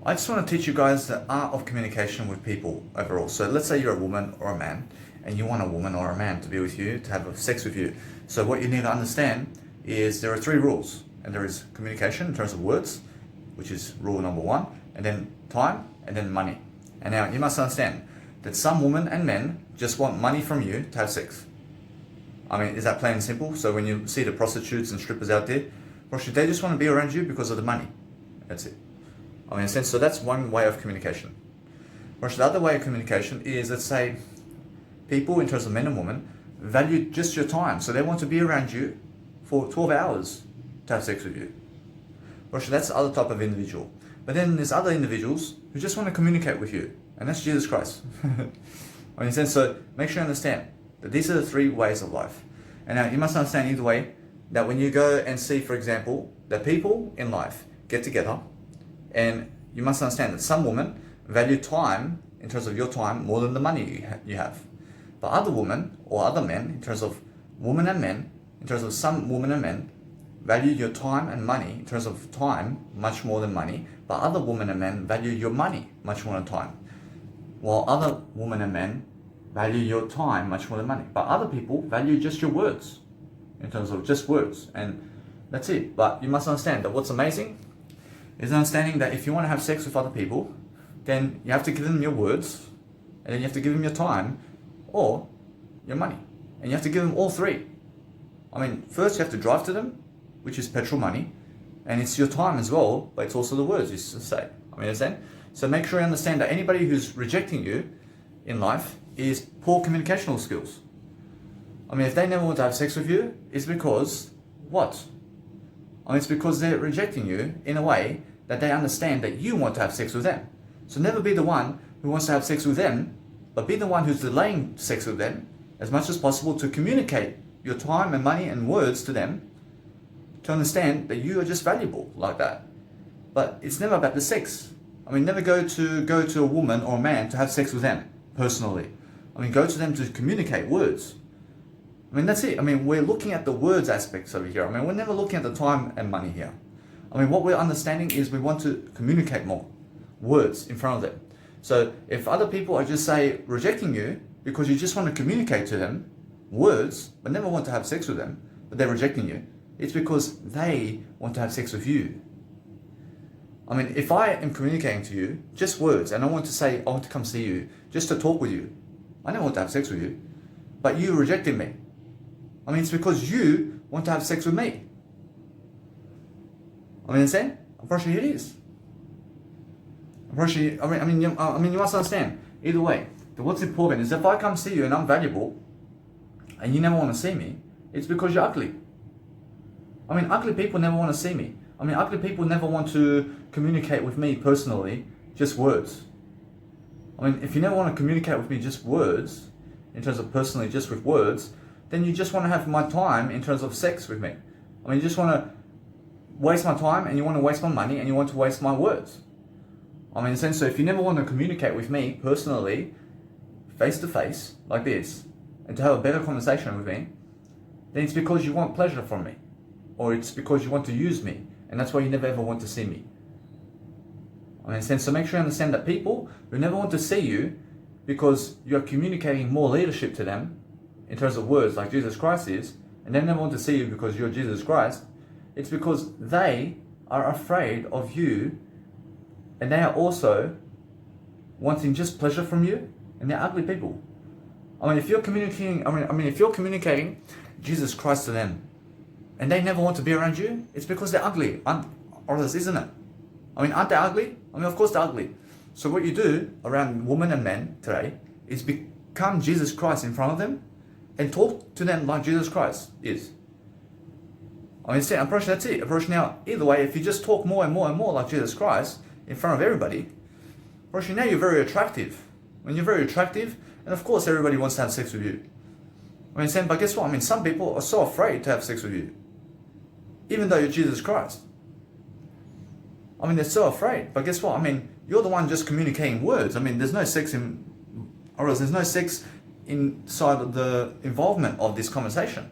I just want to teach you guys the art of communication with people overall. So let's say you're a woman or a man and you want a woman or a man to be with you, to have sex with you. So what you need to understand is there are 3 rules, and there is communication in terms of words, which is rule number 1, and then time, and then money. And now you must understand that some women and men just want money from you to have sex. I mean, is that plain and simple? So when you see the prostitutes and strippers out there, they just want to be around you because of the money. That's it. I mean, in a sense, so that's one way of communication. Whereas the other way of communication is, let's say, people, in terms of men and women, value just your time. So they want to be around you for 12 hours to have sex with you. Whereas that's the other type of individual. But then there's other individuals who just want to communicate with you. And that's Jesus Christ. I mean, in a sense, so make sure you understand that these are the 3 ways of life. And now you must understand either way that when you go and see, for example, that people in life get together, and you must understand that some women value time, in terms of your time, more than the money you have. But other women or other men, in terms of women and men, in terms of some women and men, value your time and money, in terms of time, much more than money. But other women and men value your money much more than time. While other women and men value your time much more than money. But other people value just your words, in terms of just words. And that's it. But you must understand that what's amazing is understanding that if you want to have sex with other people, then you have to give them your words, and then you have to give them your time, or your money. And you have to give them all 3. I mean, first you have to drive to them, which is petrol money, and it's your time as well, but it's also the words you say. I mean, understand? So make sure you understand that anybody who's rejecting you in life is poor communicational skills. I mean, if they never want to have sex with you, it's because what? I mean, it's because they're rejecting you in a way that they understand that you want to have sex with them. So never be the one who wants to have sex with them, but be the one who's delaying sex with them as much as possible to communicate your time and money and words to them, to understand that you are just valuable like that. But it's never about the sex. I mean, never go to a woman or a man to have sex with them personally. I mean, go to them to communicate words. I mean, that's it. I mean, we're looking at the words aspects over here. I mean, we're never looking at the time and money here. I mean, what we're understanding is we want to communicate more words in front of them. So if other people are just, say, rejecting you because you just want to communicate to them words, but never want to have sex with them, but they're rejecting you, it's because they want to have sex with you. I mean, if I am communicating to you just words, and I want to say, I want to come see you, just to talk with you, I never want to have sex with you, but you rejected me. I mean, it's because you want to have sex with me. I mean, understand? Unfortunately, it is. Unfortunately, I mean, you must understand. Either way, what's important is if I come see you and I'm valuable, and you never want to see me, it's because you're ugly. I mean, ugly people never want to see me. I mean, ugly people never want to communicate with me personally, just words. I mean, if you never want to communicate with me just words, in terms of personally just with words, then you just want to have my time in terms of sex with me. I mean, you just want to waste my time, and you want to waste my money, and you want to waste my words. I mean, in a sense, so if you never want to communicate with me personally, face to face, like this, and to have a better conversation with me, then it's because you want pleasure from me. Or it's because you want to use me, and that's why you never ever want to see me. I mean, in a sense, so make sure you understand that people who never want to see you because you're communicating more leadership to them in terms of words like Jesus Christ is, and they never want to see you because you're Jesus Christ, it's because they are afraid of you, and they are also wanting just pleasure from you, and they're ugly people. I mean, if you're communicating Jesus Christ to them, and they never want to be around you, it's because they're ugly, or else, isn't it? I mean, aren't they ugly? I mean, of course they're ugly. So what you do around women and men today is become Jesus Christ in front of them, and talk to them like Jesus Christ is. I mean, approach, that's it. Approach now, either way, if you just talk more and more and more like Jesus Christ in front of everybody, approach now you're very attractive. When you're very attractive, and of course everybody wants to have sex with you. I mean, but guess what? I mean, some people are so afraid to have sex with you, even though you're Jesus Christ. I mean, they're so afraid. But guess what? I mean, you're the one just communicating words. I mean, there's no sex inside of the involvement of this conversation,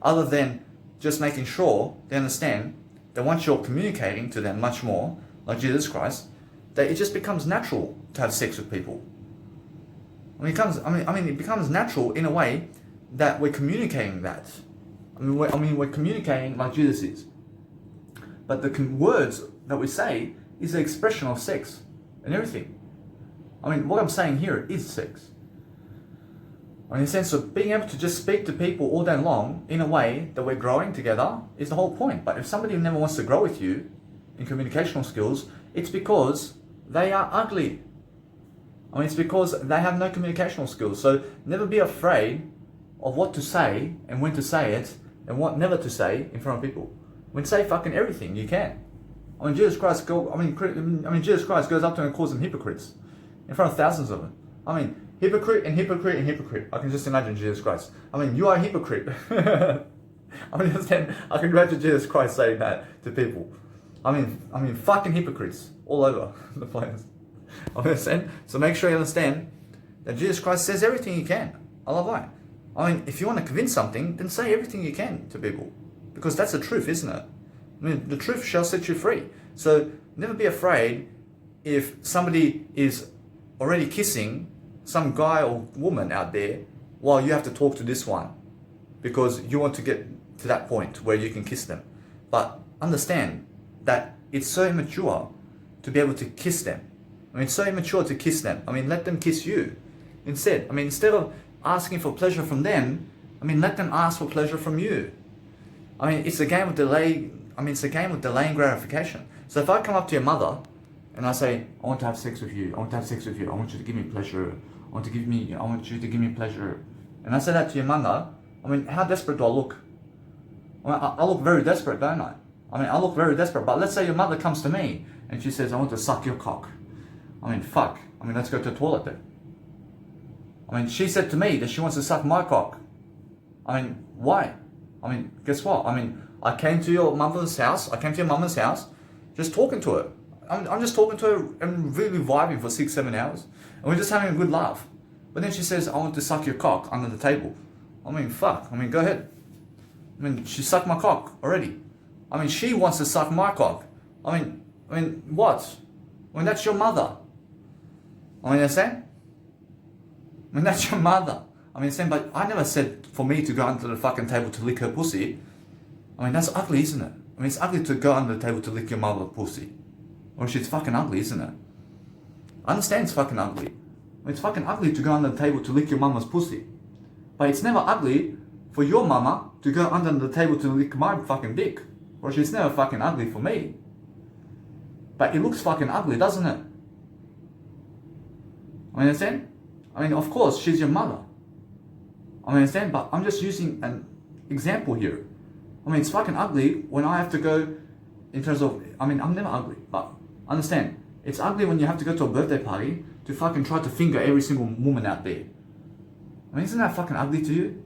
other than just making sure they understand that once you're communicating to them much more, like Jesus Christ, that it just becomes natural to have sex with people. It becomes natural in a way that we're communicating that. We're communicating like Jesus is. But the words that we say is the expression of sex and everything. What I'm saying here is sex. In the sense of being able to just speak to people all day long in a way that we're growing together is the whole point. But if somebody never wants to grow with you in communicational skills, it's because they are ugly. It's because they have no communicational skills. So never be afraid of what to say and when to say it and what never to say in front of people. Say fucking everything you can. Jesus Christ Jesus Christ goes up to them and calls them hypocrites in front of thousands of them. Hypocrite and hypocrite and hypocrite. I can just imagine Jesus Christ. You are a hypocrite. I can imagine Jesus Christ saying that to people. Fucking hypocrites all over the place. So make sure you understand that Jesus Christ says everything he can. I love that. If you want to convince something, then say everything you can to people. Because that's the truth, isn't it? The truth shall set you free. So never be afraid if somebody is already kissing some guy or woman out there while you have to talk to this one. Because you want to get to that point where you can kiss them. But understand that it's so immature to be able to kiss them. It's so immature to kiss them. Let them kiss you. Instead of asking for pleasure from them, let them ask for pleasure from you. It's a game of delay. It's a game of delaying gratification. So if I come up to your mother and I say, I want to have sex with you. I want to have sex with you. I want you to give me pleasure. I want you to give me pleasure. And I say that to your mother. How desperate do I look? I look very desperate, don't I? I look very desperate. But let's say your mother comes to me and she says, I want to suck your cock. Fuck. Let's go to the toilet then. She said to me that she wants to suck my cock. Why? Guess what? I came to your mother's house. Just talking to her. I'm just talking to her and really vibing for 6-7 hours. And we're just having a good laugh. But then she says, I want to suck your cock under the table. Fuck. Go ahead. She sucked my cock already. She wants to suck my cock. What? That's your mother. Understand? That's your mother. But I never said for me to go under the fucking table to lick her pussy. That's ugly, isn't it? It's ugly to go under the table to lick your mother's pussy. Or she's fucking ugly, isn't it? I understand it's fucking ugly. It's fucking ugly to go under the table to lick your mama's pussy. But it's never ugly for your mama to go under the table to lick my fucking dick. Or she's never fucking ugly for me. But it looks fucking ugly, doesn't it? Understand? Of course, she's your mother. Understand? But I'm just using an example here. It's fucking ugly when I have to go in terms of, I'm never ugly, but understand, it's ugly when you have to go to a birthday party to fucking try to finger every single woman out there. Isn't that fucking ugly to you?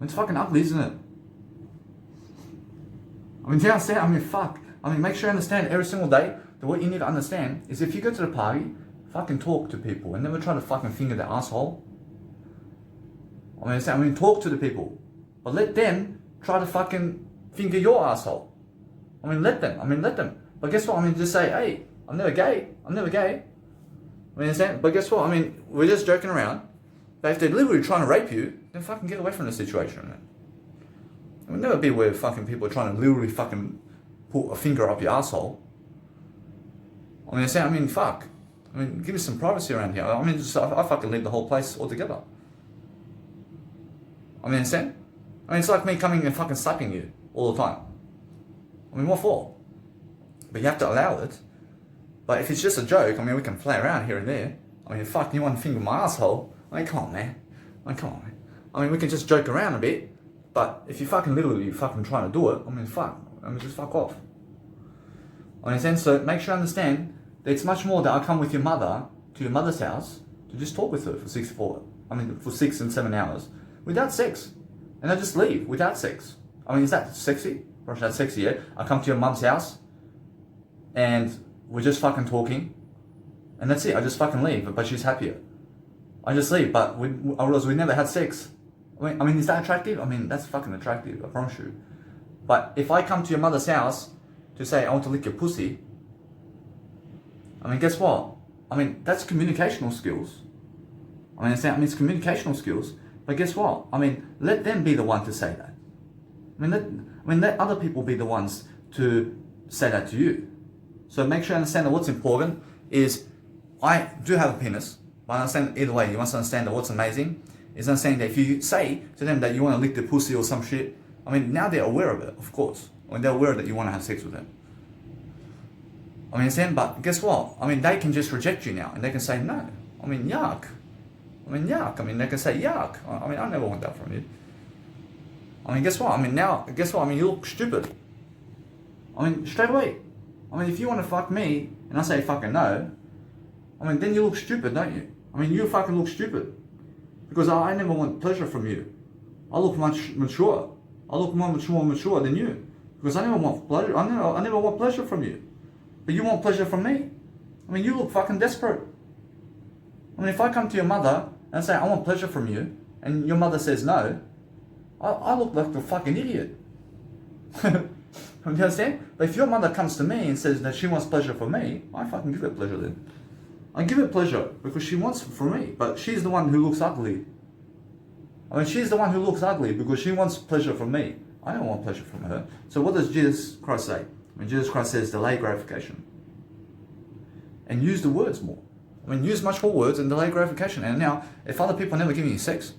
It's fucking ugly, isn't it? Do you understand? Fuck. Make sure you understand every single day that what you need to understand is if you go to the party, fucking talk to people and never try to fucking finger their asshole. Talk to the people, but let them try to fucking finger your asshole. Let them. But guess what? Just say, hey, I'm never gay. Understand? But guess what? We're just joking around. But if they're literally trying to rape you, then fucking get away from the situation, man. Never be where fucking people are trying to literally fucking put a finger up your asshole. Fuck. Give me some privacy around here. I fucking leave the whole place altogether. Understand? It's like me coming and fucking slapping you all the time. What for? But you have to allow it. But if it's just a joke, we can play around here and there. Fuck, you want to finger my asshole? Come on, man. Come on, man. We can just joke around a bit. But if you fucking literally fucking trying to do it, fuck. Just fuck off. Understand? So make sure you understand that it's much more that I come with your mother to your mother's house to just talk with her for 6 and 7 hours without sex. And I just leave without sex. Is that sexy? Gosh, that's sexy, yeah? I come to your mum's house and we're just fucking talking and that's it. I just fucking leave, but she's happier. I just leave, but I realize we never had sex. Is that attractive? That's fucking attractive, I promise you. But if I come to your mother's house to say, I want to lick your pussy, I mean, guess what? I mean, that's communicational skills. I mean, it's communicational skills. But guess what? I mean, let them be the one to say that. Let other people be the ones to say that to you. So make sure you understand that what's important is, I do have a penis, but I understand either way, you must understand that what's amazing is understanding that if you say to them that you want to lick their pussy or some shit, I mean, now they're aware of it, of course. I mean, they're aware that you want to have sex with them. I mean, but guess what? I mean, they can just reject you now and they can say no. I mean, yuck. I mean, they can say yuck. I mean, I never want that from you. I mean, guess what? I mean, you look stupid. I mean, straight away. I mean, if you want to fuck me and I say fucking no, I mean, then you look stupid, don't you? I mean, you fucking look stupid. Because I never want pleasure from you. I look much mature. I look more mature than you. Because I never want pleasure. I never want pleasure from you. But you want pleasure from me. I mean, you look fucking desperate. I mean, if I come to your mother and say, I want pleasure from you, and your mother says no, I look like the fucking idiot. You understand? But if your mother comes to me and says that she wants pleasure from me, I fucking give her pleasure then. I give her pleasure because she wants it from me. But she's the one who looks ugly. I mean, she's the one who looks ugly because she wants pleasure from me. I don't want pleasure from her. So what does Jesus Christ say? I mean, Jesus Christ says delay gratification. And use the words more. I mean, use much more words and delay gratification. And now, if other people are never giving you sex,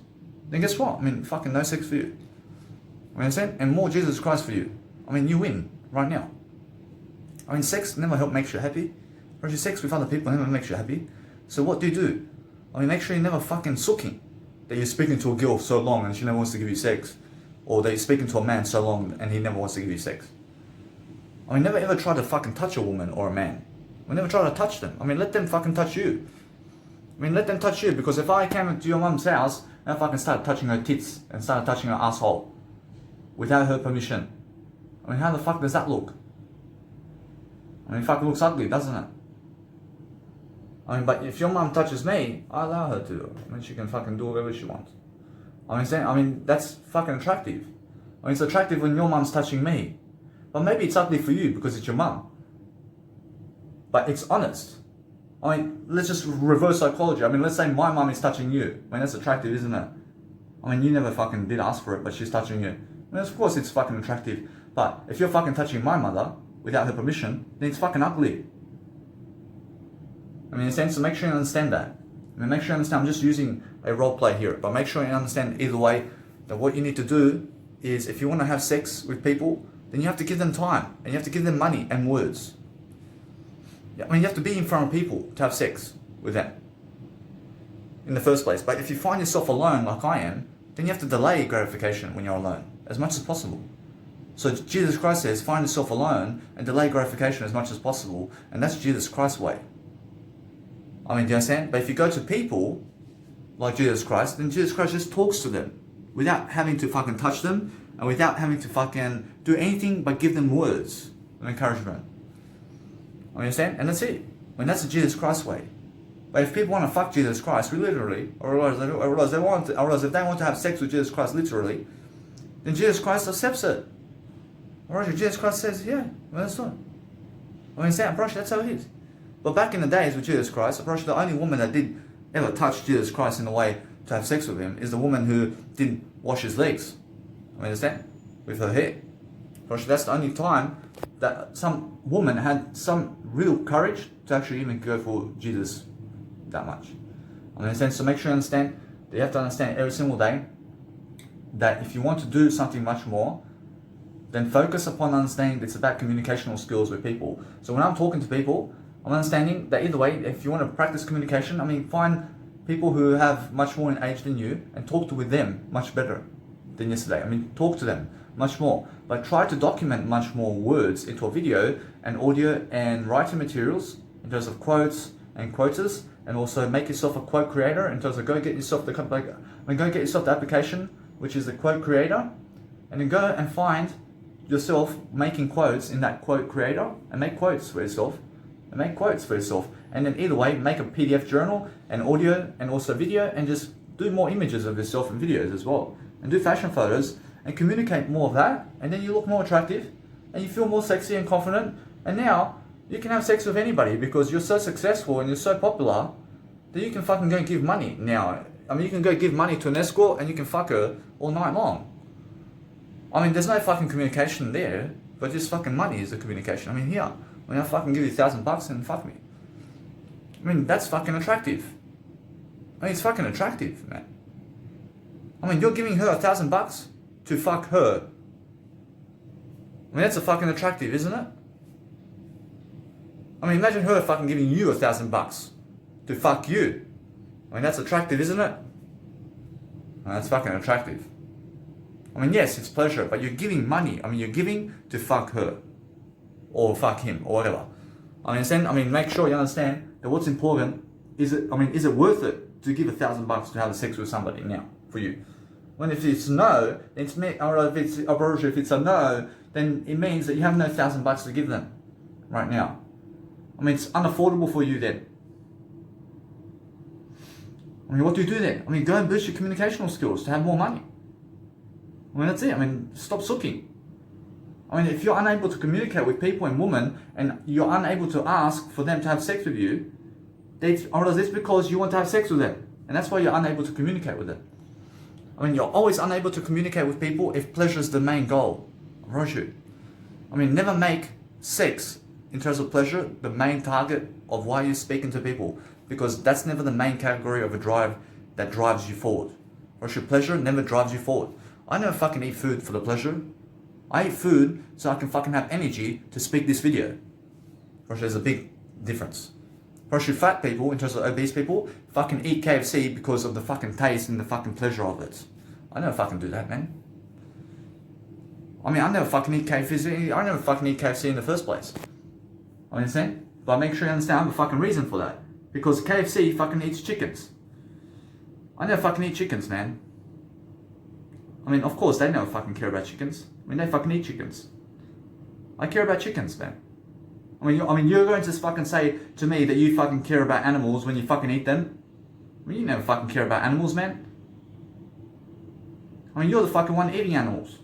then guess what? I mean, fucking no sex for you. You understand? And more Jesus Christ for you. I mean, you win right now. I mean, sex never makes you happy. Or sex with other people never makes you happy. So what do? I mean, make sure you're never fucking sooking. That you're speaking to a girl so long and she never wants to give you sex. Or that you're speaking to a man so long and he never wants to give you sex. I mean, never ever try to fucking touch a woman or a man. I mean, never try to touch them. I mean, let them fucking touch you. I mean, let them touch you. Because if I came to your mum's house and I fucking started touching her tits and started touching her asshole without her permission, I mean, how the fuck does that look? I mean, it fucking looks ugly, doesn't it? I mean, but if your mum touches me, I allow her to. I mean, she can fucking do whatever she wants. I mean, that's fucking attractive. I mean, it's attractive when your mum's touching me. But maybe it's ugly for you because it's your mum. But it's honest. I mean, let's just reverse psychology. I mean, let's say my mum is touching you. I mean, that's attractive, isn't it? I mean, you never fucking did ask for it, but she's touching you. I mean, of course it's fucking attractive. But if you're fucking touching my mother without her permission, then it's fucking ugly. I mean, in a sense, so make sure you understand that. I mean, make sure you understand, I'm just using a role play here, but make sure you understand either way that what you need to do is, if you want to have sex with people, then you have to give them time, and you have to give them money and words. I mean, you have to be in front of people to have sex with them in the first place. But if you find yourself alone like I am, then you have to delay gratification when you're alone as much as possible. So Jesus Christ says, find yourself alone and delay gratification as much as possible, and that's Jesus Christ's way. I mean, do you understand? But if you go to people like Jesus Christ, then Jesus Christ just talks to them without having to fucking touch them and without having to fucking do anything but give them words of encouragement. I understand? And that's it. I mean, that's the Jesus Christ way. But if people want to fuck Jesus Christ, we literally, or realize if they want to have sex with Jesus Christ literally, then Jesus Christ accepts it. Or Jesus Christ says, yeah, well, that's not. I mean, that's how it is. But back in the days with Jesus Christ, the only woman that did ever touch Jesus Christ in a way to have sex with him is the woman who didn't wash his legs. I understand? With her hair. That's the only time that some woman had some real courage to actually even go for Jesus that much. I understand? So make sure you understand that you have to understand every single day that if you want to do something much more, then focus upon understanding it's about communicational skills with people. So when I'm talking to people, I'm understanding that either way, if you want to practice communication, I mean, find people who have much more in age than you and talk with them much better than yesterday. I mean, talk to them much more, but try to document much more words into a video and audio and writing materials in terms of quotes and quotas, and also make yourself a quote creator in terms of go get yourself the application, which is the quote creator, and then go and find yourself making quotes in that quote creator and make quotes for yourself. And then either way, make a PDF journal and audio and also video, and just do more images of yourself and videos as well. And do fashion photos and communicate more of that, and then you look more attractive and you feel more sexy and confident. And now You can have sex with anybody because you're so successful and you're so popular that you can fucking go and give money now. I mean, you can go give money to an escort and you can fuck her all night long. I mean, there's no fucking communication there, but just fucking money is the communication. I mean, here, when I fucking give you $1,000 and fuck me. I mean, that's fucking attractive. I mean, it's fucking attractive, man. I mean, you're giving her $1,000 to fuck her. I mean, that's a fucking attractive, isn't it? I mean, imagine her fucking giving you $1,000 to fuck you. I mean, that's attractive, isn't it? And that's fucking attractive. I mean, yes, it's pleasure, but you're giving money. I mean, you're giving to fuck her. Or fuck him, or whatever. I mean, make sure you understand that what's important is it worth it to give $1,000 to have sex with somebody now, for you? When if it's no, if it's a no, then it means that you have no $1,000 to give them right now. I mean, it's unaffordable for you then. I mean, what do you do then? I mean, go and boost your communicational skills to have more money. I mean, that's it. I mean, stop sooking. I mean, if you're unable to communicate with people and women, and you're unable to ask for them to have sex with you, that's because you want to have sex with them. And that's why you're unable to communicate with them. I mean, you're always unable to communicate with people if pleasure is the main goal. Roshu. I mean, never make sex in terms of pleasure the main target of why you're speaking to people, because that's never the main category of a drive that drives you forward. Roshu, pleasure never drives you forward. I never fucking eat food for the pleasure. I eat food so I can fucking have energy to speak this video. Roshu, there's a big difference. Roshu, fat people, in terms of obese people, fucking eat KFC because of the fucking taste and the fucking pleasure of it. I never fucking do that, man. I mean, I never fucking eat KFC. I never fucking eat KFC in the first place. Understand? But make sure you understand I have a fucking reason for that. Because KFC fucking eats chickens. I never fucking eat chickens, man. I mean, of course, they never fucking care about chickens. I mean, they fucking eat chickens. I care about chickens, man. I mean, you're going to fucking say to me that you fucking care about animals when you fucking eat them? I mean, you never fucking care about animals, man. I mean, you're the fucking one eating animals.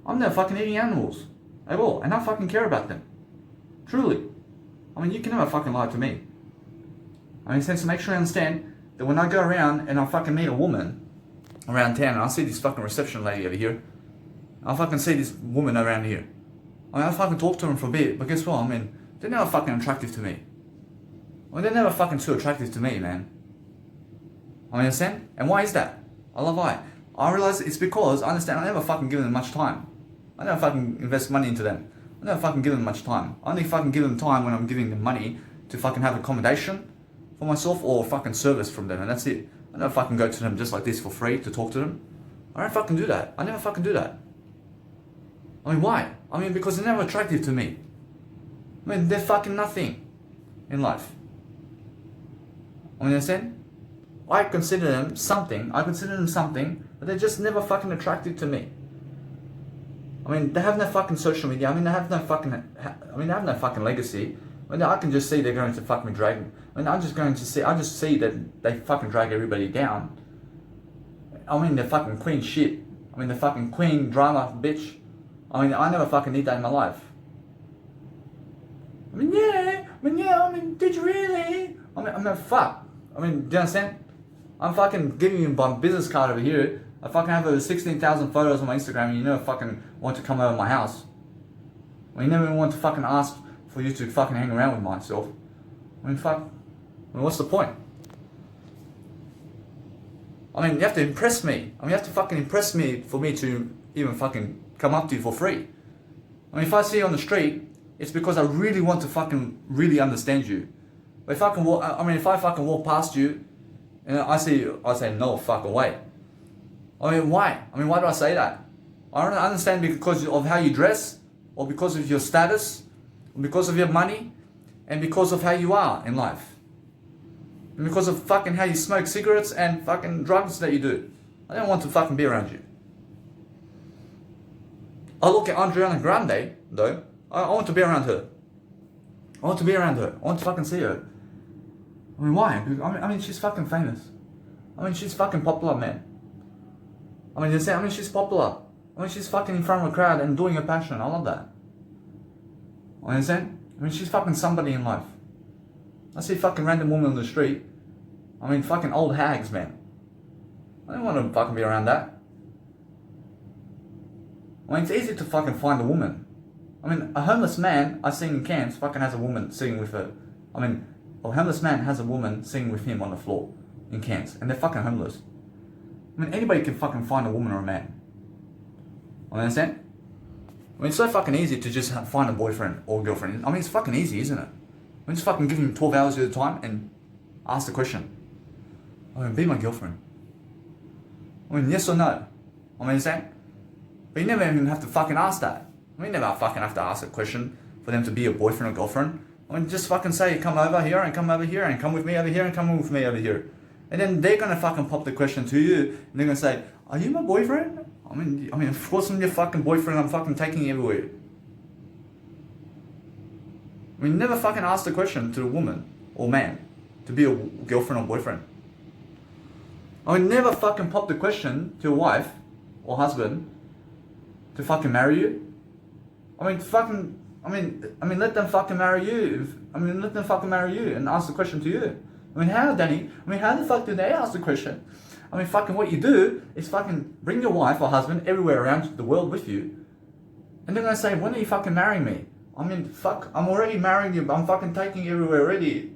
I'm never fucking eating animals at all, and I fucking care about them. Truly. I mean, you can never fucking lie to me. I mean, since to make sure you understand that when I go around and I fucking meet a woman around town and I see this fucking reception lady over here, I fucking see this woman around here. I mean, I fucking talk to them for a bit, but guess what? I mean, they're never fucking attractive to me. I mean, they're never fucking too attractive to me, man. I mean, understand? And why is that? I love why. I realize it's because I understand I never fucking give them much time. I never fucking invest money into them. I never fucking give them much time. I only fucking give them time when I'm giving them money to fucking have accommodation for myself or fucking service from them, and that's it. I never fucking go to them just like this for free to talk to them. I don't fucking do that. I never fucking do that. I mean, why? I mean, because they're never attractive to me. I mean, they're fucking nothing in life. I mean, understand? I consider them something, but they're just never fucking attractive to me. I mean, they have no fucking social media. I mean, they have no fucking legacy. I mean, I can just see they're going to fucking drag me. I mean, I just see that they fucking drag everybody down. I mean, they're fucking queen shit. I mean, they're fucking queen drama bitch. I mean, I never fucking need that in my life. I mean, did you really? I mean, fuck. I mean, do you understand? I'm fucking giving you my business card over here. I fucking have over 16,000 photos on my Instagram and you never fucking want to come over my house. I mean, you never even want to fucking ask for you to fucking hang around with myself. I mean, fuck. I mean, what's the point? I mean, you have to impress me. I mean, you have to fucking impress me for me to even fucking come up to you for free. I mean, if I see you on the street, it's because I really want to fucking really understand you. But if I fucking walk past you and I see you, I say, no fucking way. I mean, why? I mean, why do I say that? I don't understand because of how you dress, or because of your status, or because of your money, and because of how you are in life. And because of fucking how you smoke cigarettes and fucking drugs that you do. I don't want to fucking be around you. I look at Ariana Grande, though. I want to be around her. I want to fucking see her. I mean, why? I mean, she's fucking famous. I mean, she's fucking popular, man. I mean, she's popular. I mean, she's fucking in front of a crowd and doing her passion. I love that. I understand? I mean, she's fucking somebody in life. I see fucking random woman on the street. I mean, fucking old hags, man. I don't want to fucking be around that. I mean, it's easy to fucking find a woman. I mean, a homeless man I seen in camps fucking has a woman sitting with her. I mean, a homeless man has a woman sitting with him on the floor in camps, and they're fucking homeless. I mean, anybody can fucking find a woman or a man. You understand? I mean, it's so fucking easy to just find a boyfriend or girlfriend. I mean, it's fucking easy, isn't it? I mean, just fucking give him 12 hours at a time and ask the question. I mean, be my girlfriend. I mean, yes or no? I mean, understand? But you never even have to fucking ask that. I mean, you never fucking have to ask a question for them to be your boyfriend or girlfriend. I mean, just fucking say, come over here and come over here and come with me over here and come with me over here. And then they're gonna fucking pop the question to you and they're gonna say, are you my boyfriend? I mean, of course I'm your fucking boyfriend. I'm fucking taking you everywhere. I mean, never fucking ask the question to a woman or man to be a girlfriend or boyfriend. I mean, never fucking pop the question to a wife or husband to fucking marry you. I mean, let them fucking marry you. Let them fucking marry you and ask the question to you. I mean, how, Danny? I mean, how the fuck do they ask the question? I mean, fucking what you do is fucking bring your wife or husband everywhere around the world with you. And they're going to say, when are you fucking marrying me? I mean, fuck, I'm already marrying you, but I'm fucking taking you everywhere already.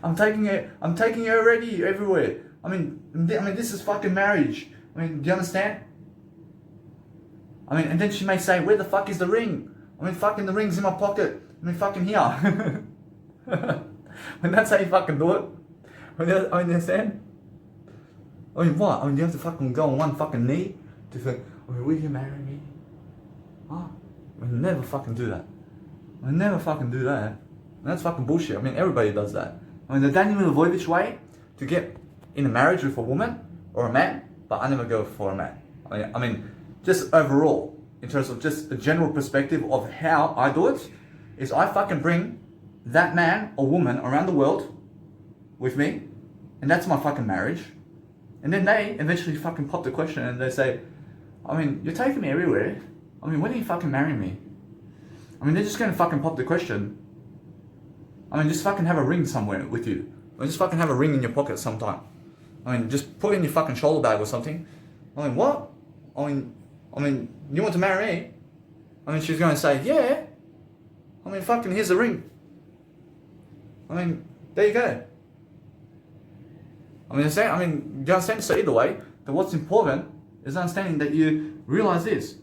I'm taking you already everywhere. I mean, this is fucking marriage. I mean, do you understand? I mean, and then she may say, where the fuck is the ring? I mean, fucking the ring's in my pocket. I mean, fucking here. And that's how you fucking do it. I mean, understand? I mean, what? I mean, you have to fucking go on one fucking knee to say, I mean, will you marry me? Huh? I mean, never fucking do that. I mean, never fucking do that. And that's fucking bullshit. I mean, everybody does that. I mean, the Daniel Lvovic way to get in a marriage with a woman or a man, but I never go for a man. I mean, just overall, in terms of just a general perspective of how I do it, is I fucking bring that man or woman around the world with me, and that's my fucking marriage. And then they eventually fucking pop the question and they say, I mean, you're taking me everywhere. I mean, when are you fucking marrying me? I mean, they're just gonna fucking pop the question. I mean, just fucking have a ring somewhere with you. Or just fucking have a ring in your pocket sometime. I mean, just put it in your fucking shoulder bag or something. I mean, what? I mean, you want to marry me? I mean, she's going to say, yeah. I mean, fucking, here's the ring. I mean, there you go. I mean, you understand? So either way, that what's important is understanding that you realize this.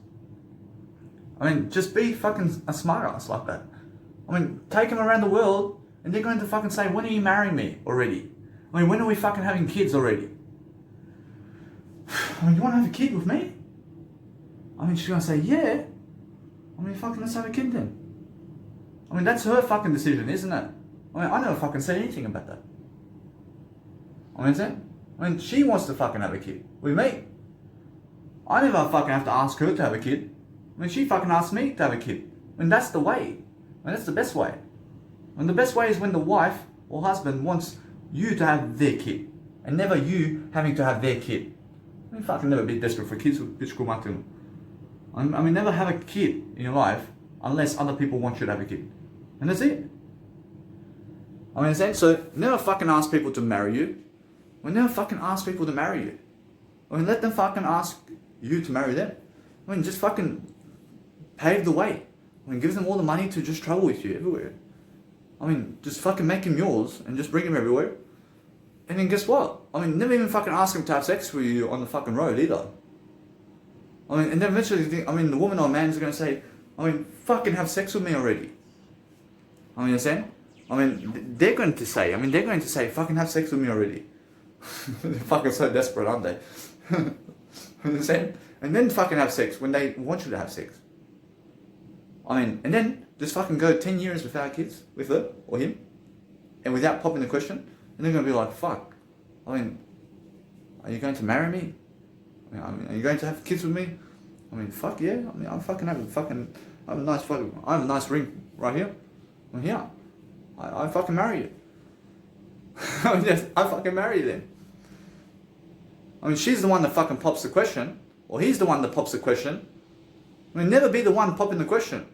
I mean, just be fucking a smart ass like that. I mean, take them around the world and they're going to fucking say, when are you marrying me already? I mean, when are we fucking having kids already? I mean, you want to have a kid with me? I mean, she's going to say, yeah. I mean, fucking let's have a kid then. I mean, that's her fucking decision, isn't it? I mean, I never fucking said anything about that. I mean, she wants to fucking have a kid with me. I never fucking have to ask her to have a kid. I mean, she fucking asked me to have a kid. I mean, that's the way. I mean, that's the best way. And the best way is when the wife or husband wants you to have their kid, and never you having to have their kid. I mean, fucking never be desperate for kids. I mean, never have a kid in your life unless other people want you to have a kid. And that's it. I mean, so never fucking ask people to marry you. I mean, never fucking ask people to marry you. I mean, let them fucking ask you to marry them. I mean, just fucking pave the way. I mean, give them all the money to just travel with you everywhere. I mean, just fucking make him yours and just bring him everywhere. And then guess what? I mean, never even fucking ask him to have sex with you on the fucking road either. I mean, and then eventually, the woman or man is going to say, I mean, fucking have sex with me already. I mean, understand? I mean, they're going to say, fucking have sex with me already. They're fucking so desperate, aren't they? Understand? And then fucking have sex when they want you to have sex. I mean, and then just fucking go 10 years without kids with her or him, and without popping the question, and they're going to be like, fuck. I mean, are you going to marry me? I mean, are you going to have kids with me? I mean, fuck yeah. I mean, I have a nice ring right here. I mean, yeah. I fucking marry you. I fucking marry you then. I mean, she's the one that fucking pops the question, or he's the one that pops the question. I mean, never be the one popping the question.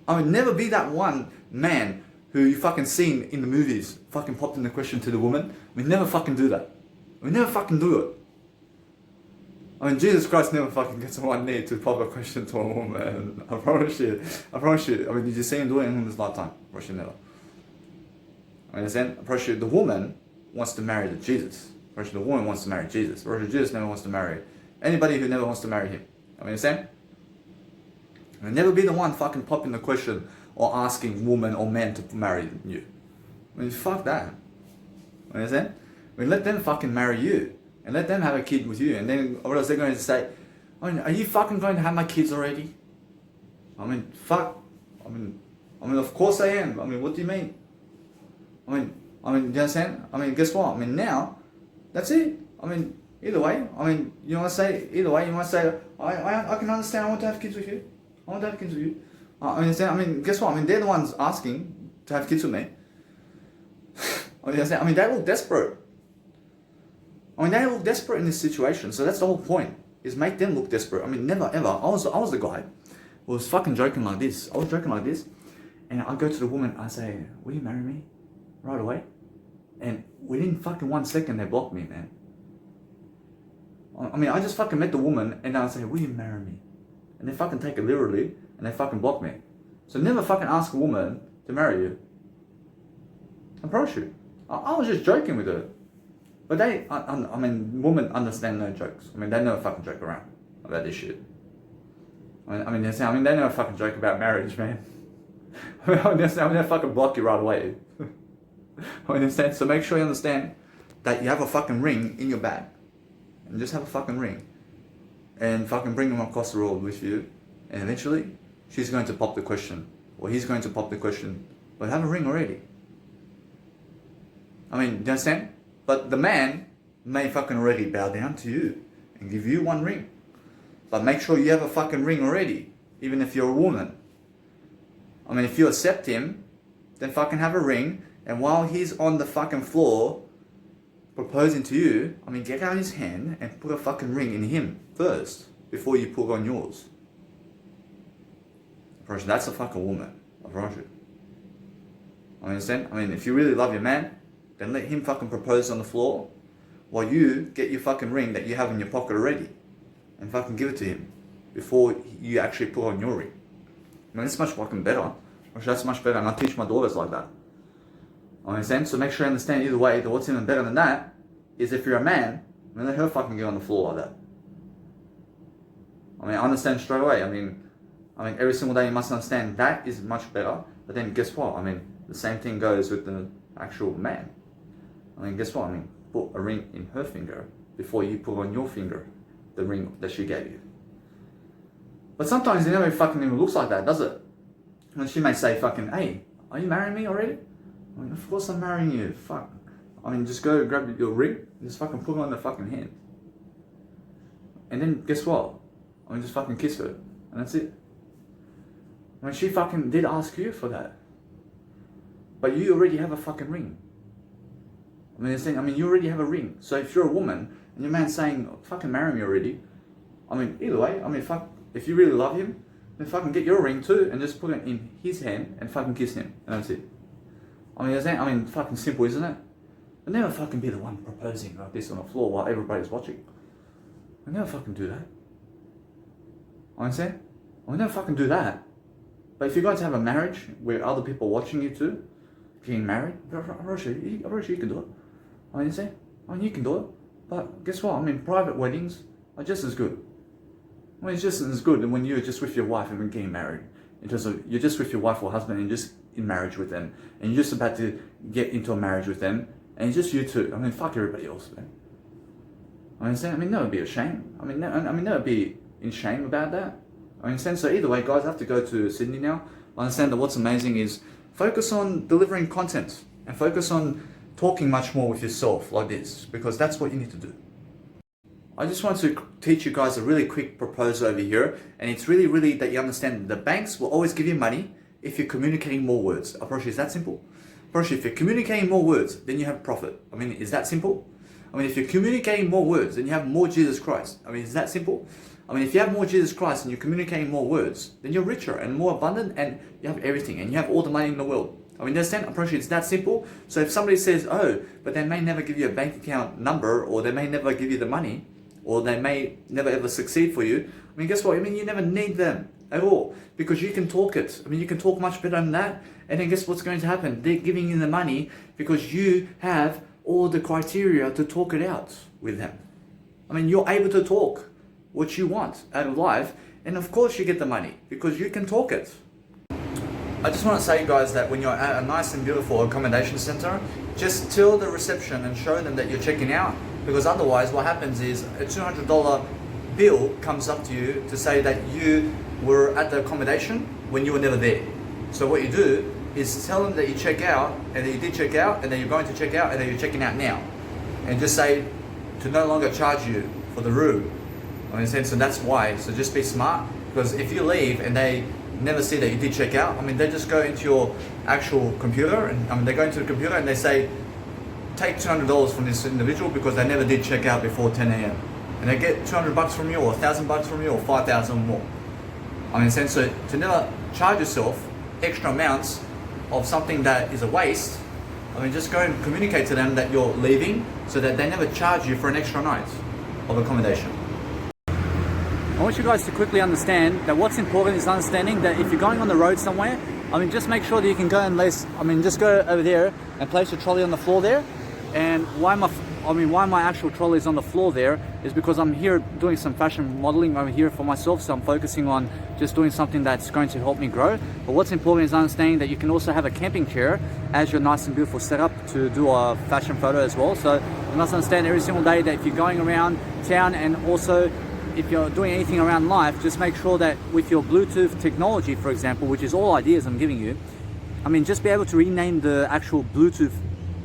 I mean, never be that one man who you fucking seen in the movies fucking popped in the question to the woman. We never fucking do that. We never fucking do it. I mean, Jesus Christ never fucking gets on one knee to pop a question to a woman. I promise you. I promise you. I mean, did you see him do it in his lifetime? I promise you never. I understand? I promise you, the woman wants to marry Jesus. I promise you, the woman wants to marry Jesus. I promise you, Jesus never wants to marry anybody who never wants to marry him. I mean, understand? And never be the one fucking popping the question or asking woman or man to marry you. I mean, fuck that. You understand? I mean, let them fucking marry you. And let them have a kid with you. And then what else they're going to say? I mean, are you fucking going to have my kids already? I mean, fuck. I mean, of course I am. I mean, what do you mean? I mean, do you understand? I mean, guess what? I mean, now, that's it. I mean, either way. I mean, you want to say, either way, you might say, I can understand, I want to have kids with you. I want to have kids with you. I understand. I mean, guess what? I mean, they're the ones asking to have kids with me. I mean, they look desperate. I mean, they look desperate in this situation. So that's the whole point, is make them look desperate. I mean, never ever. I was the guy who was fucking joking like this. I was joking like this. And I go to the woman, I say, will you marry me? Right away. And within fucking 1 second, they blocked me, man. I mean, I just fucking met the woman, and I say, will you marry me? And they fucking take it literally, and they fucking block me. So never fucking ask a woman to marry you. I promise you. I was just joking with her. But they, I mean, women understand no jokes. I mean, they never fucking joke around about this shit. I mean, they never fucking joke about marriage, man. I mean, they fucking block you right away. I understand. So make sure you understand that you have a fucking ring in your bag. And just have a fucking ring. And fucking bring them across the road with you. And eventually, she's going to pop the question. Or he's going to pop the question. But have a ring already. I mean, do you understand? But the man may fucking already bow down to you and give you one ring. But make sure you have a fucking ring already, even if you're a woman. I mean, if you accept him, then fucking have a ring. And while he's on the fucking floor proposing to you, I mean, get out his hand and put a fucking ring in him first before you put on yours. I promise you, that's a fucking woman. I promise you. I understand? I mean, if you really love your man, then let him fucking propose on the floor while you get your fucking ring that you have in your pocket already and fucking give it to him before you actually put on your ring. I mean, it's much fucking better. That's much better, and I teach my daughters like that. I understand? So make sure you understand either way that what's even better than that is if you're a man, I mean, let her fucking get on the floor like that. I mean, I understand straight away. I mean, every single day you must understand that is much better. But then guess what? I mean, the same thing goes with the actual man. I mean, guess what? I mean, put a ring in her finger before you put on your finger the ring that she gave you. But sometimes it never fucking even looks like that, does it? And she may say fucking, hey, are you marrying me already? I mean, of course I'm marrying you. Fuck. I mean, just go grab your ring and just fucking put it on the fucking hand. And then guess what? I mean, just fucking kiss her. And that's it. I mean, she fucking did ask you for that. But you already have a fucking ring. I mean, you already have a ring. So if you're a woman and your man's saying, fucking marry me already, I mean, either way, I mean, fuck, if you really love him, then fucking get your ring too and just put it in his hand and fucking kiss him. And that's it. I mean, fucking simple, isn't it? But never fucking be the one proposing like this on the floor while everybody's watching. I never fucking do that. I understand? I never fucking do that. But if you're going to have a marriage where other people are watching you too, getting married, I'm sure you can do it. I understand? I mean, you can do it. But guess what? I mean, private weddings are just as good. I mean, it's just as good than when you're just with your wife and getting married. In terms of, you're just with your wife or husband and you're just in marriage with them. And you're just about to get into a marriage with them. And it's just you two. I mean, fuck everybody else, man. I understand? I mean, never be ashamed. I mean, never be in shame about that. I understand? So either way, guys, I have to go to Sydney now. I understand that what's amazing is focus on delivering content and focus on talking much more with yourself like this, because that's what you need to do. I just want to teach you guys a really quick proposal over here, and it's really that you understand the banks will always give you money if you're communicating more words. I promise you, it's that simple. I promise you, if you're communicating more words, then you have profit. I mean, is that simple? I mean, if you're communicating more words, then you have more Jesus Christ. I mean, is that simple? I mean, if you have more Jesus Christ and you're communicating more words, then you're richer and more abundant, and you have everything, and you have all the money in the world. I mean, understand? I promise you, it's that simple. So if somebody says, oh, but they may never give you a bank account number, or they may never give you the money, or they may never ever succeed for you, I mean, guess what? I mean, you never need them at all, because you can talk it. I mean, you can talk much better than that, and then guess what's going to happen? They're giving you the money because you have all the criteria to talk it out with them. I mean, you're able to talk what you want out of life, and of course you get the money because you can talk it. I just want to say, guys, that when you're at a nice and beautiful accommodation center, just tell the reception and show them that you're checking out, because otherwise what happens is a $200 bill comes up to you to say that you were at the accommodation when you were never there. So what you do is tell them that you check out, and that you did check out, and that you're going to check out, and that you're checking out now, and just say to no longer charge you for the room. I mean, so that's why. So just be smart, because if you leave and they never see that you did check out, I mean, they just go into your actual computer, and I mean, they go into the computer and they say, take $200 from this individual because they never did check out before 10 a.m. and they get $200 from you, or $1,000 from you, or 5,000 or more. I mean, so to never charge yourself extra amounts of something that is a waste, I mean, just go and communicate to them that you're leaving so that they never charge you for an extra night of accommodation. I want you guys to quickly understand that what's important is understanding that if you're going on the road somewhere, I mean, just make sure that you can go and just go over there and place your trolley on the floor there. And why my actual trolley is on the floor there is because I'm here doing some fashion modeling over here for myself, so I'm focusing on just doing something that's going to help me grow. But what's important is understanding that you can also have a camping chair as your nice and beautiful setup to do a fashion photo as well. So you must understand every single day that if you're going around town, and also if you're doing anything around life, just make sure that with your Bluetooth technology, for example, which is all ideas I'm giving you, I mean, just be able to rename the actual Bluetooth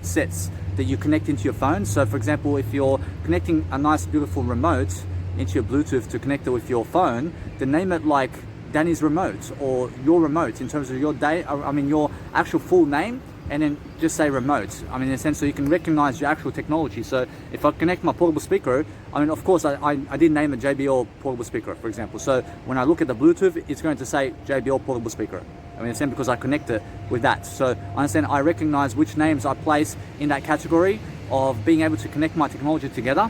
sets that you connect into your phone. So for example, if you're connecting a nice beautiful remote into your Bluetooth to connect it with your phone, then name it like Danny's remote, or your remote in terms of your your actual full name, and then just say remote. I mean, in a sense, so you can recognize your actual technology. So if I connect my portable speaker, I mean, of course, I did name a JBL portable speaker, for example. So when I look at the Bluetooth, it's going to say JBL portable speaker. I mean, it's because I connect it with that. So I understand, I recognize which names I place in that category of being able to connect my technology together.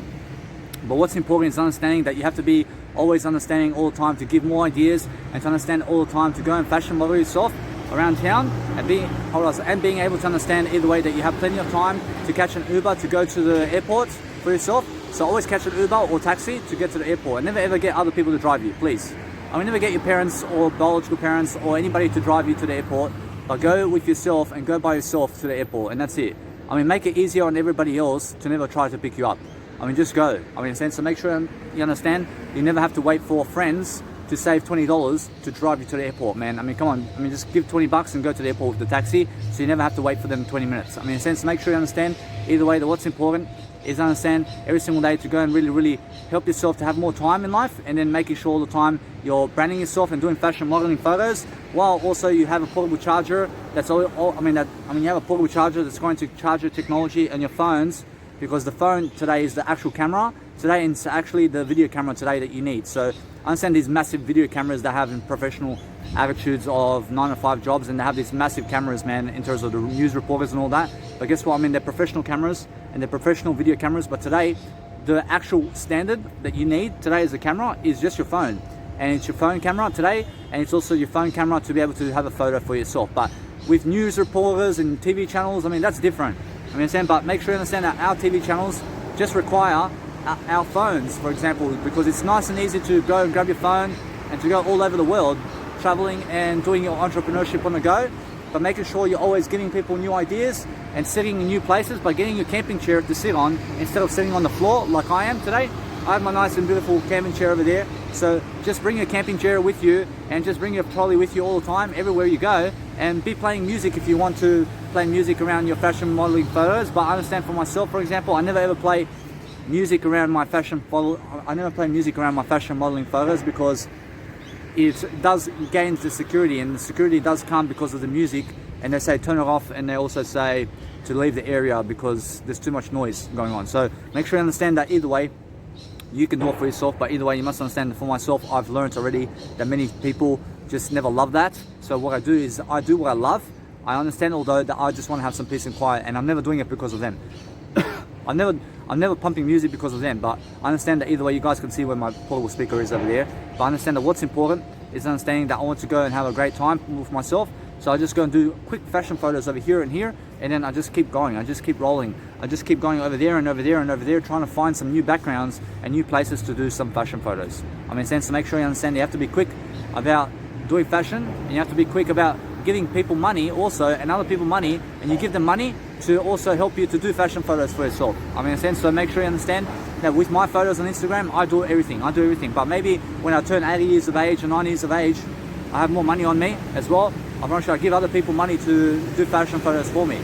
But what's important is understanding that you have to be always understanding all the time to give more ideas, and to understand all the time to go and fashion model yourself around town, and being able to understand either way that you have plenty of time to catch an Uber to go to the airport for yourself. So always catch an Uber or taxi to get to the airport, and never ever get other people to drive you, please. I mean, never get your parents or biological parents or anybody to drive you to the airport, but go with yourself and go by yourself to the airport, and that's it. I mean, make it easier on everybody else to never try to pick you up. I mean, just go. I mean, so make sure you understand you never have to wait for friends to save $20 to drive you to the airport, man. I mean, come on. I mean, just give $20 and go to the airport with the taxi, so you never have to wait for them 20 minutes. I mean, in a sense, make sure you understand either way that what's important is understand every single day to go and really, really help yourself to have more time in life, and then making sure all the time you're branding yourself and doing fashion modeling photos, while also you have a portable charger that's you have a portable charger that's going to charge your technology and your phones, because the phone today is the actual camera today, and it's actually the video camera today that you need. So I understand these massive video cameras that have in professional attitudes of 9-to-5 jobs, and they have these massive cameras, man, in terms of the news reporters and all that. But guess what? I mean, they're professional cameras and they're professional video cameras. But today, the actual standard that you need today as a camera is just your phone. And it's your phone camera today, and it's also your phone camera to be able to have a photo for yourself. But with news reporters and TV channels, I mean, that's different. I mean, understand, but make sure you understand that our TV channels just require our phones, for example, because it's nice and easy to go and grab your phone and to go all over the world traveling and doing your entrepreneurship on the go, but making sure you're always giving people new ideas and sitting in new places by getting your camping chair to sit on instead of sitting on the floor like I am today. I have my nice and beautiful camping chair over there. So just bring your camping chair with you, and just bring your trolley with you all the time, everywhere you go, and be playing music if you want to play music around your fashion modeling photos. But I understand for myself, for example, I never ever play music around my fashion modeling photos, because it does gain the security, and the security does come because of the music, and they say turn it off, and they also say to leave the area because there's too much noise going on. So make sure you understand that either way, you can do it for yourself. But either way, you must understand that for myself, I've learned already that many people just never love that. So what I do is I do what I love. I understand, although, that I just want to have some peace and quiet, and I'm never doing it because of them. I'm never pumping music because of them, but I understand that either way, you guys can see where my portable speaker is over there. But I understand that what's important is understanding that I want to go and have a great time with myself. So I just go and do quick fashion photos over here and here, and then I just keep going. I just keep rolling. I just keep going over there and over there and over there, trying to find some new backgrounds and new places to do some fashion photos. I mean, sense to make sure you understand you have to be quick about doing fashion, and you have to be quick about giving people money also, and other people money, and you give them money to also help you to do fashion photos for yourself. I mean, in a sense, so make sure you understand that with my photos on Instagram, I do everything. But maybe when I turn 80 years of age or 90 years of age, I have more money on me as well. I'm not sure I give other people money to do fashion photos for me.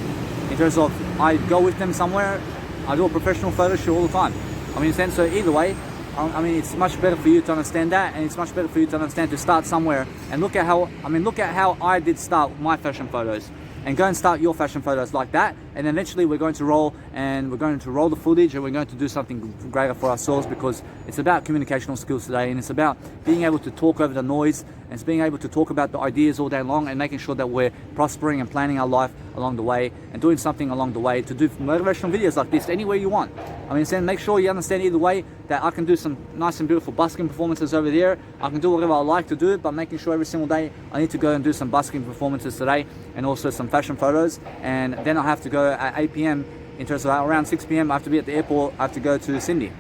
In terms of, I go with them somewhere, I do a professional photo shoot all the time. I mean, in a sense, so either way, I mean, it's much better for you to understand that, and it's much better for you to understand to start somewhere and look at how I did start my fashion photos, and go and start your fashion photos like that. And eventually we're going to roll the footage, and we're going to do something greater for ourselves, because it's about communicational skills today, and it's about being able to talk over the noise, and it's being able to talk about the ideas all day long, and making sure that we're prospering and planning our life along the way, and doing something along the way to do motivational videos like this anywhere you want. I mean, so make sure you understand either way that I can do some nice and beautiful busking performances over there. I can do whatever I like to do, but making sure every single day I need to go and do some busking performances today, and also some fashion photos. And then I have to go at 8 p.m. in terms of around 6 p.m. I have to be at the airport. I have to go to Cindy.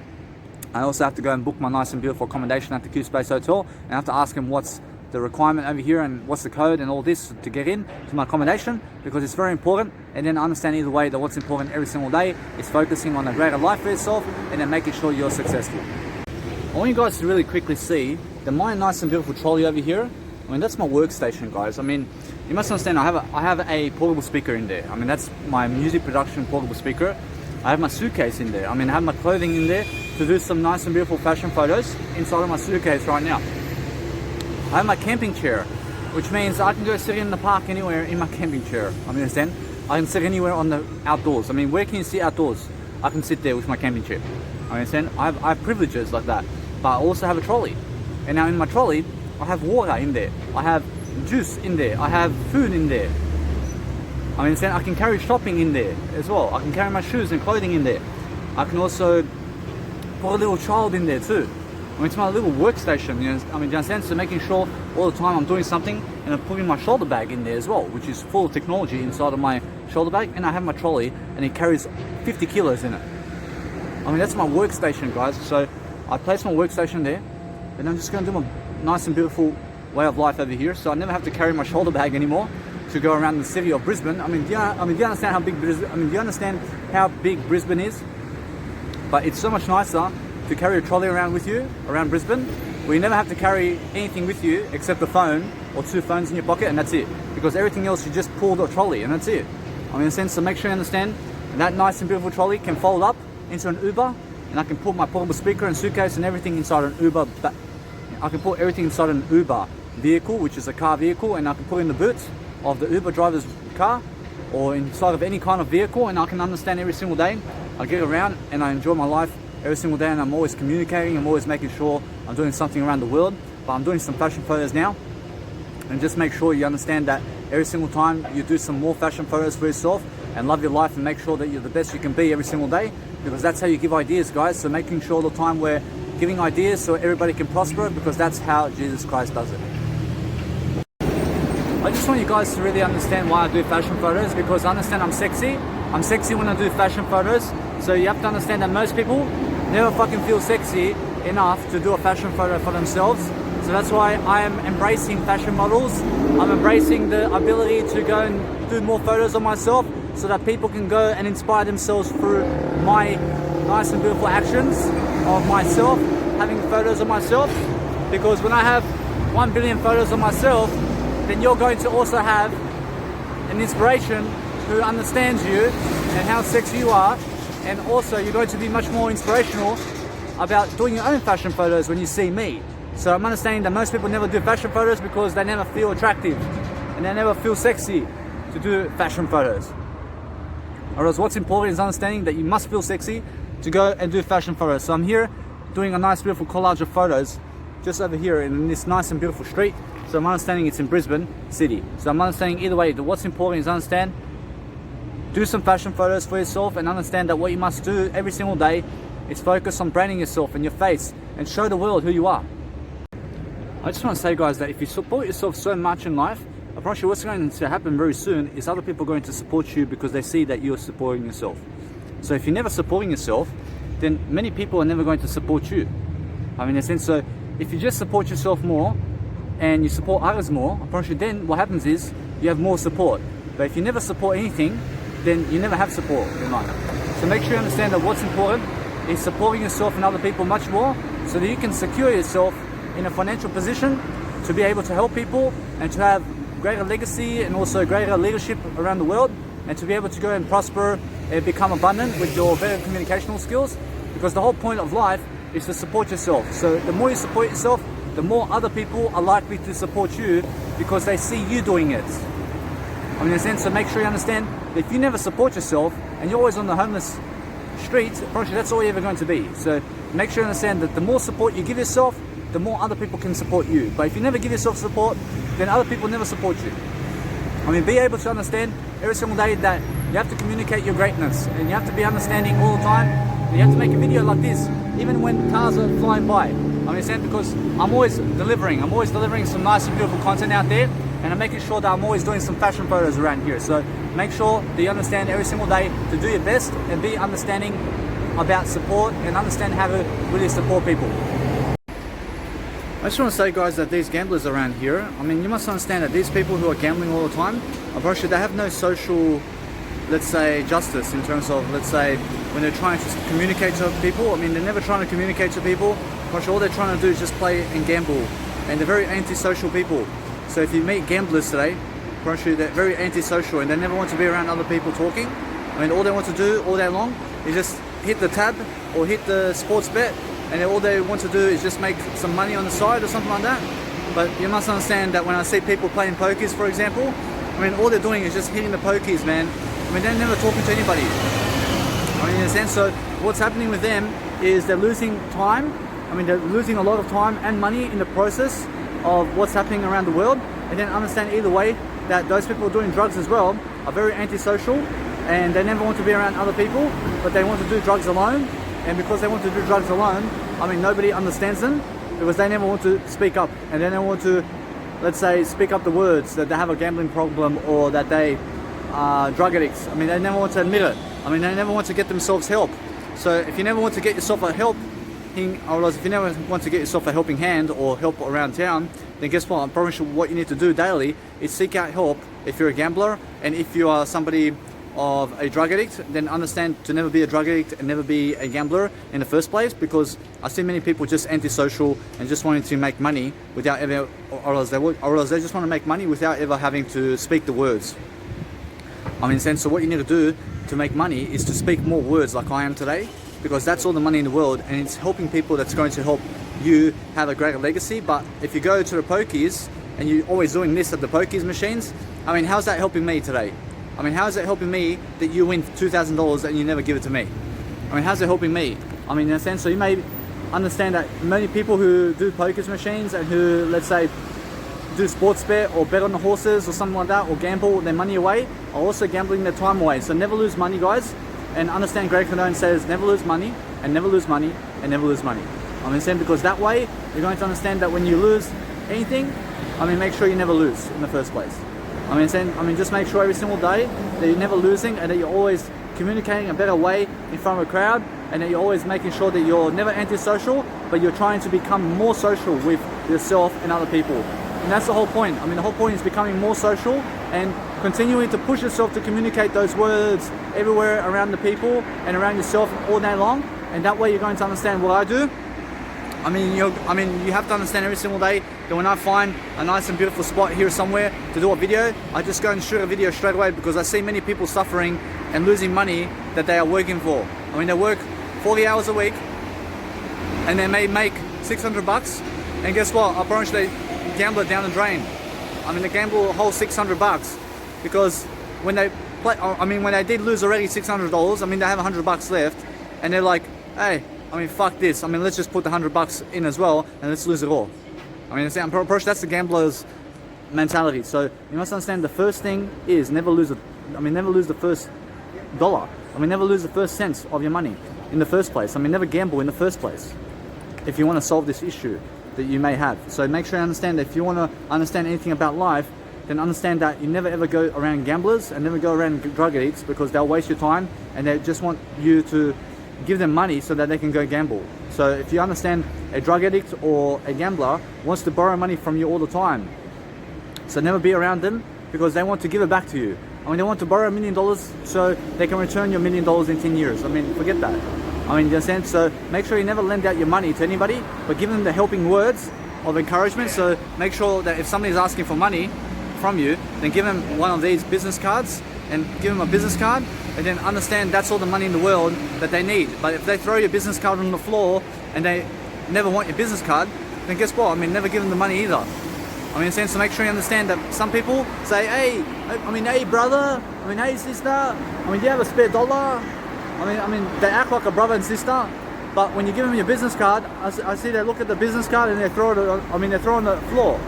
I also have to go and book my nice and beautiful accommodation at the Q Space Hotel, and I have to ask him what's the requirement over here and what's the code and all this to get in to my accommodation, because it's very important. And then understand either way that what's important every single day is focusing on a greater life for yourself, and then making sure you're successful. I want you guys to really quickly see that my nice and beautiful trolley over here, I mean, that's my workstation, guys. I mean, you must understand, I have a portable speaker in there. I mean, that's my music production portable speaker. I have my suitcase in there. I mean, I have my clothing in there to do some nice and beautiful fashion photos inside of my suitcase right now. I have my camping chair, which means I can go sit in the park anywhere in my camping chair. I mean, understand? I can sit anywhere on the outdoors. I mean, where can you sit outdoors? I can sit there with my camping chair. I understand? I have privileges like that. But I also have a trolley. And now in my trolley, I have water in there. I have juice in there. I have food in there. I mean, understand? I can carry shopping in there as well. I can carry my shoes and clothing in there. I can also put a little child in there too. I mean, it's my little workstation, you know. I mean, do you understand? So making sure all the time I'm doing something, and I'm putting my shoulder bag in there as well, which is full of technology inside of my shoulder bag. And I have my trolley, and it carries 50 kilos in it. I mean, that's my workstation, guys. So I place my workstation there, and I'm just going to do my nice and beautiful way of life over here. So I never have to carry my shoulder bag anymore to go around the city of Brisbane. I mean, do you understand how big Brisbane? I mean, do you understand how big Brisbane is? But it's so much nicer to carry a trolley around with you around Brisbane, where you never have to carry anything with you except the phone or 2 phones in your pocket, and that's it. Because everything else you just pull the trolley, and that's it. I mean, in a sense, so make sure you understand that nice and beautiful trolley can fold up into an Uber, and I can put my portable speaker and suitcase and everything inside an Uber. I can put everything inside an Uber vehicle, which is a car vehicle, and I can put in the boot of the Uber driver's car or inside of any kind of vehicle, and I can understand every single day. I get around and I enjoy my life every single day, and I'm always communicating. I'm always making sure I'm doing something around the world. But I'm doing some fashion photos now, and just make sure you understand that every single time you do some more fashion photos for yourself, and love your life, and make sure that you're the best you can be every single day, because that's how you give ideas, guys. So making sure all the time we're giving ideas so everybody can prosper, because that's how Jesus Christ does it. I just want you guys to really understand why I do fashion photos, because I understand I'm sexy. I'm sexy when I do fashion photos. So you have to understand that most people never fucking feel sexy enough to do a fashion photo for themselves. So that's why I am embracing fashion models. I'm embracing the ability to go and do more photos of myself, so that people can go and inspire themselves through my nice and beautiful actions of myself, having photos of myself. Because when I have 1 billion photos of myself, then you're going to also have an inspiration who understands you and how sexy you are. And also you're going to be much more inspirational about doing your own fashion photos when you see me. So I'm understanding that most people never do fashion photos because they never feel attractive and they never feel sexy to do fashion photos. Whereas what's important is understanding that you must feel sexy to go and do fashion photos. So I'm here doing a nice beautiful collage of photos just over here in this nice and beautiful street. So I'm understanding it's in Brisbane City. So I'm understanding either way that what's important is understand, do some fashion photos for yourself, and understand that what you must do every single day is focus on branding yourself and your face and show the world who you are. I just want to say, guys, that if you support yourself so much in life, I promise you what's going to happen very soon is other people are going to support you because they see that you're supporting yourself. So if you're never supporting yourself, then many people are never going to support you. I mean, in a sense, so if you just support yourself more and you support others more, I promise you then what happens is you have more support. But if you never support anything, then you never have support in life. So make sure you understand that what's important is supporting yourself and other people much more so that you can secure yourself in a financial position to be able to help people and to have greater legacy and also greater leadership around the world, and to be able to go and prosper and become abundant with your better communicational skills, because the whole point of life is to support yourself. So the more you support yourself, the more other people are likely to support you because they see you doing it. I mean, in a sense, so make sure you understand that if you never support yourself and you're always on the homeless streets, probably that's all you're ever going to be. So make sure you understand that the more support you give yourself, the more other people can support you. But if you never give yourself support, then other people never support you. I mean, be able to understand every single day that you have to communicate your greatness, and you have to be understanding all the time, and you have to make a video like this, even when cars are flying by. I understand, because I'm always delivering some nice and beautiful content out there, and I'm making sure that I'm always doing some fashion photos around here. So make sure that you understand every single day to do your best and be understanding about support and understand how to really support people. I just want to say, guys, that these gamblers around here, I mean, you must understand that these people who are gambling all the time, unfortunately, they have no social, let's say, justice in terms of, let's say, when they're trying to communicate to people. I mean, they're never trying to communicate to people. Unfortunately, all they're trying to do is just play and gamble, and they're very antisocial people. So if you meet gamblers today, unfortunately, they're very antisocial, and they never want to be around other people talking. I mean, all they want to do all day long is just hit the tab or hit the sports bet, and all they want to do is just make some money on the side or something like that. But you must understand that when I see people playing pokies, for example, I mean, all they're doing is just hitting the pokies, man. I mean, they're never talking to anybody. I mean, in a sense, so what's happening with them is they're losing time. I mean, they're losing a lot of time and money in the process of what's happening around the world. And then understand either way that those people doing drugs as well are very antisocial, and they never want to be around other people, but they want to do drugs alone. And because they want to do drugs alone, I mean, nobody understands them because they never want to speak up, and they never want to, let's say, speak up the words that they have a gambling problem or that they are drug addicts. I mean, they never want to admit it. I mean, they never want to get themselves help. So if you never want to get yourself a helping, or if you never want to get yourself a helping hand or help around town, then guess what? I promise you what you need to do daily is seek out help if you're a gambler, and if you are somebody of a drug addict, then understand to never be a drug addict and never be a gambler in the first place, because I see many people just antisocial and just wanting to make money without ever, or else they just want to make money without ever having to speak the words. I mean, so what you need to do to make money is to speak more words like I am today, because that's all the money in the world, and it's helping people that's going to help you have a greater legacy. But if you go to the pokies and you're always doing this at the pokies machines, I mean, how's that helping me today? I mean, how is it helping me that you win $2,000 and you never give it to me? I mean, how's it helping me? I mean, in a sense, so you may understand that many people who do poker machines and who, let's say, do sports bet or bet on the horses or something like that, or gamble their money away, are also gambling their time away. So never lose money, guys. And understand, Greg Cardone says, never lose money, and never lose money, and never lose money. I mean, saying, because that way, you're going to understand that when you lose anything, I mean, make sure you never lose in the first place. I mean, just make sure every single day that you're never losing, and that you're always communicating a better way in front of a crowd, and that you're always making sure that you're never antisocial, but you're trying to become more social with yourself and other people. And that's the whole point. I mean, the whole point is becoming more social and continuing to push yourself to communicate those words everywhere around the people and around yourself all day long. And that way you're going to understand what I do. I mean, you have to understand every single day that when I find a nice and beautiful spot here somewhere to do a video, I just go and shoot a video straight away, because I see many people suffering and losing money that they are working for. I mean, they work 40 hours a week and they may make $600, and guess what? I promise they gamble it down the drain. I mean, they gamble a whole $600, because when they play, I mean, when they did lose already $600, I mean, they have $100 left, and they're like, hey, I mean, fuck this. I mean, let's just put the $100 in as well and let's lose it all. I mean, that's the gambler's mentality. So you must understand the first thing is never lose the first dollar. I mean, never lose the first cent of your money in the first place. I mean, never gamble in the first place if you want to solve this issue that you may have. So make sure you understand that if you want to understand anything about life, then understand that you never ever go around gamblers and never go around drug addicts, because they'll waste your time and they just want you to give them money so that they can go gamble. So if you understand a drug addict or a gambler wants to borrow money from you all the time, so never be around them because they want to give it back to you. I mean, they want to borrow $1 million so they can return your $1 million in 10 years. I mean, forget that. I mean, in a sense, so make sure you never lend out your money to anybody, but give them the helping words of encouragement. So make sure that if somebody's asking for money from you, then give them one of these business cards and give them a business card, and then understand that's all the money in the world that they need. But if they throw your business card on the floor and they never want your business card, then guess what? I mean, never give them the money either. I mean, in a sense, to make sure you understand that some people say, hey brother, hey sister, do you have a spare dollar? I mean, they act like a brother and sister, but when you give them your business card, I see they look at the business card and they throw it, they throw it on the floor.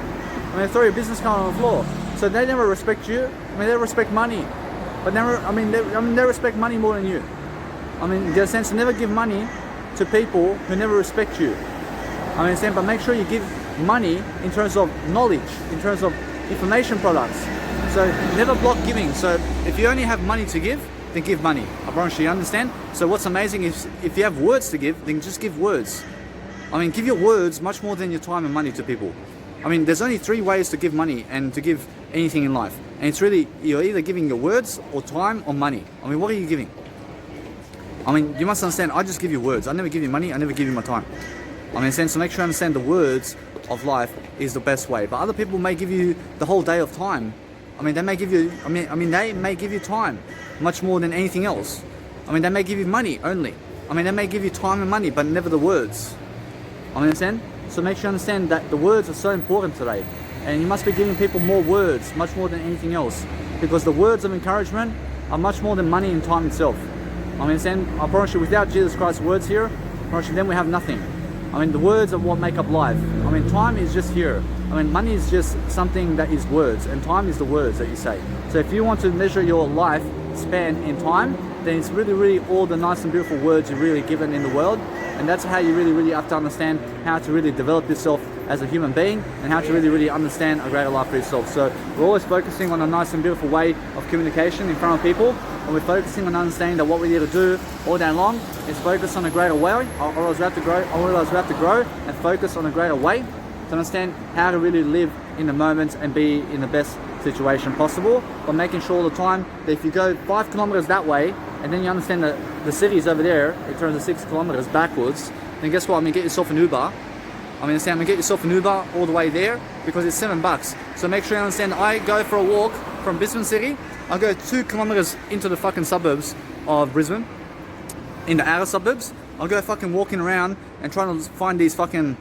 They throw your business card on the floor. So they never respect you. I mean, they respect money, but they respect money more than you. I mean, in a sense, never give money to people who never respect you. I mean, but make sure you give money in terms of knowledge, in terms of information products. So never block giving. So if you only have money to give, then give money. I promise you, understand? So what's amazing is if you have words to give, then just give words. I mean, give your words much more than your time and money to people. I mean, there's only 3 ways to give money and to give anything in life. And it's really, you're either giving your words or time or money. I mean, what are you giving? I mean, you must understand, I just give you words. I never give you money, I never give you my time. I mean, in a sense, to make sure you understand the words of life is the best way. But other people may give you the whole day of time. I mean, they may give you, they may give you time much more than anything else. I mean, they may give you money only. I mean, they may give you time and money, but never the words. I mean, understand? So make sure you understand that the words are so important today. And you must be giving people more words, much more than anything else. Because the words of encouragement are much more than money and time itself. I mean, I promise you, without Jesus Christ's words here, I promise you, then we have nothing. I mean, the words are what make up life. I mean, time is just here. I mean, money is just something that is words, and time is the words that you say. So if you want to measure your life span in time, then it's really, really all the nice and beautiful words you're really given in the world. And that's how you really, really have to understand how to really develop yourself as a human being and how to really, really understand a greater life for yourself. So we're always focusing on a nice and beautiful way of communication in front of people. And we're focusing on understanding that what we need to do all day long is focus on a greater way, or else we have to grow and focus on a greater way to understand how to really live in the moment and be in the best situation possible, by making sure all the time that if you go 5 kilometers that way and then you understand that the city is over there in terms of 6 kilometers backwards, then guess what? Get yourself an Uber. Get yourself an Uber all the way there because it's $7. So make sure you understand, I go for a walk from Brisbane City. I go 2 kilometers into the fucking suburbs of Brisbane, in the outer suburbs. I'll go fucking walking around and trying to find these fucking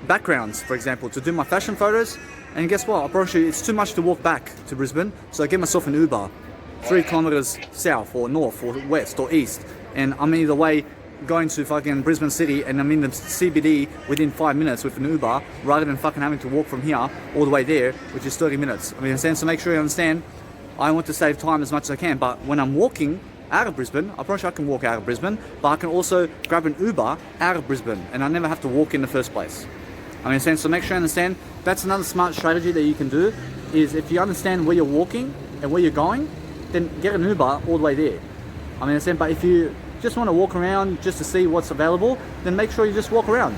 backgrounds, for example, to do my fashion photos. And guess what? I promise you, it's too much to walk back to Brisbane. So I get myself an Uber 3 kilometers south or north or west or east. And I'm either way going to fucking Brisbane City and I'm in the CBD within 5 minutes with an Uber, rather than fucking having to walk from here all the way there, which is 30 minutes. So make sure you understand, I want to save time as much as I can. But when I'm walking out of Brisbane, I promise you I can walk out of Brisbane, but I can also grab an Uber out of Brisbane and I never have to walk in the first place. So make sure you understand, that's another smart strategy that you can do, is if you understand where you're walking and where you're going, then get an Uber all the way there. But if you just want to walk around just to see what's available, then make sure you just walk around.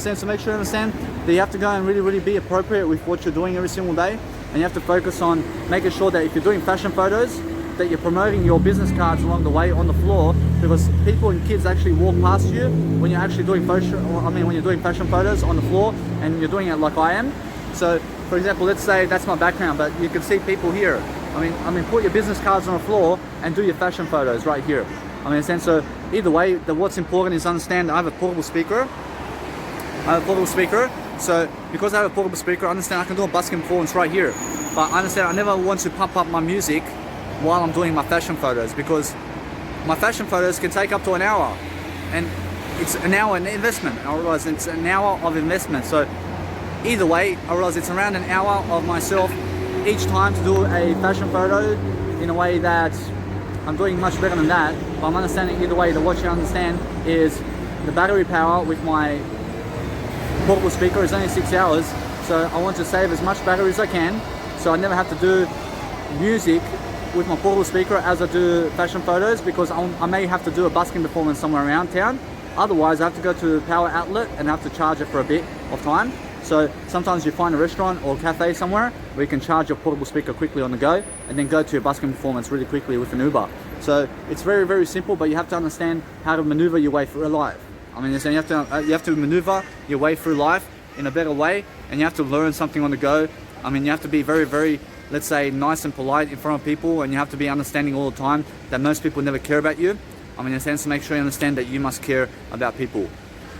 So make sure you understand that you have to go and really, really be appropriate with what you're doing every single day. And you have to focus on making sure that if you're doing fashion photos, that you're promoting your business cards along the way on the floor, because people and kids actually walk past you when you're actually doing when you're doing fashion photos on the floor and you're doing it like I am. So for example, let's say that's my background, but you can see people here. Put your business cards on the floor and do your fashion photos right here. So either way, what's important is understand I have a portable speaker. So because I have a portable speaker, I understand I can do a busking performance right here. But I understand I never want to pump up my music while I'm doing my fashion photos, because my fashion photos can take up to an hour. And it's an hour an investment. I realize it's an hour of investment. So either way, I realize it's around an hour of myself each time to do a fashion photo in a way that I'm doing much better than that. But I'm understanding either way that what you understand is the battery power with my portable speaker is only 6 hours. So I want to save as much battery as I can, so I never have to do music with my portable speaker as I do fashion photos, because I may have to do a busking performance somewhere around town. Otherwise I have to go to the power outlet and have to charge it for a bit of time. So sometimes you find a restaurant or cafe somewhere where you can charge your portable speaker quickly on the go and then go to your busking performance really quickly with an Uber. So it's very, very simple, but you have to understand how to maneuver your way through life. I mean, you have to maneuver your way through life in a better way, and you have to learn something on the go. I mean, you have to be very, very, let's say, nice and polite in front of people, and you have to be understanding all the time that most people never care about you. I mean, in a sense, to make sure you understand that you must care about people.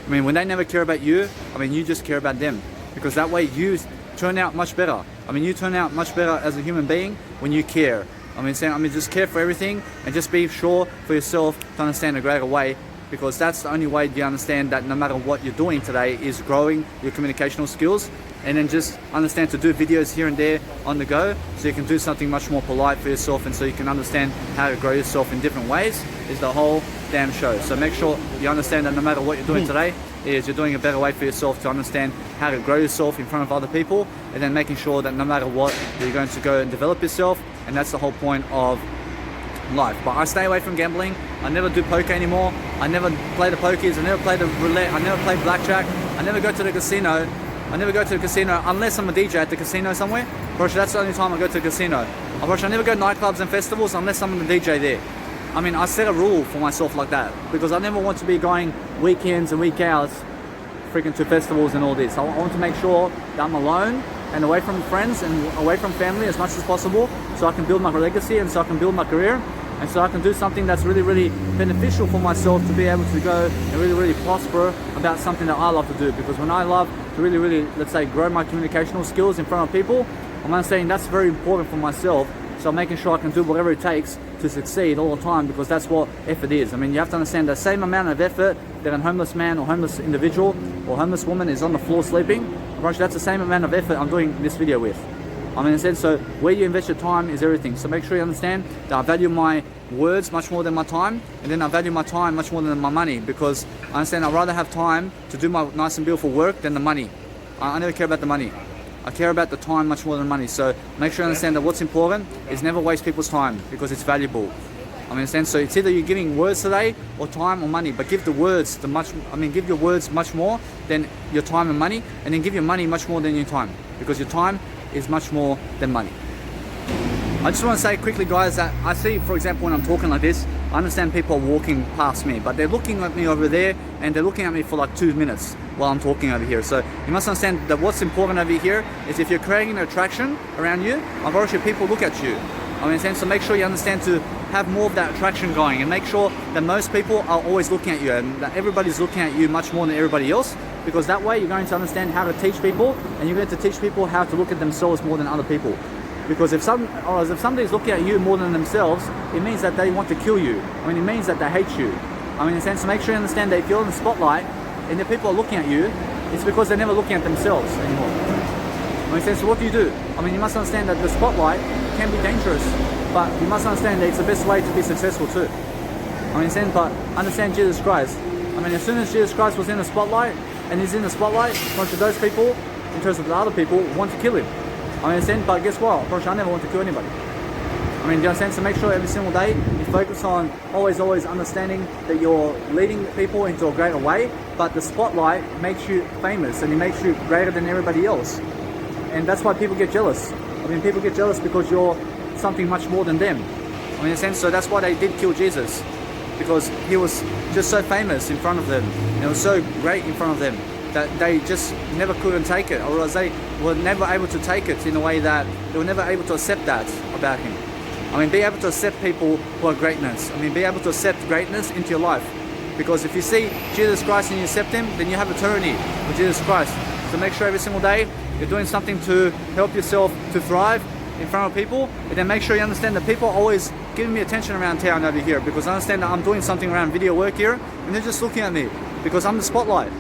I mean, when they never care about you, I mean, you just care about them, because that way you turn out much better. I mean, you turn out much better as a human being when you care. I mean, just care for everything, and just be sure for yourself to understand a greater way, because that's the only way you understand that no matter what you're doing today is growing your communicational skills, and then just understand to do videos here and there on the go, so you can do something much more polite for yourself, and so you can understand how to grow yourself in different ways is the whole damn show. So make sure you understand that no matter what you're doing today is you're doing a better way for yourself to understand how to grow yourself in front of other people, and then making sure that no matter what you're going to go and develop yourself, and that's the whole point of life. But I stay away from gambling. I never do poker anymore. I never play the pokies. I never play the roulette. I never play blackjack. I never go to the casino. I never go to the casino unless I'm a DJ at the casino somewhere. Bro, that's the only time I go to the casino. Bro, I never go to nightclubs and festivals unless I'm a DJ there. I mean, I set a rule for myself like that, because I never want to be going weekends and week outs freaking to festivals and all this. I want to make sure that I'm alone and away from friends and away from family as much as possible, so I can build my legacy and so I can build my career, and so I can do something that's really, really beneficial for myself to be able to go and really, really prosper about something that I love to do. Because when I love to really, really, let's say, grow my communicational skills in front of people, I'm understanding that's very important for myself. So I'm making sure I can do whatever it takes to succeed all the time, because that's what effort is. I mean, you have to understand the same amount of effort that a homeless man or homeless individual or homeless woman is on the floor sleeping. That's the same amount of effort I'm doing this video with. I mean, in a sense, so where you invest your time is everything. So make sure you understand that I value my words much more than my time, and then I value my time much more than my money, because I understand I'd rather have time to do my nice and beautiful work than the money. I never care about the money. I care about the time much more than money. So make sure you understand that what's important is never waste people's time, because it's valuable. I mean, in a sense, so it's either you're giving words today or time or money, but give the words give your words much more than your time and money, and then give your money much more than your time, because your time is much more than money. I just want to say quickly, guys, that I see, for example, when I'm talking like this, I understand people are walking past me, but they're looking at me over there, and they're looking at me for like 2 minutes while I'm talking over here. So you must understand that what's important over here is if you're creating an attraction around you, obviously people look at you. I mean, so make sure you understand to have more of that attraction going, and make sure that most people are always looking at you, and that everybody's looking at you much more than everybody else, because that way you're going to understand how to teach people, and you're going to teach people how to look at themselves more than other people. Because if somebody's looking at you more than themselves, it means that they want to kill you. I mean, it means that they hate you. I mean, in a sense, make sure you understand that if you're in the spotlight and the people are looking at you, it's because they're never looking at themselves anymore. I mean, in a sense, so what do? I mean, you must understand that the spotlight can be dangerous, but you must understand that it's the best way to be successful too. I mean, in a sense, but understand Jesus Christ. I mean, as soon as Jesus Christ was in the spotlight, and he's in the spotlight, most of those people, in terms of the other people, want to kill him. I mean, but guess what? Of course, I never want to kill anybody. I mean, do you understand? So make sure every single day you focus on always understanding that you're leading people into a greater way, but the spotlight makes you famous and it makes you greater than everybody else. And that's why people get jealous. I mean, people get jealous because you're something much more than them. I mean, in a sense, so that's why they did kill Jesus, because he was just so famous in front of them, and it was so great in front of them, that they just never couldn't take it, or they were never able to take it in a way that they were never able to accept that about him. I mean, be able to accept people who are greatness. I mean, be able to accept greatness into your life. Because if you see Jesus Christ and you accept him, then you have eternity with Jesus Christ. So make sure every single day you're doing something to help yourself to thrive, in front of people, and then make sure you understand that people are always giving me attention around town over here, because I understand that I'm doing something around video work here, and they're just looking at me because I'm the spotlight.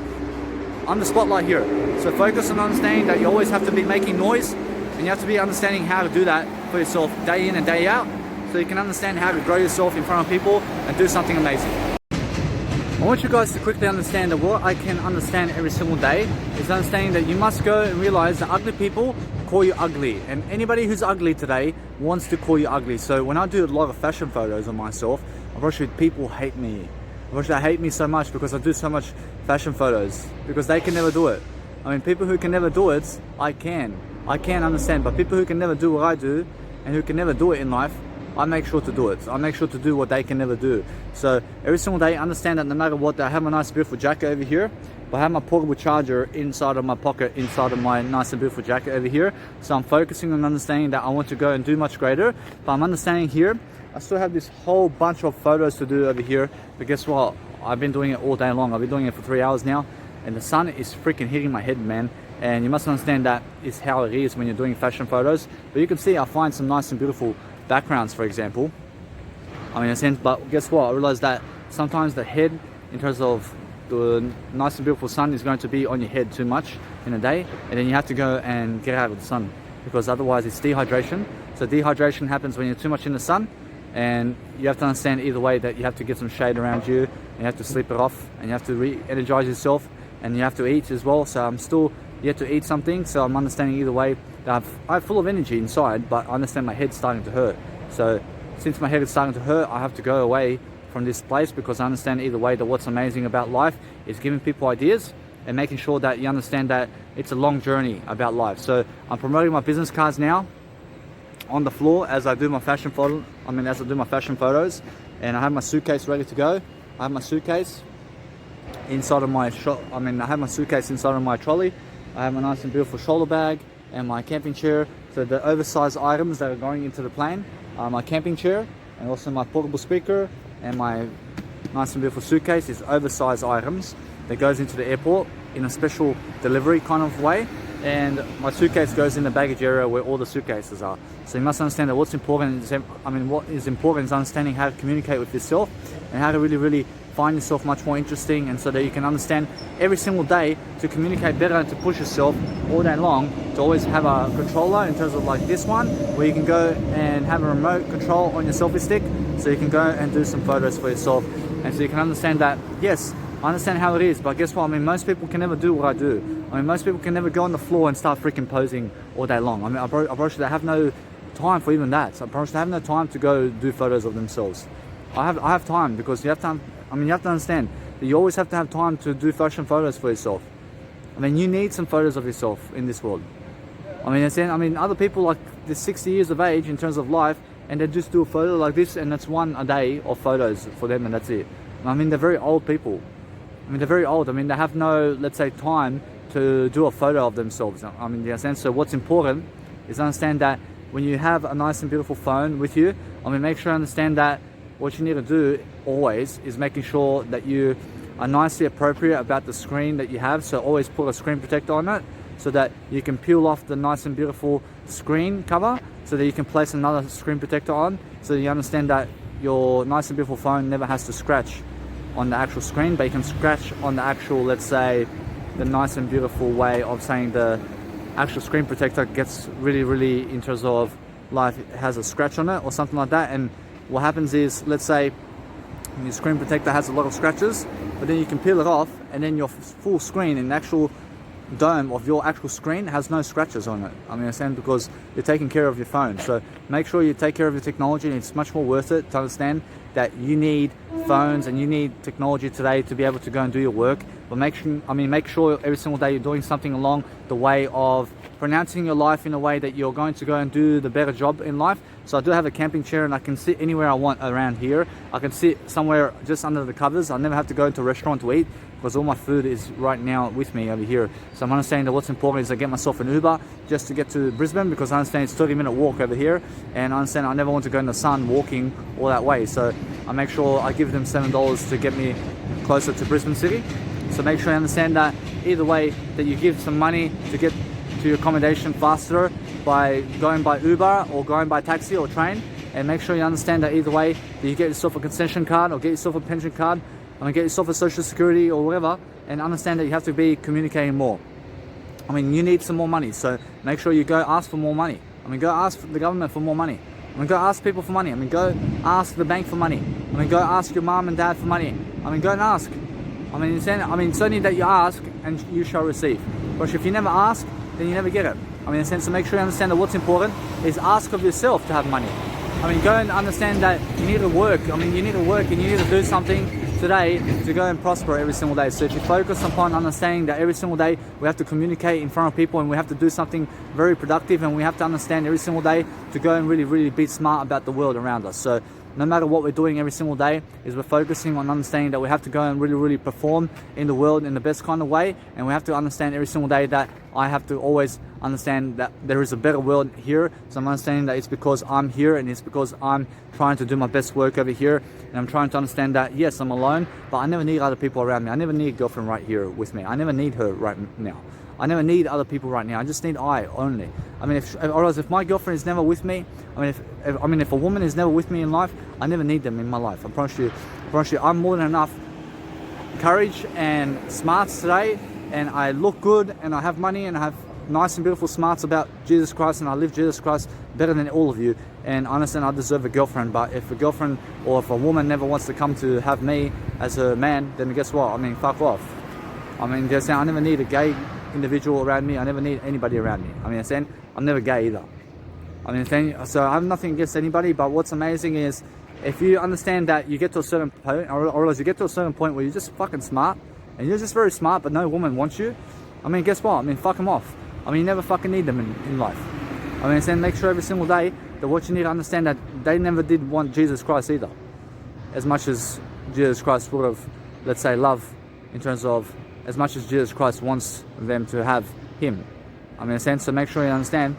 I'm the spotlight here. So focus on understanding that you always have to be making noise, and you have to be understanding how to do that for yourself day in and day out, so you can understand how to grow yourself in front of people and do something amazing. I want you guys to quickly understand that what I can understand every single day is understanding that you must go and realize that ugly people call you ugly, and anybody who's ugly today wants to call you ugly. So when I do a lot of fashion photos of myself, unfortunately people hate me. Unfortunately, they hate me so much because I do so much fashion photos, because they can never do it. I mean, people who can never do it, I can understand, but people who can never do what I do and who can never do it in life, I make sure to do it. I make sure to do what they can never do. So every single day, understand that no matter what, I have my nice beautiful jacket over here, but I have my portable charger inside of my pocket, inside of my nice and beautiful jacket over here. So I'm focusing on understanding that I want to go and do much greater, but I'm understanding here, I still have this whole bunch of photos to do over here, but guess what? I've been doing it all day long. I've been doing it for 3 hours now, and the sun is freaking hitting my head, man. And you must understand that is how it is when you're doing fashion photos. But you can see I find some nice and beautiful backgrounds, for example. I mean, in a sense, but guess what? I realized that sometimes the head, in terms of the nice and beautiful sun, is going to be on your head too much in a day, and then you have to go and get out of the sun, because otherwise it's dehydration. So dehydration happens when you're too much in the sun, and you have to understand either way that you have to get some shade around you, and you have to sleep it off, and you have to re-energize yourself, and you have to eat as well. So I'm still yet to eat something, so I'm understanding either way that I'm full of energy inside, but I understand my head's starting to hurt. So since my head is starting to hurt, I have to go away from this place, because I understand either way that what's amazing about life is giving people ideas and making sure that you understand that it's a long journey about life. So I'm promoting my business cards now on the floor as I do my fashion photos, and I have my suitcase ready to go. I have my suitcase inside of my I have my suitcase inside of my trolley. I have my nice and beautiful shoulder bag and my camping chair. So the oversized items that are going into the plane are my camping chair, and also my portable speaker, and my nice and beautiful suitcase is oversized items that goes into the airport in a special delivery kind of way. And my suitcase goes in the baggage area where all the suitcases are. So you must understand that what is important is understanding how to communicate with yourself, and how to really find yourself much more interesting, and so that you can understand every single day to communicate better and to push yourself all day long, to always have a controller in terms of like this one, where you can go and have a remote control on your selfie stick, so you can go and do some photos for yourself. And so you can understand that, yes, I understand how it is, but guess what? I mean, most people can never do what I do. I mean, most people can never go on the floor and start freaking posing all day long. I mean, I promise you they have no time for even that. So I promise you they have no time to go do photos of themselves. I have time, because you have to understand that you always have to have time to do fashion photos for yourself. I mean, you need some photos of yourself in this world. I mean, other people, like, they're 60 years of age in terms of life, and they just do a photo like this, and that's one a day of photos for them, and that's it. I mean, they're very old people. I mean, they're very old. I mean, they have no, let's say, time to do a photo of themselves. I mean, in a sense, so what's important is understand that when you have a nice and beautiful phone with you, I mean, make sure you understand that what you need to do always is making sure that you are nicely appropriate about the screen that you have. So always put a screen protector on it, so that you can peel off the nice and beautiful screen cover, so that you can place another screen protector on, so that you understand that your nice and beautiful phone never has to scratch on the actual screen, but you can scratch on the actual, let's say, the nice and beautiful way of saying the actual screen protector gets really, in terms of life, has a scratch on it or something like that. And what happens is, let's say your screen protector has a lot of scratches, but then you can peel it off, and then your full screen in the actual dome of your actual screen has no scratches on it. I mean, I'm saying, because you're taking care of your phone. So make sure you take care of your technology, and it's much more worth it to understand that you need phones and you need technology today to be able to go and do your work. But make sure every single day you're doing something along the way of pronouncing your life in a way that you're going to go and do the better job in life. So I do have a camping chair, and I can sit anywhere I want around here. I can sit somewhere just under the covers. I never have to go into a restaurant to eat, because all my food is right now with me over here. So I'm understanding that what's important is I get myself an Uber just to get to Brisbane, because I understand it's a 30-minute walk over here, and I understand I never want to go in the sun walking all that way. So I make sure I give them $7 to get me closer to Brisbane City. So make sure you understand that either way, that you give some money to get to your accommodation faster, by going by Uber or going by taxi or train. And make sure you understand that either way, that you get yourself a concession card or get yourself a pension card, get yourself a social security or whatever, and understand that you have to be communicating more. You need some more money, so make sure you go ask for more money. Go ask the government for more money. Go ask people for money. Go ask the bank for money. Go ask your mom and dad for money. Go and ask. Certainly that you ask and you shall receive. But if you never ask, then you never get it. In a sense, so make sure you understand that what's important is ask of yourself to have money. Go and understand that you need to work. You need to work and you need to do something today to go and prosper every single day. So if you focus upon understanding that every single day we have to communicate in front of people and we have to do something very productive, and we have to understand every single day to go and really, really be smart about the world around us. So no matter what we're doing every single day, is we're focusing on understanding that we have to go and really, really perform in the world in the best kind of way. And we have to understand every single day that I have to always understand that there is a better world here. So I'm understanding that it's because I'm here and it's because I'm trying to do my best work over here. And I'm trying to understand that, yes, I'm alone, but I never need other people around me. I never need a girlfriend right here with me. I never need her right now. I never need other people right now. I just need I only. If my girlfriend is never with me, if a woman is never with me in life, I never need them in my life. I promise you, I'm more than enough courage and smarts today, and I look good, and I have money, and I have nice and beautiful smarts about Jesus Christ, and I live Jesus Christ better than all of you. And I understand I deserve a girlfriend, but if a girlfriend or if a woman never wants to come to have me as her man, then guess what? Fuck off. I never need a gay individual around me. I never need anybody around me. I'm never gay either. So I have nothing against anybody, but what's amazing is if you understand that you get to a certain point, or else you get to a certain point where you're just fucking smart, and you're just very smart, but no woman wants you, guess what? Fuck them off. You never fucking need them in life. Make sure every single day that what you need to understand that they never did want Jesus Christ either. As much as Jesus Christ would have, let's say, love in terms of as much as Jesus Christ wants them to have him. So make sure you understand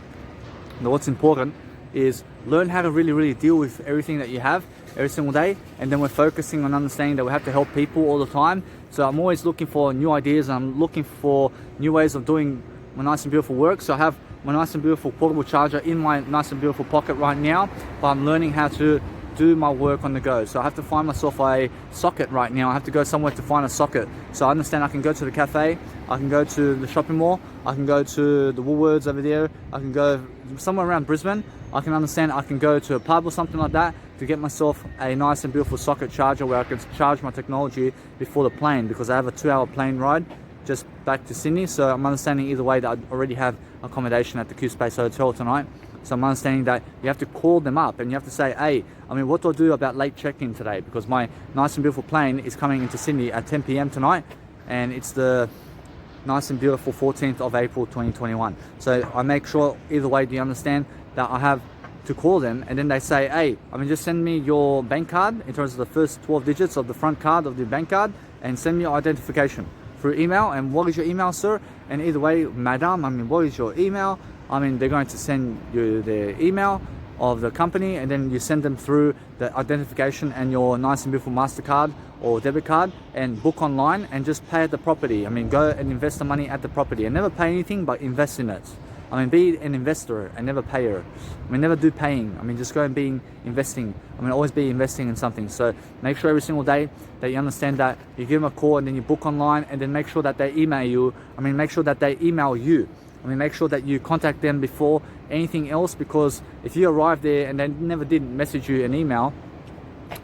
that what's important is learn how to really, really deal with everything that you have every single day. And then we're focusing on understanding that we have to help people all the time. So I'm always looking for new ideas, and I'm looking for new ways of doing my nice and beautiful work. So I have my nice and beautiful portable charger in my nice and beautiful pocket right now, but I'm learning how to do my work on the go. So I have to find myself a socket right now. I have to go somewhere to find a socket. So I understand I can go to the cafe, I can go to the shopping mall, I can go to the Woolworths over there, I can go somewhere around Brisbane. I can understand I can go to a pub or something like that to get myself a nice and beautiful socket charger where I can charge my technology before the plane, because I have a 2-hour plane ride just back to Sydney. So I'm understanding either way that I already have accommodation at the Q Space Hotel tonight. So I'm understanding that you have to call them up and you have to say, hey, what do I do about late check-in today? Because my nice and beautiful plane is coming into Sydney at 10 p.m. tonight, and it's the nice and beautiful 14th of April 2021. So I make sure either way, do you understand that I have to call them, and then they say, hey, just send me your bank card in terms of the first 12 digits of the front card of the bank card, and send me your identification through email. And what is your email, sir? And either way, madam, what is your email? They're going to send you the email of the company, and then you send them through the identification and your nice and beautiful MasterCard or debit card, and book online and just pay at the property. Go and invest the money at the property, and never pay anything but invest in it. Be an investor and never payer. Never do paying. Just go and be investing. Always be investing in something. So make sure every single day that you understand that you give them a call, and then you book online, and then make sure that they email you. Make sure that they email you. Make sure that you contact them before anything else, because if you arrive there and they never did message you an email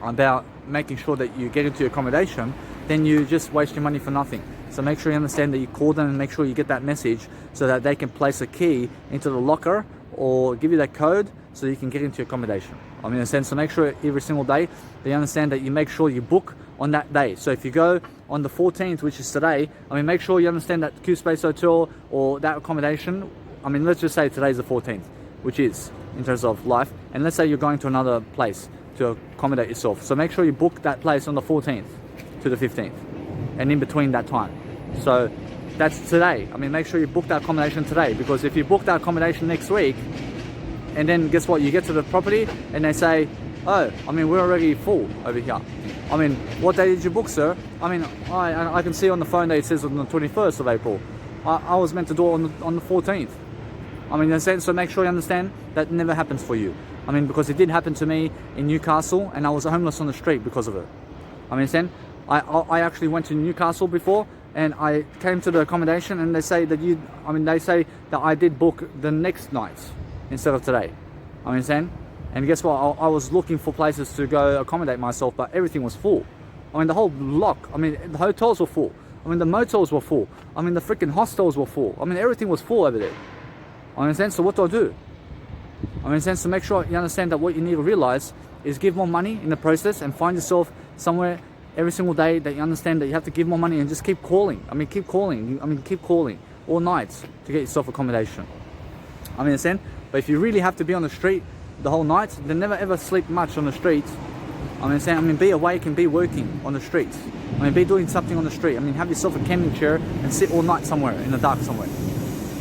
about making sure that you get into your accommodation, then you just waste your money for nothing. So make sure you understand that you call them and make sure you get that message so that they can place a key into the locker or give you that code so you can get into your accommodation. In a sense, so make sure every single day that you understand that you make sure you book on that day. So if you go on the 14th, which is today, make sure you understand that Q Space Hotel or that accommodation, let's just say today's the 14th, which is in terms of life, and let's say you're going to another place to accommodate yourself. So make sure you book that place on the 14th to the 15th, and in between that time. So that's today. Make sure you book that accommodation today, because if you book that accommodation next week, and then guess what? You get to the property and they say, oh, we're already full over here. What day did you book, sir? I can see on the phone that it says on the 21st of April. I was meant to do it on the 14th. I mean, in a sense, so make sure you understand that never happens for you. I mean, because it did happen to me in Newcastle, and I was homeless on the street because of it. I mean, then I actually went to Newcastle before, and I came to the accommodation, and they say that they say that I did book the next night instead of today. I mean, then, and guess what? I was looking for places to go accommodate myself, but everything was full. I mean, the whole block. I mean, the hotels were full. I mean, the motels were full. I mean, the freaking hostels were full. I mean, everything was full over there. I understand. So what do? I understand. So make sure you understand that what you need to realize is give more money in the process and find yourself somewhere every single day that you understand that you have to give more money and just keep calling. I mean, keep calling. Keep calling all nights to get yourself accommodation. I mean, understand. But if you really have to be on the street the whole night, then never ever sleep much on the streets. I mean, be awake and be working on the streets. I mean, be doing something on the street. I mean, have yourself a camping chair and sit all night somewhere in the dark somewhere.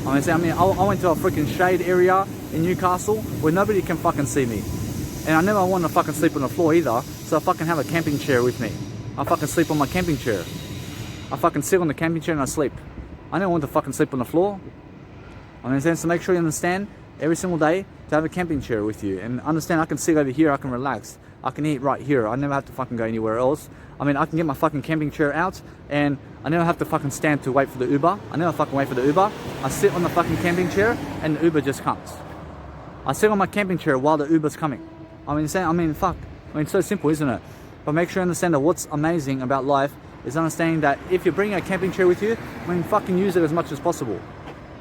I went to a freaking shade area in Newcastle where nobody can fucking see me. And I never want to fucking sleep on the floor either, so I fucking have a camping chair with me. I fucking sleep on my camping chair. I fucking sit on the camping chair and I sleep. I don't want to fucking sleep on the floor. I mean, so make sure you understand every single day to have a camping chair with you. And understand I can sit over here, I can relax. I can eat right here. I never have to fucking go anywhere else. I mean, I can get my fucking camping chair out and I never have to fucking stand to wait for the Uber. I never fucking wait for the Uber. I sit on the fucking camping chair and the Uber just comes. I sit on my camping chair while the Uber's coming. Fuck. It's so simple, isn't it? But make sure you understand that what's amazing about life is understanding that if you're bringing a camping chair with you, fucking use it as much as possible.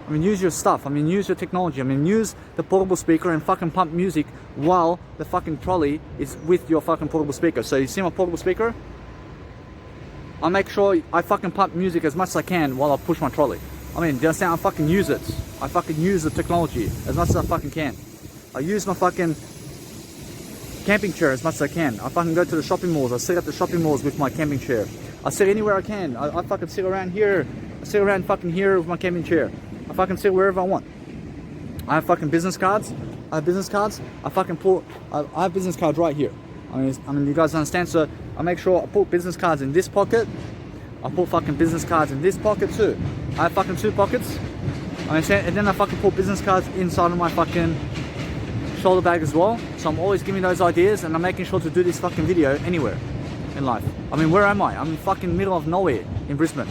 Use your stuff. Use your technology. Use the portable speaker and fucking pump music while the fucking trolley is with your fucking portable speaker. So you see my portable speaker? I make sure I fucking pump music as much as I can while I push my trolley. Do you understand? I fucking use it. I fucking use the technology as much as I fucking can. I use my fucking camping chair as much as I can. I fucking go to the shopping malls. I sit at the shopping malls with my camping chair. I sit anywhere I can. I fucking sit around here. I sit around fucking here with my camping chair. I fucking sit wherever I want. I have fucking business cards. I have business cards. I have business cards right here. You guys understand? So I make sure I put business cards in this pocket. I put fucking business cards in this pocket too. I have fucking 2 pockets. And then I fucking put business cards inside of my fucking shoulder bag as well. So I'm always giving those ideas and I'm making sure to do this fucking video anywhere in life. Where am I? I'm in fucking middle of nowhere in Brisbane.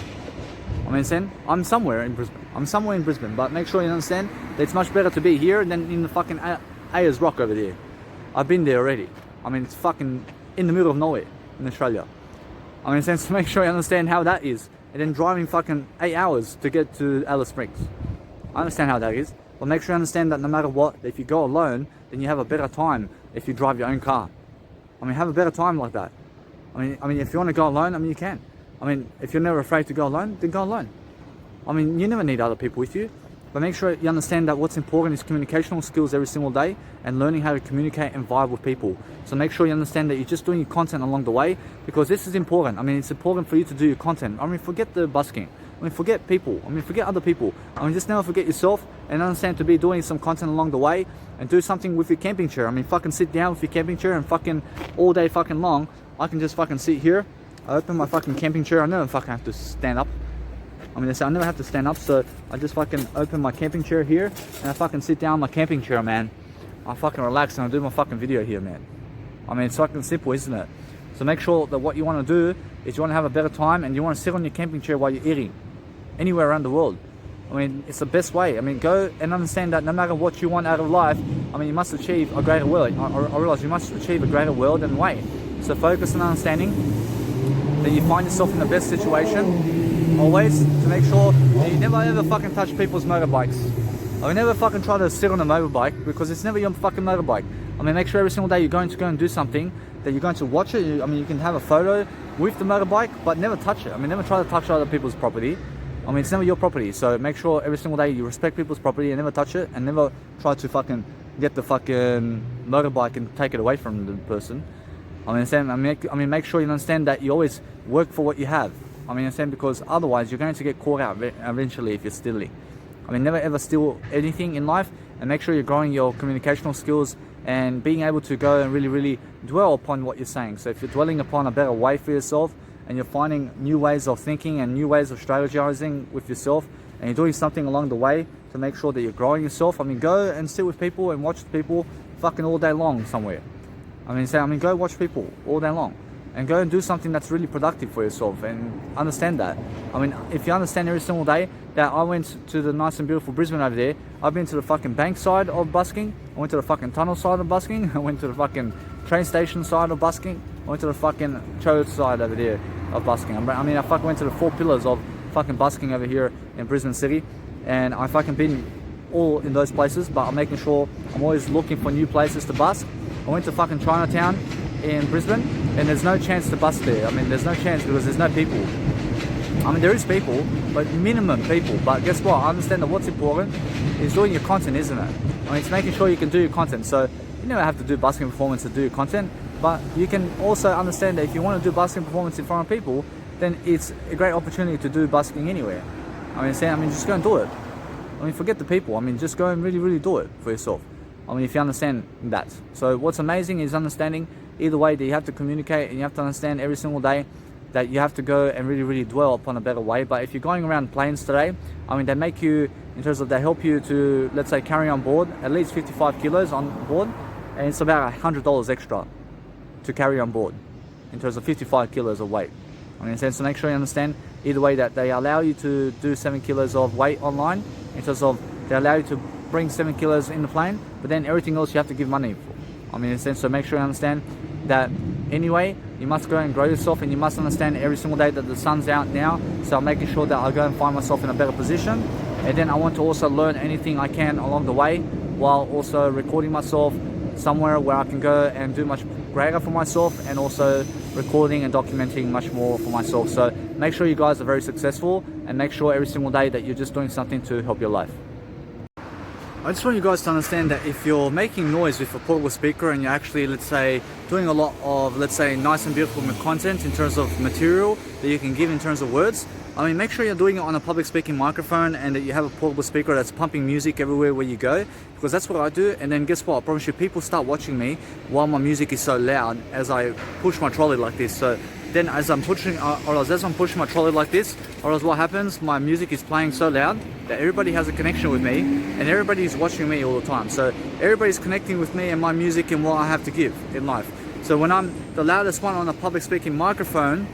I'm somewhere in Brisbane. But make sure you understand that it's much better to be here than in the fucking Ayers Rock over there. I've been there already. It's fucking in the middle of nowhere in Australia. So make sure you understand how that is. And then driving fucking 8 hours to get to Alice Springs. I understand how that is. But make sure you understand that no matter what, if you go alone, then you have a better time if you drive your own car. Have a better time like that. If you want to go alone, you can. If you're never afraid to go alone, then go alone. You never need other people with you. But make sure you understand that what's important is communicational skills every single day and learning how to communicate and vibe with people. So make sure you understand that you're just doing your content along the way because this is important. It's important for you to do your content. Forget the busking. Forget people. Forget other people. Just never forget yourself and understand to be doing some content along the way and do something with your camping chair. Fucking sit down with your camping chair and fucking all day fucking long. I can just fucking sit here. I open my fucking camping chair. I never fucking have to stand up. I never have to stand up, so I just fucking open my camping chair here and I fucking sit down in my camping chair, man. I fucking relax and I do my fucking video here, man. It's fucking simple, isn't it? So make sure that what you want to do is you want to have a better time and you want to sit on your camping chair while you're eating anywhere around the world. It's the best way. Go and understand that no matter what you want out of life, you must achieve a greater world. I realize you must achieve a greater world and way. So focus on understanding that you find yourself in the best situation always, to make sure that you never ever fucking touch people's motorbikes. Never fucking try to sit on a motorbike because it's never your fucking motorbike. Make sure every single day you're going to go and do something that you're going to watch it. You can have a photo with the motorbike, but never touch it. Never try to touch other people's property. It's never your property. So make sure every single day you respect people's property and never touch it and never try to fucking get the fucking motorbike and take it away from the person. Make sure you understand that you always work for what you have. Because otherwise you're going to get caught out eventually if you're stealing. Never ever steal anything in life, and make sure you're growing your communicational skills and being able to go and really, really dwell upon what you're saying. So if you're dwelling upon a better way for yourself and you're finding new ways of thinking and new ways of strategizing with yourself and you're doing something along the way to make sure that you're growing yourself. I mean, go and sit with people and watch people fucking all day long somewhere. Go watch people all day long and go and do something that's really productive for yourself and understand that. I mean, if you understand every single day that I went to the nice and beautiful Brisbane over there, I've been to the fucking bank side of busking, I went to the fucking tunnel side of busking, I went to the fucking train station side of busking, I went to the fucking church side over there of busking. I fucking went to the 4 pillars of fucking busking over here in Brisbane City, and I fucking been all in those places, but I'm making sure I'm always looking for new places to busk. I went to fucking Chinatown in Brisbane, and there's no chance to bust there. There's no chance because there's no people. There is people, but minimum people. But guess what? I understand that what's important is doing your content, isn't it? It's making sure you can do your content. So you never have to do busking performance to do your content, but you can also understand that if you want to do busking performance in front of people, then it's a great opportunity to do busking anywhere. Just go and do it. Forget the people. Just go and really, really do it for yourself. If you understand that. So what's amazing is understanding either way that you have to communicate, and you have to understand every single day that you have to go and really, really dwell upon a better way. But if you're going around planes today, they make you, in terms of they help you to, let's say, carry on board at least 55 kilos on board, and it's about $100 extra to carry on board in terms of 55 kilos of weight. So make sure you understand either way that they allow you to do 7 kilos of weight online, in terms of they allow you to bring 7 kilos in the plane, but then everything else you have to give money for. So make sure you understand that anyway, you must go and grow yourself, and you must understand every single day that the sun's out now. So I'm making sure that I go and find myself in a better position, and then I want to also learn anything I can along the way, while also recording myself somewhere where I can go and do much greater for myself, and also recording and documenting much more for myself. So make sure you guys are very successful, and make sure every single day that you're just doing something to help your life. I just want you guys to understand that if you're making noise with a portable speaker, and you're actually, let's say, doing a lot of, let's say, nice and beautiful content in terms of material that you can give in terms of words, make sure you're doing it on a public speaking microphone, and that you have a portable speaker that's pumping music everywhere where you go, because that's what I do. And then guess what? I promise you, people start watching me while my music is so loud as I push my trolley like this. So then as I'm pushing my trolley like this, or else what happens, my music is playing so loud that everybody has a connection with me, and everybody is watching me all the time. So everybody's connecting with me and my music and what I have to give in life. So when I'm the loudest one on a public speaking microphone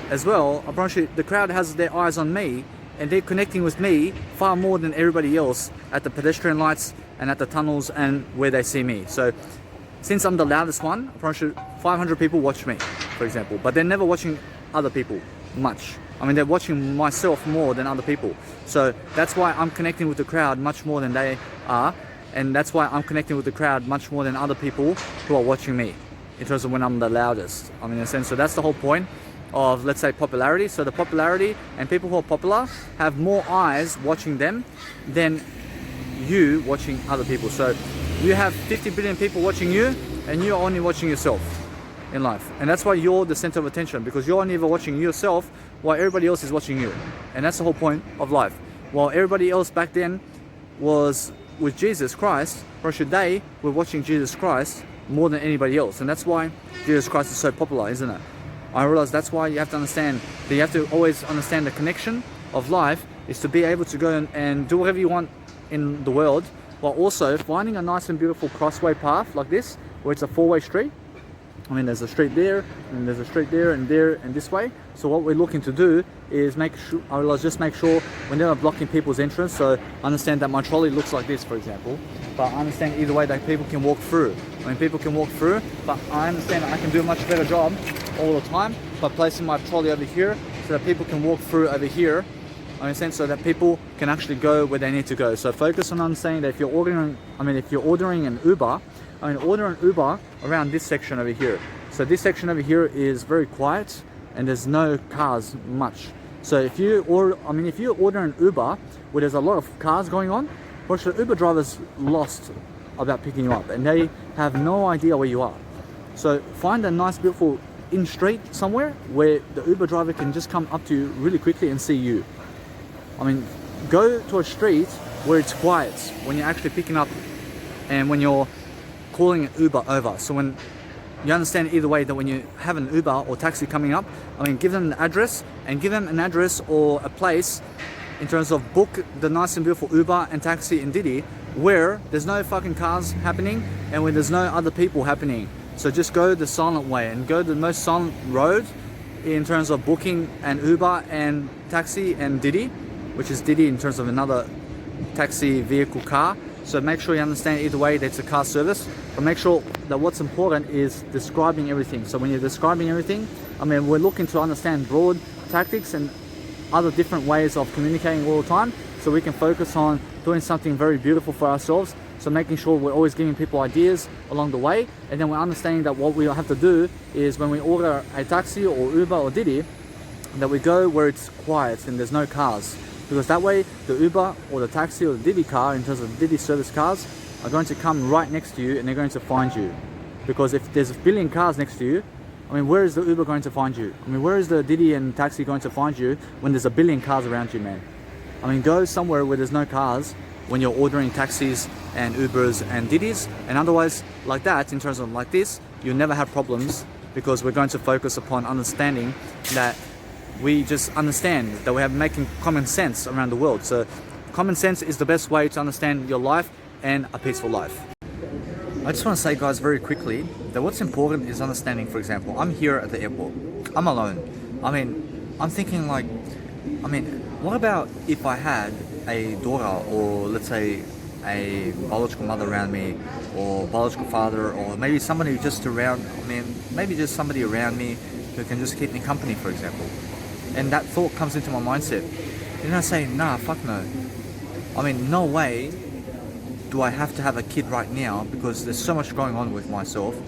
as well, I promise you, the crowd has their eyes on me, and they're connecting with me far more than everybody else at the pedestrian lights and at the tunnels and where they see me. So since I'm the loudest one, I promise you 500 people watch me, for example, but they're never watching other people much. They're watching myself more than other people. So that's why I'm connecting with the crowd much more than they are, and that's why I'm connecting with the crowd much more than other people who are watching me, in terms of when I'm the loudest. In a sense, so that's the whole point of, let's say, popularity. So the popularity and people who are popular have more eyes watching them than you watching other people. So you have 50 billion people watching you, and you're only watching yourself in life. And that's why you're the center of attention, because you're only ever watching yourself while everybody else is watching you. And that's the whole point of life. While everybody else back then was with Jesus Christ, or should they were watching Jesus Christ more than anybody else. And that's why Jesus Christ is so popular, isn't it? I realize that's why you have to understand that you have to always understand the connection of life is to be able to go and do whatever you want in the world, while also finding a nice and beautiful crossway path like this, where it's a 4-way street. There's a street there, and there's a street there, and this way. So what we're looking to do is make sure we're never blocking people's entrance. So understand that my trolley looks like this, for example, but I understand either way that people can walk through. People can walk through, but I understand I can do a much better job all the time by placing my trolley over here, so that people can walk through over here. So that people can actually go where they need to go. So focus on understanding that if you're ordering an Uber, order an Uber around this section over here. So this section over here is very quiet, and there's no cars much. So if you order an Uber where there's a lot of cars going on, well, the Uber driver's lost about picking you up, and they have no idea where you are. So find a nice, beautiful in street somewhere where the Uber driver can just come up to you really quickly and see you. Go to a street where it's quiet when you're actually picking up and when you're calling an Uber over. So when you understand either way that when you have an Uber or taxi coming up, give them the address, and give them an address or a place in terms of book the nice and beautiful Uber and taxi and Didi where there's no fucking cars happening and when there's no other people happening. So just go the silent way and go the most silent road in terms of booking an Uber and taxi and Didi, which is Didi in terms of another taxi vehicle car. So make sure you understand either way that it's a car service, but make sure that what's important is describing everything. So when you're describing everything, I mean, we're looking to understand broad tactics and other different ways of communicating all the time, so we can focus on doing something very beautiful for ourselves. So making sure we're always giving people ideas along the way, and then we're understanding that what we have to do is when we order a taxi or Uber or Didi, that we go where it's quiet and there's no cars, because that way the Uber or the taxi or the Didi car, in terms of Didi service cars, are going to come right next to you and they're going to find you. Because if there's a billion cars next to you, I mean, where is the Uber going to find you? I mean, where is the Didi and taxi going to find you when there's a billion cars around you, man? I mean, go somewhere where there's no cars when you're ordering taxis and Ubers and Didis, and otherwise like that, in terms of like this, you'll never have problems, because we're going to focus upon understanding that we just understand that we have making common sense around the world. So common sense is the best way to understand your life and a peaceful life. I just want to say, guys, very quickly, that what's important is understanding. For example, I'm here at the airport, I'm alone. I mean, I'm thinking like, I mean, what about if I had a daughter, or let's say a biological mother around me, or biological father, or maybe somebody just around, I mean, maybe just somebody around me who can just keep me company, for example. And that thought comes into my mindset. Then I say, nah, fuck no. I mean, no way do I have to have a kid right now, because there's so much going on with myself.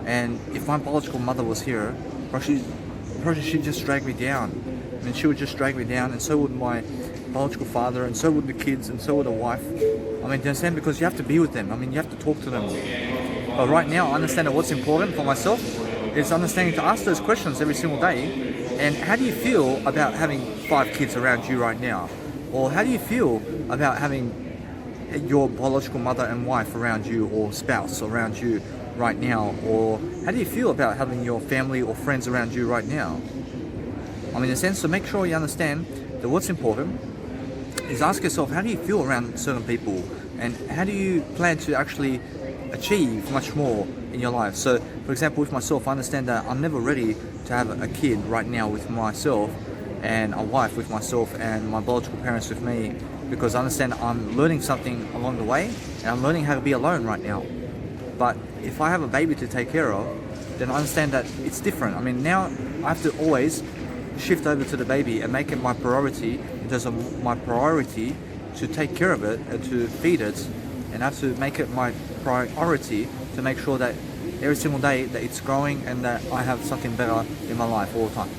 And if my biological mother was here, probably she'd just drag me down. I mean, she would just drag me down, and so would my biological father, and so would the kids, and so would the wife. I mean, do you understand? Because you have to be with them. I mean, you have to talk to them. But right now, I understand that what's important for myself is understanding to ask those questions every single day. And how do you feel about having 5 kids around you right now? Or how do you feel about having your biological mother and wife around you, or spouse around you right now? Or how do you feel about having your family or friends around you right now? I mean, in a sense, so make sure you understand that what's important is ask yourself, how do you feel around certain people, and how do you plan to actually achieve much more in your life? So, for example, with myself, I understand that I'm never ready to have a kid right now with myself, and a wife with myself, and my biological parents with me, because I understand I'm learning something along the way, and I'm learning how to be alone right now. But if I have a baby to take care of, then I understand that it's different. I mean, now I have to always shift over to the baby and make it my priority, in terms of my priority to take care of it and to feed it, and I have to make it my priority to make sure that every single day that it's growing and that I have something better in my life all the time.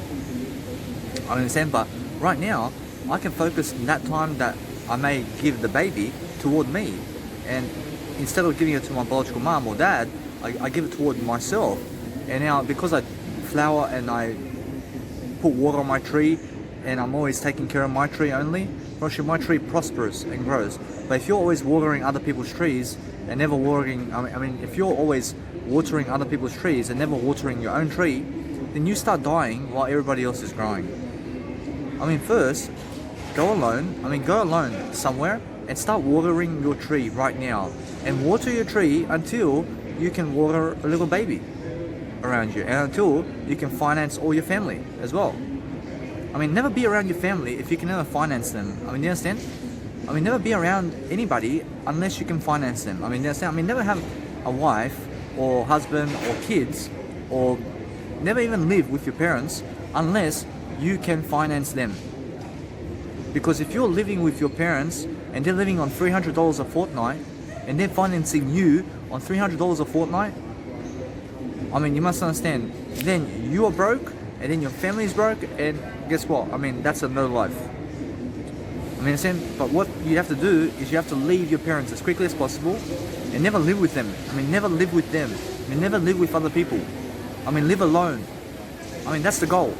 I understand, but right now I can focus in that time that I may give the baby toward me, and instead of giving it to my biological mom or dad, I give it toward myself. And now, because I flower and I put water on my tree, and I'm always taking care of my tree only, my tree prospers and grows. But if you're always watering other people's trees and never watering, I mean, if you're always watering other people's trees and never watering your own tree, then you start dying while everybody else is growing. I mean, first, go alone somewhere and start watering your tree right now, and water your tree until you can water a little baby around you, and until you can finance all your family as well. I mean, never be around your family if you can never finance them. I mean, you understand? I mean, never be around anybody unless you can finance them. I mean, you understand? I mean, never have a wife or husband or kids, or never even live with your parents unless you can finance them. Because if you're living with your parents and they're living on $300 a fortnight, and they're financing you on $300 a fortnight, I mean, you must understand, then you are broke, and then your family is broke, and guess what? I mean, that's a no life. I mean, but what you have to do is you have to leave your parents as quickly as possible, and never live with them. I mean, never live with them. I mean, never live with other people. I mean, live alone. I mean, that's the goal.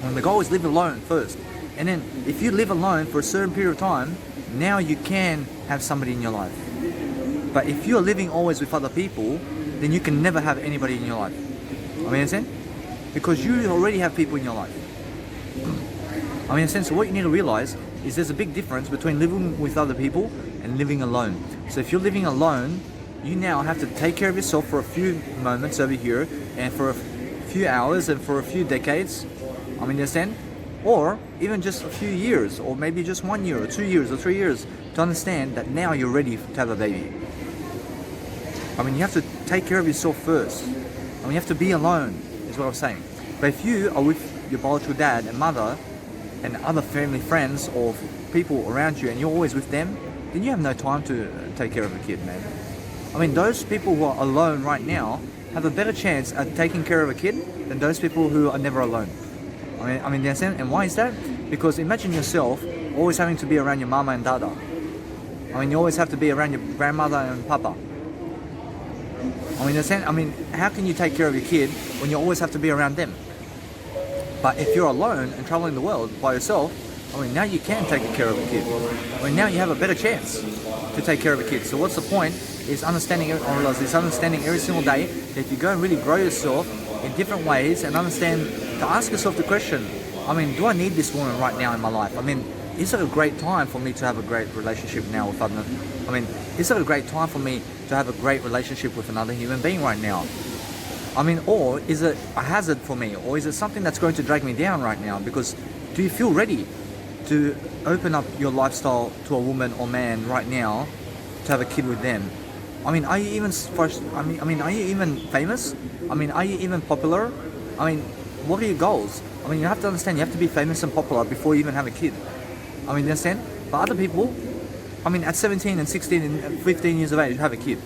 And the goal is live alone first. And then if you live alone for a certain period of time, now you can have somebody in your life. But if you're living always with other people, then you can never have anybody in your life. I mean, understand? Because you already have people in your life. I mean, in a sense, what you need to realize is there's a big difference between living with other people and living alone. So if you're living alone, you now have to take care of yourself for a few moments over here, and for a few hours, and for a few decades. I mean, you understand? Or even just a few years, or maybe just 1 year, or 2 years, or 3 years, to understand that now you're ready to have a baby. I mean, you have to take care of yourself first. I mean, you have to be alone, is what I'm saying. But if you are with your biological dad and mother and other family friends or people around you, and you're always with them, then you have no time to take care of a kid, man. I mean, those people who are alone right now have a better chance at taking care of a kid than those people who are never alone. I mean, you understand? And why is that? Because imagine yourself always having to be around your mama and dada. I mean, you always have to be around your grandmother and papa. I mean, you understand? I mean, how can you take care of your kid when you always have to be around them? But if you're alone and traveling the world by yourself, I mean, now you can take care of a kid. I mean, now you have a better chance to take care of a kid. So what's the point? Is understanding, I realize is understanding every single day that if you go and really grow yourself in different ways and understand, to ask yourself the question, I mean, do I need this woman right now in my life? I mean, is it a great time for me to have a great relationship now with other? I mean, is it a great time for me to have a great relationship with another human being right now? I mean, or is it a hazard for me? Or is it something that's going to drag me down right now? Because do you feel ready to open up your lifestyle to a woman or man right now to have a kid with them? I mean, are you even are you even famous? I mean, are you even popular? I mean, what are your goals? I mean, you have to understand, you have to be famous and popular before you even have a kid. I mean, you understand? But other people, I mean, at 17 and 16 and 15 years of age, have a kid.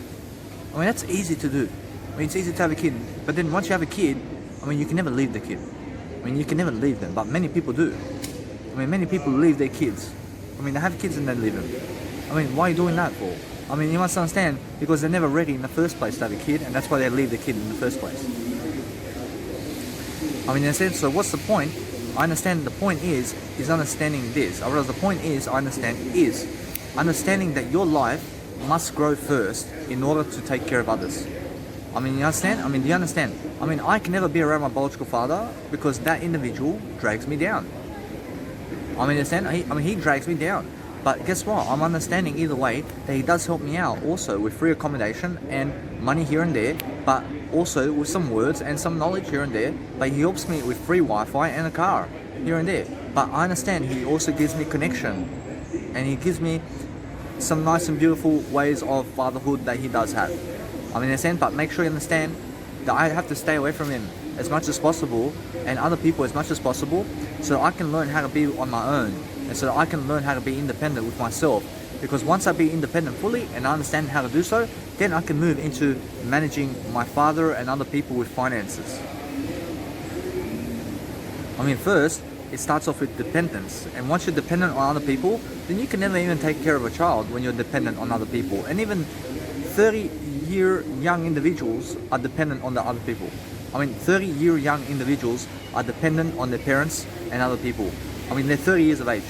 I mean, that's easy to do. I mean, it's easy to have a kid. But then once you have a kid, I mean, you can never leave the kid. I mean, you can never leave them. But many people do. I mean, many people leave their kids. I mean, they have kids and then leave them. I mean, why are you doing that for? I mean, you must understand, because they're never ready in the first place to have a kid, and that's why they leave the kid in the first place. I mean, in a sense, so what's the point? I understand the point is understanding this. I realize the point is, understanding that your life must grow first in order to take care of others. I mean, you understand? I mean, do you understand? I mean, I can never be around my biological father because that individual drags me down. I mean, understand? He drags me down. But guess what? I'm understanding either way that he does help me out also with free accommodation and money here and there, but also with some words and some knowledge here and there. But he helps me with free Wi-Fi and a car here and there. But I understand he also gives me connection, and he gives me some nice and beautiful ways of fatherhood that he does have. I mean, understand? But make sure you understand that I have to stay away from him as much as possible and other people as much as possible, so I can learn how to be on my own. And so I can learn how to be independent with myself. Because once I be independent fully and I understand how to do so, then I can move into managing my father and other people with finances. I mean, first, it starts off with dependence. And once you're dependent on other people, then you can never even take care of a child when you're dependent on other people. And even 30-year young individuals are dependent on the other people. I mean, 30-year young individuals are dependent on their parents and other people. I mean, they're 30 years of age.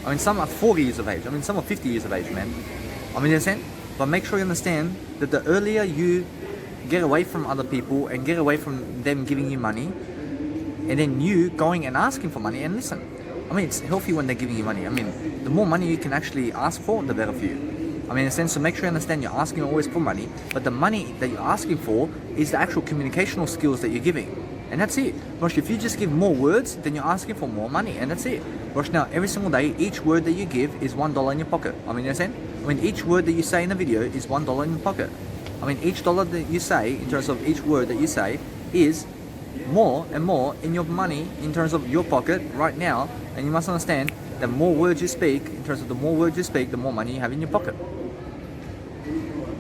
I mean, some are 40 years of age. I mean, some are 50 years of age, man. I mean, you understand? But make sure you understand that the earlier you get away from other people and get away from them giving you money, and then you going and asking for money, and listen, I mean, it's healthy when they're giving you money. I mean, the more money you can actually ask for, the better for you. I mean, in a sense, so make sure you understand you're asking always for money, but the money that you're asking for is the actual communicational skills that you're giving. And that's it. Rosh, if you just give more words, then you're asking for more money, and that's it. Rosh, now, every single day, each word that you give is $1 in your pocket. I mean, you understand? I mean, each word that you say in the video is $1 in your pocket. I mean, each dollar that you say, in terms of each word that you say, is more and more in your money, in terms of your pocket right now. And you must understand, the more words you speak, in terms of the more words you speak, the more money you have in your pocket.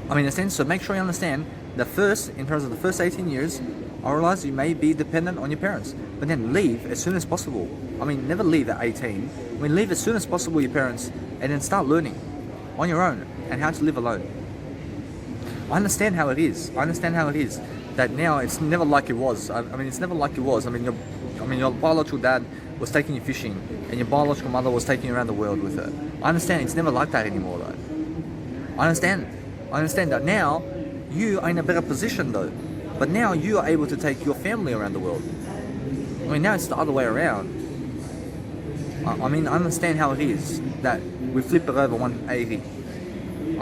I mean, in a sense, so make sure you understand the first, in terms of the first 18 years, I realize you may be dependent on your parents, but then leave as soon as possible. I mean, never leave at 18. I mean, leave as soon as possible your parents, and then start learning on your own and how to live alone. I understand how it is. That now it's never like it was. I mean, it's never like it was. I mean, your biological dad was taking you fishing, and your biological mother was taking you around the world with her. I understand it's never like that anymore, though. I understand that now you are in a better position, though. But now you are able to take your family around the world. I mean, now it's the other way around. I mean, I understand how it is that we flip it over 180. I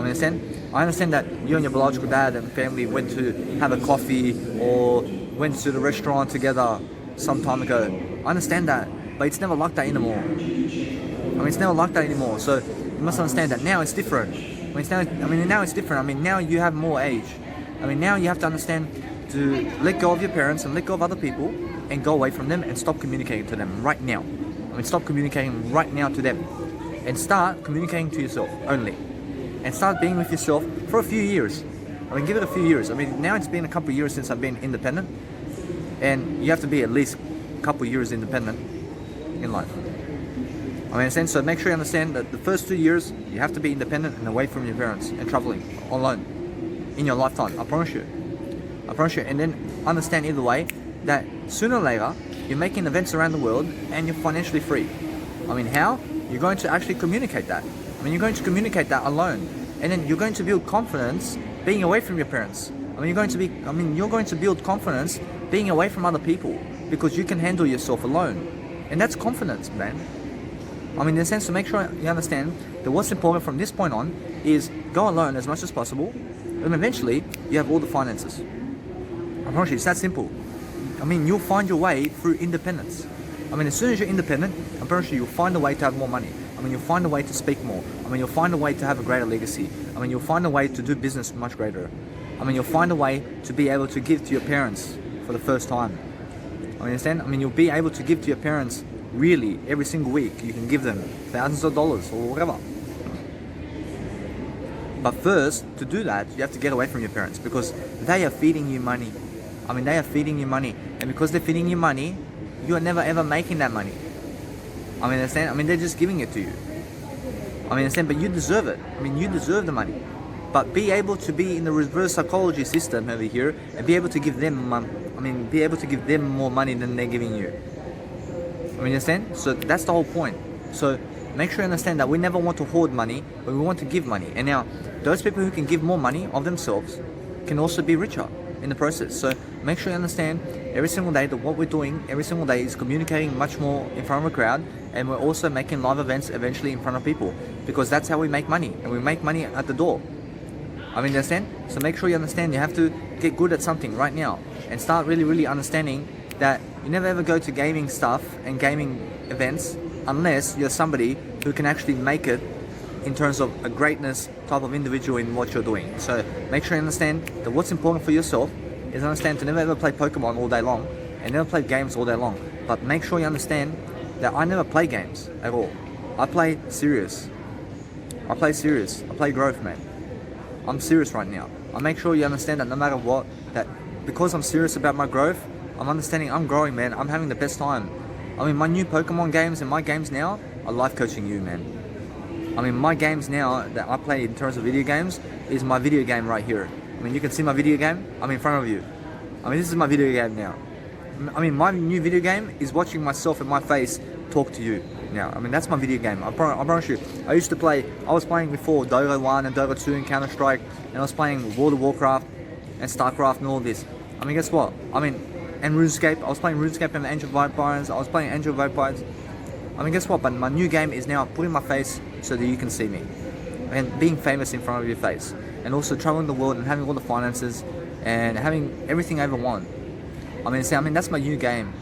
understand that you and your biological dad and family went to have a coffee or went to the restaurant together some time ago. I understand that, but it's never like that anymore. It's never like that anymore. So you must understand that now it's different. Now it's different. Now you have more age. Now you have to understand to let go of your parents and let go of other people and go away from them and stop communicating to them right now. Stop communicating right now to them and start communicating to yourself only. And start being with yourself for a few years. Give it a few years. Now it's been a couple of years since I've been independent, and you have to be at least a couple of years independent in life. So make sure you understand that the first 2 years you have to be independent and away from your parents and traveling alone in your lifetime. I promise you. And then understand either way that sooner or later you're making events around the world and you're financially free. How? You're going to actually communicate that. You're going to communicate that alone, and then you're going to build confidence being away from your parents. You're going to build confidence being away from other people because you can handle yourself alone, and that's confidence, man. In a sense, to make sure you understand that what's important from this point on is go alone as much as possible, and eventually you have all the finances. I promise you, it's that simple. You'll find your way through independence. As soon as you're independent, I'm pretty sure you'll find a way to have more money. You'll find a way to speak more. You'll find a way to have a greater legacy. You'll find a way to do business much greater. You'll find a way to be able to give to your parents for the first time. Understand? You'll be able to give to your parents really every single week. You can give them thousands of dollars or whatever. But first, to do that, you have to get away from your parents because they are feeding you money. They are feeding you money. And because they're feeding you money, you are never ever making that money. Understand? They're just giving it to you. Understand? But you deserve it. You deserve the money. But be able to be in the reverse psychology system over here and be able to give them more money than they're giving you. Understand? So that's the whole point. So make sure you understand that we never want to hoard money, but we want to give money. And now, those people who can give more money of themselves can also be richer in the process. So make sure you understand every single day that what we're doing every single day is communicating much more in front of a crowd, and we're also making live events eventually in front of people, because that's how we make money, and we make money at the door. Understand? So make sure you understand you have to get good at something right now and start really understanding that you never ever go to gaming stuff and gaming events unless you're somebody who can actually make it in terms of a greatness type of individual in what you're doing. So make sure you understand that what's important for yourself is understand to never ever play Pokemon all day long and never play games all day long. But make sure you understand that I never play games at all. I play serious. I play growth, man. I'm serious right now. I make sure you understand that no matter what, that because I'm serious about my growth, I'm understanding I'm growing, man. I'm having the best time. My new Pokemon games and my games now are life coaching you, man. My games now that I play in terms of video games is my video game right here. You can see my video game. I'm in front of you. This is my video game now. My new video game is watching myself in my face talk to you now. That's my video game. I promise you. I was playing before Dota 1 and Dota 2 and Counter-Strike, and I was playing World of Warcraft and StarCraft and all this. Guess what? And RuneScape. I was playing RuneScape and Angel Vampires. I was playing Angel Vampires. Guess what? But my new game is now putting my face so that you can see me. And being famous in front of your face. And also traveling the world and having all the finances and having everything I ever want. That's my new game.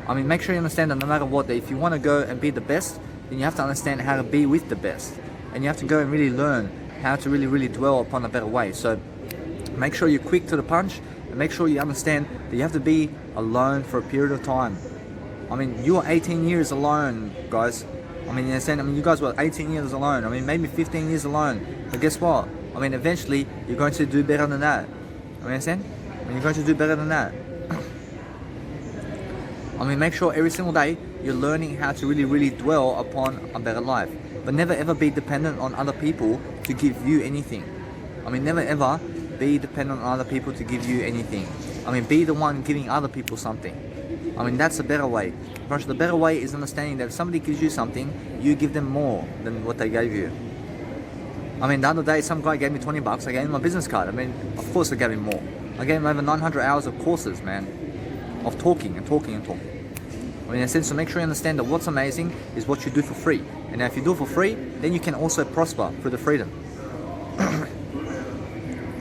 Make sure you understand that no matter what, that if you want to go and be the best, then you have to understand how to be with the best. And you have to go and really learn how to really dwell upon a better way. So make sure you're quick to the punch, and make sure you understand that you have to be alone for a period of time. You are 18 years alone, guys. You understand? You guys were 18 years alone. Maybe 15 years alone. But guess what? Eventually, you're going to do better than that. Understand? You're going to do better than that. Make sure every single day you're learning how to really dwell upon a better life. But never ever be dependent on other people to give you anything. Never ever be dependent on other people to give you anything. Be the one giving other people something. That's a better way. The better way is understanding that if somebody gives you something, you give them more than what they gave you. The other day, some guy gave me $20. I gave him my business card. Of course I gave him more. I gave him over 900 hours of courses, man. Of talking. I mean, in a sense, so make sure you understand that what's amazing is what you do for free. And now if you do it for free, then you can also prosper through the freedom.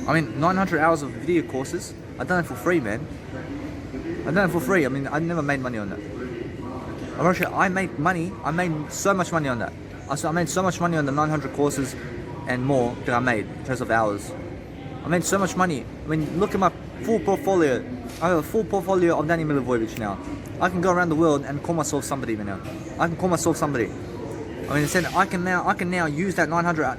I mean, 900 hours of video courses, I've done it for free, man. I've done it for free. I mean, I never made money on that. I made money. I made so much money on that. I made so much money on the 900 courses and more that I made in terms of hours. I made so much money. I mean, look at my full portfolio. I have a full portfolio of Danny Milivojevic now. I can go around the world and call myself somebody now. I can call myself somebody. I mean, instead, I can now use that 900.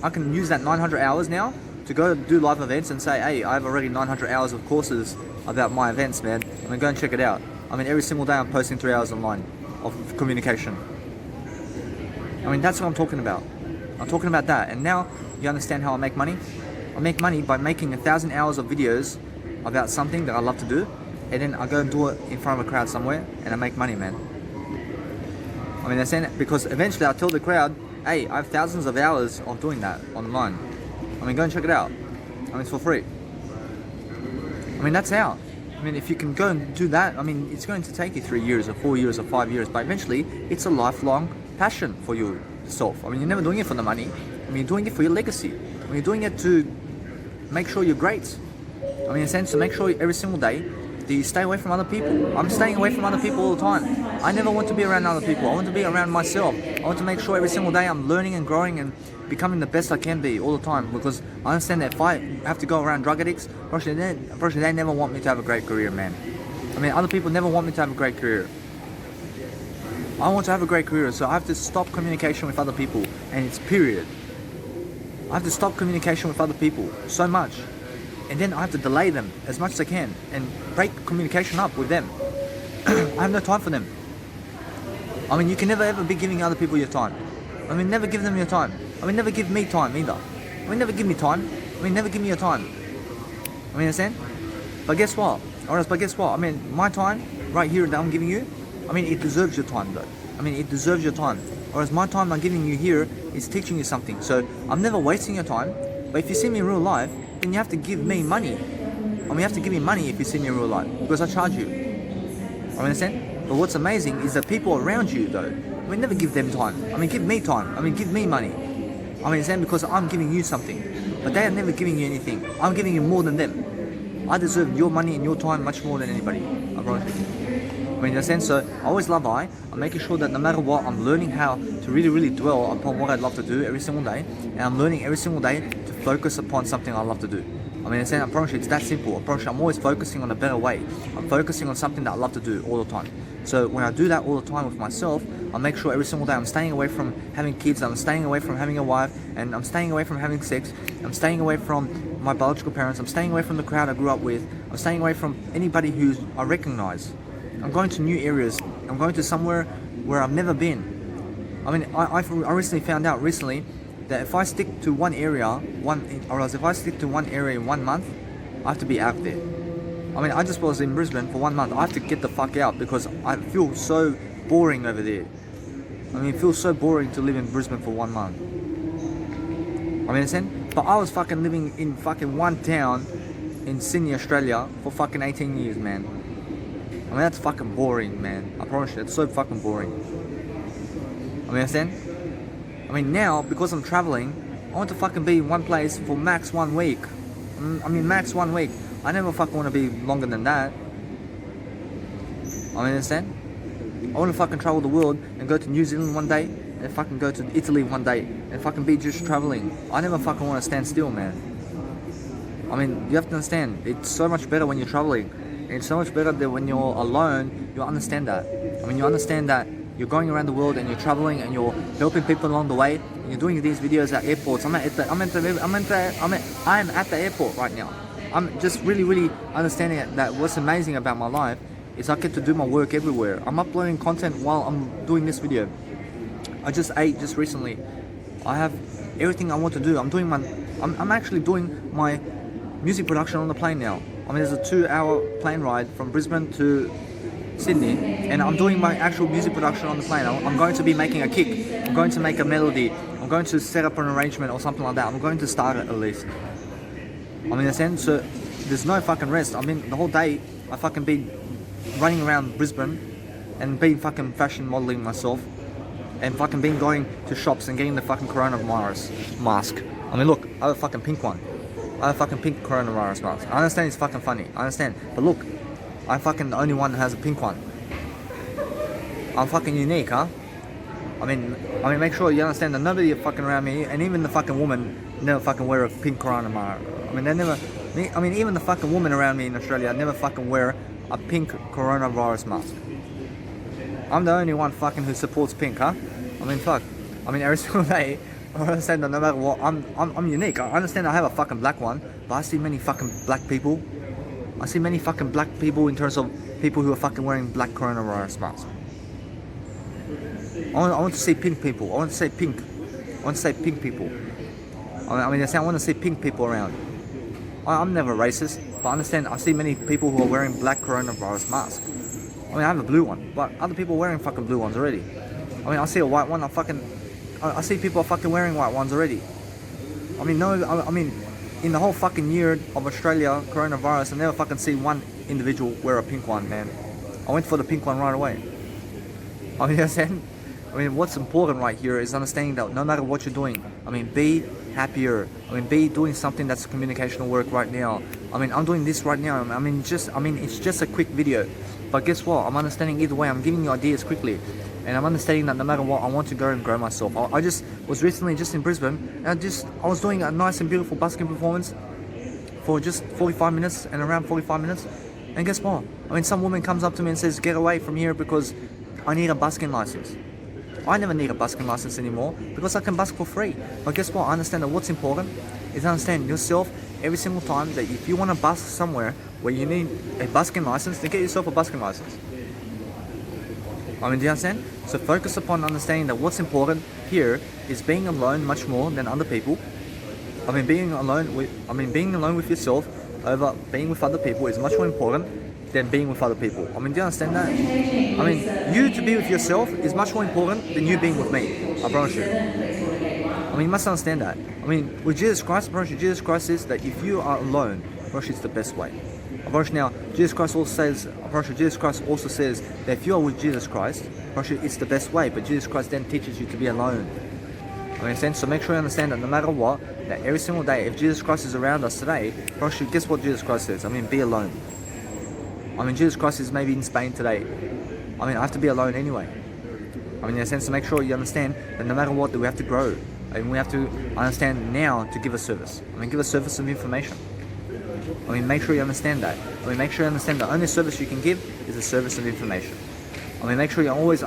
I can use that 900 hours now to go do live events and say, hey, I have already 900 hours of courses about my events, man. I mean, go and check it out. I mean, every single day I'm posting 3 hours online of communication. I mean, that's what I'm talking about. I'm talking about that. And now you understand how I make money? I make money by making 1,000 hours of videos about something that I love to do, and then I go and do it in front of a crowd somewhere, and I make money, man. I mean, that's it, because eventually I'll tell the crowd, hey, I have thousands of hours of doing that online. I mean, go and check it out. I mean, it's for free. I mean, that's how. I mean, if you can go and do that, I mean, it's going to take you 3 years or 4 years or 5 years, but eventually it's a lifelong passion for yourself. I mean, you're never doing it for the money. I mean, you're doing it for your legacy. I mean, you're doing it to make sure you're great. I mean, in a sense, to make sure every single day that you stay away from other people. I'm staying away from other people all the time. I never want to be around other people. I want to be around myself. I want to make sure every single day I'm learning and growing and becoming the best I can be all the time, because I understand that if I have to go around drug addicts, unfortunately they never want me to have a great career, man. I mean, other people never want me to have a great career. I want to have a great career, so I have to stop communication with other people, and it's period. I have to stop communication with other people so much, and then I have to delay them as much as I can and break communication up with them. I have no time for them. I mean, you can never ever be giving other people your time. I mean, never give them your time. I mean, never give me time either. I mean, never give me time. I mean, never give me your time. I mean, understand? But guess what? But guess what? I mean, my time right here that I'm giving you, I mean, it deserves your time though. I mean, it deserves your time. Whereas my time I'm giving you here is teaching you something. So I'm never wasting your time. But if you see me in real life, then you have to give me money. I mean, you have to give me money if you see me in real life, because I charge you. I understand? But what's amazing is that people around you though, I mean, never give them time. I mean, give me time. I mean, give me money. I mean, understand? Because I'm giving you something. But they are never giving you anything. I'm giving you more than them. I deserve your money and your time much more than anybody. I promise you. I mean, in a sense, so I always love I'm making sure that no matter what, I'm learning how to really, really dwell upon what I'd love to do every single day. And I'm learning every single day to focus upon something I love to do. I mean, in a sense, I promise you, it's that simple. I promise you, I'm always focusing on a better way. I'm focusing on something that I love to do all the time. So when I do that all the time with myself, I make sure every single day I'm staying away from having kids, I'm staying away from having a wife, and I'm staying away from having sex, I'm staying away from my biological parents, I'm staying away from the crowd I grew up with, I'm staying away from anybody who I recognize. I'm going to new areas, I'm going to somewhere where I've never been. I mean, I recently found out that if I stick to one area, if I stick to one area in 1 month, I have to be out there. I mean, I just was in Brisbane for 1 month. I have to get the fuck out because I feel so boring over there. I mean, it feels so boring to live in Brisbane for 1 month. I mean, understand? But I was fucking living in fucking one town in Sydney, Australia for fucking 18 years, man. I mean, that's fucking boring, man. I promise you, it's so fucking boring. I mean, understand? I mean, now, because I'm traveling, I want to fucking be in one place for max 1 week. I mean, max 1 week. I never fucking want to be longer than that. I mean, understand? I want to fucking travel the world and go to New Zealand one day and fucking go to Italy one day and fucking be just traveling. I never fucking want to stand still, man. I mean, you have to understand, it's so much better when you're traveling. And it's so much better that when you're alone, you understand that. I mean, you understand that you're going around the world and you're traveling and you're helping people along the way. And you're doing these videos at airports. I'm at the airport right now. I'm just really understanding that what's amazing about my life is I get to do my work everywhere. I'm uploading content while I'm doing this video. I just ate just recently. I have everything I want to do. I'm actually doing my music production on the plane now. I mean, there's a 2-hour plane ride from Brisbane to Sydney, and I'm doing my actual music production on the plane. I'm going to be making a kick. I'm going to make a melody. I'm going to set up an arrangement or something like that. I'm going to start it at least. I mean, in a sense, so there's no fucking rest. I mean, the whole day I fucking be running around Brisbane. and been fucking fashion modeling myself, and fucking been going to shops and getting the fucking coronavirus mask. I mean, look, I have a fucking pink one. I have a fucking pink coronavirus mask. I understand it's fucking funny. I understand. But look, I'm fucking the only one that has a pink one. I'm fucking unique, huh? I mean, make sure you understand that nobody fucking around me, and even the fucking woman, never fucking wear a pink coronavirus. I mean, they never. I mean, even the fucking woman around me in Australia never fucking wear a pink coronavirus mask. I'm the only one fucking who supports pink, huh? I mean, fuck. I mean, every single day, I understand that no matter what, I'm unique. I understand I have a fucking black one, but I see many fucking black people. I see many fucking black people in terms of people who are fucking wearing black coronavirus masks. I want to see pink people. I want to say pink. I want to say pink people. I want to see pink people around. I'm never racist, but I understand I see many people who are wearing black coronavirus masks. I mean, I have a blue one, but other people are wearing fucking blue ones already. I mean, I see a white one, I see people are fucking wearing white ones already. I mean, no, I mean, in the whole fucking year of Australia coronavirus, I never fucking see one individual wear a pink one, man. I went for the pink one right away. I mean, you understand? I mean, what's important right here is understanding that no matter what you're doing, I mean, be happier. I mean, be doing something that's communicational work right now. I mean, I'm doing this right now. I mean, it's just a quick video. But guess what? I'm understanding either way. I'm giving you ideas quickly. And I'm understanding that no matter what, I want to go and grow myself. I just was recently just in Brisbane, and I was doing a nice and beautiful busking performance for just 45 minutes, and around 45 minutes. And guess what? I mean, some woman comes up to me and says, get away from here because I need a busking license. I never need a busking license anymore because I can busk for free. But guess what? I understand that what's important is understand yourself every single time that if you want to busk somewhere where you need a busking license, then get yourself a busking license. I mean, do you understand? So focus upon understanding that what's important here is being alone much more than other people. I mean, being alone with yourself over being with other people is much more important than being with other people. I mean, do you understand that? I mean, you to be with yourself is much more important than you being with me. I promise you. I mean, you must understand that. I mean, with Jesus Christ, I promise you, Jesus Christ says that if you are alone, I promise you it's the best way. I promise you now, Jesus Christ also says that if you are with Jesus Christ, I promise you it's the best way, but Jesus Christ then teaches you to be alone. I understand? So make sure you understand that no matter what, that every single day, if Jesus Christ is around us today, I promise you, guess what Jesus Christ says? I mean, be alone. I mean, Jesus Christ is maybe in Spain today. I mean, I have to be alone anyway. I mean, in a sense, to make sure you understand that no matter what, that we have to grow. I mean, we have to understand now to give a service. I mean, give a service of information. I mean, make sure you understand that. I mean, make sure you understand the only service you can give is a service of information. I mean, make sure you're always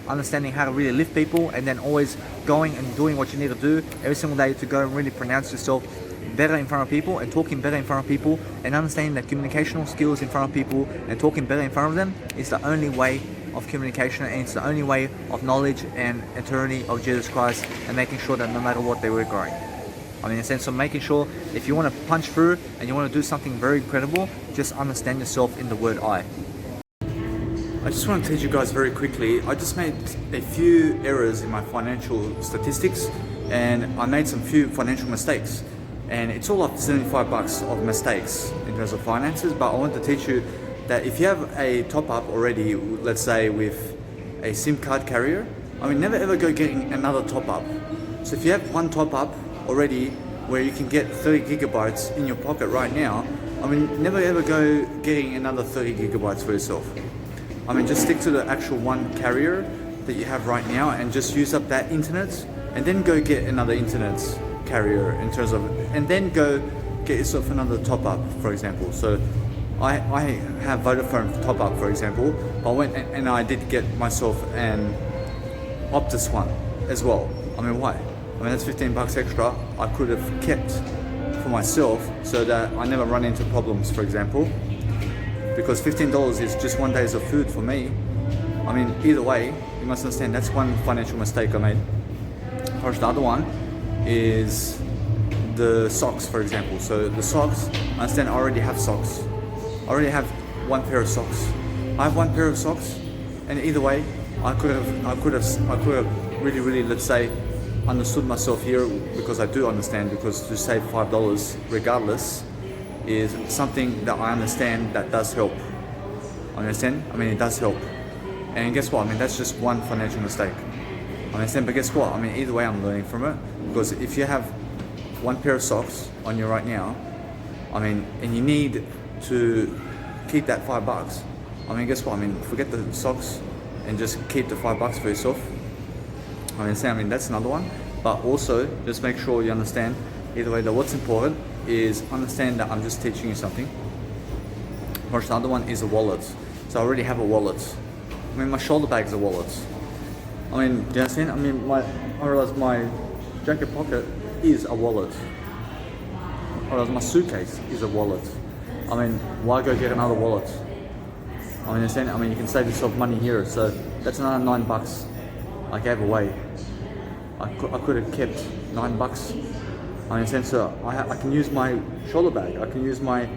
understanding how to really lift people, and then always going and doing what you need to do every single day to go and really pronounce yourself better in front of people and talking better in front of people, and understanding that communicational skills in front of people and talking better in front of them is the only way of communication, and it's the only way of knowledge and eternity of Jesus Christ, and making sure that no matter what, they were growing. I mean, in a sense of making sure if you want to punch through and you want to do something very incredible, just understand yourself in the word I. I just want to teach you guys very quickly. I just made a few errors in my financial statistics, and I made some few financial mistakes. And it's all up to $75 of mistakes in terms of finances, but I want to teach you that if you have a top up already, let's say with a SIM card carrier, I mean, never ever go getting another top up. So if you have one top up already where you can get 30 gigabytes in your pocket right now, I mean, never ever go getting another 30 gigabytes for yourself. I mean, just stick to the actual one carrier that you have right now and just use up that internet, and then go get another internet carrier in terms of, and then go get yourself another top up, for example. So I have Vodafone top up, for example, but I went and I did get myself an Optus one as well. I mean, why? I mean, that's $15 extra I could have kept for myself so that I never run into problems, for example, because $15 is just 1 day's of food for me. I mean, either way, you must understand that's one financial mistake I made. Of course, the other one is the socks, for example. So the socks, I understand I already have socks. I already have one pair of socks. I have one pair of socks, and either way, I could have really, let's say, understood myself here, because I do understand, because to save $5 regardless is something that I understand that does help. I understand? I mean, it does help. And guess what? I mean, that's just one financial mistake. I understand, but guess what? I mean, either way, I'm learning from it. Because if you have one pair of socks on you right now, I mean, and you need to keep that $5. I mean, guess what? I mean, forget the socks and just keep the $5 for yourself. I understand. I mean, that's another one. But also, just make sure you understand either way that what's important is understand that I'm just teaching you something. First, another one is a wallet. So I already have a wallet. I mean, my shoulder bag's a wallet. I mean, do you understand? I mean, I realize my jacket pocket is a wallet. I realize my suitcase is a wallet. I mean, why go get another wallet? I mean, understand? I mean, you can save yourself money here. So that's another $9 I gave away. I could have kept $9. I understand. So I can use my shoulder bag. I can use my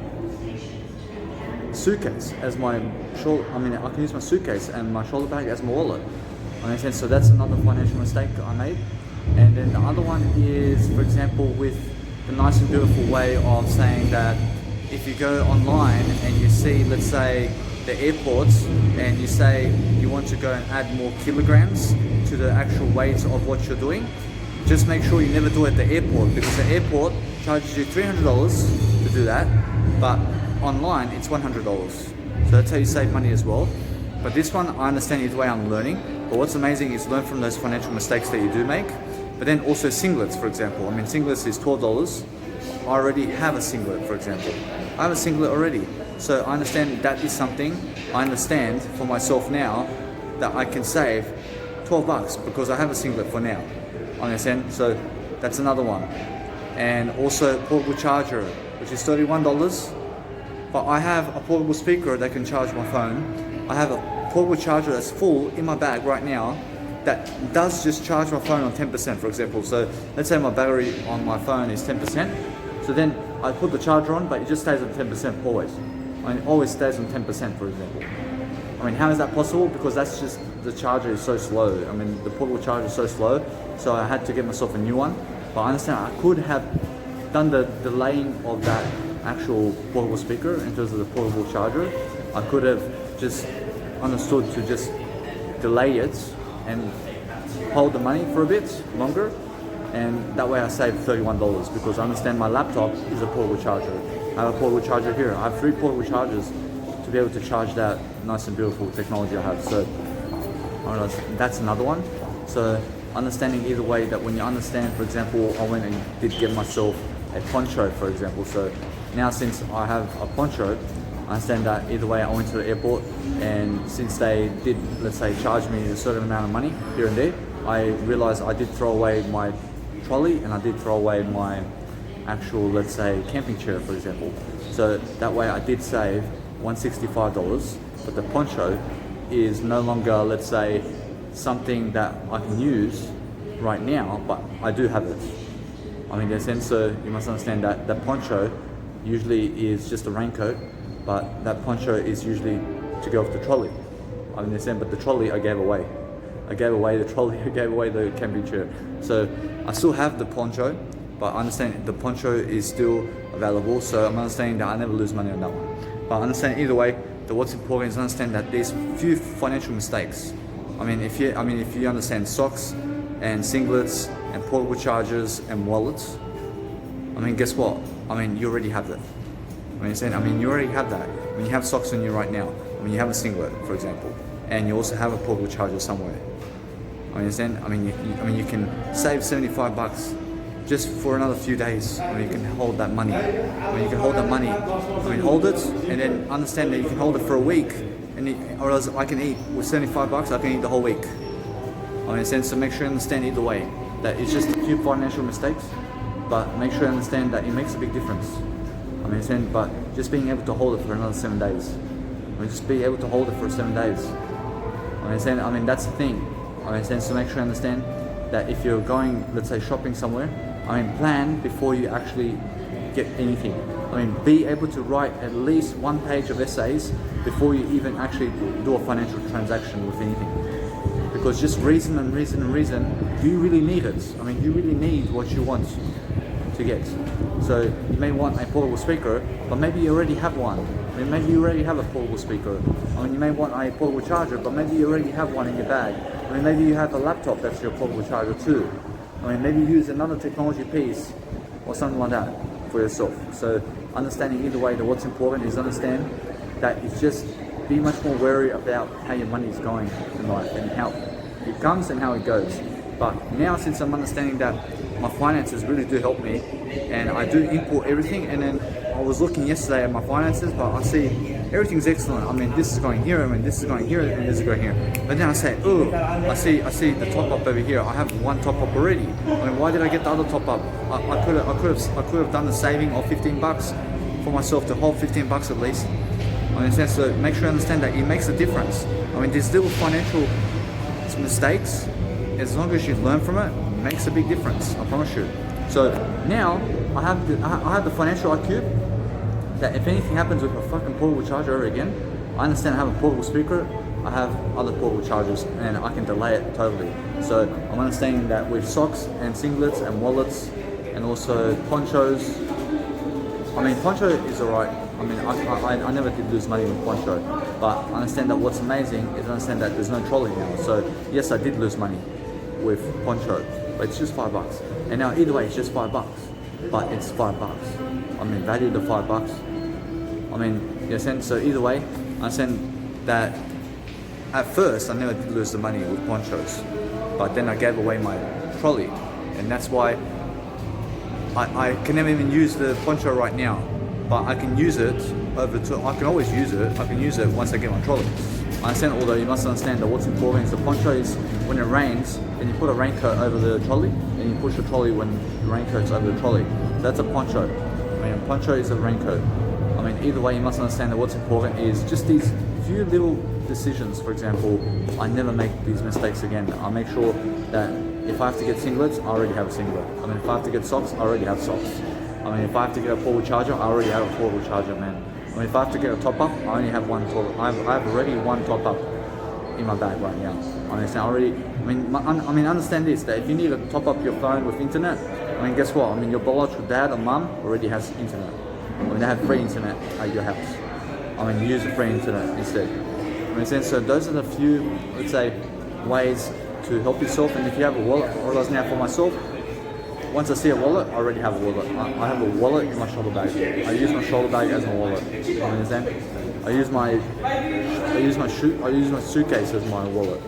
suitcase as my shoulder. I mean, I can use my suitcase and my shoulder bag as my wallet. I understand. So that's another financial mistake I made. And then the other one is, for example, with the nice and beautiful way of saying that if you go online and you see, let's say, the airports, and you say you want to go and add more kilograms to the actual weight of what you're doing, just make sure you never do it at the airport, because the airport charges you $300 to do that, but online it's $100. So that's how you save money as well. But this one, I understand either way, I'm learning. But what's amazing is learn from those financial mistakes that you do make. But then also singlets, for example. I mean, singlets is $12. I already have a singlet, for example. I have a singlet already. So I understand that is something I understand for myself now that I can save $12 because I have a singlet for now. I understand? So that's another one. And also portable charger, which is $31. But I have a portable speaker that can charge my phone. I have a portable charger that's full in my bag right now that does just charge my phone on 10%, for example. So let's say my battery on my phone is 10%. So then I put the charger on, but it just stays on 10% always. I mean, it always stays on 10%, for example. I mean, how is that possible? Because that's just, the charger is so slow. I mean, the portable charger is so slow, so I had to get myself a new one. But I understand I could have done the delaying of that actual portable speaker in terms of the portable charger. I could have just understood to just delay it and hold the money for a bit longer, and that way I save $31 because I understand my laptop is a portable charger. I have a portable charger here. I have 3 portable chargers to be able to charge that nice and beautiful technology I have. So I realize that's another one. So understanding either way that when you understand, for example, I went and did get myself a poncho, for example. So now since I have a poncho, I understand that either way I went to the airport, and since they did, let's say, charge me a certain amount of money here and there, I realized I did throw away my trolley and I did throw away my actual, let's say, camping chair, for example. So that way I did save $165, but the poncho is no longer, let's say, something that I can use right now, but I do have it. I mean, in a sense, so you must understand that the poncho usually is just a raincoat, but that poncho is usually to go off the trolley. I mean, in a sense, but the trolley I gave away. I gave away the trolley, I gave away the camping chair. So I still have the poncho, but I understand the poncho is still available, so I'm understanding that I never lose money on that one. But I understand either way that what's important is understand that there's few financial mistakes. I mean, if you understand socks and singlets and portable chargers and wallets, I mean, guess what? I mean, you already have that. I mean, you already have that. I mean, you have socks on you right now. I mean, you have a singlet, for example, and you also have a portable charger somewhere. I understand. I mean, you can save $75 just for another few days. I mean, you can hold that money. I mean, you can hold that money. I mean, hold it, and then understand that you can hold it for a week, or else I can eat with $75. I can eat the whole week. I understand. So make sure you understand either way that it's just a few financial mistakes, but make sure you understand that it makes a big difference. I understand, but just being able to hold it for another 7 days. I mean, just be able to hold it for 7 days. I understand. I mean, that's the thing. I understand. So make sure you understand that if you're going, let's say, shopping somewhere, I mean, plan before you actually get anything. I mean, be able to write at least 1 page of essays before you even actually do a financial transaction with anything. Because just reason, do you really need it? I mean, do you really need what you want to get. So you may want a portable speaker, but maybe you already have one. I mean, maybe you already have a portable speaker. I mean, you may want a portable charger, but maybe you already have one in your bag. I mean, maybe you have a laptop that's your portable charger too. I mean, maybe use another technology piece or something like that for yourself. So understanding either way that what's important is understand that it's just be much more wary about how your money is going in life and how it comes and how it goes. But now, since I'm understanding that my finances really do help me, and I do import everything, and then I was looking yesterday at my finances, but I see everything's excellent. I mean, this is going here, I mean, this is going here, and this is going here. But then I say, oh, I see the top up over here. I have one top up already. I mean, why did I get the other top up? I could have done the saving of $15 for myself to hold $15 at least. I mean, so make sure you understand that it makes a difference. I mean, these little financial mistakes, as long as you learn from it, makes a big difference. I promise you. So now I have the financial IQ that if anything happens with a fucking portable charger ever again, I understand I have a portable speaker, I have other portable chargers, and I can delay it totally. So I'm understanding that with socks and singlets and wallets and also ponchos. I mean, poncho is alright. I mean, I never did lose money with poncho, but I understand that what's amazing is I understand that there's no trolley now. So yes, I did lose money with poncho, but it's just $5. And now either way, it's just $5, but it's $5. I mean, value the $5. I mean, you know, so either way, I understand that at first I never did lose the money with ponchos, but then I gave away my trolley, and that's why I can never even use the poncho right now. But I can use it I can always use it. I can use it once I get my trolley. I understand, although you must understand that what's important is the poncho is when it rains, then you put a raincoat over the trolley, and you push the trolley when the raincoat's over the trolley. That's a poncho. I mean, a poncho is a raincoat. I mean, either way, you must understand that what's important is just these few little decisions. For example, I never make these mistakes again. I make sure that if I have to get singlets, I already have a singlet. I mean, if I have to get socks, I already have socks. I mean, if I have to get a portable charger, I already have a portable charger, man. I mean, if I have to get a top up, I only have one top up. I have already one top up in my bag right now. I understand already. I mean, understand this, that if you need to top up your phone with internet, I mean, guess what? I mean, your biological dad or mum already has internet. I mean, they have free internet at your house. I mean, use the free internet instead. I mean, so those are the few, let's say, ways to help yourself. And if you have a wallet, or as now for myself, once I see a wallet, I already have a wallet. I have a wallet in my shoulder bag. I use my shoulder bag as my wallet. You understand? I use my suitcase as my wallet.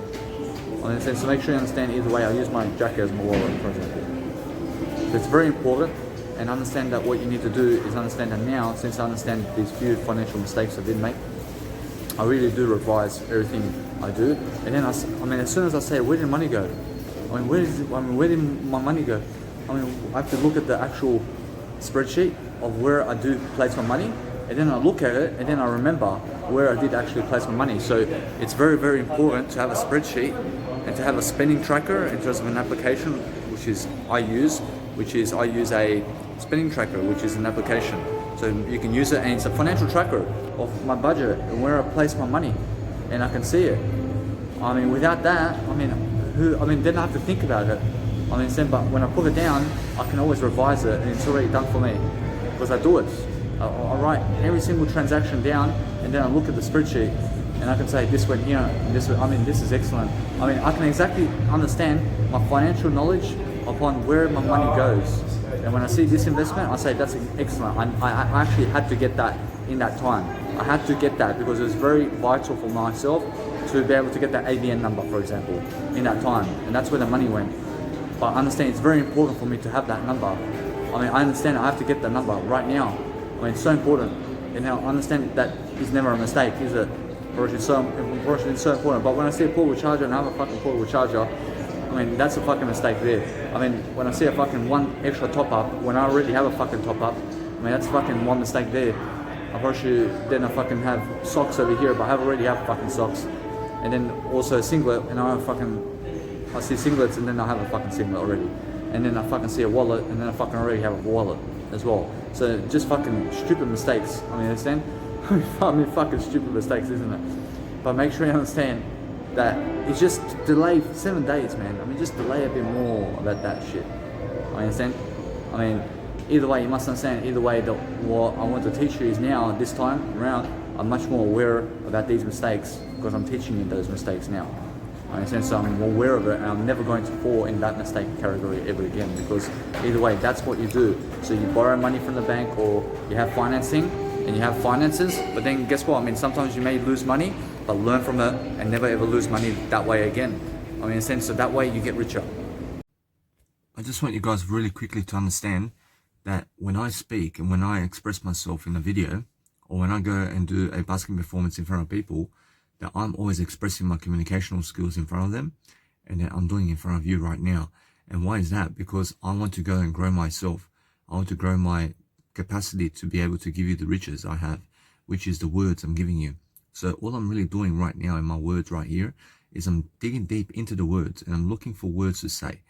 I understand. So make sure you understand either way. I use my jacket as my wallet, for example. So it's very important, and understand that what you need to do is understand that now, since I understand these few financial mistakes I did make, I really do revise everything I do. And then I mean, as soon as I say, where did money go? I mean, where did my money go? I mean, I have to look at the actual spreadsheet of where I do place my money, and then I look at it, and then I remember where I did actually place my money. So it's very, very important to have a spreadsheet and to have a spending tracker in terms of an application, which I use a spending tracker, which is an application. So you can use it, and it's a financial tracker of my budget and where I place my money, and I can see it. I mean, without that, then I have to think about it. But when I put it down, I can always revise it, and it's already done for me because I do it. I write every single transaction down, and then I look at the spreadsheet, and I can say this went here, and this. This is excellent. I mean, I can exactly understand my financial knowledge upon where my money goes. And when I see this investment, I say that's excellent. I actually had to get that in that time. I had to get that because it was very vital for myself to be able to get that ABN number, for example, in that time, and that's where the money went. But I understand it's very important for me to have that number. I mean, I understand I have to get the number right now. I mean, it's so important. And now I understand that is never a mistake, is it? It's so important. But when I see a portable charger and I have a fucking portable charger, I mean, that's a fucking mistake there. I mean, when I see a fucking one extra top up, when I already have a fucking top up, I mean, that's fucking one mistake there. I probably then I fucking have socks over here, but I already have fucking socks. And then also a singlet, and I see singlets, and then I have a fucking singlet already. And then I fucking see a wallet, and then I fucking already have a wallet as well. So just fucking stupid mistakes. I mean, understand? I mean, fucking stupid mistakes, isn't it? But make sure you understand that it's just delay 7 days, man. I mean, just delay a bit more about that shit. I understand? I mean, either way, you must understand, either way, that what I want to teach you is now, this time around, I'm much more aware about these mistakes because I'm teaching you those mistakes now. I understand, so I'm aware of it, and I'm never going to fall in that mistake category ever again, because either way, that's what you do. So you borrow money from the bank, or you have financing and you have finances, but then guess what? I mean, sometimes you may lose money, but learn from it and never ever lose money that way again. I mean, in a sense, so that way you get richer. I just want you guys really quickly to understand that when I speak and when I express myself in a video, or when I go and do a basking performance in front of people, that I'm always expressing my communicational skills in front of them, and that I'm doing in front of you right now. And why is that? Because I want to go and grow myself. I want to grow my capacity to be able to give you the riches I have, which is the words I'm giving you. So all I'm really doing right now in my words right here is I'm digging deep into the words, and I'm looking for words to say.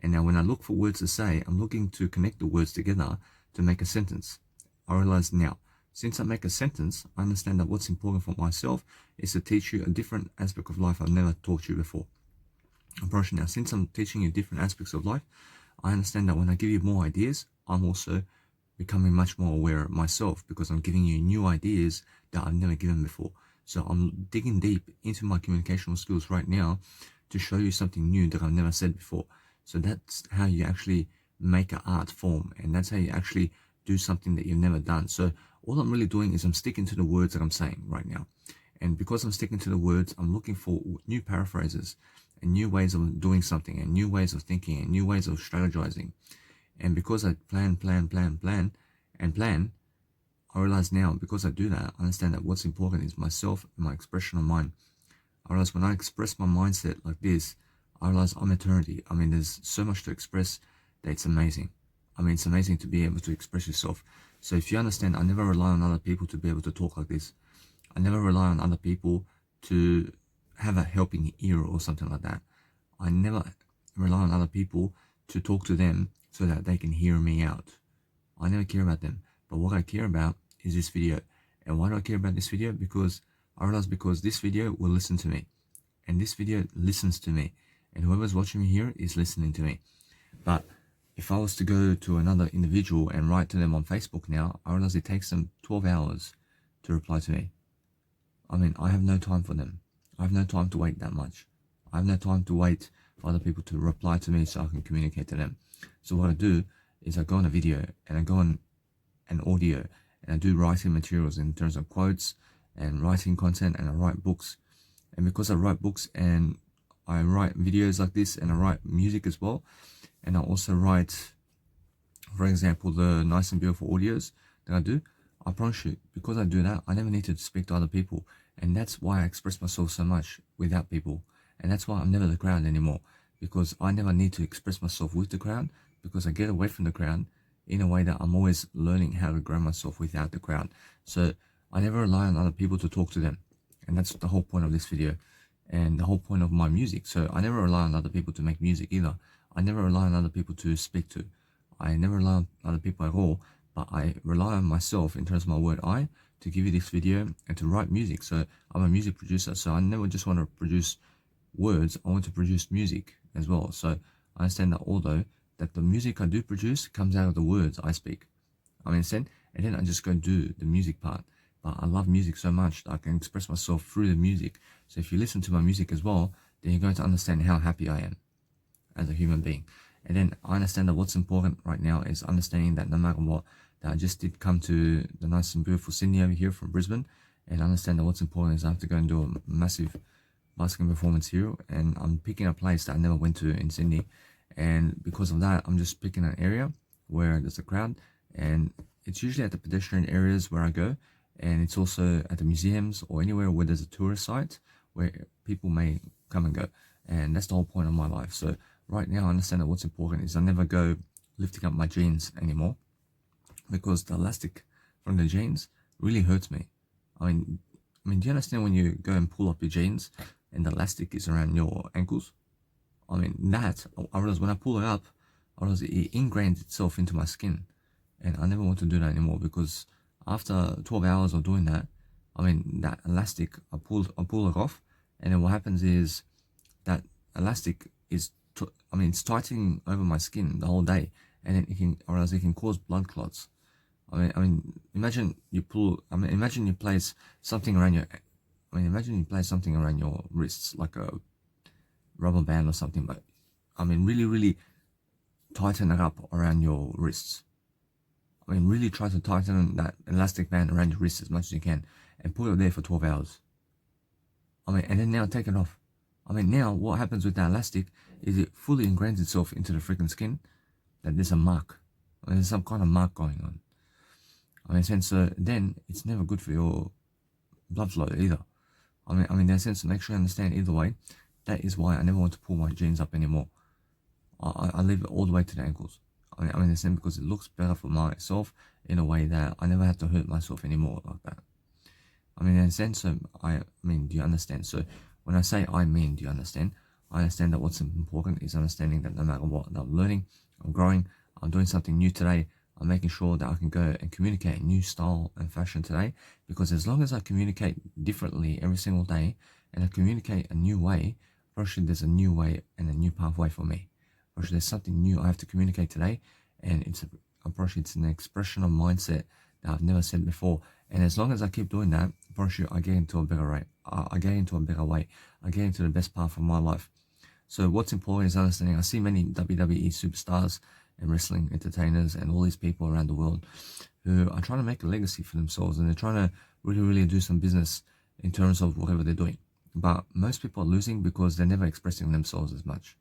And now when I look for words to say, I'm looking to connect the words together to make a sentence. I realize now, since I make a sentence, I understand that what's important for myself is to teach you a different aspect of life I've never taught you before. I promise you now, since I'm teaching you different aspects of life, I understand that when I give you more ideas, I'm also becoming much more aware of myself, because I'm giving you new ideas that I've never given before. So I'm digging deep into my communicational skills right now to show you something new that I've never said before. So that's how you actually make an art form, and that's how you actually do something that you've never done. So all I'm really doing is I'm sticking to the words that I'm saying right now. And because I'm sticking to the words, I'm looking for new paraphrases and new ways of doing something, and new ways of thinking, and new ways of strategizing. And because I plan, I realize now, because I do that, I understand that what's important is myself and my expression of mind. I realize when I express my mindset like this, I realize I'm eternity. I mean, there's so much to express that it's amazing. I mean, it's amazing to be able to express yourself. So if you understand, I never rely on other people to be able to talk like this. I never rely on other people to have a helping ear or something like that. I never rely on other people to talk to them so that they can hear me out. I never care about them. But what I care about is this video. And why do I care about this video? Because I realize because this video will listen to me. And this video listens to me. And whoever's watching me here is listening to me. But if I was to go to another individual and write to them on Facebook now, I realize it takes them 12 hours to reply to me. I mean, I have no time for them. I have no time to wait that much. I have no time to wait for other people to reply to me so I can communicate to them. So what I do is I go on a video, and I go on an audio, and I do writing materials in terms of quotes and writing content, and I write books. And because I write books and I write videos like this, and I write music as well, and I also write, for example, the nice and beautiful audios that I do, I promise you, because I do that, I never need to speak to other people. And that's why I express myself so much without people. And that's why I'm never the crowd anymore, because I never need to express myself with the crowd, because I get away from the crowd in a way that I'm always learning how to grow myself without the crowd. So I never rely on other people to talk to them. And that's the whole point of this video and the whole point of my music. So I never rely on other people to make music either. I never rely on other people to speak to. I never rely on other people at all, but I rely on myself in terms of my word I to give you this video and to write music. So I'm a music producer, so I never just want to produce words, I want to produce music as well. So I understand that although that the music I do produce comes out of the words I speak. I understand, and then I just go and do the music part. But I love music so much that I can express myself through the music. So if you listen to my music as well, then you're going to understand how happy I am as a human being. And then I understand that what's important right now is understanding that no matter what, that I just did come to the nice and beautiful Sydney over here from Brisbane, and understand that what's important is I have to go and do a massive basking performance here, and I'm picking a place that I never went to in Sydney. And because of that, I'm just picking an area where there's a crowd, and it's usually at the pedestrian areas where I go, and it's also at the museums or anywhere where there's a tourist site where people may come and go. And that's the whole point of my life. So right now I understand that what's important is I never go lifting up my jeans anymore, because the elastic from the jeans really hurts me. I mean, do you understand when you go and pull up your jeans and the elastic is around your ankles? I mean, that, I realize when I pull it up, I realize it ingrains itself into my skin. And I never want to do that anymore, because after 12 hours of doing that, I mean, that elastic, I pull it off, and then what happens is that elastic is, it's tightening over my skin the whole day, and then or else it can cause blood clots. Imagine you place something around your, imagine you place something around your wrists, like a rubber band or something, but really, really tighten it up around your wrists. Really try to tighten that elastic band around your wrist as much as you can, and put it there for 12 hours. And then now take it off. Now what happens with that elastic is it fully ingrains itself into the freaking skin, that there's a mark. There's some kind of mark going on. So then it's never good for your blood flow either. In that sense, make sure you understand either way. That is why I never want to pull my jeans up anymore. I leave it all the way to the ankles. Because it looks better for myself in a way that I never have to hurt myself anymore like that. In a sense, do you understand? So when I say do you understand? I understand that what's important is understanding that no matter what, I'm learning, I'm growing, I'm doing something new today. I'm making sure that I can go and communicate a new style and fashion today, because as long as I communicate differently every single day and I communicate a new way, firstly, there's a new way and a new pathway for me. Firstly, there's something new I have to communicate today, and it's an expression of mindset that I've never said before. And as long as I keep doing that, I get into a better rate. I get into a better way. I get into the best path of my life. So what's important is understanding. I see many WWE superstars and wrestling entertainers and all these people around the world who are trying to make a legacy for themselves, and they're trying to really, really do some business in terms of whatever they're doing. But most people are losing because they're never expressing themselves as much.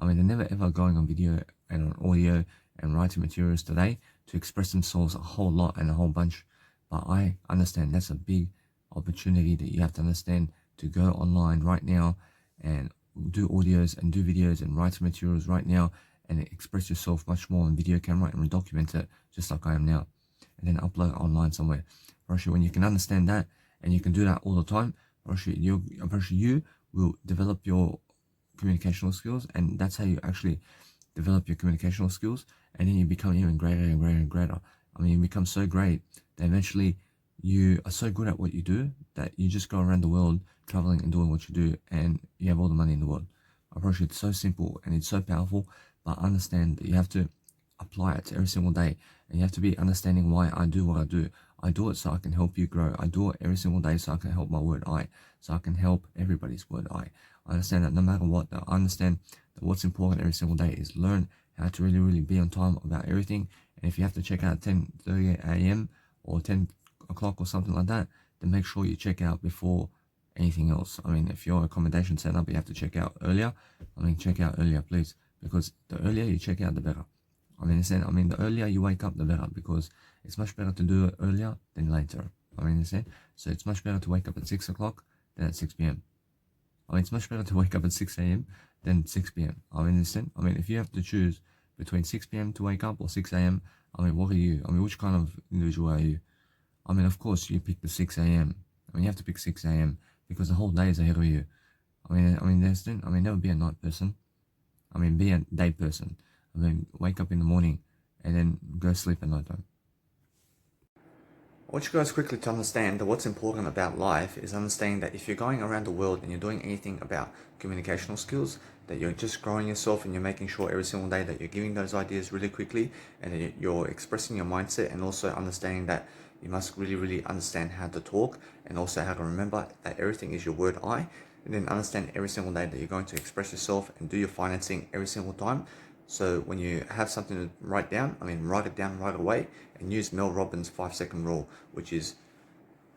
They're never ever going on video and on audio and writing materials today to express themselves a whole lot and a whole bunch. But I understand that's a big opportunity that you have to understand, to go online right now and do audios and do videos and write materials right now and express yourself much more on video camera and document it just like I am now, and then upload it online somewhere. When you can understand that and you can do that all the time, you will develop your communicational skills, and that's how you actually develop your communicational skills, and then you become even greater and greater and greater. You become so great that eventually you are so good at what you do that you just go around the world traveling and doing what you do, and you have all the money in the world. It's so simple and it's so powerful, but understand that you have to apply it every single day, and you have to be understanding why I do what I do. I do it so I can help you grow. I do it every single day so I can help my word I, so I can help everybody's word I. I understand that no matter what, I understand that what's important every single day is learn how to really, really be on time about everything. And if you have to check out at 10:30 a.m. or 10 o'clock or something like that, then make sure you check out before anything else. If your accommodation set up, you have to check out earlier. Check out earlier, please, because the earlier you check out, the better. The earlier you wake up, the better, because it's much better to do it earlier than later. So it's much better to wake up at 6 o'clock than at 6 p.m. It's much better to wake up at 6 a.m. than 6 p.m. If you have to choose between 6 p.m. to wake up or 6 a.m., what are you? Which kind of individual are you? Of course, you pick the 6 a.m. You have to pick 6 a.m. because the whole day is ahead of you. Never be a night person. Be a day person. Wake up in the morning and then go sleep at night time. I want you guys quickly to understand that what's important about life is understanding that if you're going around the world and you're doing anything about communicational skills, that you're just growing yourself and you're making sure every single day that you're giving those ideas really quickly, and that you're expressing your mindset, and also understanding that you must really, really understand how to talk, and also how to remember that everything is your word I, and then understand every single day that you're going to express yourself and do your financing every single time. So when you have something to write down, write it down right away, and use Mel Robbins' 5-second rule, which is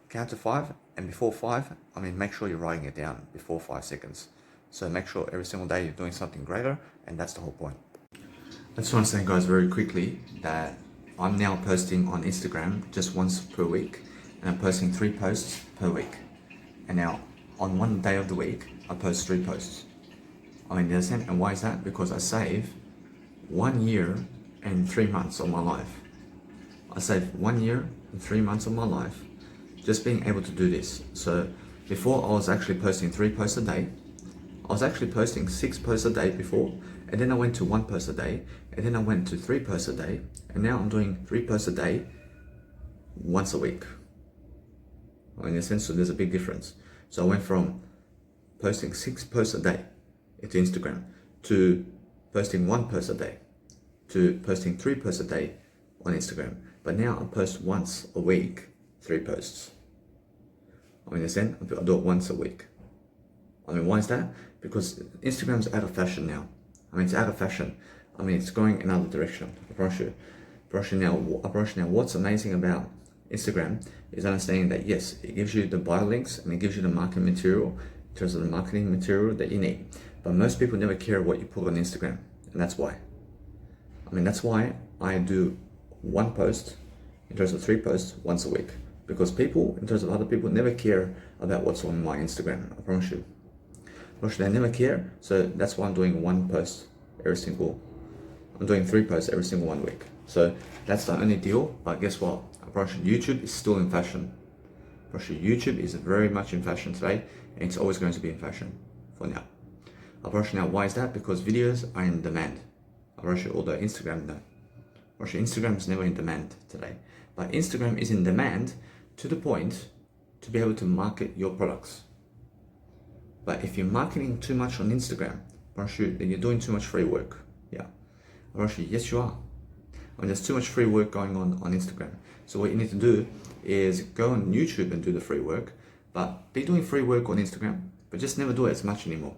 count to 5, and before 5, make sure you're writing it down before 5 seconds. So make sure every single day you're doing something greater, and that's the whole point. I just want to say, guys, very quickly that I'm now posting on Instagram just once per week, and I'm posting 3 posts per week. And now on one day of the week, I post 3 posts. And why is that? Because I save 1 year and 3 months of my life. I saved 1 year and 3 months of my life just being able to do this. So before, I was actually posting 3 posts a day. I was actually posting 6 posts a day before, and then I went to 1 post a day, and then I went to 3 posts a day, and now I'm doing 3 posts a day once a week. In a sense, so there's a big difference. So I went from posting 6 posts a day into Instagram to posting 1 post a day to posting 3 posts a day on Instagram. But now I post once a week, 3 posts. I mean, I do it once a week. I mean, why is that? Because Instagram's out of fashion now. I mean, it's out of fashion. I mean, it's going another direction. I promise you. Now, what's amazing about Instagram is understanding that yes, it gives you the bio links and it gives you the marketing material in terms of the marketing material that you need. But most people never care what you put on Instagram, and that's why. I mean, that's why I do 1 post in terms of 3 posts once a week. Because people, in terms of other people, never care about what's on my Instagram. I promise you. They never care, so that's why I'm doing 1 post I'm doing 3 posts every single 1 week. So that's the only deal. But guess what? I promise you, YouTube is still in fashion. I promise you, YouTube is very much in fashion today, and it's always going to be in fashion for now. I promise you now, why is that? Because videos are in demand. I promise you, although Instagram, no. I promise you, Instagram is never in demand today. But Instagram is in demand to the point to be able to market your products. But if you're marketing too much on Instagram, then you're doing too much free work. Yeah. Yes, you are. I mean, there's too much free work going on Instagram. So what you need to do is go on YouTube and do the free work, but be doing free work on Instagram, but just never do it as much anymore.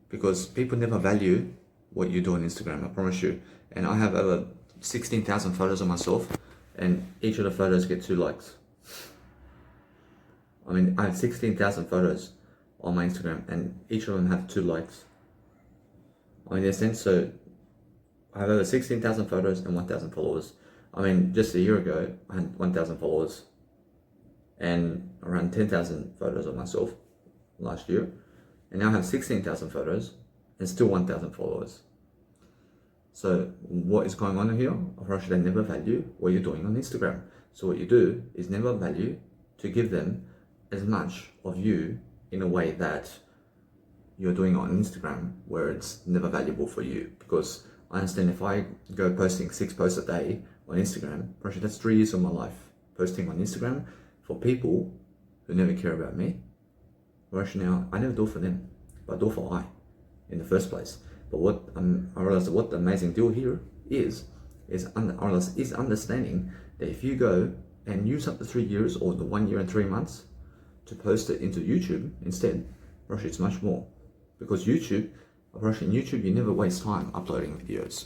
Because people never value what you do on Instagram, I promise you. And I have over 16,000 photos of myself, and each of the photos get 2 likes. I mean, I have 16,000 photos on my Instagram, and each of them have 2 likes. I mean, in a sense, so I have over 16,000 photos and 1,000 followers. I mean, just a year ago, I had 1,000 followers and around 10,000 photos of myself last year. And now I have 16,000 photos and still 1,000 followers. So what is going on here? Or should they never value what you're doing on Instagram? So what you do is never value to give them as much of you in a way that you're doing on Instagram, where it's never valuable for you. Because I understand if I go posting 6 posts a day on Instagram, that's 3 years of my life posting on Instagram for people who never care about me. Whereas now, I never do it for them, but I do it for I in the first place. But what I realized that what the amazing deal here is understanding that if you go and use up the 3 years or the 1 year and 3 months to post it into YouTube instead, it's much more. Because YouTube, you never waste time uploading videos.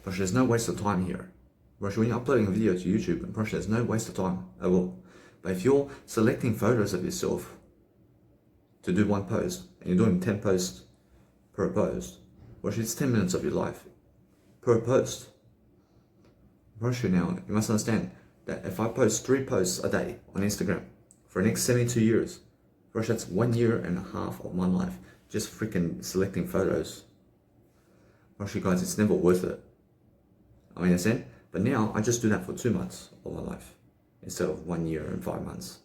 There's no waste of time here. When you're uploading a video to YouTube, there's no waste of time at all. But if you're selecting photos of yourself to do 1 post, and you're doing 10 posts per post, it's 10 minutes of your life per post. Now, you must understand that if I post 3 posts a day on Instagram for the next 72 years, that's 1 year and a half of my life just freaking selecting photos. Guys, it's never worth it. I mean, understand? But now I just do that for 2 months of my life instead of 1 year and 5 months.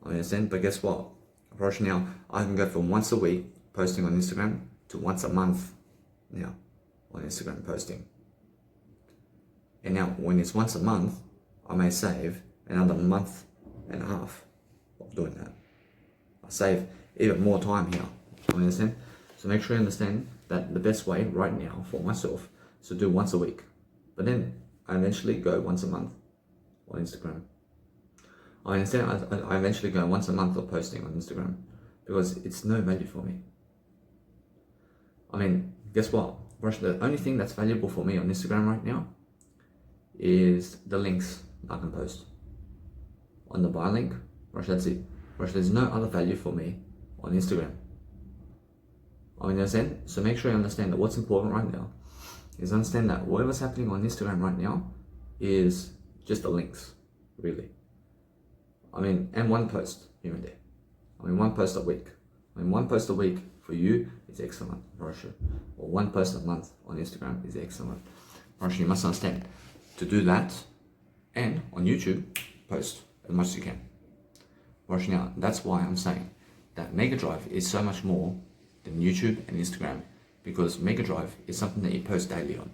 I understand? But guess what? Now I can go from once a week posting on Instagram to once a month now on Instagram posting. And now when it's once a month, I may save another month and a half of doing that. I save even more time here. I understand? So make sure you understand that the best way right now for myself is to do once a week. But then I eventually go once a month on Instagram. I understand I eventually go once a month of posting on Instagram because it's no value for me. I mean, guess what? The only thing that's valuable for me on Instagram right now is the links I can post. On the buy link, that's it. There's no other value for me on Instagram. I mean, understand? So make sure you understand that what's important right now is understand that whatever's happening on Instagram right now is just the links, really. I mean, and 1 post here and there. I mean, 1 post a week. I mean, 1 post a week for you is excellent, Russia. Or 1 post a month on Instagram is excellent. Russia, you must understand to do that, and on YouTube, post as much as you can. Russia, now that's why I'm saying that Mega Drive is so much more than YouTube and Instagram, because Mega Drive is something that you post daily on,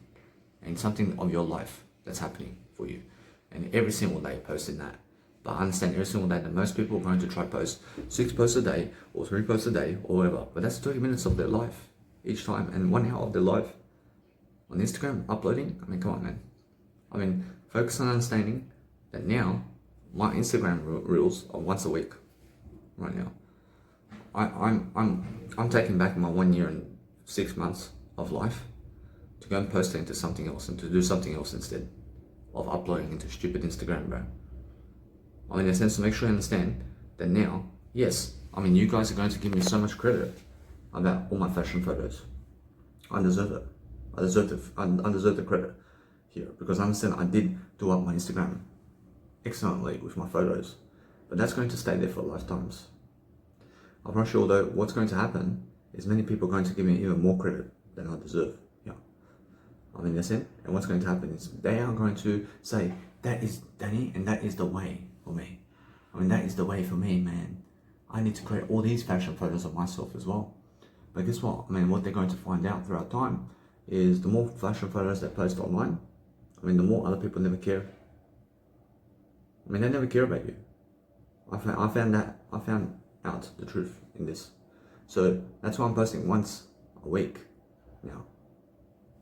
and something of your life that's happening for you, and every single day posting that. But I understand every single day that most people are going to try post 6 posts a day or 3 posts a day or whatever, but that's 30 minutes of their life each time and 1 hour of their life. On Instagram, uploading, I mean, come on, man. I mean, focus on understanding that now my Instagram reels are once a week. Right now, I'm taking back my 1 year and 6 months of life to go and post it into something else and to do something else instead of uploading into stupid Instagram, bro. I mean, in a sense, to make sure you understand that now, yes, I mean, you guys are going to give me so much credit about all my fashion photos. I deserve it. I deserve the credit here because I understand I did do up my Instagram excellently with my photos, but that's going to stay there for lifetimes. I promise you, although what's going to happen is many people are going to give me even more credit than I deserve. Yeah, I mean, that's it. And what's going to happen is they are going to say, that is Danny, and that is the way for me. I mean, that is the way for me, man. I need to create all these fashion photos of myself as well. But guess what? I mean, what they're going to find out throughout time is the more fashion photos they post online, I mean, the more other people never care. I mean, they never care about you. I found out the truth in this. So that's why I'm posting once a week now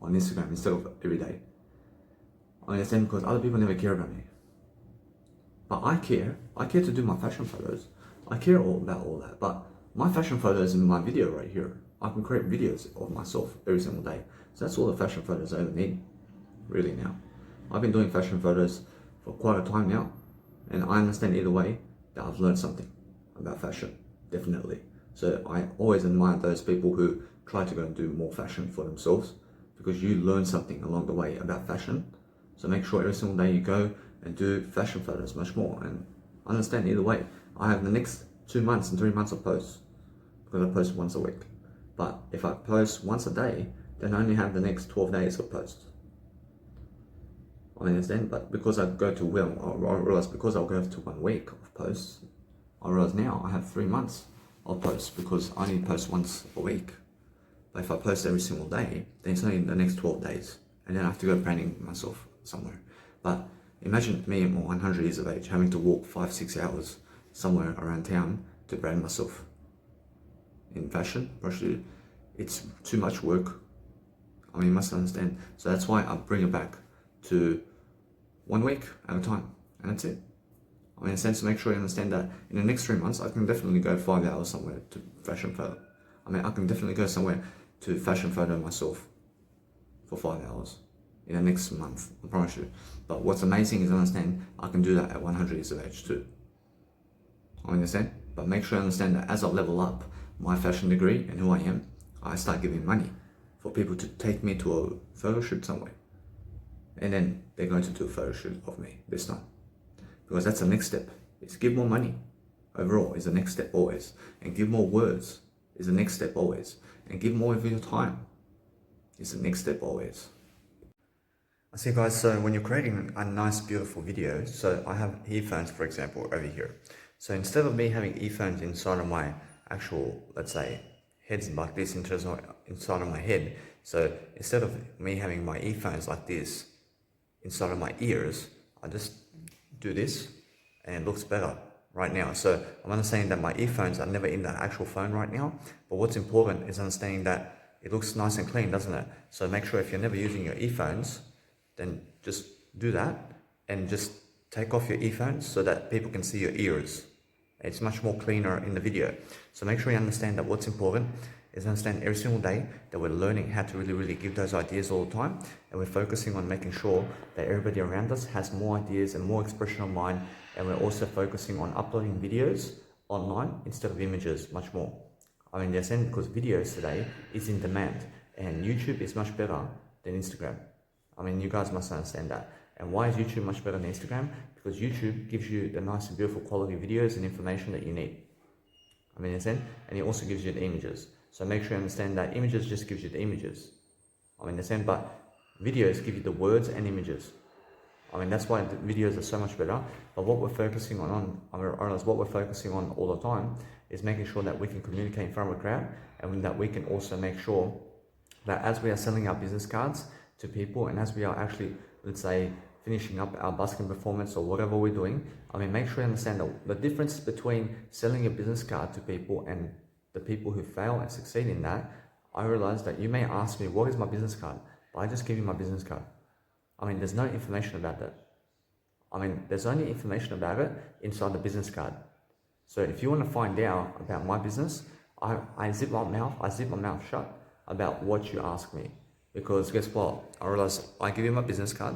on Instagram instead of every day. I understand because other people never care about me. But I care to do my fashion photos. I care all about all that. But my fashion photos in my video right here, I can create videos of myself every single day. So that's all the fashion photos I ever need, really now. I've been doing fashion photos for quite a time now, and I understand either way that I've learned something about fashion, definitely. So I always admire those people who try to go and do more fashion for themselves, because you learn something along the way about fashion. So make sure every single day you go and do fashion photos much more, and understand either way. I have the next 2 months and 3 months of posts because I post once a week. But if I post once a day, then I only have the next 12 days of posts. I understand, but because I go to I realize because I'll go to 1 week of posts, I realize now I have 3 months of posts because I only post once a week. But if I post every single day, then it's only the next 12 days, and then I have to go branding myself somewhere. But imagine me at 100 years of age having to walk 5-6 hours somewhere around town to brand myself in fashion. Actually, it's too much work. I mean, you must understand. So that's why I bring it back to 1 week at a time, and that's it. I mean, in a sense, to make sure you understand that in the next 3 months, I can definitely go 5 hours somewhere to fashion photo. I mean, I can definitely go somewhere to fashion photo myself for 5 hours in the next month, I promise you. But what's amazing is understand I can do that at 100 years of age too. I understand, but make sure you understand that as I level up my fashion degree and who I am, I start giving money for people to take me to a photo shoot somewhere. And then they're going to do a photo shoot of me this time. Because that's the next step. Is give more money overall is the next step always. And give more words is the next step always. And give more of your time is the next step always. I see, guys, so when you're creating a nice beautiful video, so I have earphones, for example, over here. So instead of me having earphones inside of my actual, let's say, heads like this inside of my head, so instead of me having my earphones like this inside of my ears, I just do this and it looks better right now. So I'm understanding that my earphones are never in the actual phone right now, but what's important is understanding that it looks nice and clean, doesn't it? So make sure if you're never using your earphones, then just do that and just take off your earphones so that people can see your ears. It's much more cleaner in the video. So make sure you understand that what's important is understand every single day that we're learning how to really give those ideas all the time, and we're focusing on making sure that everybody around us has more ideas and more expression of mind, and we're also focusing on uploading videos online instead of images much more. I mean, they're saying because videos today is in demand and YouTube is much better than Instagram. I mean, you guys must understand that. And why is YouTube much better than Instagram? Because YouTube gives you the nice and beautiful quality videos and information that you need. I mean, and it also gives you the images. So make sure you understand that images just gives you the images. I mean, but videos give you the words and images. I mean, that's why the videos are so much better. But what we're focusing on what we're focusing on all the time is making sure that we can communicate in front of a crowd, and that we can also make sure that as we are selling our business cards to people, and as we are actually, let's say, finishing up our busking performance or whatever we're doing, I mean, make sure you understand the difference between selling a business card to people and the people who fail and succeed in that. I realize that you may ask me, what is my business card? I just give you my business card. I mean, there's no information about that. I mean, there's only information about it inside the business card. So if you want to find out about my business, I zip my mouth shut about what you ask me. Because guess what? I realize I give you my business card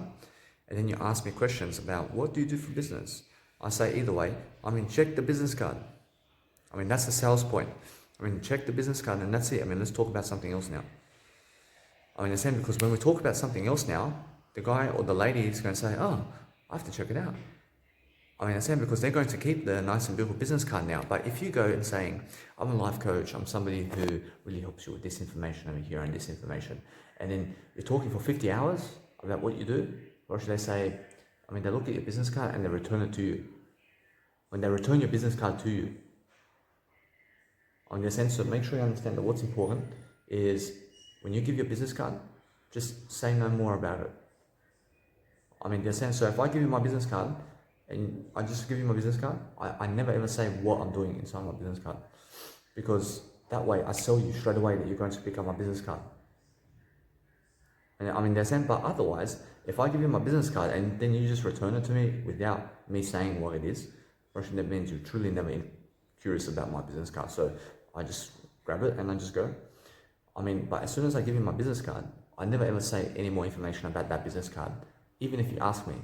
and then you ask me questions about what do you do for business? I say either way, I mean, check the business card. I mean, that's the sales point. I mean, check the business card and that's it. I mean, let's talk about something else now. I mean, the same because when we talk about something else now, the guy or the lady is going to say, oh, I have to check it out. I mean, the same because they're going to keep the nice and beautiful business card now. But if you go and saying, I'm a life coach, I'm somebody who really helps you with this information over here and this information, and then you're talking for 50 hours about what you do, or should they say, I mean, they look at your business card and they return it to you. When they return your business card to you, in the sense of make sure you understand that what's important is when you give your business card, just say no more about it. I mean, in the sense, so if I give you my business card and I just give you my business card, I never ever say what I'm doing inside my business card, because that way I sell you straight away that you're going to pick up my business card. And I mean, they're saying, but otherwise, if I give you my business card and then you just return it to me without me saying what it is, that means you're truly never curious about my business card. So I just grab it and I just go. I mean, but as soon as I give you my business card, I never ever say any more information about that business card, even if you ask me,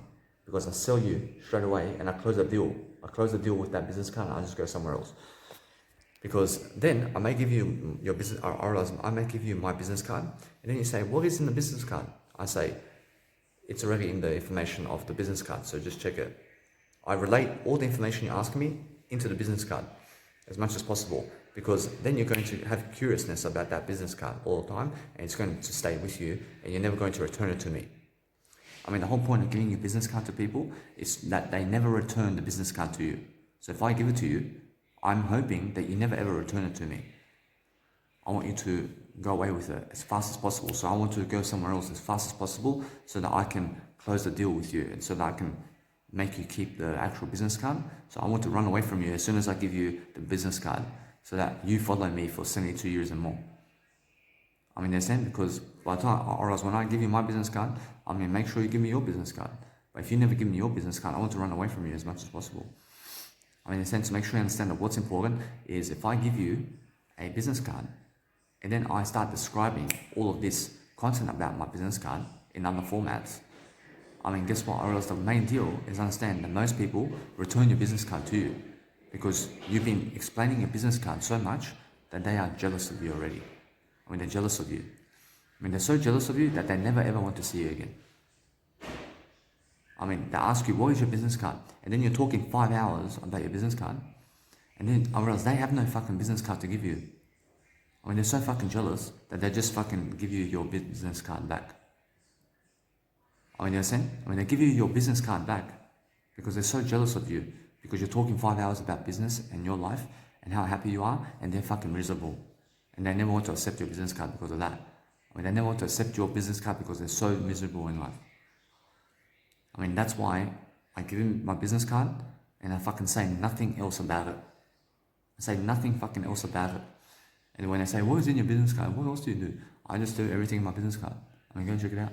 because I sell you straight away and I close the deal. I close the deal with that business card and I just go somewhere else. Because then I may give you your business, or I may give you my business card, and then you say, what is in the business card? I say, it's already in the information of the business card, so just check it. I relate all the information you ask me into the business card as much as possible, because then you're going to have curiousness about that business card all the time, and it's going to stay with you, and you're never going to return it to me. I mean, the whole point of giving your business card to people is that they never return the business card to you. So if I give it to you, I'm hoping that you never ever return it to me. I want you to go away with it as fast as possible. So I want to go somewhere else as fast as possible so that I can close the deal with you and so that I can make you keep the actual business card. So I want to run away from you as soon as I give you the business card so that you follow me for 72 years and more. I mean, they're saying because by the time, or else when I give you my business card, I mean, make sure you give me your business card. But if you never give me your business card, I want to run away from you as much as possible. I mean, in a sense, make sure you understand that what's important is if I give you a business card and then I start describing all of this content about my business card in other formats, I mean, guess what? Or else the main deal is understand that most people return your business card to you because you've been explaining your business card so much that they are jealous of you already. I mean, they're jealous of you. I mean, they're so jealous of you that they never ever want to see you again. I mean, they ask you, what is your business card? And then you're talking 5 hours about your business card. And then I realize they have no fucking business card to give you. I mean, they're so fucking jealous that they just fucking give you your business card back. I mean, you understand? I mean, they give you your business card back because they're so jealous of you because you're talking 5 hours about business and your life and how happy you are, and they're fucking miserable. And they never want to accept your business card because of that. I mean, they never want to accept your business card because they're so miserable in life. I mean, that's why I give him my business card and I fucking say nothing else about it. I say nothing fucking else about it. And when they say, what is in your business card? What else do you do? I just do everything in my business card. I mean, go and check it out.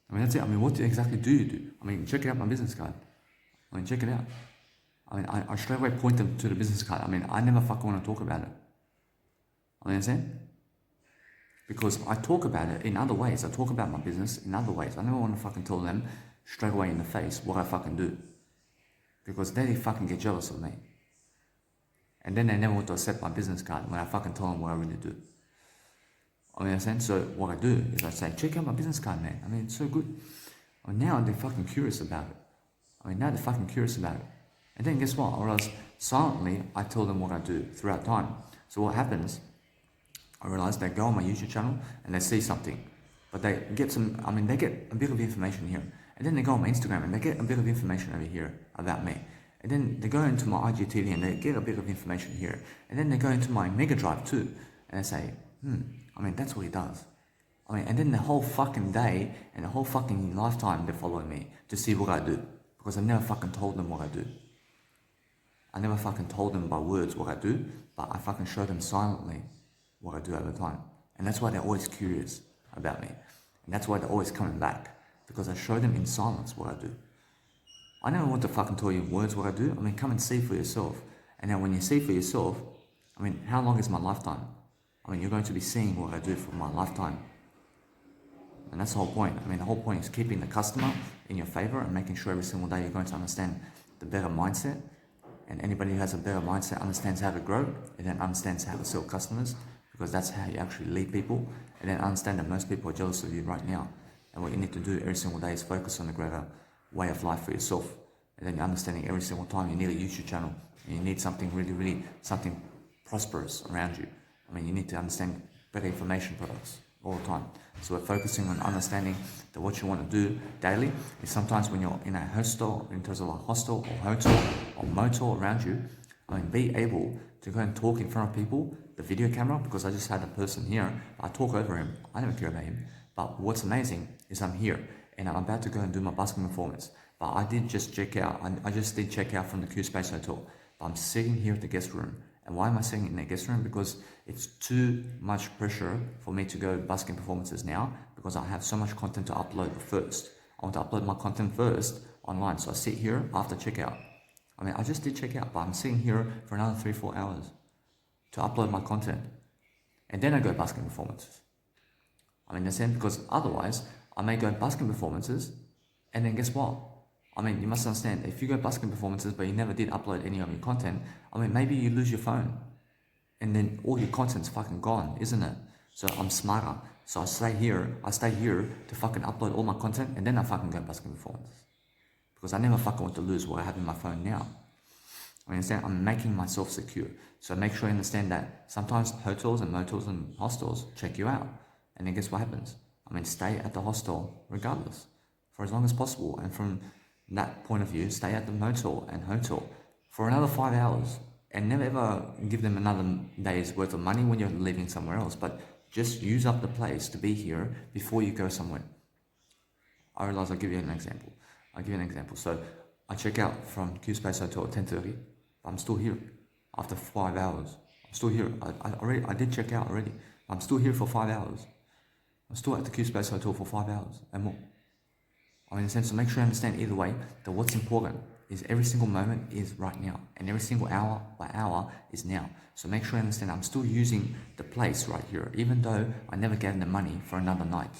I mean, that's it. I mean, what exactly do you do? I mean, check it out my business card. I mean, check it out. I mean, I straight away point them to the business card. I mean, I never fucking want to talk about it. I mean, understand? Because I talk about it in other ways. I talk about my business in other ways. I never want to fucking tell them straight away in the face what I fucking do. Because then they fucking get jealous of me. And then they never want to accept my business card when I fucking tell them what I really do. I mean, understand? So what I do is I say, check out my business card, man. I mean, it's so good. I mean, now they're fucking curious about it. I mean, now they're fucking curious about it. And then guess what? Or else silently, I tell them what I do throughout time. So what happens, I realize they go on my YouTube channel and they see something. But they get they get a bit of information here. And then they go on my Instagram and they get a bit of information over here about me. And then they go into my IGTV and they get a bit of information here. And then they go into my Mega Drive too. And they say, I mean, that's what he does. I mean, and then the whole fucking day and the whole fucking lifetime they follow me to see what I do. Because I never fucking told them what I do. I never fucking told them by words what I do, but I fucking show them silently what I do over time. And that's why they're always curious about me. And that's why they're always coming back, because I show them in silence what I do. I never want to fucking tell you in words what I do. I mean, come and see for yourself. And then when you see for yourself, I mean, how long is my lifetime? I mean, you're going to be seeing what I do for my lifetime. And that's the whole point. I mean, the whole point is keeping the customer in your favor and making sure every single day you're going to understand the better mindset. And anybody who has a better mindset understands how to grow and then understands how to sell customers, because that's how you actually lead people. And then understand that most people are jealous of you right now. And what you need to do every single day is focus on a greater way of life for yourself. And then you're understanding every single time you need a YouTube channel and you need something really, something prosperous around you. I mean, you need to understand better information products all the time. So we're focusing on understanding that what you want to do daily is sometimes when you're in a hostel, in terms of a hostel or hotel or motel around you, I mean, be able to go and talk in front of people, the video camera, because I just had a person here, I talk over him, I don't care about him, but what's amazing is I'm here and I'm about to go and do my busking performance, but I did just check out, I just did check out from the Q Space Hotel, but I'm sitting here at the guest room. And why am I sitting in the guest room? Because it's too much pressure for me to go busking performances now, because I have so much content to upload first. I want to upload my content first online. So I sit here after checkout. I mean, I just did checkout, but I'm sitting here for another 3-4 hours to upload my content. And then I go busking performances. I mean, in a sense, because otherwise I may go busking performances and then guess what? I mean, you must understand, if you go busking performances but you never did upload any of your content, I mean, maybe you lose your phone and then all your content's fucking gone, isn't it? So I'm smarter. So I stay here to fucking upload all my content and then I fucking go busking performances. Because I never fucking want to lose what I have in my phone now. I understand, I'm making myself secure. So make sure you understand that sometimes hotels and motels and hostels check you out. And then guess what happens? I mean, stay at the hostel regardless for as long as possible. And from that point of view, stay at the motel and hotel for another 5 hours and never ever give them another day's worth of money when you're leaving somewhere else, but just use up the place to be here before you go somewhere. I realize I'll give you an example. So I check out from Q Space Hotel at 10:30. I'm still here after 5 hours. I'm still here. I did check out already. I'm still here for 5 hours. I'm still at the Q Space Hotel for 5 hours and more. I mean, in a sense, to make sure you understand either way that what's important is every single moment is right now, and every single hour by hour is now. So make sure you understand I'm still using the place right here, even though I never gave them the money for another night.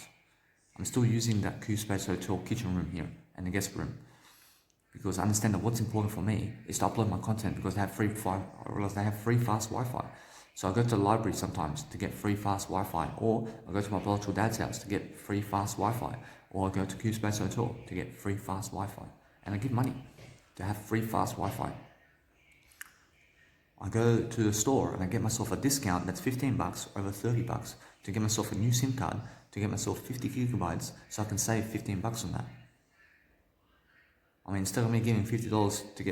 I'm still using that Q Space Hotel kitchen room here and the guest room, because I understand that what's important for me is to upload my content, because they have free fast Wi-Fi. So I go to the library sometimes to get free fast Wi-Fi, or I go to my biological dad's house to get free fast Wi-Fi, or I go to Q Space Hotel to get free fast Wi-Fi, and I give money to have free fast Wi-Fi. I go to the store and I get myself a discount that's $15 over $30 to get myself a new SIM card, to get myself 50 gigabytes, so I can save $15 on that. I mean, instead of me giving $50 to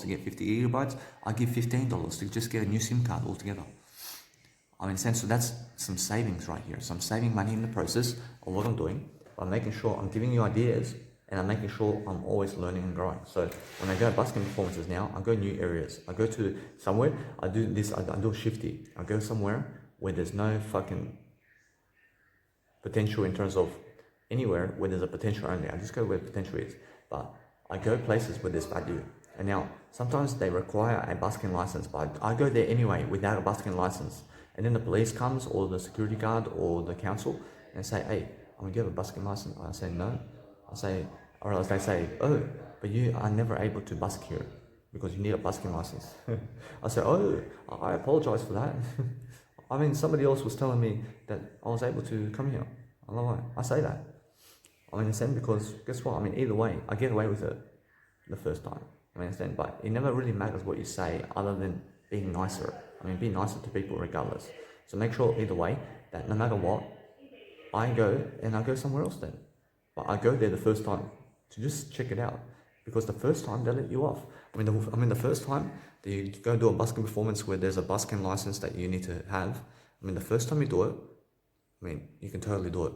get 50 gigabytes, I give $15 to just get a new SIM card altogether. I mean, so that's some savings right here. So I'm saving money in the process of what I'm doing. I'm making sure I'm giving you ideas, and I'm making sure I'm always learning and growing. So when I go busking performances now, I go new areas. I go to somewhere, I do a shifty. I go somewhere where there's no fucking potential in terms of anywhere where there's a potential only. I just go where potential is. But I go places where there's value. And now, sometimes they require a busking license, but I go there anyway without a busking license. And then the police comes, or the security guard, or the council, and say, hey, I'm gonna give a busking license. I say, no. Or else they say, oh, but you are never able to busk here because you need a busking license. I say, oh, I apologize for that. I mean, somebody else was telling me that I was able to come here. I say that. I understand, because guess what? I mean, either way, I get away with it the first time. I understand, but it never really matters what you say other than being nicer. I mean, be nicer to people regardless. So make sure either way that no matter what, I go somewhere else then. But I go there the first time to just check it out, because the first time they let you off. I mean, the first time that you go do a busking performance where there's a busking license that you need to have. I mean, the first time you do it, I mean, you can totally do it.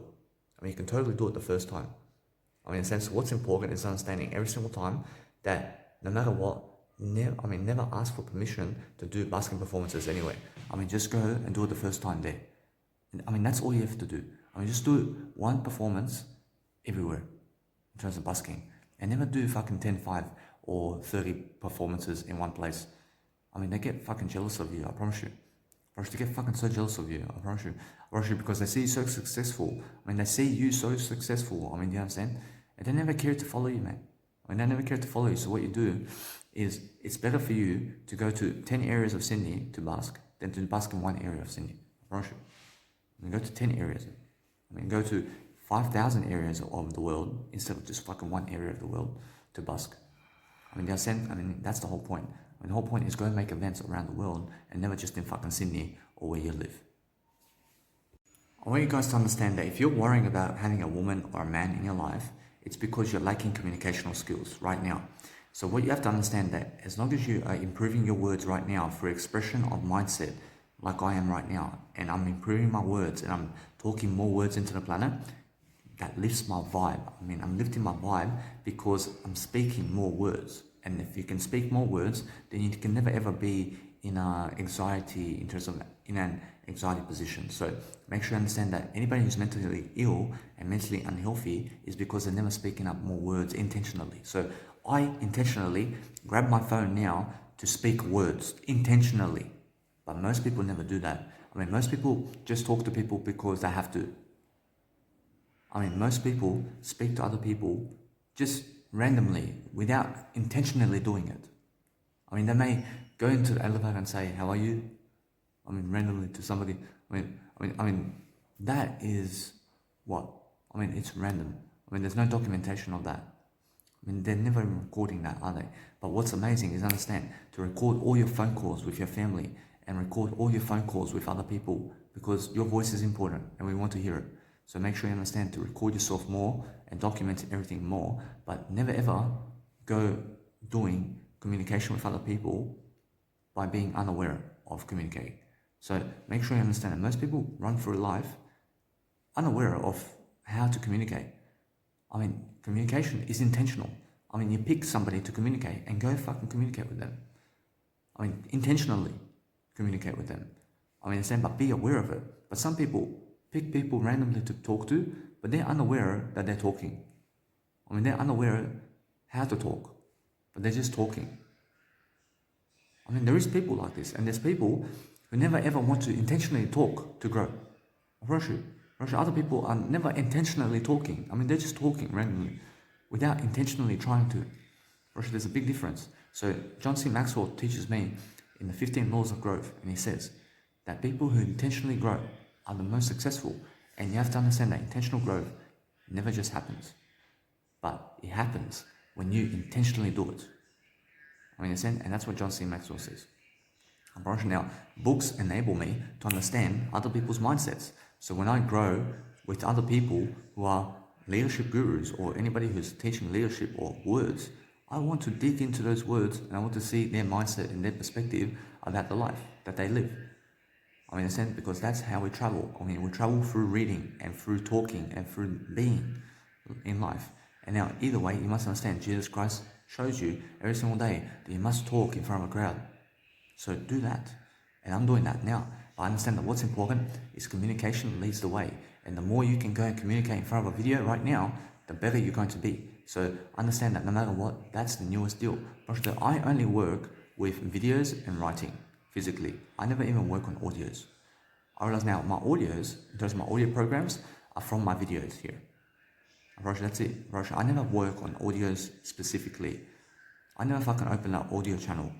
I mean, you can totally do it the first time. I mean, in a sense, what's important is understanding every single time that no matter what, never ask for permission to do busking performances anyway. I mean, just go and do it the first time there. I mean, that's all you have to do. I mean, just do one performance everywhere in terms of busking, and never do fucking 10, 5 or 30 performances in one place. I mean, they get fucking jealous of you, I promise you. They get fucking so jealous of you, I promise you. I promise you, because they see you so successful. I mean, they see you so successful. I mean, do you understand? And they never care to follow you, man. I mean, they never care to follow you. So what you do is, it's better for you to go to 10 areas of Sydney to busk than to busk in one area of Sydney. I promise you. I mean, go to 10 areas. I mean, go to 5,000 areas of the world instead of just fucking one area of the world to busk. I mean, do you understand? I mean, that's the whole point. I mean, the whole point is go and make events around the world and never just in fucking Sydney or where you live. I want you guys to understand that if you're worrying about having a woman or a man in your life, it's because you're lacking communicational skills right now. So what you have to understand that as long as you are improving your words right now for expression of mindset, like I am right now, and I'm improving my words and I'm talking more words into the planet, that lifts my vibe. I mean, I'm lifting my vibe because I'm speaking more words. And if you can speak more words, then you can never ever be in an anxiety position. So make sure you understand that anybody who's mentally ill and mentally unhealthy is because they're never speaking up more words intentionally. So I intentionally grab my phone now to speak words intentionally, but most people never do that. I mean, most people just talk to people because they have to. I mean, most people speak to other people just randomly without intentionally doing it. I mean, they may go into the elevator and say, "How are you?" I mean, randomly to somebody. I mean, that is what? I mean, it's random. I mean, there's no documentation of that. I mean, they're never recording that, are they? But what's amazing is understand to record all your phone calls with your family and record all your phone calls with other people, because your voice is important and we want to hear it. So make sure you understand to record yourself more and document everything more, but never ever go doing communication with other people by being unaware of communicating. So make sure you understand that most people run through life unaware of how to communicate. I mean, communication is intentional. I mean, you pick somebody to communicate and go fucking communicate with them. I mean, intentionally communicate with them. I mean, but be aware of it. But some people pick people randomly to talk to, but they're unaware that they're talking. I mean, they're unaware how to talk, but they're just talking. I mean, there is people like this, and there's people who never ever want to intentionally talk to grow. Other people are never intentionally talking. I mean, they're just talking randomly without intentionally trying to. There's a big difference. So John C. Maxwell teaches me in the 15 laws of growth, and he says that people who intentionally grow are the most successful. And you have to understand that intentional growth never just happens, but it happens when you intentionally do it. I mean, and that's what John C. Maxwell says. Now, books enable me to understand other people's mindsets. So when I grow with other people who are leadership gurus or anybody who's teaching leadership or words, I want to dig into those words and I want to see their mindset and their perspective about the life that they live. I mean, because that's how we travel. I mean, we travel through reading and through talking and through being in life. And now, either way, you must understand Jesus Christ shows you every single day that you must talk in front of a crowd. So do that. And I'm doing that now. But I understand that what's important is communication leads the way. And the more you can go and communicate in front of a video right now, the better you're going to be. So understand that no matter what, that's the newest deal. But I only work with videos and writing physically. I never even work on audios. I realize now my audios, in terms of my audio programs, are from my videos here. That's it. I never work on audios specifically. I never fucking open an audio channel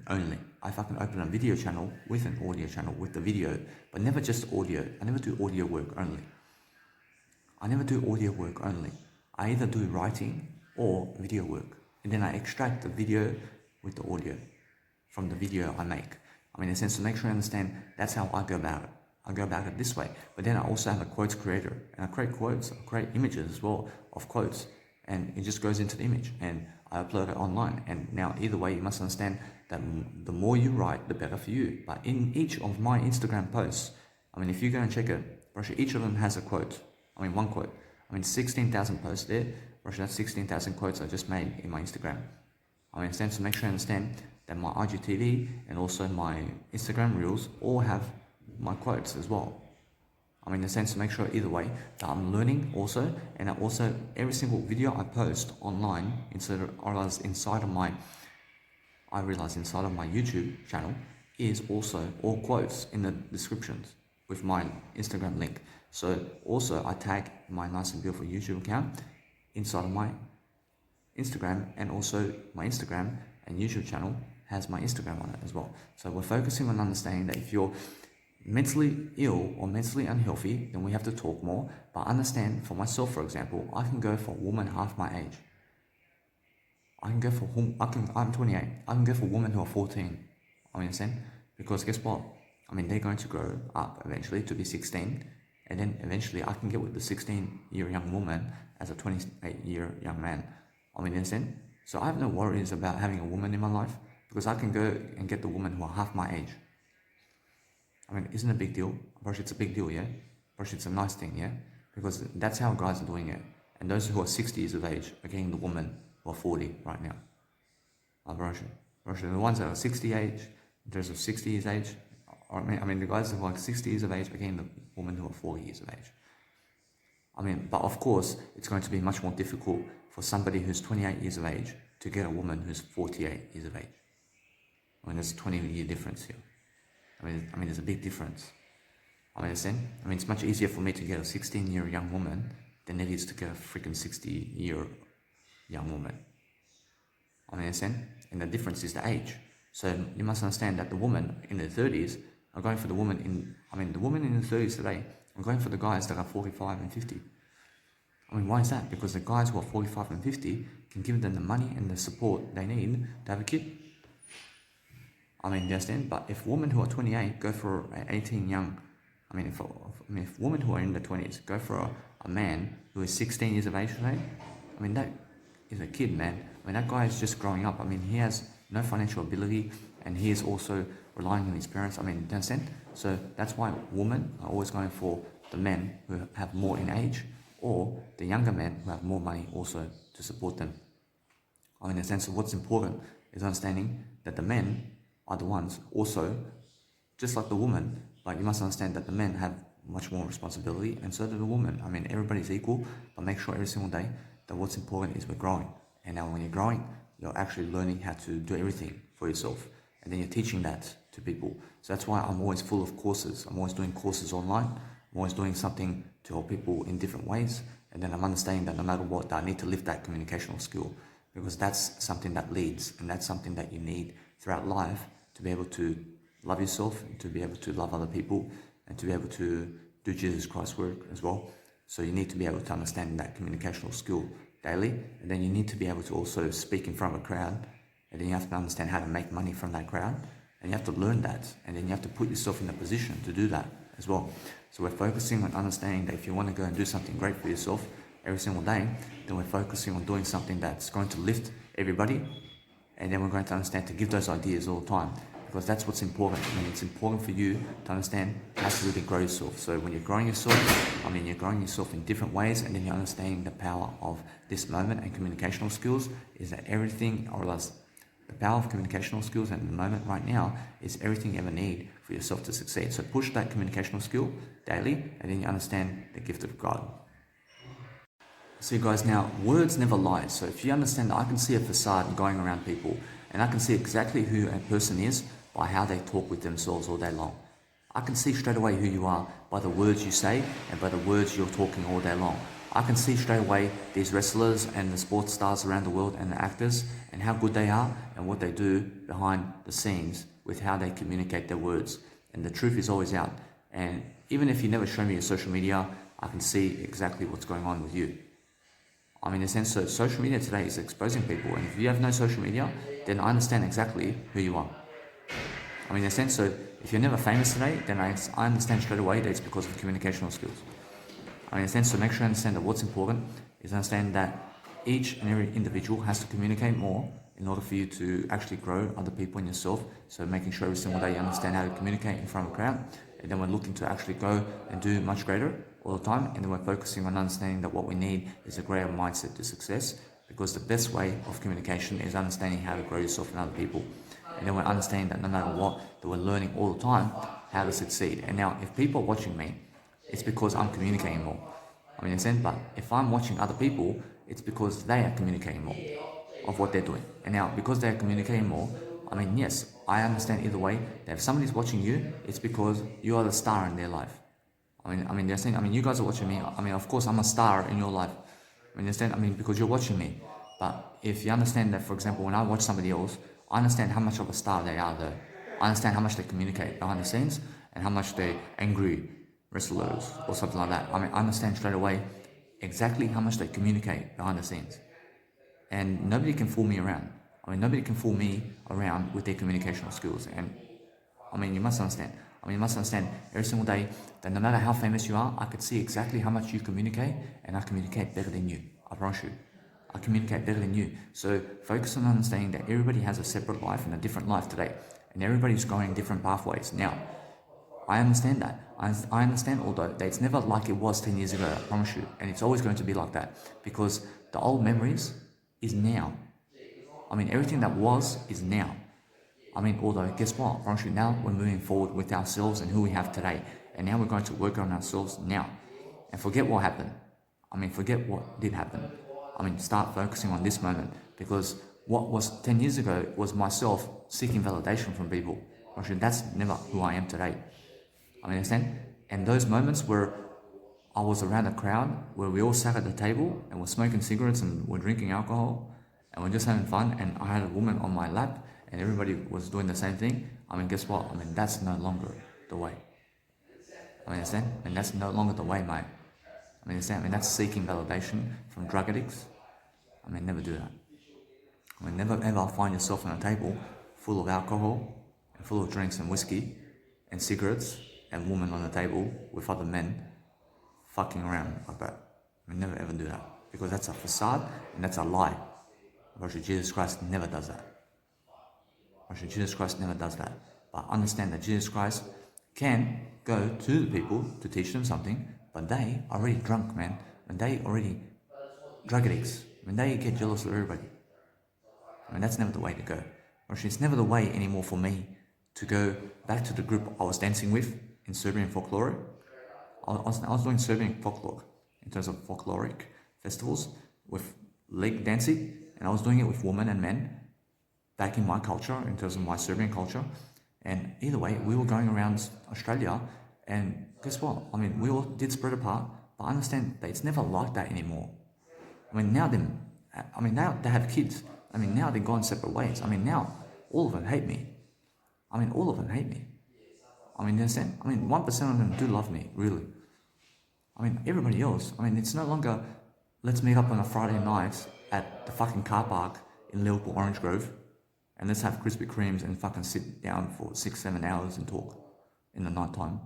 only. I fucking open a video channel with an audio channel with the video, but never just audio. I never do audio work only. I either do writing or video work, and then I extract the video with the audio from the video I make. I mean, in a sense, to make sure you understand, that's how I go about it. I go about it this way. But then I also have a quotes creator, and I create quotes, I create images as well of quotes, and it just goes into the image, and I upload it online. And now, either way, you must understand that the more you write, the better for you. But in each of my Instagram posts, I mean, if you go and check it, each of them has a quote. I mean, one quote. I mean, 16,000 posts there. That's 16,000 quotes I just made in my Instagram. I mean, so make sure you understand that my IGTV and also my Instagram Reels all have my quotes as well. I mean, in a sense, to make sure either way that I'm learning also, and that also every single video I post online, inside of my YouTube channel is also all quotes in the descriptions with my Instagram link. So also I tag my nice and beautiful YouTube account inside of my Instagram, and also my Instagram and YouTube channel has my Instagram on it as well. So we're focusing on understanding that if you're mentally ill or mentally unhealthy, then we have to talk more. But understand, for myself, for example, I can go for a woman half my age. I'm 28. I can go for women who are 14. I understand? Because guess what? I mean, they're going to grow up eventually to be 16. And then eventually I can get with the 16-year young woman as a 28-year young man. I mean, understand? So I have no worries about having a woman in my life, because I can go and get the women who are half my age. I mean, isn't it a big deal? Brush, it's a big deal, yeah? Brush, it's a nice thing, yeah? Because that's how guys are doing it. And those who are 60 years of age are getting the woman who are 40 right now. Brush, the ones that are 60 age, in terms of 60 years age, I mean, the guys who are like 60 years of age are getting the women who are 40 years of age. I mean, but of course, it's going to be much more difficult for somebody who's 28 years of age to get a woman who's 48 years of age. I mean, there's a 20-year difference here. I mean, there's a big difference. I mean, it's much easier for me to get a 16-year young woman than it is to get a freaking 60-year young woman. I mean, and the difference is the age. So you must understand that the woman in their 30s are going for the woman in the 30s today are going for the guys that are 45 and 50. I mean, why is that? Because the guys who are 45 and 50 can give them the money and the support they need to have a kid. I mean, you understand? But if women who are 28 go for an 18 young, if women who are in the 20s go for a man who is 16 years of age today, I mean, that is a kid, man. I mean, that guy is just growing up. I mean, he has no financial ability, and he is also relying on his parents. I mean, you understand? So that's why women are always going for the men who have more in age, or the younger men who have more money also to support them. I mean, in the sense of what's important is understanding that the men are the ones also, just like the woman, but you must understand that the men have much more responsibility, and so do the women. I mean, everybody's equal, but make sure every single day that what's important is we're growing. And now when you're growing, you're actually learning how to do everything for yourself, and then you're teaching that to people. So that's why I'm always full of courses. I'm always doing courses online. I'm always doing something to help people in different ways, and then I'm understanding that no matter what, I need to lift that communicational skill, because that's something that leads, and that's something that you need throughout life to be able to love yourself, and to be able to love other people, and to be able to do Jesus Christ's work as well. So you need to be able to understand that communicational skill daily, and then you need to be able to also speak in front of a crowd, and then you have to understand how to make money from that crowd, and you have to learn that, and then you have to put yourself in a position to do that as well. So we're focusing on understanding that if you want to go and do something great for yourself every single day, then we're focusing on doing something that's going to lift everybody, and then we're going to understand to give those ideas all the time, because that's what's important. I mean, it's important for you to understand how to really grow yourself. So when you're growing yourself, you're growing yourself in different ways, and then you're understanding the power of this moment and communicational skills is that everything, or else the power of communicational skills at the moment right now is everything you ever need for yourself to succeed. So push that communicational skill daily, and then you understand the gift of God. So guys, now words never lie. So if you understand that I can see a facade going around people, and I can see exactly who a person is by how they talk with themselves all day long. I can see straight away who you are by the words you say and by the words you're talking all day long. I can see straight away these wrestlers and the sports stars around the world and the actors and how good they are and what they do behind the scenes with how they communicate their words. And the truth is always out. And even if you never show me your social media, I can see exactly what's going on with you. I mean, in a sense, so social media today is exposing people, and if you have no social media, then I understand exactly who you are. I mean, in a sense, so if you're never famous today, then I understand straight away that it's because of communicational skills. I mean, in a sense, so make sure you understand that what's important is understand that each and every individual has to communicate more in order for you to actually grow other people and yourself. So making sure every single day you understand how to communicate in front of a crowd, and then we're looking to actually go and do much greater all the time, and then we're focusing on understanding that what we need is a greater mindset to success, because the best way of communication is understanding how to grow yourself and other people. And then we're understanding that no matter what, that we're learning all the time how to succeed. And now if people are watching me it's because I'm communicating more. I mean, understand? But if I'm watching other people, it's because they are communicating more of what they're doing. And now, because they're communicating more, I mean, yes, I understand either way that if somebody's watching you, it's because you are the star in their life. They're saying, you guys are watching me. Of course, I'm a star in your life. Understand? Because you're watching me. But if you understand that, for example, when I watch somebody else, I understand how much of a star they are though. I understand how much they communicate behind the scenes and how much they're angry wrestlers or something like that. I understand straight away exactly how much they communicate behind the scenes. And nobody can fool me around. Nobody can fool me around with their communicational skills. And you must understand. You must understand every single day that no matter how famous you are, I could see exactly how much you communicate, and I communicate better than you. I promise you. I communicate better than you. So focus on understanding that everybody has a separate life and a different life today. And everybody's going different pathways. Now, I understand that. I understand, although, that it's never like it was 10 years ago, I promise you. And it's always going to be like that. Because the old memories is now. Everything that was is now. Although, guess what? I promise you, now we're moving forward with ourselves and who we have today. And now we're going to work on ourselves now. And forget what happened. Forget what did happen. Start focusing on this moment. Because what was 10 years ago was myself seeking validation from people. Actually, that's never who I am today. Understand? And those moments where I was around a crowd, where we all sat at the table and were smoking cigarettes and were drinking alcohol and we're just having fun, and I had a woman on my lap and everybody was doing the same thing. Guess what? That's no longer the way. Understand? That's no longer the way, mate. Understand? That's seeking validation from drug addicts. Never do that. Never ever find yourself on a table full of alcohol and full of drinks and whiskey and cigarettes and women on the table with other men fucking around like that. Never ever do that, because that's a facade and that's a lie. Jesus Christ never does that. Jesus Christ never does that. But understand that Jesus Christ can go to the people to teach them something, but they are already drunk, man. And they already drug addicts. They get jealous of everybody. That's never the way to go. It's never the way anymore for me to go back to the group I was dancing with in Serbian folklore. I was doing Serbian folklore in terms of folkloric festivals with leg dancing, and I was doing it with women and men back in my culture, in terms of my Serbian culture. And either way, we were going around Australia, and guess what? We all did spread apart, but I understand that it's never like that anymore. Now they have kids. Now they've gone separate ways. Now all of them hate me. All of them hate me. Understand? 1% of them do love me, really. Everybody else, it's no longer, let's meet up on a Friday night at the fucking car park in Liverpool Orange Grove, and let's have Krispy Kremes and fucking sit down for 6-7 hours and talk in the night time.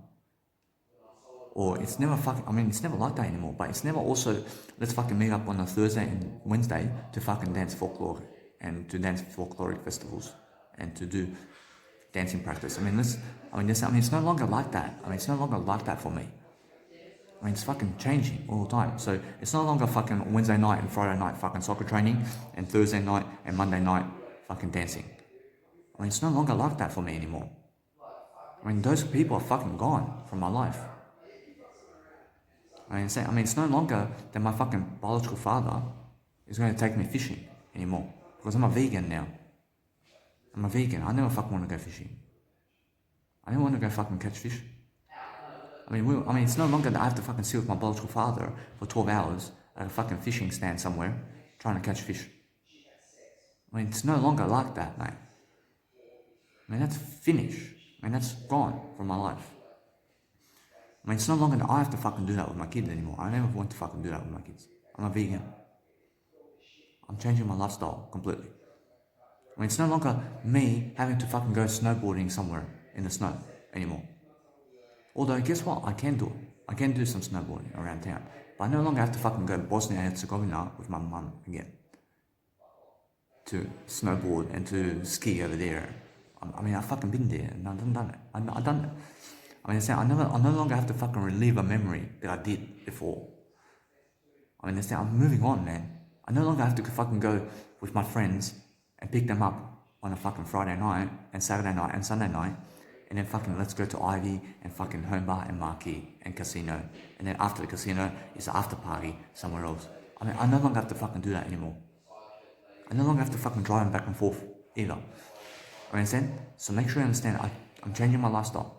Or it's never it's never like that anymore. But it's never also, let's fucking meet up on a Thursday and Wednesday to fucking dance folklore and to dance folkloric festivals and to do dancing practice. It's no longer like that. It's no longer like that for me. It's fucking changing all the time. So it's no longer fucking Wednesday night and Friday night fucking soccer training and Thursday night and Monday night fucking dancing. It's no longer like that for me anymore. Those people are fucking gone from my life. It's no longer that my fucking biological father is going to take me fishing anymore, because I'm a vegan now. I'm a vegan. I never fucking want to go fishing. I don't want to go fucking catch fish. It's no longer that I have to fucking sit with my biological father for 12 hours at a fucking fishing stand somewhere trying to catch fish. It's no longer like that, mate. That's finished. That's gone from my life. It's no longer that I have to fucking do that with my kids anymore. I never want to fucking do that with my kids. I'm a vegan. I'm changing my lifestyle completely. It's no longer me having to fucking go snowboarding somewhere in the snow anymore. Although, guess what? I can do it. I can do some snowboarding around town. But I no longer have to fucking go to Bosnia and Herzegovina with my mum again to snowboard and to ski over there. I've fucking been there and I've done it. I've done it. I no longer have to fucking relive a memory that I did before. I'm moving on, man. I no longer have to fucking go with my friends and pick them up on a fucking Friday night and Saturday night and Sunday night and then fucking let's go to Ivy and fucking Home Bar and Marquee and Casino, and then after the casino is the after party somewhere else. I mean, I no longer have to fucking do that anymore. I no longer have to fucking drive back and forth either. I understand? So make sure you understand, I'm changing my lifestyle.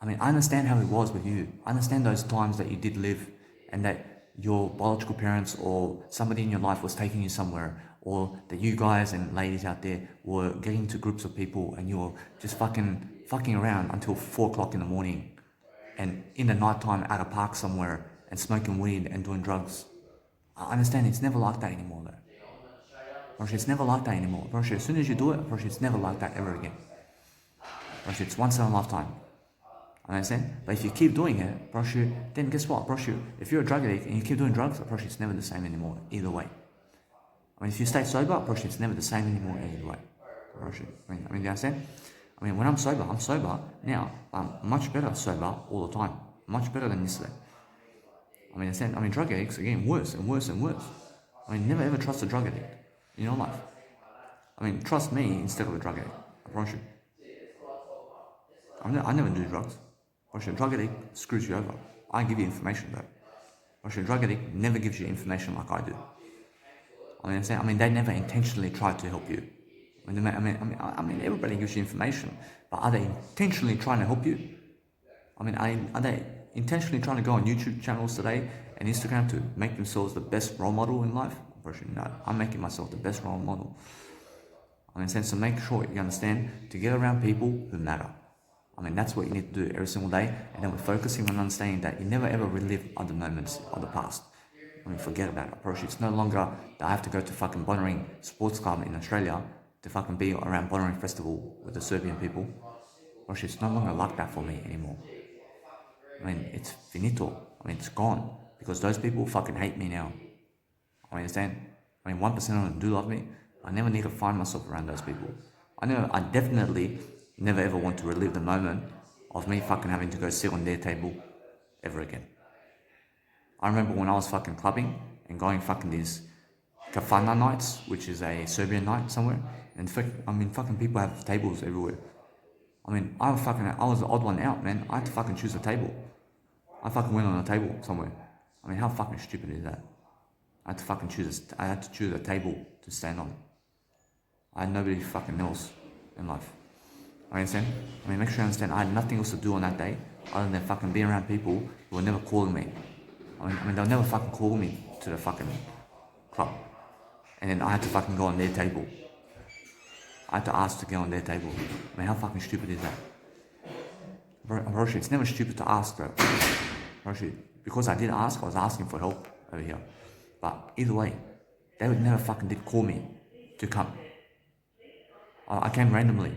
I mean, I understand how it was with you. I understand those times that you did live and that your biological parents or somebody in your life was taking you somewhere, or that you guys and ladies out there were getting into groups of people and you were just fucking around until 4 o'clock in the morning and in the night time at a park somewhere and smoking weed and doing drugs. I understand it's never like that anymore though. Bro, it's never like that anymore. Bro, as soon as you do it, bro, it's never like that ever again. Bro, it's once in a lifetime. I understand? But if you keep doing it, bro, then guess what? Bro, if you're a drug addict and you keep doing drugs, bro, it's never the same anymore, either way. I mean, if you stay sober, bro, it's never the same anymore, either way. Bro, I mean, you understand? I mean, when I'm sober now. I'm much better sober all the time. Much better than yesterday. I mean, drug addicts are getting worse and worse and worse. I mean, never ever trust a drug addict in your life. I mean, trust me instead of a drug addict. I promise you. I never do drugs. A drug addict screws you over. I give you information though. A drug addict never gives you information like I do. I mean, they never intentionally try to help you. I mean, everybody gives you information, but are they intentionally trying to help you? I mean, are they intentionally trying to go on YouTube channels today and Instagram to make themselves the best role model in life? No, I'm making myself the best role model. I mean, so make sure you understand to get around people who matter. I mean, that's what you need to do every single day, and then we're focusing on understanding that you never ever relive other moments of the past. I mean, forget about it. Approach. It's no longer that I have to go to fucking Bonnering Sports Club in Australia to fucking be around Bonnering Festival with the Serbian people. Approach. It's no longer like that for me anymore. I mean, it's finito. I mean, it's gone because those people fucking hate me now. I understand. I mean, 1% of them do love me. I never need to find myself around those people. I definitely never ever want to relive the moment of me fucking having to go sit on their table ever again. I remember when I was fucking clubbing and going fucking these kafana nights, which is a Serbian night somewhere, and fucking people have tables everywhere. I mean, I was the odd one out, man. I had to fucking choose a table. I fucking went on a table somewhere. I mean, how fucking stupid is that? I had to choose a table to stand on. I had nobody fucking else in life. I understand? I mean, make sure you understand, I had nothing else to do on that day other than fucking be around people who were never calling me. I mean, they'll never fucking call me to the fucking club. And then I had to fucking go on their table. I had to ask to go on their table. I mean, how fucking stupid is that? Bro, it's never stupid to ask, bro. Because I did ask, I was asking for help over here. But either way, they would never fucking did call me to come. I came randomly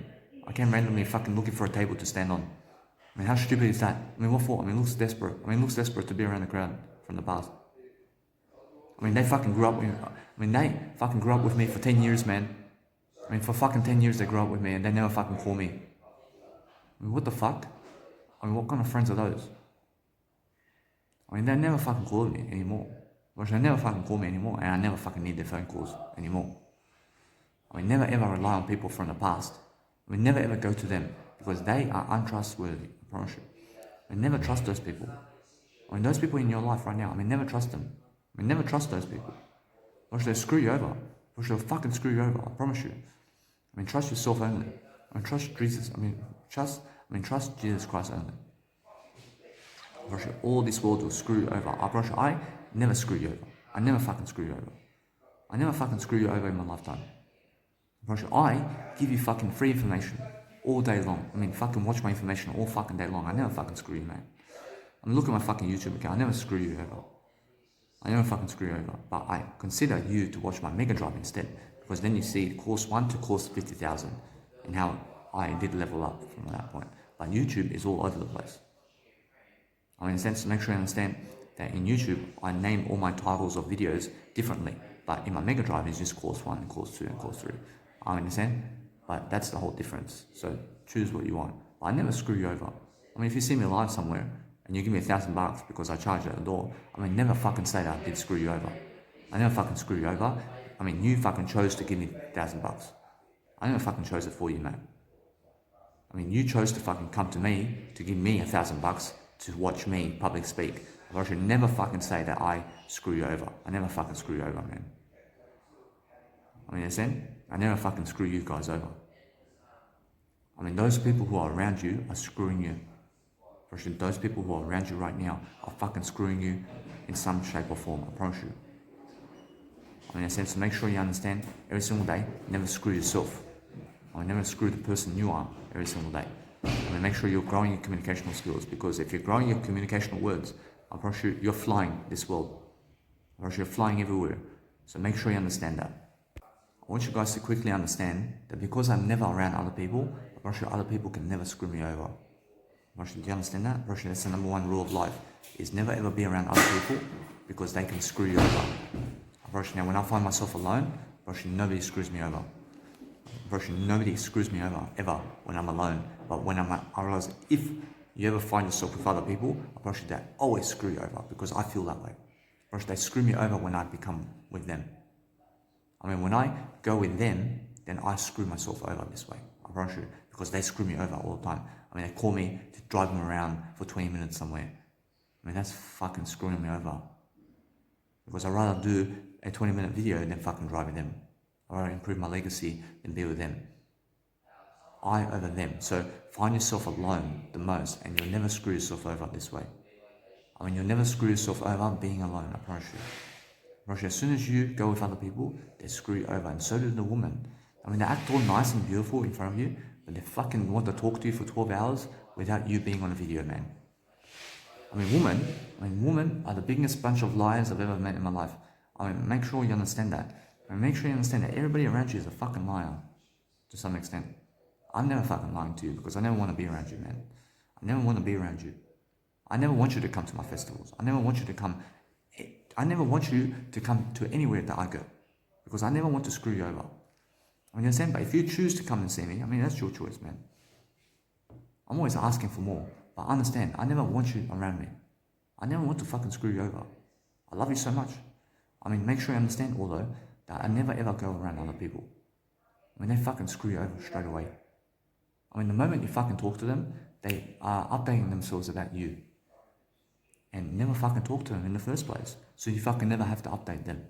fucking looking for a table to stand on. I mean, how stupid is that? I mean, what for? I mean, it looks desperate. I mean, it looks desperate to be around the crowd from the bars. I mean, they fucking grew up with me for 10 years, man. I mean, for fucking 10 years they grew up with me and they never fucking call me. I mean, what the fuck? I mean, what kind of friends are those? I mean, they never fucking call me anymore. They never fucking call me anymore, and I never fucking need their phone calls anymore. I mean, never ever rely on people from the past. I mean, never ever go to them because they are untrustworthy. I promise you. I mean, never trust those people. I mean, those people in your life right now, I mean, never trust them. I mean, never trust those people. Or they'll screw you over. Or they'll fucking screw you over, I promise you. I mean, trust yourself only. I mean, trust Jesus. Trust Jesus Christ only. I promise you, all this world will screw you over. I promise you, I never screw you over. I never fucking screw you over. I never fucking screw you over in my lifetime. I promise you, I give you fucking free information all day long. I mean, fucking watch my information all fucking day long. I never fucking screw you, man. I mean, look at my fucking YouTube account. I never screw you over. I never fucking screw you over. But I consider you to watch my Mega Drive instead, because then you see course 1 to course 50,000 and how I did level up from that point. But YouTube is all over the place. I mean, in a sense, to make sure you understand that in YouTube, I name all my titles of videos differently. But in my Mega Drive, it's just course 1, and course 2, and course 3. I understand? But that's the whole difference. So choose what you want. But I never screw you over. I mean, if you see me live somewhere and you give me $1,000 because I charge at the door, I mean, never fucking say that I did screw you over. I never fucking screw you over. I mean, you fucking chose to give me $1,000. I never fucking chose it for you, man. I mean, you chose to fucking come to me to give me $1,000 to watch me public speak. I should never fucking say that I screw you over. I never fucking screw you over, man. I mean, understand? I never fucking screw you guys over. I mean, those people who are around you are screwing you. Those people who are around you right now are fucking screwing you in some shape or form, I promise you. I mean, in a sense, make sure you understand every single day, never screw yourself. I mean, never screw the person you are every single day. I mean, make sure you're growing your communicational skills, because if you're growing your communicational words, I promise you, you're flying this world. I promise you, you're flying everywhere. So make sure you understand that. I want you guys to quickly understand that because I'm never around other people, I promise you, other people can never screw me over. Do you understand that? That's the number one rule of life, is never ever be around other people because they can screw you over. Now, when I find myself alone, nobody screws me over. Nobody screws me over, ever, when I'm alone. But when I realize if you ever find yourself with other people, they always screw you over, because I feel that way. They screw me over when I become with them. I mean, when I go with them, then I screw myself over this way. I promise you, because they screw me over all the time. I mean, they call me to drive them around for 20 minutes somewhere. I mean, that's fucking screwing me over. Because I'd rather do a 20-minute video than fucking drive with them. I'd rather improve my legacy than be with them. I over them. So find yourself alone the most, and you'll never screw yourself over this way. I mean, you'll never screw yourself over being alone, I promise you. As soon as you go with other people, they screw you over, and so do the woman. I mean, they act all nice and beautiful in front of you, but they fucking want to talk to you for 12 hours without you being on a video, man. I mean, women are the biggest bunch of liars I've ever met in my life. I mean, make sure you understand that. And make sure you understand that everybody around you is a fucking liar, to some extent. I'm never fucking lying to you, because I never want to be around you, man. I never want to be around you. I never want you to come to my festivals. I never want you to come to anywhere that I go, because I never want to screw you over. I mean, you understand? But if you choose to come and see me, I mean, that's your choice, man. I'm always asking for more, but understand, I never want you around me. I never want to fucking screw you over. I love you so much. I mean, make sure you understand, although, that I never ever go around other people. I mean, they fucking screw you over straight away. I mean, the moment you fucking talk to them, they are updating themselves about you. And never fucking talk to them in the first place. So you fucking never have to update them.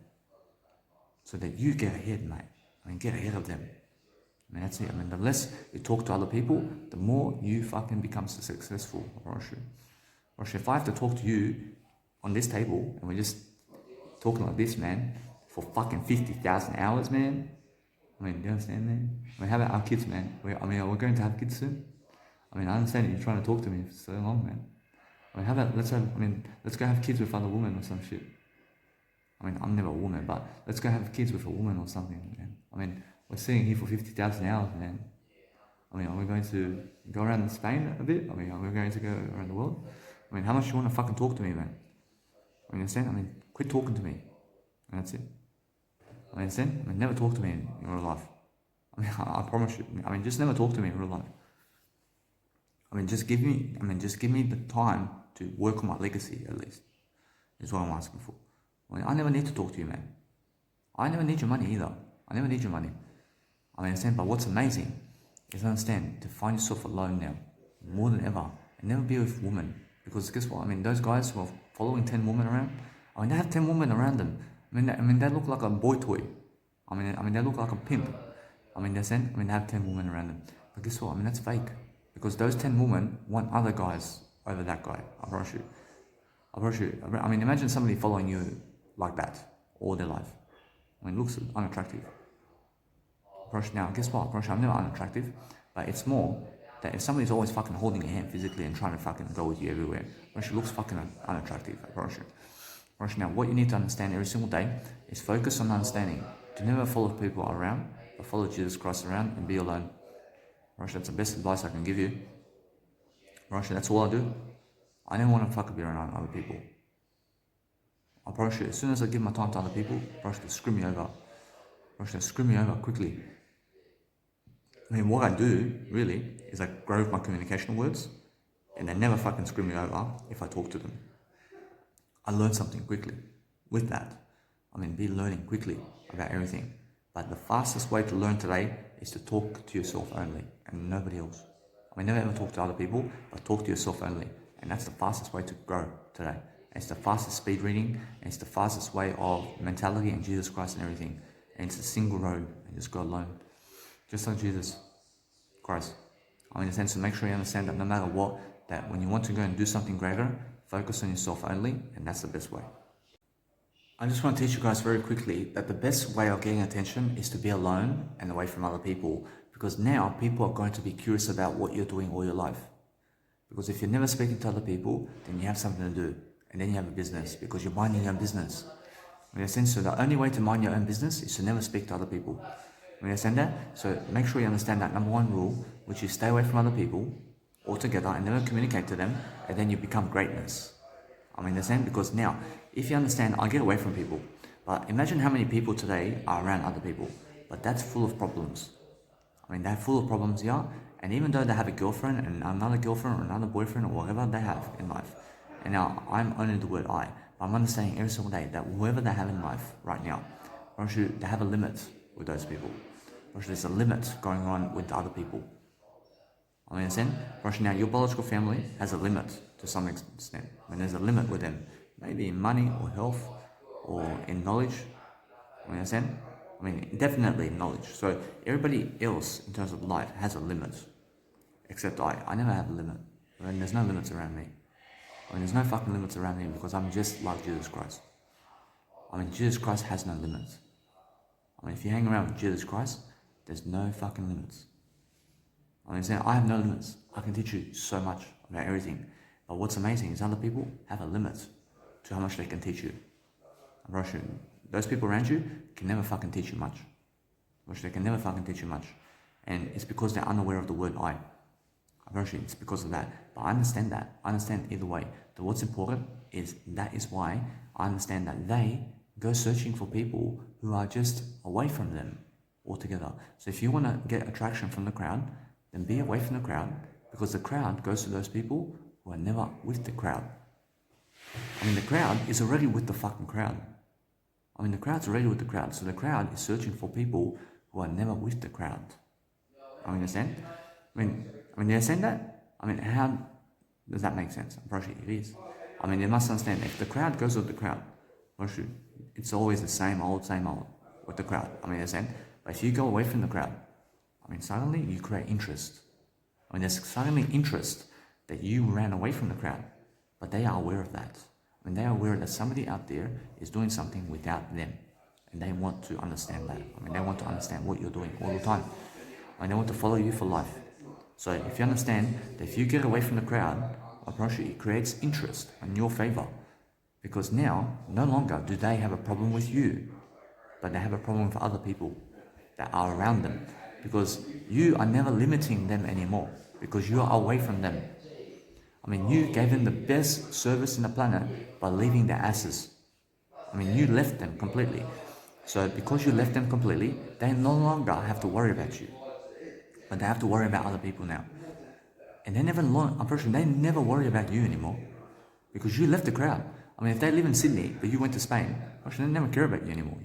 So that you get ahead, mate. I mean, get ahead of them. I mean, that's it. I mean, the less you talk to other people, the more you fucking become successful, I promise you. If I have to talk to you on this table, and we're just talking like this, man, for fucking 50,000 hours, man. I mean, do you understand, man? I mean, how about our kids, man? We're going to have kids soon. I mean, I understand that you're trying to talk to me for so long, man. I mean, how about, let's go have kids with other women or some shit. I mean, I'm never a woman, but let's go have kids with a woman or something, man. I mean, we're sitting here for 50,000 hours, man. I mean, are we going to go around Spain a bit? I mean, are we going to go around the world? I mean, how much you want to fucking talk to me, man? I mean, understand? I mean, quit talking to me. And that's it. I mean, understand? I mean, never talk to me in real life. I mean, I promise you. I mean, just never talk to me in real life. I mean, just give me the time to work on my legacy, at least. Is what I'm asking for. I mean, I never need to talk to you, man. I never need your money either. I never need your money. I mean, understand? But what's amazing is, understand, to find yourself alone now, more than ever, and never be with women. Because guess what? I mean, those guys who are following 10 women around, I mean, they have 10 women around them. I mean, they look like a boy toy. I mean, they look like a pimp. I mean, they have 10 women around them. But guess what? I mean, that's fake. Because those 10 women want other guys over that guy. I promise you. I mean, imagine somebody following you like that all their life. I mean, it looks unattractive. Now, guess what? I'm never unattractive. But it's more that if somebody's always fucking holding your hand physically and trying to fucking go with you everywhere, it looks fucking unattractive. I promise you. Now, what you need to understand every single day is focus on understanding. To never follow people around, but follow Jesus Christ around and be alone. That's the best advice I can give you. That's all I do. I never want to fucking be around other people. I promise you, as soon as I give my time to other people, they screw me over. They screw me over quickly. I mean, what I do, really, is I grow my communicational words, and they never fucking screw me over if I talk to them. I learn something quickly with that. I mean, be learning quickly about everything. But the fastest way to learn today is to talk to yourself only and nobody else. I mean, never ever talk to other people, but talk to yourself only. And that's the fastest way to grow today. It's the fastest speed reading, and it's the fastest way of mentality and Jesus Christ and everything. And it's a single road, and just go alone. Just like Jesus Christ. I mean, in a sense, to make sure you understand that no matter what, that when you want to go and do something greater, focus on yourself only, and that's the best way. I just want to teach you guys very quickly that the best way of getting attention is to be alone and away from other people, because now people are going to be curious about what you're doing all your life. Because if you're never speaking to other people, then you have something to do, and then you have a business, because you're minding your own business. In a sense, so the only way to mind your own business is to never speak to other people. You understand that? So make sure you understand that number one rule, which is stay away from other people altogether and never communicate to them, and then you become greatness. I mean, understand? Because now, if you understand, I get away from people, but imagine how many people today are around other people, but that's full of problems. I mean, they're full of problems here, and even though they have a girlfriend and another girlfriend or another boyfriend or whatever they have in life, and now I'm only the word I, but I'm understanding every single day that whoever they have in life right now, they have a limit with those people. There's a limit going on with other people. I mean, understand? Now, your biological family has a limit to some extent. When there's a limit with them, maybe in money or health or in knowledge. I mean, understand? I mean, definitely in knowledge. So everybody else in terms of life has a limit, except I. I never have a limit. I mean, there's no limits around me. I mean, there's no fucking limits around me because I'm just like Jesus Christ. I mean, Jesus Christ has no limits. I mean, if you hang around with Jesus Christ, there's no fucking limits. I mean, I have no limits. I can teach you so much about everything. But what's amazing is other people have a limit to how much they can teach you. Those people around you can never fucking teach you much. They can never fucking teach you much. And it's because they're unaware of the word I. It's because of that. But I understand that. I understand either way. But what's important is that is why I understand that they go searching for people who are just away from them altogether. So if you want to get attraction from the crowd, then be away from the crowd, because the crowd goes to those people who are never with the crowd. I mean, the crowd is already with the fucking crowd. I mean, the crowd's already with the crowd, so the crowd is searching for people who are never with the crowd. I mean, understand? I mean, you understand that? I mean, how does that make sense? I'm pretty sure it is. I mean, you must understand, if the crowd goes with the crowd, it's always the same old with the crowd. I mean, understand? But if you go away from the crowd, I mean, suddenly you create interest. I mean, there's suddenly interest that you ran away from the crowd, but they are aware of that. I mean, they are aware that somebody out there is doing something without them, and they want to understand that. I mean, they want to understand what you're doing all the time. I mean, they want to follow you for life. So if you understand that if you get away from the crowd, I promise you, it creates interest in your favor, because now, no longer do they have a problem with you, but they have a problem with other people that are around them, because you are never limiting them anymore, because you are away from them. I mean, you gave them the best service in the planet by leaving their asses. I mean, you left them completely. So because you left them completely, they no longer have to worry about you, but they have to worry about other people now. And they never learn, I'm pretty sure they never worry about you anymore, because you left the crowd. I mean, if they live in Sydney, but you went to Spain, actually, they never care about you anymore.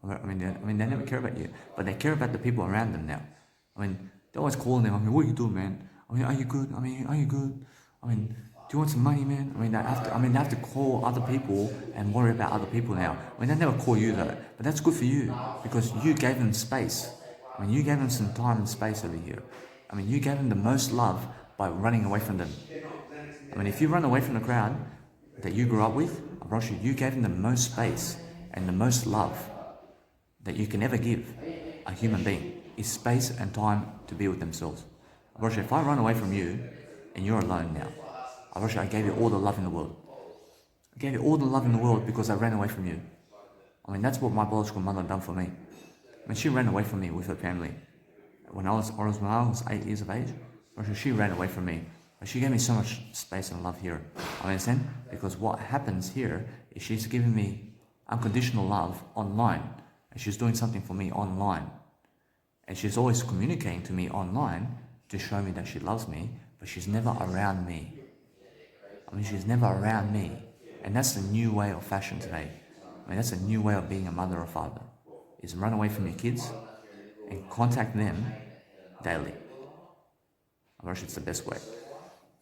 I mean, they never care about you, but they care about the people around them now. I mean, they're always calling them. I mean, what are you doing, man? I mean, are you good? I mean, are you good? I mean, do you want some money, man? I mean, they have to call other people and worry about other people now. I mean, they never call you though, but that's good for you, because you gave them space. I mean, you gave them some time and space over here. I mean, you gave them the most love by running away from them. I mean, if you run away from the crowd that you grew up with, I promise you gave them the most space and the most love that you can ever give a human being, is space and time to be with themselves. I promise you, if I run away from you and you're alone now, I promise you I gave you all the love in the world. I gave you all the love in the world because I ran away from you. I mean, that's what my biological mother done for me. I mean, she ran away from me with her family. When I was 8 years of age, she ran away from me. But she gave me so much space and love here. I understand? Because what happens here is she's giving me unconditional love online. And she's doing something for me online. And she's always communicating to me online to show me that she loves me, but she's never around me. I mean, she's never around me. And that's the new way of fashion today. I mean, that's a new way of being a mother or father, is run away from your kids and contact them daily. Approach, it's the best way.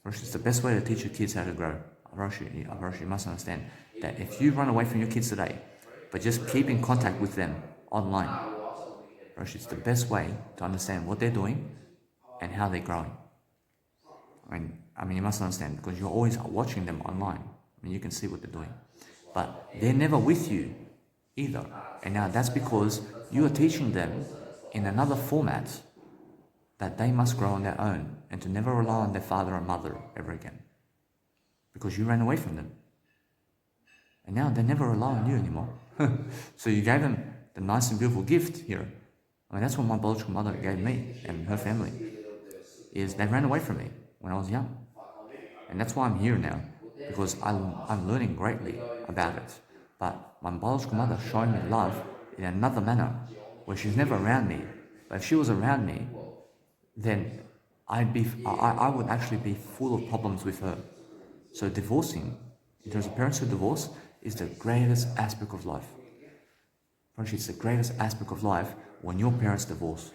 Approach, it's the best way to teach your kids how to grow. Approach, you must understand that if you run away from your kids today, but just keep in contact with them online, approach, it's the best way to understand what they're doing and how they're growing. I mean, you must understand, because you're always watching them online. I mean, you can see what they're doing. But they're never with you either. And now that's because you are teaching them in another format that they must grow on their own and to never rely on their father or mother ever again. Because you ran away from them. And now they never rely on you anymore. So you gave them the nice and beautiful gift here. I mean, that's what my biological mother gave me and her family, is they ran away from me when I was young. And that's why I'm here now, because I'm learning greatly about it. But my biological mother showing me love in another manner, where she's never around me. But if she was around me, then I would actually be full of problems with her. So divorcing, in terms of parents who divorce, is the greatest aspect of life. Actually, it's the greatest aspect of life when your parents divorce.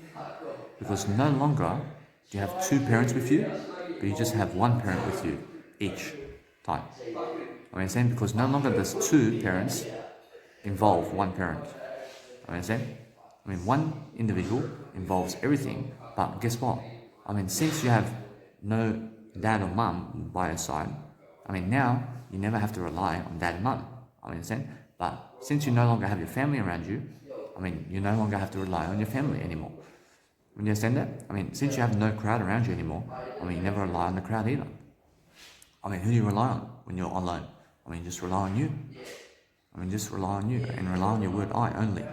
Because no longer do you have two parents with you, but you just have one parent with you each time. I mean, saying, because no longer does two parents involve one parent. I mean, saying, one individual involves everything, but guess what? I mean, since you have no dad or mum by your side, I mean, now you never have to rely on dad and mum. I mean, saying, but since you no longer have your family around you, I mean, you no longer have to rely on your family anymore. When you understand that? I mean, since you have no crowd around you anymore, I mean, you never rely on the crowd either. I mean, who do you rely on when you're alone? I mean, just rely on you. I mean, just rely on you and rely on your word I only.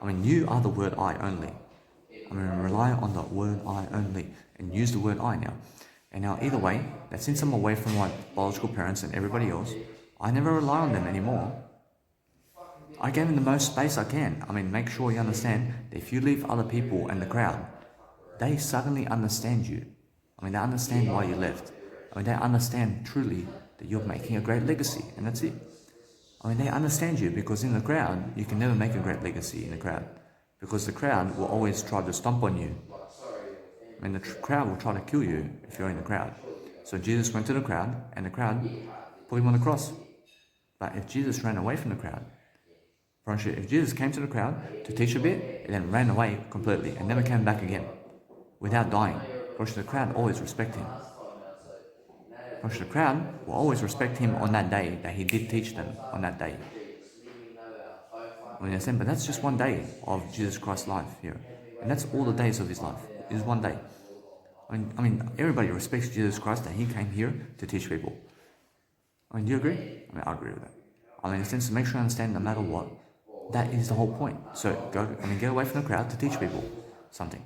I mean, you are the word I only. I mean, rely on the word I only and use the word I now. And now, either way, that since I'm away from my biological parents and everybody else, I never rely on them anymore. I gave them the most space I can. I mean, make sure you understand that if you leave other people and the crowd, they suddenly understand you. I mean, they understand why you left. I mean, they understand truly that you're making a great legacy, and that's it. I mean, they understand you, because in the crowd, you can never make a great legacy in the crowd, because the crowd will always try to stomp on you. I mean, the crowd will try to kill you if you're in the crowd. So Jesus went to the crowd, and the crowd put him on the cross. But if Jesus ran away from the crowd, if Jesus came to the crowd to teach a bit, and then ran away completely and never came back again without dying, the crowd always respect him. The crowd will always respect him on that day that he did teach them on that day. But that's just one day of Jesus Christ's life here. And that's all the days of his life. It is one day. I mean, everybody respects Jesus Christ that he came here to teach people. I mean, do you agree? I mean, I agree with that. I mean, in a sense, to make sure you understand no matter what, that is the whole point. So get away from the crowd to teach people something.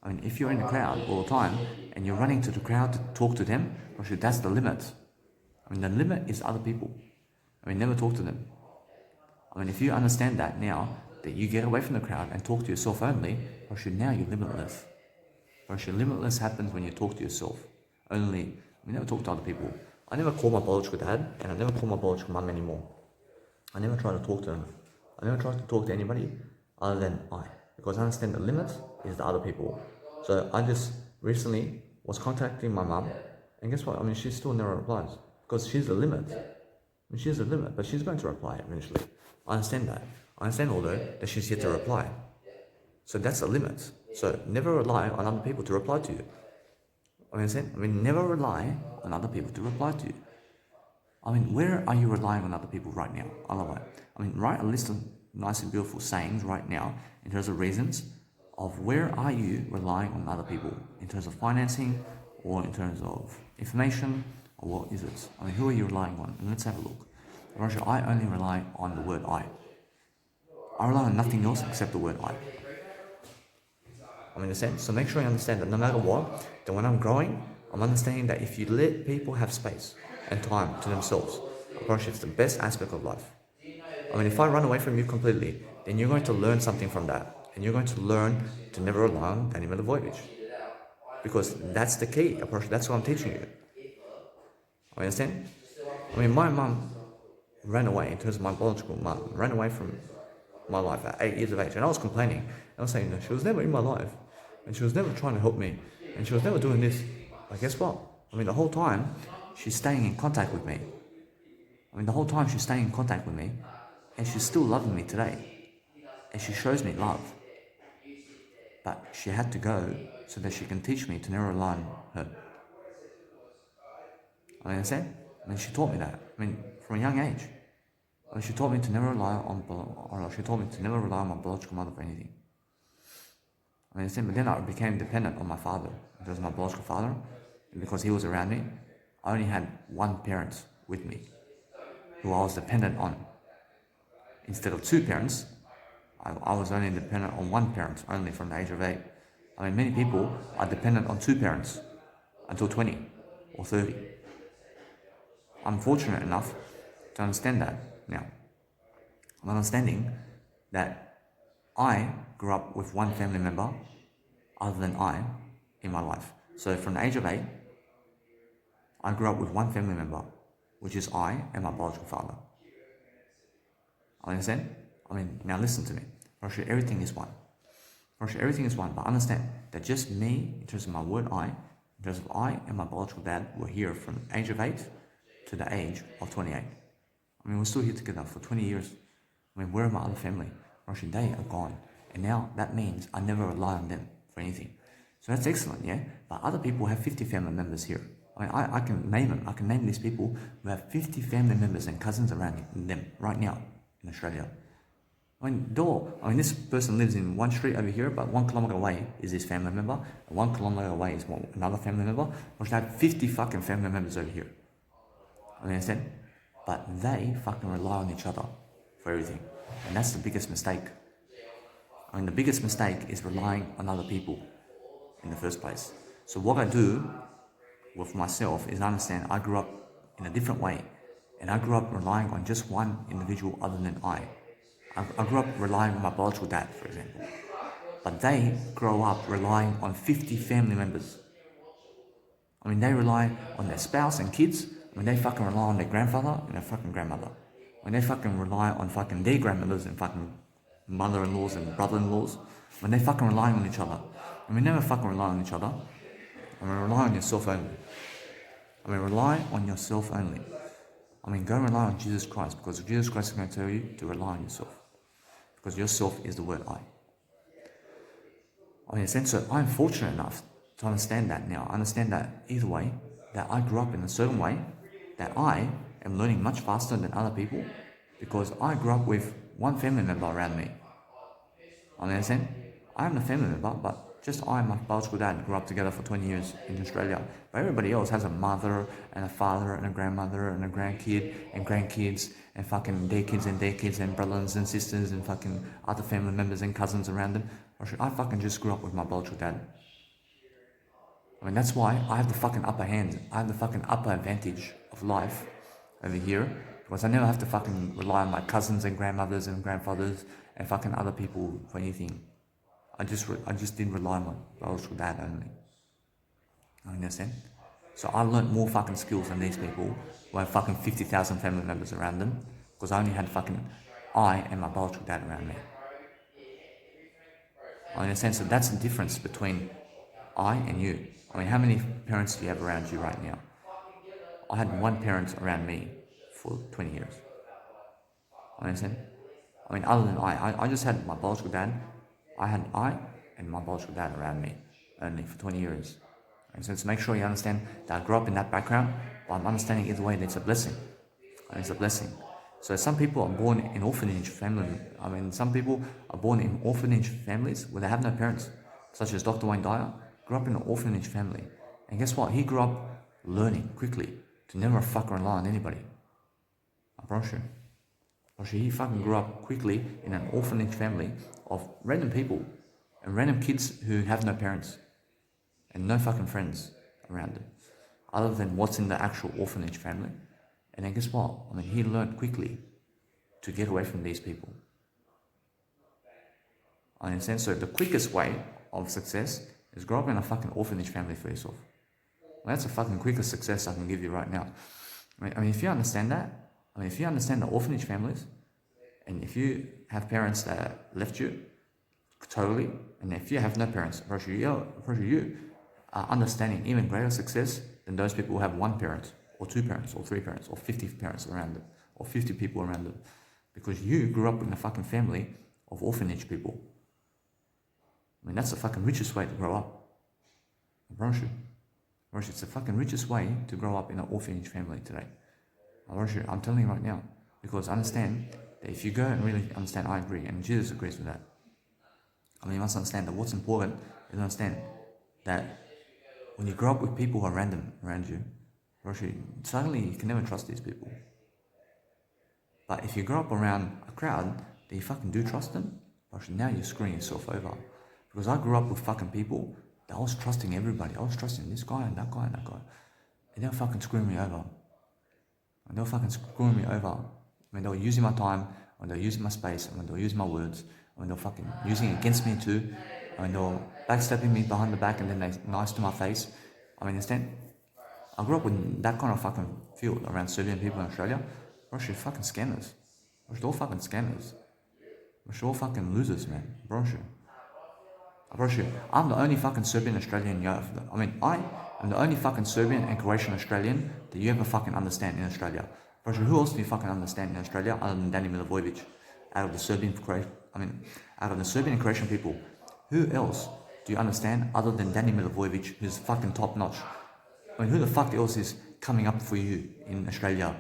I mean, if you're in the crowd all the time and you're running to the crowd to talk to them, that's the limit. I mean, the limit is other people. I mean, never talk to them. I mean, if you understand that now, that you get away from the crowd and talk to yourself only, now you're limitless. Limitless happens when you talk to yourself only. We never talk to other people. I never call my biological dad, and I never call my biological mum anymore. I never try to talk to them. I never try to talk to anybody other than I, because I understand the limit is the other people. So I just recently was contacting my mum, and guess what? I mean, she still never replies, because she's the limit. I mean, she's the limit, but she's going to reply eventually. I understand that. I understand, although, that she's yet to reply. So that's the limit. So never rely on other people to reply to you. I mean, never rely on other people to reply to you. I mean, where are you relying on other people right now? I mean, write a list of nice and beautiful sayings right now in terms of reasons of where are you relying on other people in terms of financing or in terms of information, or what is it? I mean, who are you relying on? And let's have a look. I only rely on the word I. I rely on nothing else except the word I. I mean, in a sense, so make sure you understand that no matter what, that when I'm growing, I'm understanding that if you let people have space and time to themselves, it's the best aspect of life. I mean, if I run away from you completely, then you're going to learn something from that. And you're going to learn to never rely on Danny Milivojevic. Because that's the key approach. That's what I'm teaching you. I understand? I mean, my mum ran away, in terms of my biological mum, ran away from my life at 8 years of age. And I was complaining. I was saying that she was never in my life. And she was never trying to help me. And she was never doing this. But guess what? I mean, the whole time, she's staying in contact with me. I mean, the whole time she's staying in contact with me, and she's still loving me today. And she shows me love. But she had to go so that she can teach me to never rely on her. I understand? I mean, she taught me that. I mean, from a young age. I mean, she taught me to never rely on, or she told me to never rely on my biological mother for anything. I understand? But then I became dependent on my father. It was my biological father. And because he was around me, I only had one parent with me who I was dependent on. Instead of two parents, I was only dependent on one parent, only from the age of 8. I mean, many people are dependent on two parents until 20 or 30. I'm fortunate enough to understand that now. I'm understanding that I grew up with one family member other than I in my life. So from the age of 8, I grew up with one family member, which is I and my biological father. Understand? I mean, now listen to me. Russia, everything is one. Russia, everything is one, but understand that just me, in terms of my word I, in terms of I and my biological dad, were here from the age of 8 to the age of 28. I mean, we're still here together for 20 years. I mean, where are my other family? Russia, they are gone. And now that means I never rely on them for anything. So that's excellent, yeah? But other people have 50 family members here. I mean, I can name them. I can name these people who have 50 family members and cousins around them right now in Australia. I mean, this person lives in one street over here, but 1 kilometer away is his family member, and 1 kilometer away is another family member. We should have 50 fucking family members over here. I understand? But they fucking rely on each other for everything. And that's the biggest mistake. I mean, the biggest mistake is relying on other people in the first place. So what I do with myself is I understand I grew up in a different way. And I grew up relying on just one individual other than I. I grew up relying on my biological dad, for example. But they grow up relying on 50 family members. I mean, they rely on their spouse and kids. I mean, they fucking rely on their grandfather and their fucking grandmother. When they fucking rely on fucking their grandmothers and fucking mother-in-laws and brother-in-laws, when they fucking relying on each other. I mean, never fucking rely on each other. I mean, rely on yourself only. I mean, rely on yourself only. I mean, go and rely on Jesus Christ, because Jesus Christ is going to tell you to rely on yourself. Because yourself is the word I. I mean, in a sense, so I'm fortunate enough to understand that now. I understand that either way, that I grew up in a certain way, that I am learning much faster than other people, because I grew up with one family member around me. I understand? I am the family member, but just I and my biological dad grew up together for 20 years in Australia. But everybody else has a mother and a father and a grandmother and a grandkid and grandkids and fucking their kids and brothers and sisters and fucking other family members and cousins around them. I fucking just grew up with my biological dad. I mean, that's why I have the fucking upper hand. I have the fucking upper advantage of life over here, because I never have to fucking rely on my cousins and grandmothers and grandfathers and fucking other people for anything. I just didn't rely on my biological dad only. I understand? So I learned more fucking skills than these people who have fucking 50,000 family members around them, because I only had fucking I and my biological dad around me. I understand? So that's the difference between I and you. I mean, how many parents do you have around you right now? I had one parent around me for 20 years. I understand? I mean, other than I just had my biological dad. I had I and my biological dad around me only for 20 years. And so to make sure you understand that I grew up in that background, but I'm understanding either way that it's a blessing. And it's a blessing. So some people are born in orphanage families. I mean, some people are born in orphanage families where they have no parents, such as Dr. Wayne Dyer grew up in an orphanage family. And guess what? He grew up learning quickly to never fucking rely on anybody. I promise you. He fucking grew up quickly in an orphanage family of random people and random kids who have no parents and no fucking friends around them, other than what's in the actual orphanage family. And then guess what? I mean, he learned quickly to get away from these people. I understand. So the quickest way of success is grow up in a fucking orphanage family for yourself. Well, that's the fucking quickest success I can give you right now. I mean, if you understand that, if you understand the orphanage families, and if you have parents that left you totally, and if you have no parents, understanding even greater success than those people who have one parent, or two parents, or three parents, or 50 parents around them, or 50 people around them. Because you grew up in a fucking family of orphanage people. I mean, that's the fucking richest way to grow up. I promise you. It's the fucking richest way to grow up in an orphanage family today. I'm telling you right now. Because understand that if you go and really understand, I agree, and Jesus agrees with that. I mean, you must understand that what's important is understand that when you grow up with people who are random around you, suddenly you can never trust these people. But if you grow up around a crowd that you fucking do trust them, now you're screwing yourself over. Because I grew up with fucking people that I was trusting everybody. I was trusting this guy and that guy and that guy. And they were fucking screwing me over. And they were fucking screwing me over. I mean, they were using my time, when they were using my space, when they were using my words, when they were fucking using it against me too. I mean, they were backstabbing me behind the back and then they nice to my face. I mean, understand? I grew up with that kind of fucking field around Serbian people in Australia. They're fucking scammers. They're all fucking scammers. They're all fucking losers, man. I'm the only fucking Serbian Australian I am the only fucking Serbian and Croatian Australian that you ever fucking understand in Australia. Who else do you fucking understand in Australia other than Danny Milivojevic? Out of the Serbian and Croatian people, who else do you understand other than Danny Milivojevic, who's fucking top notch? I mean, who the fuck else is coming up for you in Australia,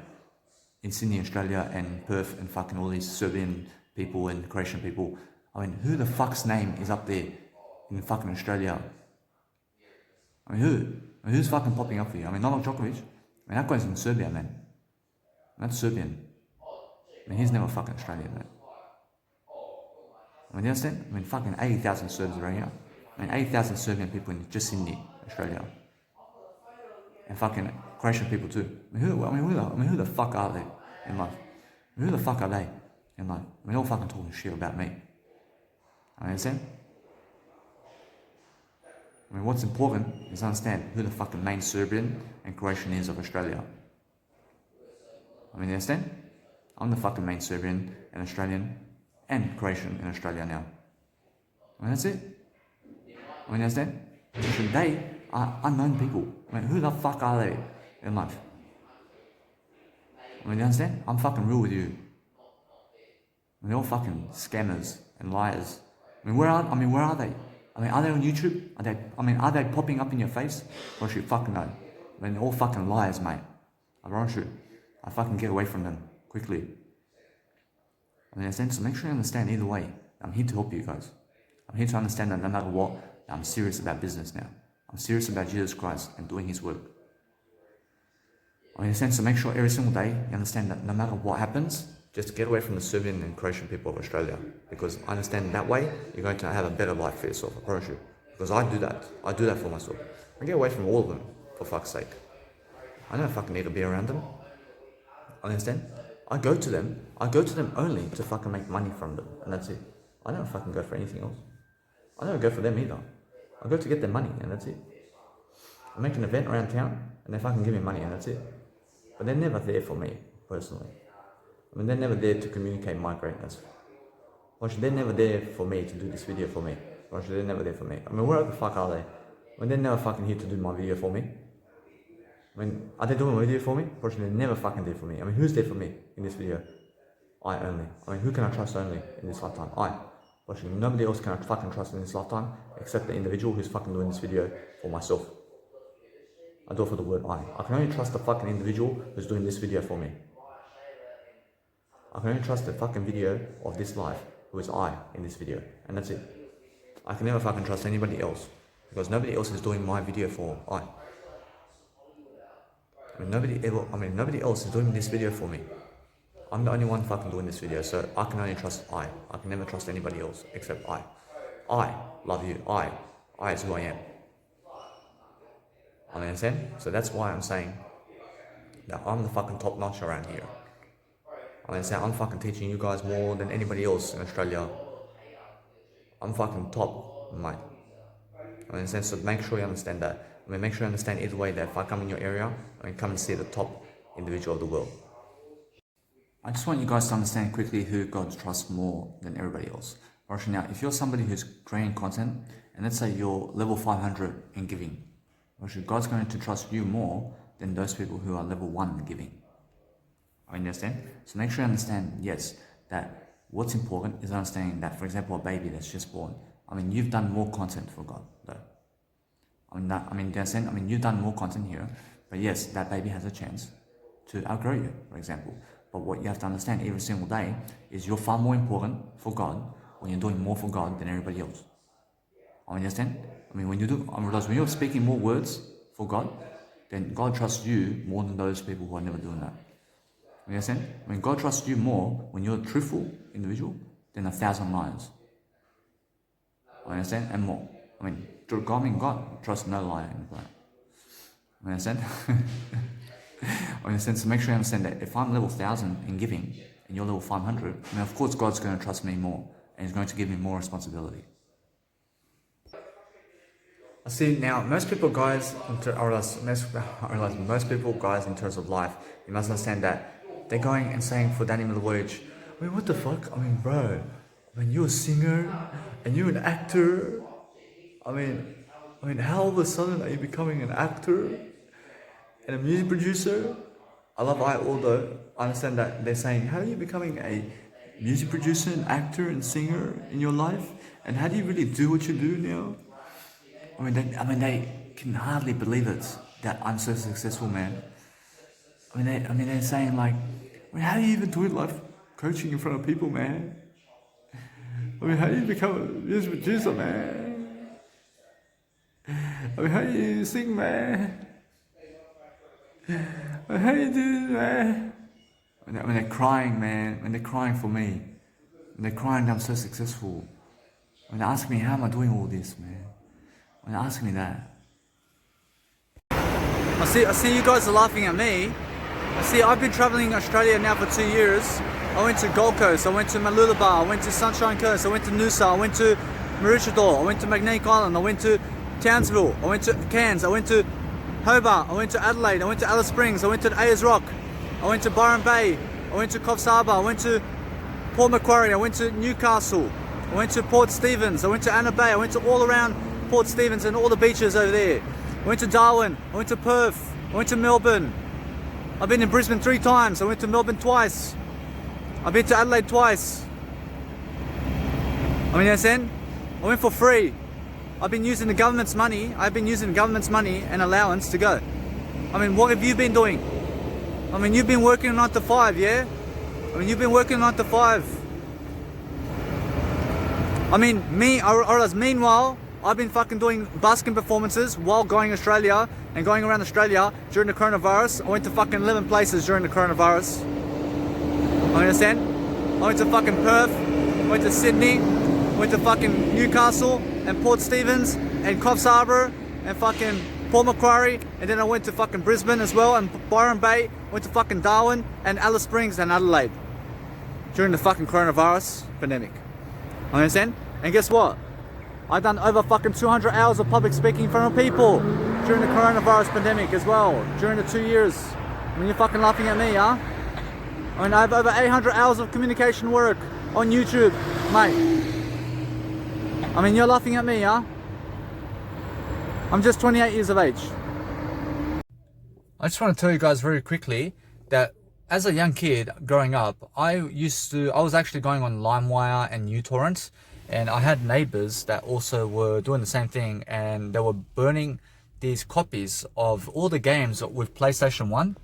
in Sydney, Australia, and Perth, and fucking all these Serbian people and Croatian people? I mean, who the fuck's name is up there in fucking Australia? I mean, who? I mean, who's fucking popping up for you? I mean, Novak Djokovic. I mean, that guy's in Serbia, man. That's Serbian. I mean, he's never fucking Australian, man. I mean, you understand? I mean, fucking 80,000 Serbs around here. I mean, 80,000 Serbian people in just Sydney, Australia. And fucking Croatian people too. I mean, who the fuck are they in life? I mean, who the fuck are they in life? I mean, they're all fucking talking shit about me. I mean, understand? I mean, what's important is understand who the fucking main Serbian and Croatian is of Australia. I mean, you understand? I'm the fucking main Serbian and Australian and Croatian in Australia now. I mean, that's it. I mean, you understand? They are unknown people. I mean, who the fuck are they in life? I mean, you understand? I'm fucking real with you. I mean, they're all fucking scammers and liars. I mean, where are they? I mean, are they on YouTube? Are they popping up in your face? Or should you fucking know? I mean, they're all fucking liars, mate. I promise you. I fucking get away from them quickly. I mean, in a sense, so make sure you understand either way. I'm here to help you guys. I'm here to understand that no matter what, I'm serious about business now. I'm serious about Jesus Christ and doing His work. I mean, in a sense, so make sure every single day you understand that no matter what happens, just get away from the Serbian and Croatian people of Australia. Because I understand that way, you're going to have a better life for yourself, I promise you. Because I do that. I do that for myself. I get away from all of them, for fuck's sake. I don't fucking need to be around them. Understand? I go to them only to fucking make money from them, and that's it. I don't fucking go for anything else. I don't go for them either. I go to get their money, and that's it. I make an event around town, and they fucking give me money, and that's it. But they're never there for me, personally. I mean, they're never there to communicate my greatness. They're never there for me to do this video for me. They're never there for me. I mean, where the fuck are they? When they're never fucking here to do my video for me. I mean, are they doing a video for me? They're never fucking there for me. I mean, who's there for me in this video? I only. I mean, who can I trust only in this lifetime? I. Nobody else can I fucking trust in this lifetime except the individual who's fucking doing this video for myself. I do it for the word I. I can only trust the fucking individual who's doing this video for me. I can only trust the fucking video of this life who is I in this video. And that's it. I can never fucking trust anybody else because nobody else is doing my video for I. Nobody else is doing this video for me. I'm the only one fucking doing this video, so I can only trust I. I can never trust anybody else except I. I love you. I is who I am. I understand? So that's why I'm saying that I'm the fucking top notch around here. I understand? I'm fucking teaching you guys more than anybody else in Australia. I'm fucking top, mate. I understand? So make sure you understand that. I mean, make sure you understand either way that if I come in your area, I mean, come and see the top individual of the world. I just want you guys to understand quickly who God trusts more than everybody else. Now, if you're somebody who's creating content, and let's say you're level 500 in giving, God's going to trust you more than those people who are level 1 giving. I understand? So make sure you understand, yes, that what's important is understanding that, for example, a baby that's just born, you've done more content for God, though. You've done more content here, but yes, that baby has a chance to outgrow you, for example. But what you have to understand every single day is you're far more important for God when you're doing more for God than everybody else. Understand? When you're speaking more words for God, then God trusts you more than those people who are never doing that. Understand? When God trusts you more, when you're a truthful individual, than 1,000 liars. Understand? And more. God trusts no liar in the planet. Understand? Understand? So make sure you understand that if I'm level 1,000 in giving and you're level 500, of course God's going to trust me more and He's going to give me more responsibility. I see now, most people guys, most people guys in terms of life, you must understand that they're going and saying for Danny Milivojevic, what the fuck? Bro, you're a singer and you're an actor. How all of a sudden are you becoming an actor and a music producer? Although I understand that they're saying, how are you becoming a music producer, an actor and singer in your life? And how do you really do what you do now? They can hardly believe it that I'm so successful, man. They're saying like, how do you even do life coaching in front of people, man? How do you become a music producer, man? How do you sing, man? How do you do this, man? They're crying, man. When they're crying for me. When they're crying that I'm so successful. When they ask me, how am I doing all this, man? When they ask me that. I see you guys are laughing at me. I've been traveling Australia now for 2 years. I went to Gold Coast, I went to Mooloolaba, I went to Sunshine Coast, I went to Noosa, I went to Maroochydore, I went to Magnetic Island, I went to Townsville, I went to Cairns, I went to Hobart, I went to Adelaide, I went to Alice Springs, I went to Ayers Rock, I went to Byron Bay, I went to Coffs Harbour, I went to Port Macquarie, I went to Newcastle, I went to Port Stephens, I went to Anna Bay, I went to all around Port Stephens and all the beaches over there. I went to Darwin, I went to Perth, I went to Melbourne. I've been in Brisbane 3 times, I went to Melbourne twice. I've been to Adelaide twice. I went for free. I've been using the government's money and allowance to go. What have you been doing? You've been working 9 to 5, yeah? You've been working 9 to 5. Meanwhile, I've been fucking doing busking performances while going Australia and going around Australia during the coronavirus. I went to fucking 11 places during the coronavirus. I went to fucking Perth, went to Sydney, went to fucking Newcastle and Port Stephens and Coffs Harbour and fucking Port Macquarie, and then I went to fucking Brisbane as well and Byron Bay, went to fucking Darwin and Alice Springs and Adelaide during the fucking coronavirus pandemic. And guess what? I've done over fucking 200 hours of public speaking in front of people during the coronavirus pandemic as well, during the 2 years. You're fucking laughing at me, huh? I have over 800 hours of communication work on YouTube, mate. You're laughing at me, huh? I'm just 28 years of age. I just want to tell you guys very quickly that as a young kid growing up, I was actually going on LimeWire and uTorrent, and I had neighbors that also were doing the same thing, and they were burning these copies of all the games with PlayStation 1.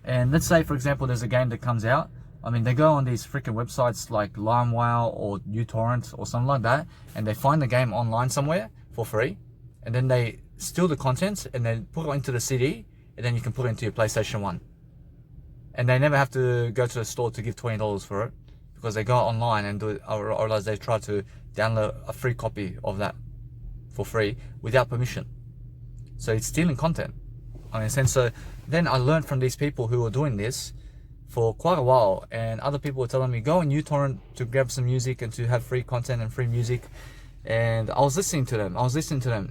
And let's say, for example, there's a game that comes out. They go on these freaking websites like LimeWire or uTorrent or something like that, and they find the game online somewhere for free, and then they steal the contents and then put it into the CD, and then you can put it into your PlayStation 1. And they never have to go to the store to give $20 for it, because they go online and do it, or else they try to download a free copy of that for free without permission. So it's stealing content. So then I learned from these people who were doing this for quite a while, and other people were telling me, go on uTorrent to grab some music and to have free content and free music. And I was listening to them,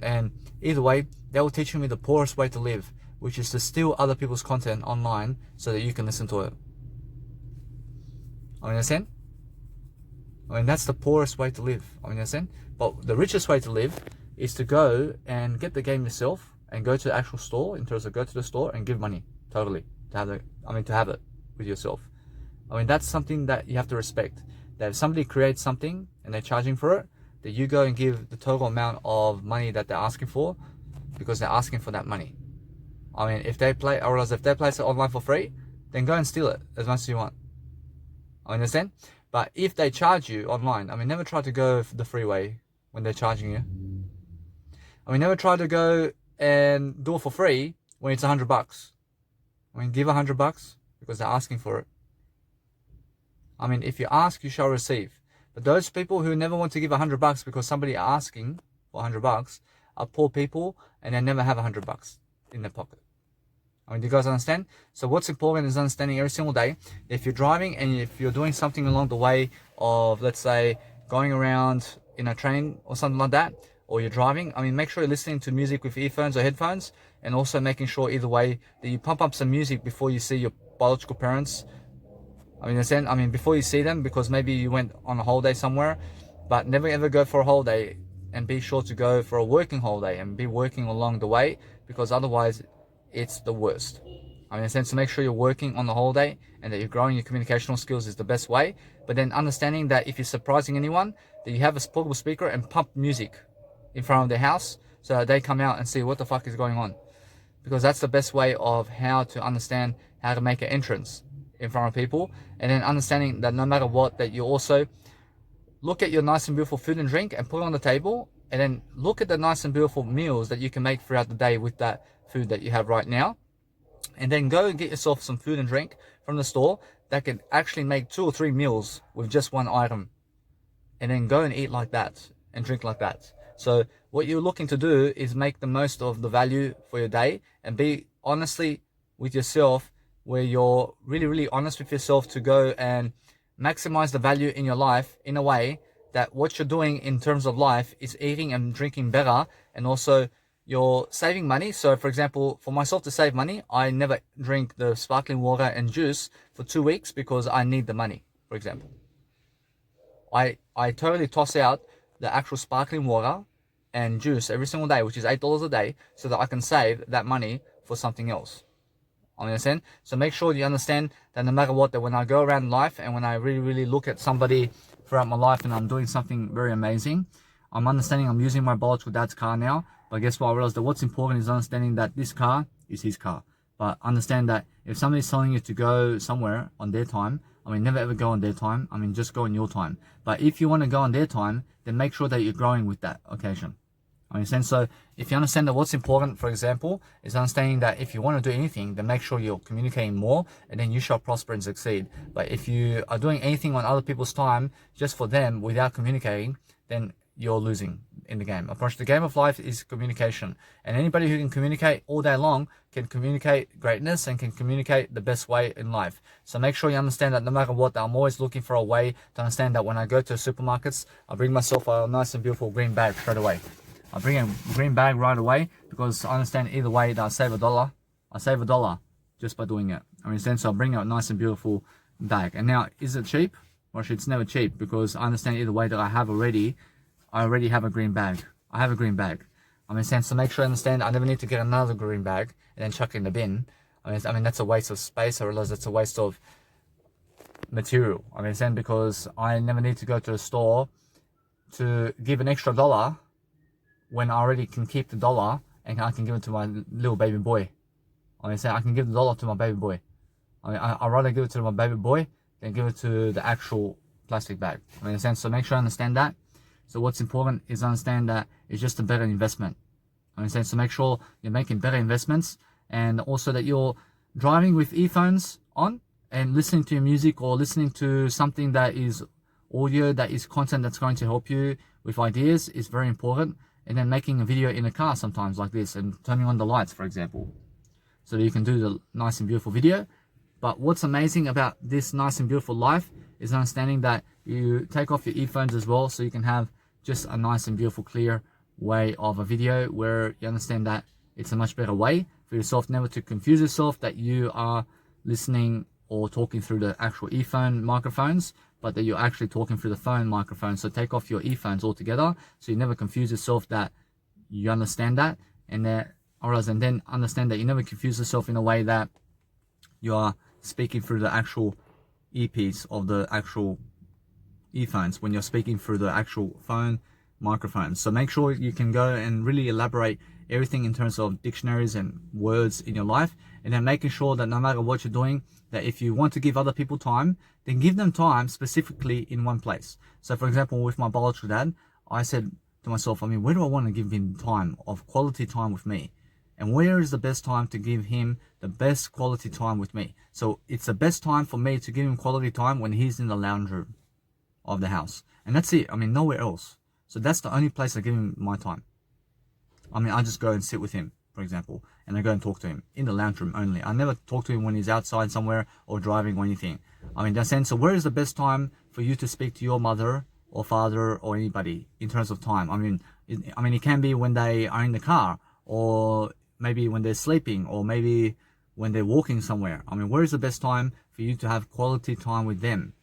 and either way, they were teaching me the poorest way to live, which is to steal other people's content online so that you can listen to it. That's the poorest way to live. But the richest way to live is to go and get the game yourself and go to the actual store, in terms of go to the store and give money, totally, to have it with yourself. I mean, that's something that you have to respect. That if somebody creates something and they're charging for it, that you go and give the total amount of money that they're asking for, because they're asking for that money. I mean, if they place it online for free, then go and steal it as much as you want. I understand? But if they charge you online, I mean, never try to go the free way when they're charging you. I mean, never try to go and do it for free when it's $100. I mean, give $100 because they're asking for it. I mean, if you ask, you shall receive. But those people who never want to give $100 because somebody asking for $100 are poor people, and they never have $100 in their pocket. I mean, do you guys understand? So what's important is understanding every single day, if you're driving and if you're doing something along the way of, let's say, going around in a train or something like that, or you're driving, I mean, make sure you're listening to music with earphones or headphones, and also making sure either way that you pump up some music before you see your biological parents. I mean, before you see them, because maybe you went on a holiday somewhere, but never ever go for a holiday, and be sure to go for a working holiday and be working along the way, because otherwise it's the worst. I mean, in a sense, to make sure you're working on the holiday and that you're growing your communicational skills is the best way. But then understanding that if you're surprising anyone, that you have a portable speaker and pump music in front of their house so that they come out and see what the fuck is going on. Because that's the best way of how to understand how to make an entrance in front of people. And then understanding that no matter what, that you also look at your nice and beautiful food and drink and put it on the table, and then look at the nice and beautiful meals that you can make throughout the day with that food that you have right now. And then go and get yourself some food and drink from the store that can actually make 2 or 3 meals with just one item. And then go and eat like that and drink like that. So what you're looking to do is make the most of the value for your day, and be honestly with yourself, where you're really, really honest with yourself to go and maximize the value in your life in a way that what you're doing in terms of life is eating and drinking better, and also you're saving money. So for example, for myself to save money, I never drink the sparkling water and juice for 2 weeks because I need the money, for example. I totally toss out the actual sparkling water and juice every single day, which is $8 a day, so that I can save that money for something else. Understand? So make sure you understand that no matter what, that when I go around life and when I really, really look at somebody throughout my life and I'm doing something very amazing, I'm understanding I'm using my biological dad's car now. But guess what? I realized that what's important is understanding that this car is his car. But understand that if somebody's telling you to go somewhere on their time, I mean, never ever go on their time. I mean, just go on your time. But if you want to go on their time, then make sure that you're growing with that occasion. Understand? So if you understand that what's important, for example, is understanding that if you want to do anything, then make sure you're communicating more, and then you shall prosper and succeed. But if you are doing anything on other people's time just for them without communicating, then you're losing in the game. Of course, the game of life is communication, and anybody who can communicate all day long can communicate greatness and can communicate the best way in life. So make sure you understand that no matter what, I'm always looking for a way to understand that when I go to supermarkets, I bring myself a nice and beautiful green bag straight away. I bring a green bag right away because I understand either way that I save $1. I save $1 just by doing it. I understand, so I bring a nice and beautiful bag. And now, is it cheap? Well, it's never cheap, because I understand either way that I already have a green bag. I have a green bag. I understand, so make sure I understand I never need to get another green bag and then chuck it in the bin. I mean that's a waste of space. I realize that's a waste of material. I understand, because I never need to go to a store to give an extra $1 when I already can keep the $1 and I can give it to my little baby boy. I say I can give the $1 to my baby boy. I'd rather give it to my baby boy than give it to the actual plastic bag. I understand, so make sure I understand that. So what's important is understand that it's just a better investment. I understand, so make sure you're making better investments, and also that you're driving with earphones on and listening to your music, or listening to something that is audio, that is content that's going to help you with ideas, is very important. And then making a video in a car sometimes like this, and turning on the lights, for example, so that you can do the nice and beautiful video. But what's amazing about this nice and beautiful life is understanding that you take off your earphones as well, so you can have just a nice and beautiful, clear way of a video, where you understand that it's a much better way for yourself never to confuse yourself that you are listening or talking through the actual earphone microphones, but that you're actually talking through the phone microphone. So take off your earphones altogether, so you never confuse yourself, that you understand that, and that Alright, and then understand that you never confuse yourself in a way that you are speaking through the actual earpiece of the actual earphones when you're speaking through the actual phone microphone. So make sure you can go and really elaborate everything in terms of dictionaries and words in your life, and then making sure that no matter what you're doing, that if you want to give other people time, then give them time specifically in one place. So for example, with my biological dad, I said to myself, I mean, where do I want to give him time of quality time with me? And where is the best time to give him the best quality time with me? So it's the best time for me to give him quality time when he's in the lounge room of the house. And that's it. I mean, nowhere else. So that's the only place I give him my time. I mean, I just go and sit with him, for example, and I go and talk to him in the lounge room only. I never talk to him when he's outside somewhere or driving or anything. I mean, that's sense. So where is the best time for you to speak to your mother or father or anybody in terms of time? I mean, it can be when they are in the car, or maybe when they're sleeping, or maybe when they're walking somewhere. I mean, where is the best time for you to have quality time with them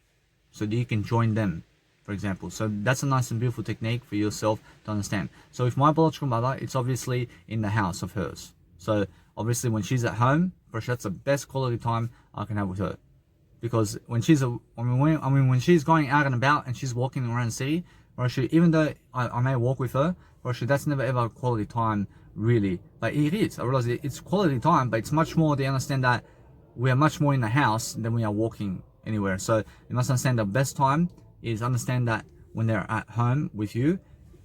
so that you can join them, for example? So that's a nice and beautiful technique for yourself to understand. So with my biological mother, it's obviously in the house of hers. So obviously when she's at home, that's the best quality time I can have with her. Because when she's when she's going out and about and she's walking around the city, or even though I may walk with her, or that's never ever quality time really. But it is. I realize it's quality time, but it's much more. They understand that we are much more in the house than we are walking anywhere. So you must understand the best time is understand that when they're at home with you,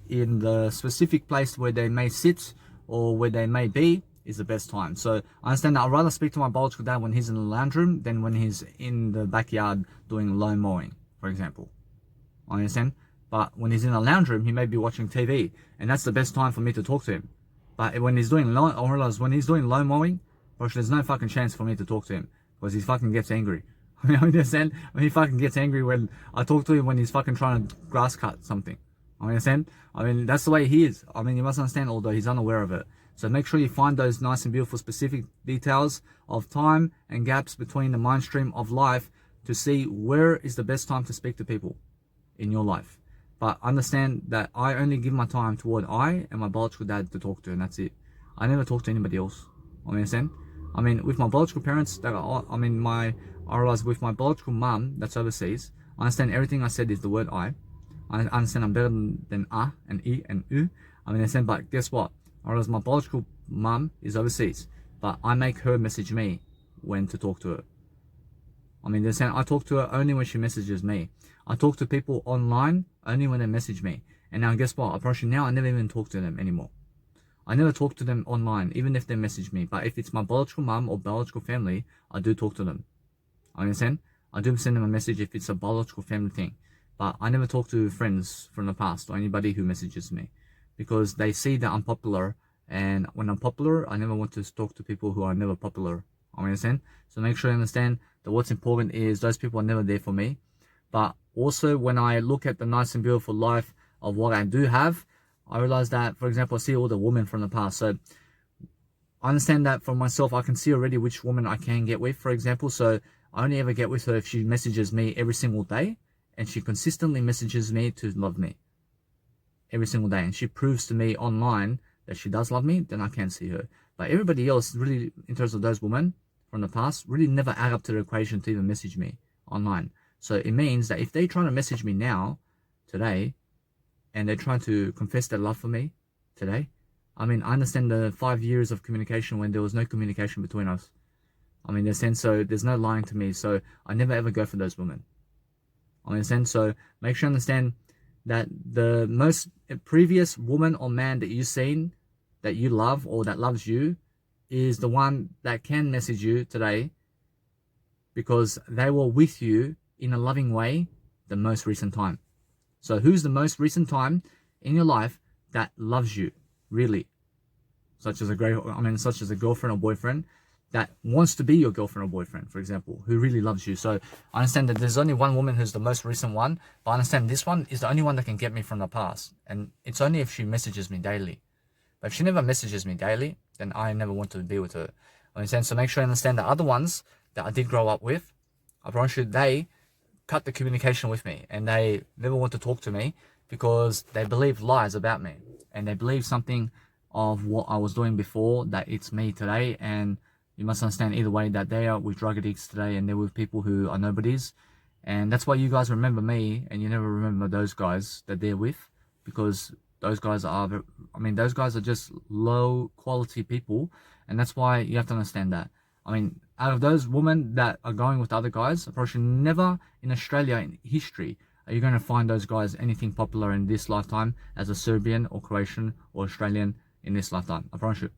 in the specific place where they may sit or where they may be, is the best time. So I understand that I'd rather speak to my biological dad when he's in the lounge room than when he's in the backyard doing lawn mowing, for example. I understand? But when he's in the lounge room, he may be watching TV, and that's the best time for me to talk to him. But when he's doing lawn mowing, there's no fucking chance for me to talk to him, because he fucking gets angry. I mean, I understand? When he fucking gets angry when I talk to him when he's fucking trying to grass cut something. I understand? I mean, that's the way he is. I mean, you must understand, although he's unaware of it. So make sure you find those nice and beautiful specific details of time and gaps between the mind stream of life to see where is the best time to speak to people in your life. But understand that I only give my time toward I and my biological dad to talk to, and that's it. I never talk to anybody else. I understand? I mean, with my biological parents, I realize with my biological mum that's overseas, I understand everything I said is the word I understand I'm better than and and u. I understand, but guess what? I realize my biological mum is overseas, but I make her message me when to talk to her. I mean, they're saying I talk to her only when she messages me. I talk to people online only when they message me. And now guess what? I never even talk to them anymore. I never talk to them online, even if they message me. But if it's my biological mum or biological family, I do talk to them. I understand? I do send them a message if it's a biological family thing. But I never talk to friends from the past or anybody who messages me, because they see that I'm popular, and when I'm popular, I never want to talk to people who are never popular. I understand? So make sure you understand that what's important is those people are never there for me. But also when I look at the nice and beautiful life of what I do have, I realize that, for example, I see all the women from the past. So I understand that for myself, I can see already which woman I can get with, for example. So I only ever get with her if she messages me every single day, and she consistently messages me to love me every single day, and she proves to me online that she does love me, then I can see her. But everybody else, really, in terms of those women from the past, really never add up to the equation to even message me online. So it means that if they try to message me now, today, and they're trying to confess their love for me today, I mean, I understand the 5 years of communication when there was no communication between us. I mean, in a sense, so there's no lying to me. So I never ever go for those women. I understand. So make sure you understand that the most previous woman or man that you've seen that you love or that loves you is the one that can message you today, because they were with you in a loving way the most recent time. So who's the most recent time in your life that loves you really, such as a girlfriend or boyfriend that wants to be your girlfriend or boyfriend, for example, who really loves you. So I understand that there's only one woman who's the most recent one, but I understand this one is the only one that can get me from the past, and it's only if she messages me daily. But if she never messages me daily, then I never want to be with her. I understand. So make sure you understand the other ones that I did grow up with, I promise you, they cut the communication with me, and they never want to talk to me because they believe lies about me, and they believe something of what I was doing before, that it's me today. And you must understand either way that they are with drug addicts today and they're with people who are nobodies. And that's why you guys remember me and you never remember those guys that they're with, because those guys are, I mean, those guys are just low quality people. And that's why you have to understand that. I mean, out of those women that are going with other guys, approaching, never in Australia in history are you going to find those guys anything popular in this lifetime as a Serbian or Croatian or Australian in this lifetime. I promise you.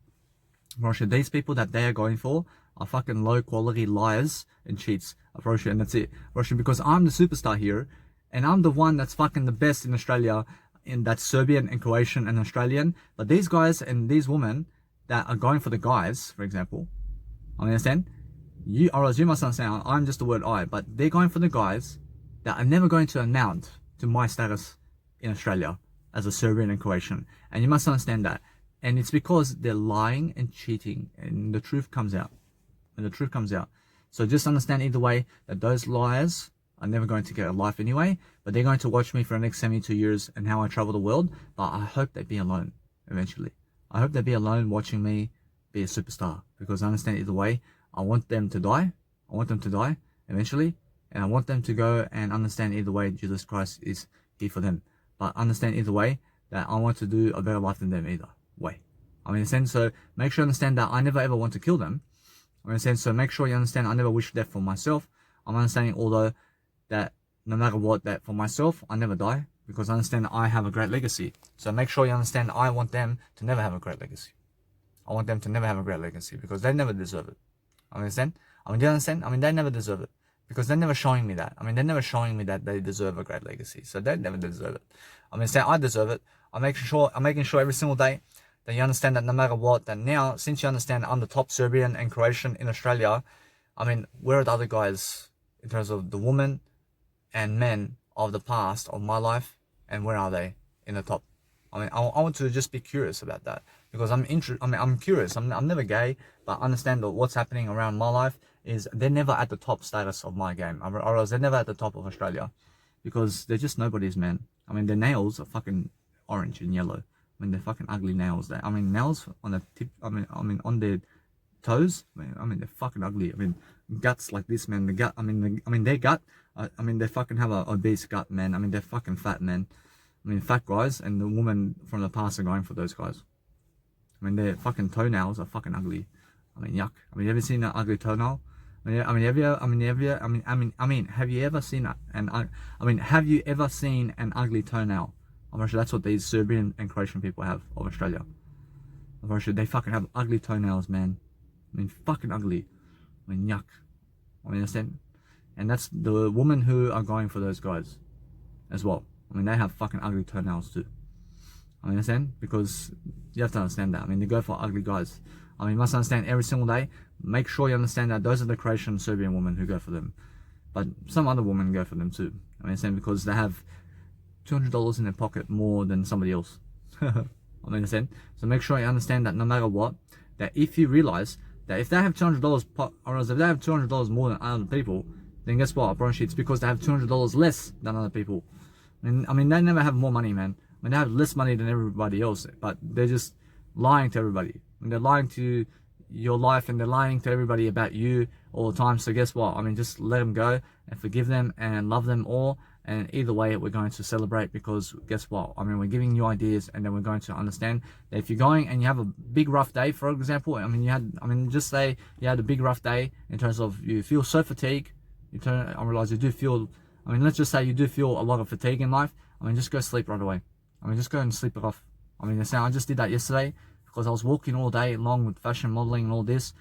I promise you, these people that they are going for are fucking low quality liars and cheats. I promise you, and that's it. I promise you, because I'm the superstar here, and I'm the one that's fucking the best in Australia, in that Serbian and Croatian and Australian. But these guys and these women that are going for the guys, for example, I understand? You, or else you must understand, I'm just the word I, but they're going for the guys that are never going to amount to my status in Australia as a Serbian and Croatian. And you must understand that. And it's because they're lying and cheating, and the truth comes out. And the truth comes out. So just understand either way that those liars are never going to get a life anyway, but they're going to watch me for the next 72 years and how I travel the world. But I hope they be alone eventually. I hope they be alone watching me be a superstar, because I understand either way. I want them to die. I want them to die eventually. And I want them to go and understand either way Jesus Christ is here for them. But understand either way that I want to do a better life than them either way. I mean, in a sense, so make sure you understand that I never ever want to kill them. I mean, in a sense, so make sure you understand I never wish death for myself. I'm understanding, although, that no matter what, that for myself, I never die, because I understand I have a great legacy. So make sure you understand I want them to never have a great legacy. I want them to never have a great legacy, because they never deserve it. I understand? I mean, do you understand? I mean, they never deserve it, because they're never showing me that. I mean, they're never showing me that they deserve a great legacy. So they never deserve it. I mean, say I deserve it. I'm making sure every single day that you understand that no matter what, that now, since you understand I'm the top Serbian and Croatian in Australia, I mean, where are the other guys in terms of the women and men of the past of my life, and where are they in the top? I mean, I want to just be curious about that, because I'm curious. I'm never gay, but understand that what's happening around my life is they're never at the top status of my game, or else they're never at the top of Australia, because they're just nobodies, man. I mean, their nails are fucking orange and yellow. I mean, they're fucking ugly nails. I mean, nails on the tip. I mean, on their toes. I mean, they're fucking ugly. I mean, guts like this, man. The gut. I mean, their gut. I mean, they fucking have a obese gut, man. I mean, they're fucking fat, man. I mean, fat guys, and the woman from the past are going for those guys. I mean, their fucking toenails are fucking ugly. I mean, yuck. I mean, you ever seen an ugly toenail? Have you ever seen have you ever seen an ugly toenail? I'm sure that's what these Serbian and Croatian people have of Australia. I'm sure they fucking have ugly toenails, man. I mean, fucking ugly. I mean, yuck. I mean, understand? And that's the women who are going for those guys as well. I mean, they have fucking ugly toenails too. I mean, understand? Because you have to understand that. I mean, they go for ugly guys. I mean, you must understand every single day. Make sure you understand that those are the Croatian and Serbian women who go for them. But some other women go for them too. I mean, understand? Because they have $200 in their pocket more tan somebody else. I mean, understand? So make sure you understand that no matter what, that if you realize that if they have $200 or if they have $200 more than other people, then guess what? I promise you, it's because they have $200 less than other people. I mean, they never have more money, man. I mean, they have less money than everybody else, but they're just lying to everybody. And they're lying to your life, and they're lying to everybody about you all the time. So guess what? I mean, just let them go and forgive them and love them all. And either way, we're going to celebrate, because guess what? I mean, we're giving you ideas, and then we're going to understand that if you're going and you have a big rough day, for example, just say you had a big rough day in terms of you feel so fatigued, I realize you do feel, let's just say you do feel a lot of fatigue in life. I mean, just go sleep right away. I mean, just go and sleep it off. I mean, I just did that yesterday because I was walking all day long with fashion modeling and all this.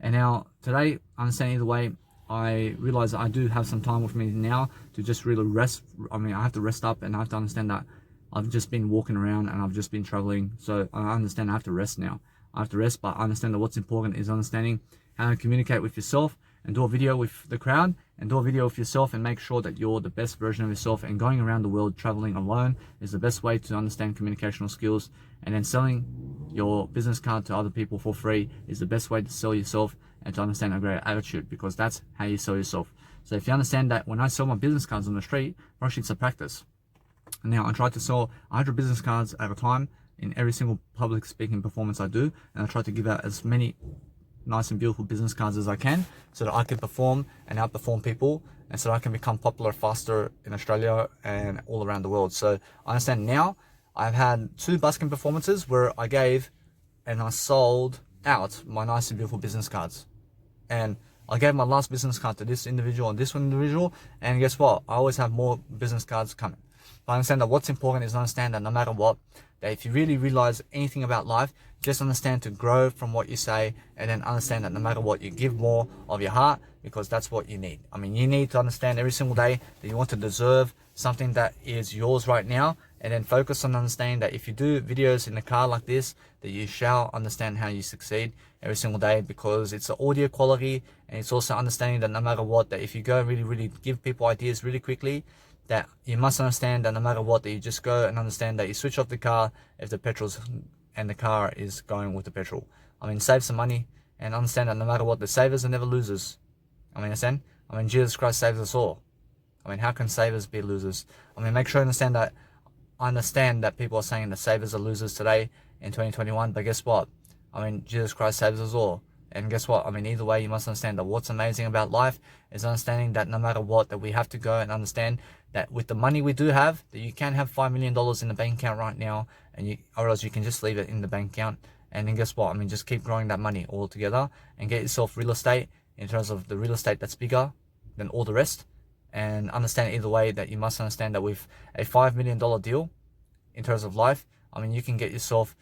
And now today, I understand either way, I realize I do have some time with me now to just really rest. I mean, I have to rest up, and I have to understand that I've just been walking around and I've just been traveling. So I understand I have to rest now. I have to rest, but I understand that what's important is understanding how to communicate with yourself and do a video with the crowd and do a video with yourself and make sure that you're the best version of yourself. And going around the world traveling alone is the best way to understand communicational skills. And then selling your business card to other people for free is the best way to sell yourself and to understand a great attitude, because that's how you sell yourself. So if you understand that when I sell my business cards on the street, actually it's a practice. Now I try to sell 100 business cards at a time in every single public speaking performance I do, and I try to give out as many nice and beautiful business cards as I can, so that I can perform and outperform people, and so that I can become popular faster in Australia and all around the world. So I understand now I've had 2 busking performances where I gave and I sold out my nice and beautiful business cards. And I gave my last business card to this individual and this one individual, and guess what? I always have more business cards coming. But I understand that what's important is understand that no matter what, that if you really realize anything about life, just understand to grow from what you say, and then understand that no matter what, you give more of your heart, because that's what you need. I mean, you need to understand every single day that you want to deserve something that is yours right now, and then focus on understanding that if you do videos in the car like this, that you shall understand how you succeed every single day, because it's the audio quality, and it's also understanding that no matter what, that if you go really give people ideas really quickly, that you must understand that no matter what, that you just go and understand that you switch off the car if the petrol's and the car is going with the petrol. I mean, save some money, and understand that no matter what, the savers are never losers. I mean, understand? I mean, Jesus Christ saves us all. I mean, how can savers be losers? I mean, make sure you understand that. I understand that people are saying the savers are losers today in 2021, but guess what? I mean, Jesus Christ saves us all. And guess what? I mean, either way, you must understand that what's amazing about life is understanding that no matter what, that we have to go and understand that with the money we do have, that you can have $5 million in the bank account right now, and or else you can just leave it in the bank account. And then guess what? I mean, just keep growing that money all together and get yourself real estate in terms of the real estate that's bigger than all the rest. And understand either way that you must understand that with a $5 million deal in terms of life, I mean, you can get yourself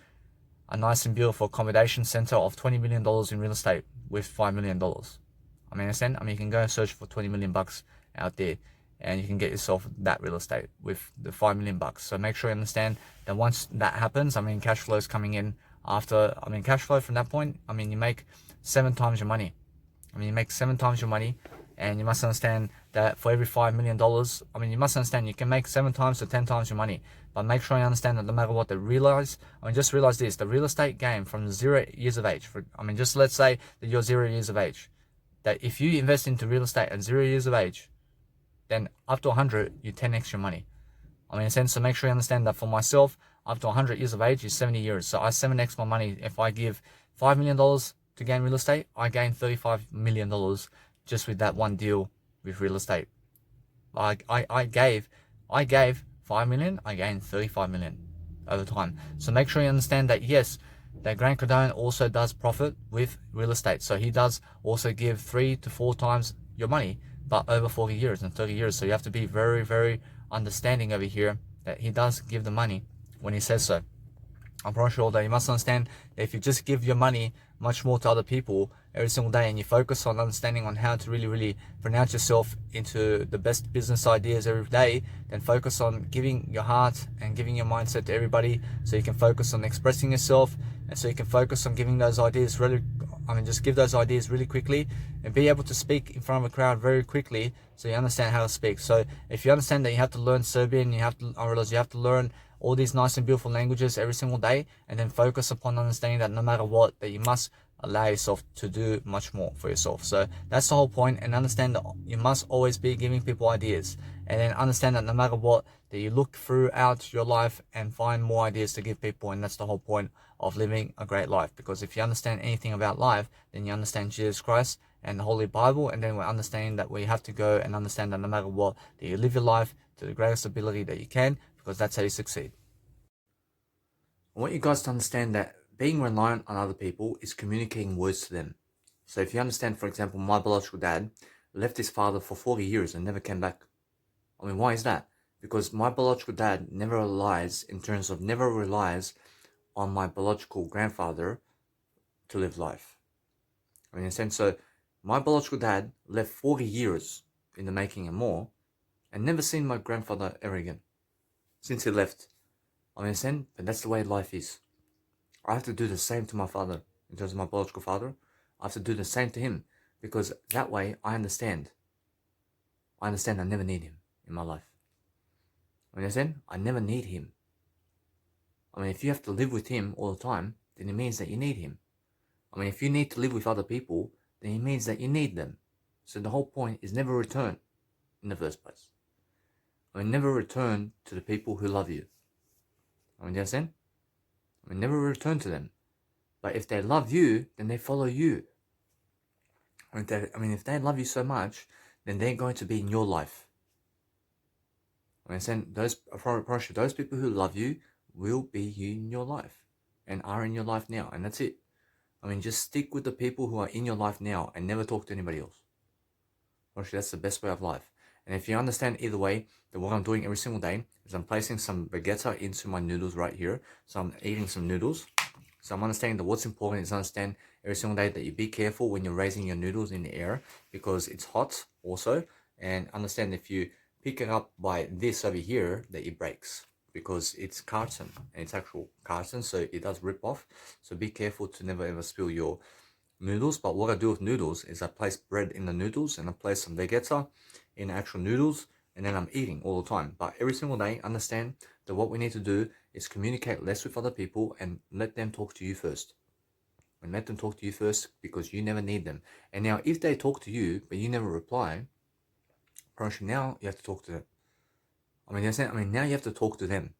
a nice and beautiful accommodation center of $20 million in real estate with $5 million. I mean, understand? I mean, you can go and search for 20 million bucks out there, and you can get yourself that real estate with the 5 million bucks. So make sure you understand that once that happens, I mean, cash flow is coming in after, I mean, cash flow from that point, I mean, you make 7 times your money. I mean, you make 7 times your money, and you must understand that for every $5 million, I mean, you must understand you can make 7 times to 10 times your money. But make sure you understand that no matter what, just realize this, the real estate game from 0 years of age, just let's say that you're 0 years of age, that if you invest into real estate at 0 years of age, then up to 100, you 10x your money. I mean, in a sense, so make sure you understand that for myself, up to 100 years of age is 70 years. So I 7x my money. If I give $5 million to gain real estate, I gain $35 million just with that one deal with real estate. I gave 5 million, I gained 35 million over time. So make sure you understand that yes, that Grant Cardone also does profit with real estate. So he does also give 3 to 4 times your money, but over 40 years and 30 years. So you have to be very understanding over here that he does give the money when he says so. I'm pretty sure that you must understand that if you just give your money much more to other people every single day, and you focus on understanding on how to really pronounce yourself into the best business ideas every day, then focus on giving your heart and giving your mindset to everybody, so you can focus on expressing yourself, and so you can focus on giving those ideas just give those ideas really quickly, and be able to speak in front of a crowd very quickly, so you understand how to speak. So if you understand that you have to learn Serbian, I realize you have to learn all these nice and beautiful languages every single day, and then focus upon understanding that no matter what, that you must allow yourself to do much more for yourself. So that's the whole point, and understand that you must always be giving people ideas, and then understand that no matter what, that you look throughout your life and find more ideas to give people. And that's the whole point of living a great life, because if you understand anything about life, then you understand Jesus Christ and the Holy Bible, and then we're understanding that we have to go and understand that no matter what, that you live your life to the greatest ability that you can, because that's how you succeed. I want you guys to understand that being reliant on other people is communicating words to them. So if you understand, for example, my biological dad left his father for 40 years and never came back. I mean, why is that? Because my biological dad never relies on my biological grandfather to live life. I mean, in a sense, so my biological dad left 40 years in the making and more, and never seen my grandfather ever again since he left. I mean, but that's the way life is. I have to do the same to my father, in terms of my biological father. I have to do the same to him, because that way I understand. I never need him in my life. I mean, I never need him. I mean, if you have to live with him all the time, then it means that you need him. I mean, if you need to live with other people, then it means that you need them. So the whole point is never return in the first place. I mean, never return to the people who love you. I mean, do you understand? I mean, never return to them. But if they love you, then they follow you. If they love you so much, then they're going to be in your life. I mean, those people who love you will be in your life and are in your life now, and that's it. I mean, just stick with the people who are in your life now and never talk to anybody else. Actually, that's the best way of life. And if you understand either way, then what I'm doing every single day is I'm placing some baguette into my noodles right here. So I'm eating some noodles. So I'm understanding that what's important is understand every single day that you be careful when you're raising your noodles in the air because it's hot also. And understand if you pick it up by this over here that it breaks because it's carton and it's actual carton, so it does rip off. So be careful to never ever spill your noodles. But what I do with noodles is I place bread in the noodles and I place some vegeta in the actual noodles, and then I'm eating all the time. But every single day, understand that what we need to do is communicate less with other people and let them talk to you first. And let them talk to you first because you never need them. And now if they talk to you but you never reply, now you have to talk to them. Now you have to talk to them.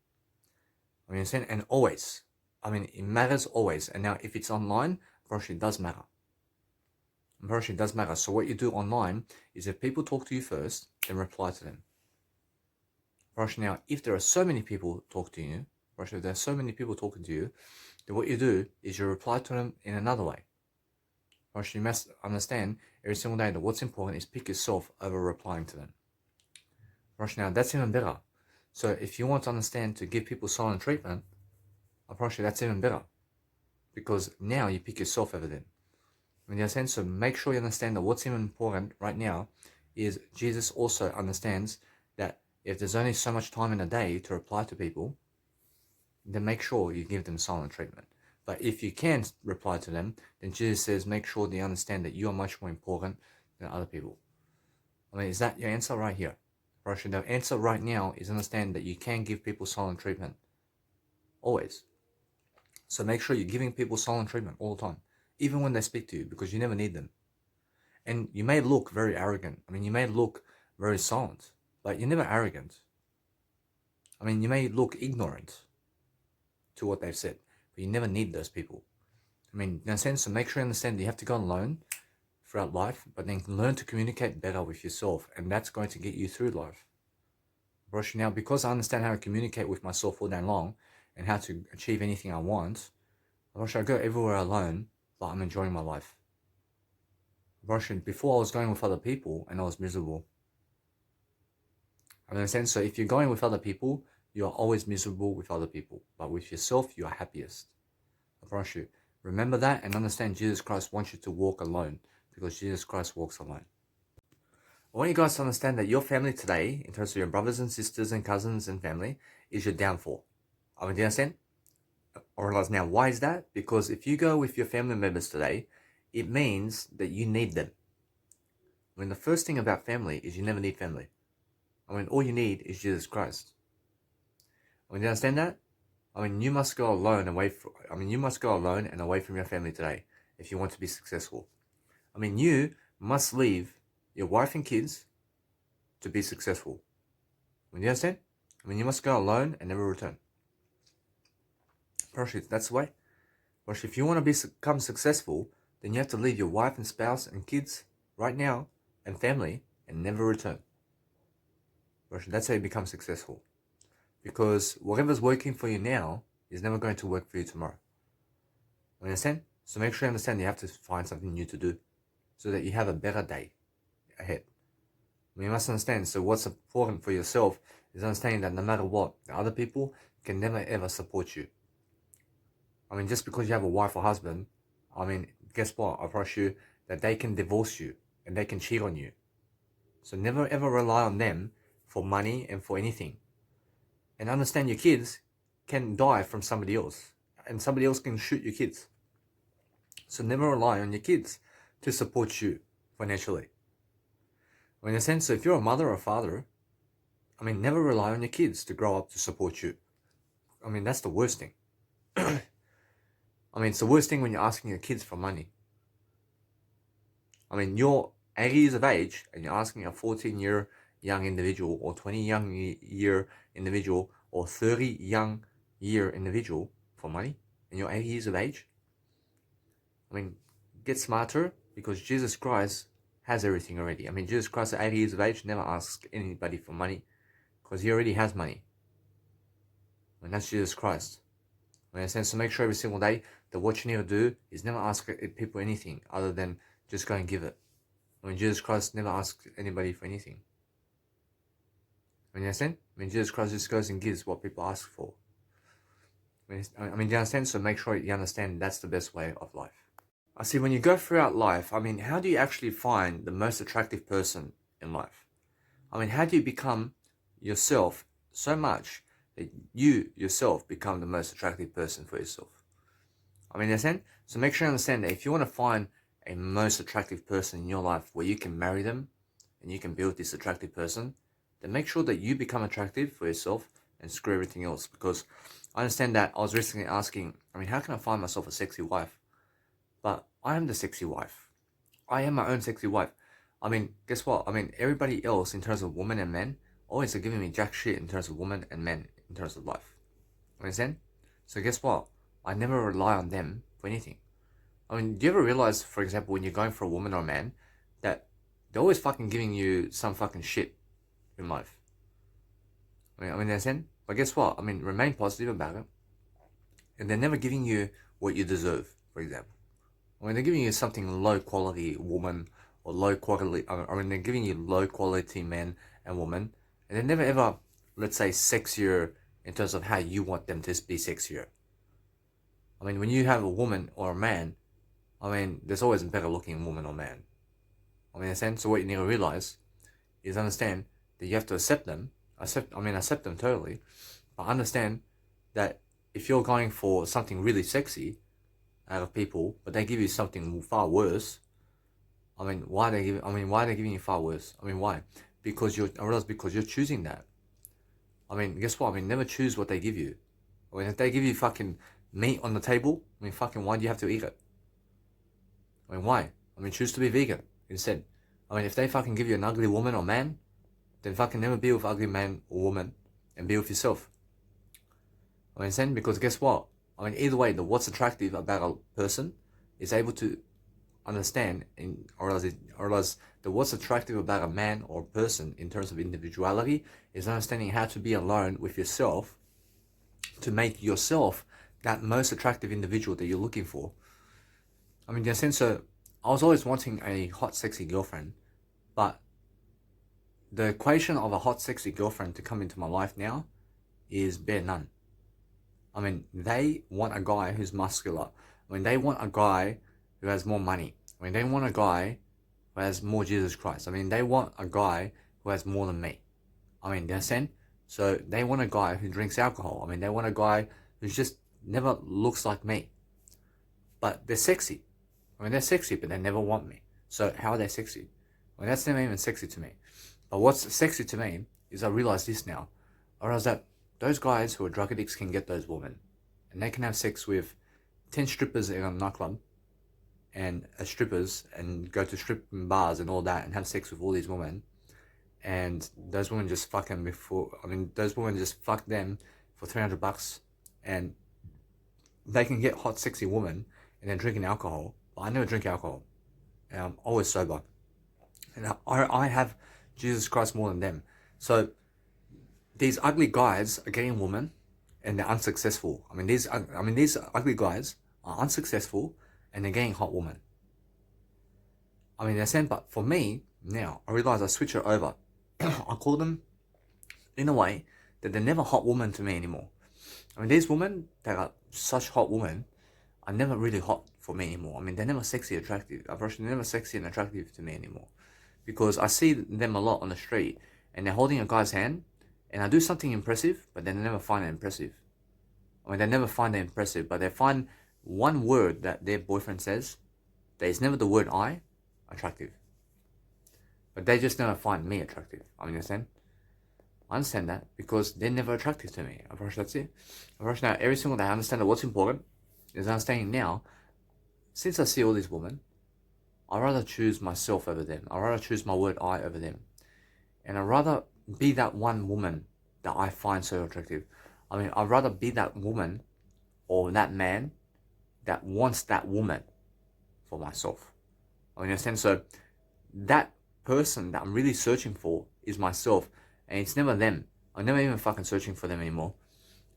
And always. It matters always. And now if it's online, it does matter. It does matter. So what you do online is if people talk to you first, then reply to them. Now, if there are so many people talk to you, if there are so many people talking to you, then what you do is you reply to them in another way. You must understand every single day that what's important is pick yourself over replying to them. Now, that's even better. So if you want to understand to give people silent treatment, that's even better. Because now you pick yourself over them. So make sure you understand that what's even important right now is Jesus also understands that if there's only so much time in a day to reply to people, then make sure you give them silent treatment. But if you can reply to them, then Jesus says make sure they understand that you are much more important than other people. Is that your answer right here? The answer right now is understand that you can give people silent treatment. Always. So make sure you're giving people silent treatment all the time. Even when they speak to you, because you never need them. And you may look very arrogant. You may look very silent, but you're never arrogant. You may look ignorant to what they've said, but you never need those people. In a sense, so make sure you understand that you have to go alone throughout life, but then learn to communicate better with yourself, and that's going to get you through life. Now, because I understand how to communicate with myself all day long, and how to achieve anything I want, I go everywhere alone, but I'm enjoying my life. Before I was going with other people and I was miserable. So if you're going with other people, you are always miserable with other people. But with yourself, you are happiest. Remember that and understand Jesus Christ wants you to walk alone because Jesus Christ walks alone. I want you guys to understand that your family today, in terms of your brothers and sisters and cousins and family, is your downfall. Do you understand? I realize now, why is that? Because if you go with your family members today, it means that you need them. The first thing about family is you never need family. All you need is Jesus Christ. Do you understand that? You must go alone you must go alone and away from your family today if you want to be successful. You must leave your wife and kids to be successful. You understand? You must go alone and never return. That's the way. If you want to become successful, then you have to leave your wife and spouse and kids right now and family and never return. That's how you become successful. Because whatever's working for you now is never going to work for you tomorrow. You understand? So make sure you understand you have to find something new to do so that you have a better day ahead. You must understand, so what's important for yourself is understanding that no matter what, the other people can never ever support you. Just because you have a wife or husband, guess what? I promise you that they can divorce you and they can cheat on you. So never ever rely on them for money and for anything. And understand your kids can die from somebody else and somebody else can shoot your kids. So never rely on your kids to support you financially. In a sense, so if you're a mother or a father, never rely on your kids to grow up to support you. That's the worst thing. It's the worst thing when you're asking your kids for money. You're 80 years of age and you're asking a 14-year young individual or 20 young year individual or 30 young year individual for money. and you're 80 years of age, I mean, get smarter, because Jesus Christ has everything already. I mean, Jesus Christ at 80 years of age never asks anybody for money, because he already has money. I mean, that's Jesus Christ. In a sense, to make sure every single day that what you need to do is never ask people anything other than just go and give it. I mean, Jesus Christ never asks anybody for anything. I mean, you understand? I mean, Jesus Christ just goes and gives what people ask for. I mean, do you understand? So make sure you understand that's the best way of life. I see, when you go throughout life, I mean, how do you actually find the most attractive person in life? I mean, how do you become yourself so much that you yourself become the most attractive person for yourself? I mean, understand? So make sure you understand that if you want to find a most attractive person in your life where you can marry them and you can be with this attractive person, then make sure that you become attractive for yourself and screw everything else. Because I understand that I was recently asking, I mean, how can I find myself a sexy wife? But I am the sexy wife. I am my own sexy wife. I mean, guess what? I mean, everybody else in terms of women and men always are giving me jack shit in terms of women and men in terms of life. Understand? So guess what? I never rely on them for anything. I mean, do you ever realize, for example, when you're going for a woman or a man, that they're always fucking giving you some fucking shit in life? I mean, understand? But guess what? I mean, remain positive about it. And they're never giving you what you deserve, for example. I mean, they're giving you something low quality woman or low quality, I mean, they're giving you low quality men and women, and they're never ever, let's say, sexier in terms of how you want them to be sexier. I mean, when you have a woman or a man, I mean, there's always a better looking woman or man. I mean, so what you need to realize is understand that you have to accept them. Accept them totally, but understand that if you're going for something really sexy out of people, but they give you something far worse, I mean, why are they giving you far worse? I mean, why? Because you're choosing that. I mean, guess what? I mean, never choose what they give you. I mean, if they give you fucking meat on the table, I mean, fucking why do you have to eat it? I mean, why? I mean, choose to be vegan instead. I mean, if they fucking give you an ugly woman or man, then fucking never be with ugly man or woman and be with yourself. I mean, because guess what? I mean, either way, what's attractive about a person is able to understand, or else what's attractive about a man or person in terms of individuality is understanding how to be alone with yourself to make yourself that most attractive individual that you're looking for. I mean, in a sense, so I was always wanting a hot, sexy girlfriend, but the equation of a hot, sexy girlfriend to come into my life now is bare none. I mean, they want a guy who's muscular. I mean, they want a guy who has more money. I mean, they want a guy who has more Jesus Christ. I mean, they want a guy who has more than me. I mean, you understand? So they want a guy who drinks alcohol. I mean, they want a guy who just never looks like me. But they're sexy. I mean, they're sexy, but they never want me. So how are they sexy? I mean, that's never even sexy to me. But what's sexy to me is I realize this now. I realize that those guys who are drug addicts can get those women. And they can have sex with 10 strippers in a nightclub and strippers and go to stripping bars and all that and have sex with all these women. And those women just fuck them those women just fuck them for $300 and they can get hot, sexy women and they're drinking alcohol. But I never drink alcohol. And I'm always sober. And I have Jesus Christ more than them. So these ugly guys are getting women and they're unsuccessful. I mean, these ugly guys are unsuccessful and they're getting hot women. I mean, they're saying, but for me, now, I realize I switch it over. I call them in a way that they're never hot women to me anymore. I mean, these women that are such hot women are never really hot for me anymore. I mean, they're never sexy, attractive. They're never sexy and attractive to me anymore. Because I see them a lot on the street and they're holding a guy's hand and I do something impressive, but they never find it impressive. I mean, they never find it impressive, but they find one word that their boyfriend says that is never the word I, attractive. But they just never find me attractive. I understand? I understand that because they're never attractive to me. That's it. Now, every single day I understand that what's important is understanding now, since I see all these women, I'd rather choose myself over them. I'd rather choose my word I over them. And I'd rather be that one woman that I find so attractive. I mean, I'd rather be that woman or that man that wants that woman for myself. I understand? So that person that I'm really searching for is myself, and it's never them. I'm never even fucking searching for them anymore.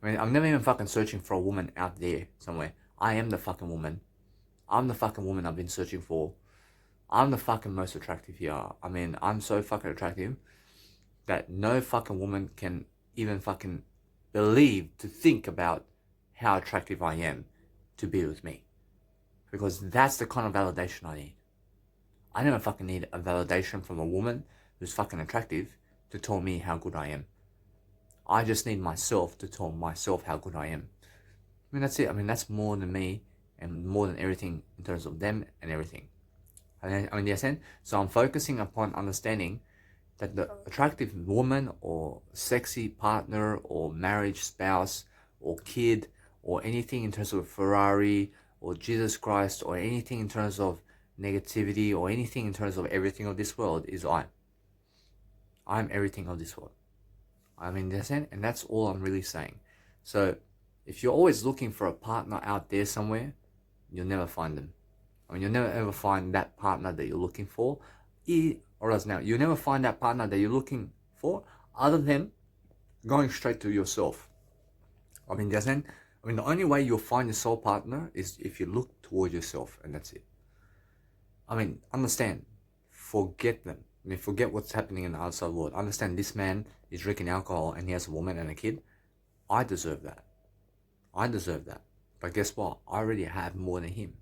I mean, I'm never even fucking searching for a woman out there somewhere. I am the fucking woman. I'm the fucking woman I've been searching for. I'm the fucking most attractive here. I mean, I'm so fucking attractive that no fucking woman can even fucking believe to think about how attractive I am to be with me. Because that's the kind of validation I need. I never fucking need a validation from a woman who's fucking attractive to tell me how good I am. I just need myself to tell myself how good I am. I mean, that's it. I mean, that's more than me and more than everything in terms of them and everything. I mean, yes, and so I'm focusing upon understanding that the attractive woman or sexy partner or marriage spouse or kid or anything in terms of Ferrari or Jesus Christ or anything in terms of negativity or anything in terms of everything of this world is I. I'm everything of this world. I mean, yes, and that's all I'm really saying. So if you're always looking for a partner out there somewhere, you'll never find them. I mean, you'll never ever find that partner that you're looking for. Or else now, you'll never find that partner that you're looking for other than going straight to yourself. I mean, the only way you'll find your soul partner is if you look towards yourself, and that's it. I mean, understand. Forget them. I mean, forget what's happening in the outside world. Understand this man is drinking alcohol and he has a woman and a kid. I deserve that. I deserve that. But guess what? I already have more than him.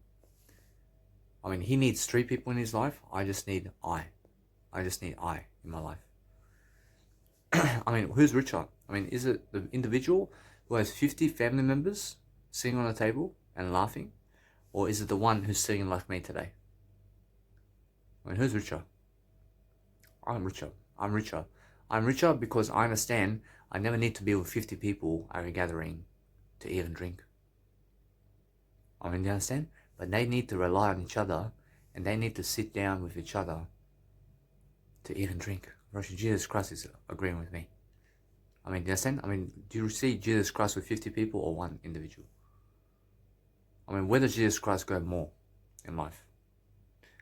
I mean, he needs 3 people in his life. I just need I. I just need I in my life. I mean, who's richer? I mean, is it the individual who has 50 family members sitting on a table and laughing? Or is it the one who's sitting like me today? I mean, who's richer? I'm richer. I'm richer. I'm richer because I understand I never need to be with 50 people at a gathering to eat and drink. I mean, you understand? But they need to rely on each other and they need to sit down with each other to eat and drink. Roshi, Jesus Christ is agreeing with me. I mean, do you understand? I mean, do you see Jesus Christ with 50 people or one individual? I mean, where does Jesus Christ go more in life?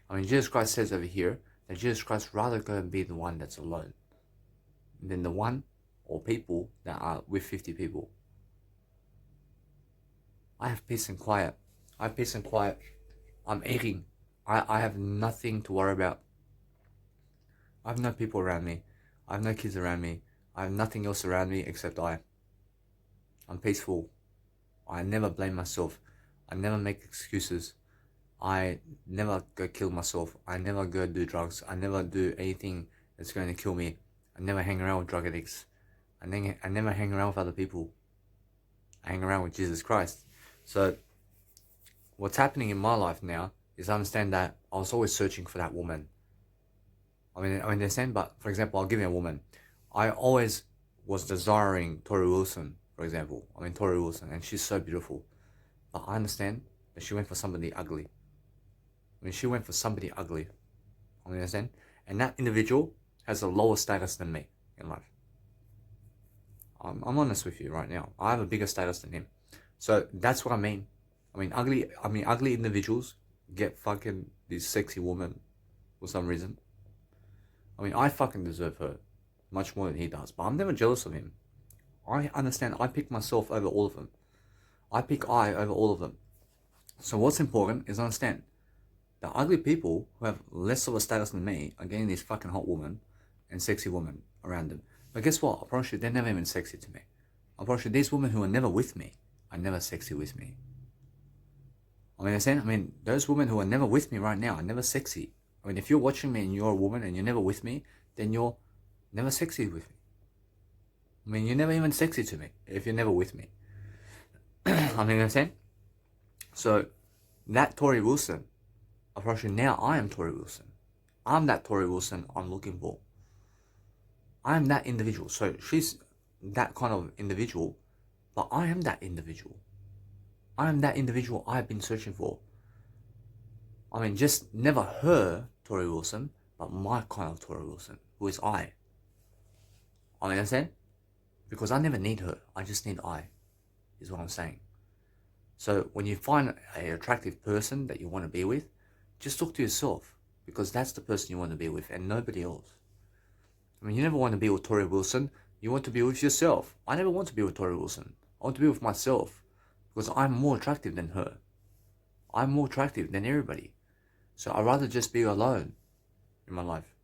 I mean, Jesus Christ says over here that Jesus Christ rather go and be the one that's alone than the one or people that are with 50 people. I have peace and quiet. I have peace and quiet. I'm eating. I have nothing to worry about. I have no people around me. I have no kids around me. I have nothing else around me except I. I'm peaceful. I never blame myself. I never make excuses. I never go kill myself. I never go do drugs. I never do anything that's going to kill me. I never hang around with drug addicts. I never hang around with other people. I hang around with Jesus Christ. So what's happening in my life now is I understand that I was always searching for that woman. I mean, understand, but for example, I'll give you a woman. I always was desiring Tori Wilson, for example. I mean, Tori Wilson, and she's so beautiful. But I understand that she went for somebody ugly. I mean, she went for somebody ugly. I understand? And that individual has a lower status than me in life. I'm honest with you right now. I have a bigger status than him. So that's what I mean. I mean, ugly individuals get fucking this sexy woman for some reason. I mean, I fucking deserve her much more than he does. But I'm never jealous of him. I understand. I pick myself over all of them. I pick I over all of them. So what's important is understand. The ugly people who have less of a status than me are getting this fucking hot woman and sexy woman around them. But guess what? I promise you, they're never even sexy to me. I promise you, these women who are never with me are never sexy with me. I mean, those women who are never with me right now are never sexy. I mean, if you're watching me and you're a woman and you're never with me, then you're never sexy with me. I mean, you're never even sexy to me if you're never with me. I mean, so that Tori Wilson, I promise you, now I am Tori Wilson. I'm that Tori Wilson I'm looking for. I'm that individual. So she's that kind of individual, but I am that individual. I am that individual I've been searching for. I mean, just never her Tori Wilson, but my kind of Tori Wilson, who is I. I understand? Because I never need her. I just need I, is what I'm saying. So when you find an attractive person that you want to be with, just look to yourself, because that's the person you want to be with and nobody else. I mean, you never want to be with Tori Wilson. You want to be with yourself. I never want to be with Tori Wilson. I want to be with myself, because I'm more attractive than her. I'm more attractive than everybody. So I'd rather just be alone in my life.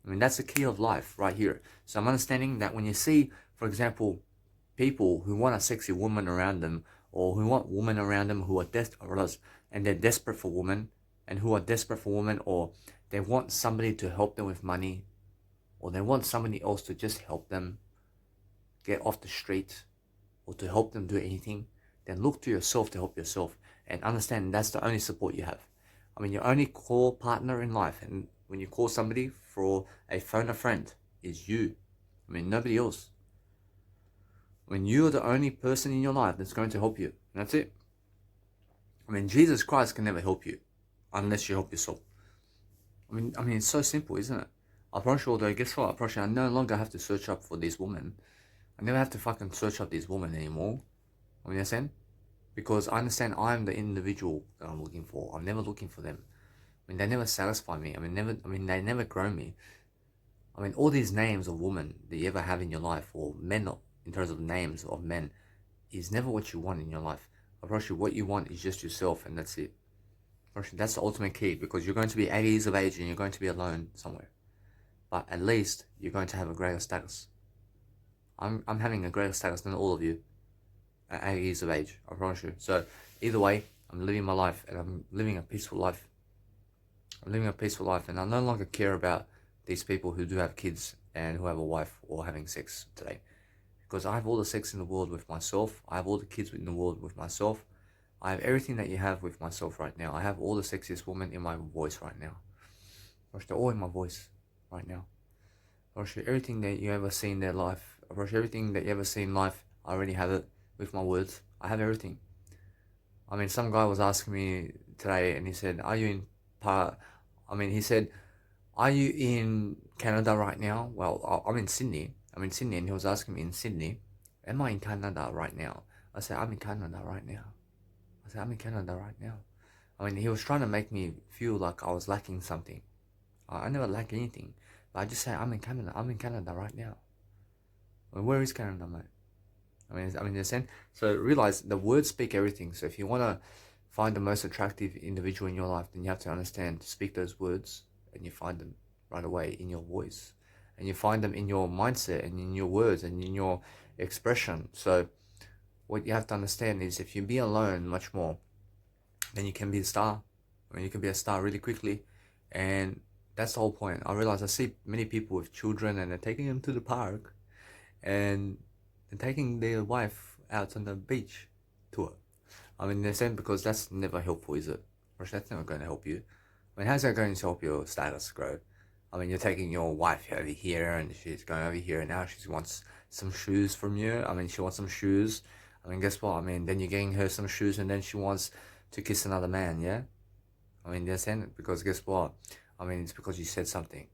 I mean, that's the key of life right here. So I'm understanding that when you see, for example, people who want a sexy woman around them, or who want women around them who are and they're desperate for women, and who are desperate for women, or they want somebody to help them with money, or they want somebody else to just help them get off the street, or to help them do anything, then look to yourself to help yourself, and understand that's the only support you have. I mean, your only core partner in life, and when you call somebody for a phone a friend, is you. I mean, nobody else. When you're the only person in your life that's going to help you, and that's it. I mean, Jesus Christ can never help you unless you help yourself. I mean, it's so simple, isn't it? I promise you, although guess what? I promise you, I no longer have to search up for these women. I never have to fucking search up these women anymore. I mean, understand? Because I understand I'm the individual that I'm looking for. I'm never looking for them. I mean, they never satisfy me. They never grow me. I mean, all these names of women that you ever have in your life, or men in terms of names of men, is never what you want in your life. I promise you, what you want is just yourself, and that's it. That's the ultimate key, because you're going to be 80 years of age and you're going to be alone somewhere. But at least you're going to have a greater status. I'm having a greater status than all of you at 80 years of age, I promise you. So either way, I'm living my life, and I'm living a peaceful life. I'm living a peaceful life, and I no longer care about these people who do have kids and who have a wife or having sex today. Because I have all the sex in the world with myself. I have all the kids in the world with myself. I have everything that you have with myself right now. I have all the sexiest women in my voice right now. They're all in my voice right now. Everything that you ever see in their life, everything that you ever see in life, I already have it with my words. I have everything. I mean, some guy was asking me today, and he said, are you in Canada right now? Well, I'm in Sydney. And he was asking me, in Sydney, am I in Canada right now? I said, I'm in Canada right now. I mean, he was trying to make me feel like I was lacking something. I never lack anything. But I just say, I'm in Canada right now. Well, where is Canada, mate? I mean, so realize the words speak everything. So if you want to find the most attractive individual in your life, then you have to understand, speak those words, and you find them right away in your voice. And you find them in your mindset, and in your words, and in your expression. So what you have to understand is, if you be alone much more, then you can be a star. I mean, you can be a star really quickly. And that's the whole point. I realize I see many people with children, and they're taking them to the park, and they're taking their wife out on the beach tour. I mean, they're saying, because that's never helpful, is it? Or that's never going to help you. I mean, how's that going to help your status grow? I mean, you're taking your wife over here, and she's going over here, and now she wants some shoes from you. I mean, she wants some shoes. I mean, guess what? I mean, then you're getting her some shoes, and then she wants to kiss another man, yeah? I mean, they're saying it because guess what? I mean, it's because you said something.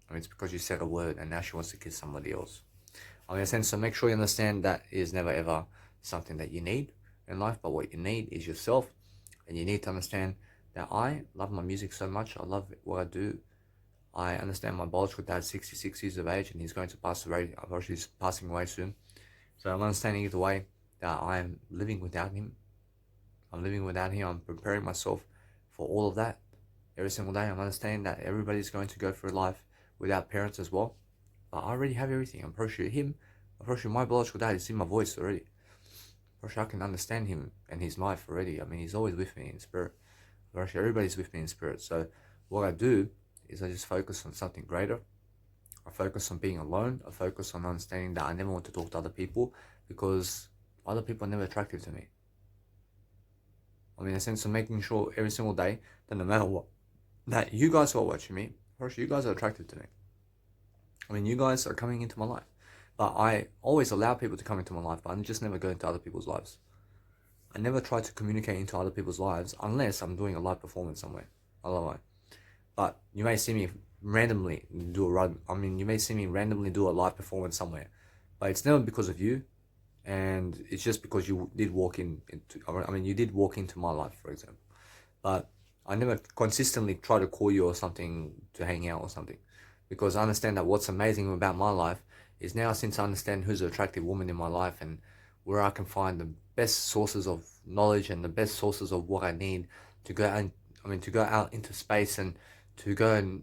I mean, it's because you said a word, and now she wants to kiss somebody else. I mean, so make sure you understand that is never ever something that you need in life, but what you need is yourself, and you need to understand that I love my music so much. I love what I do. I understand my biological dad's 66 years of age, and he's going to pass away. He's passing away soon. So I'm understanding either way that I'm living without him. I'm preparing myself for all of that. Every single day, I'm understanding that everybody's going to go through life without parents as well. But I already have everything. I'm pretty sure my biological dad is in my voice already. I'm pretty sure I can understand him and his life already. I mean, he's always with me in spirit. I'm pretty sure everybody's with me in spirit. So what I do is I just focus on something greater. I focus on being alone. I focus on understanding that I never want to talk to other people, because other people are never attractive to me. I mean, in a sense of making sure every single day that no matter what, that you guys who are watching me, you guys are attracted to me. I mean, you guys are coming into my life. But I always allow people to come into my life, but I just never go into other people's lives. I never try to communicate into other people's lives unless I'm doing a live performance somewhere. Otherwise. But you may see me randomly do a live performance somewhere. But it's never because of you. and it's just because you did walk into, I mean, you did walk into my life, for example. But I never consistently try to call you or something to hang out or something, because I understand that what's amazing about my life is now, since I understand who's the attractive woman in my life and where I can find the best sources of knowledge and the best sources of what I need to go and to go out into space and to go and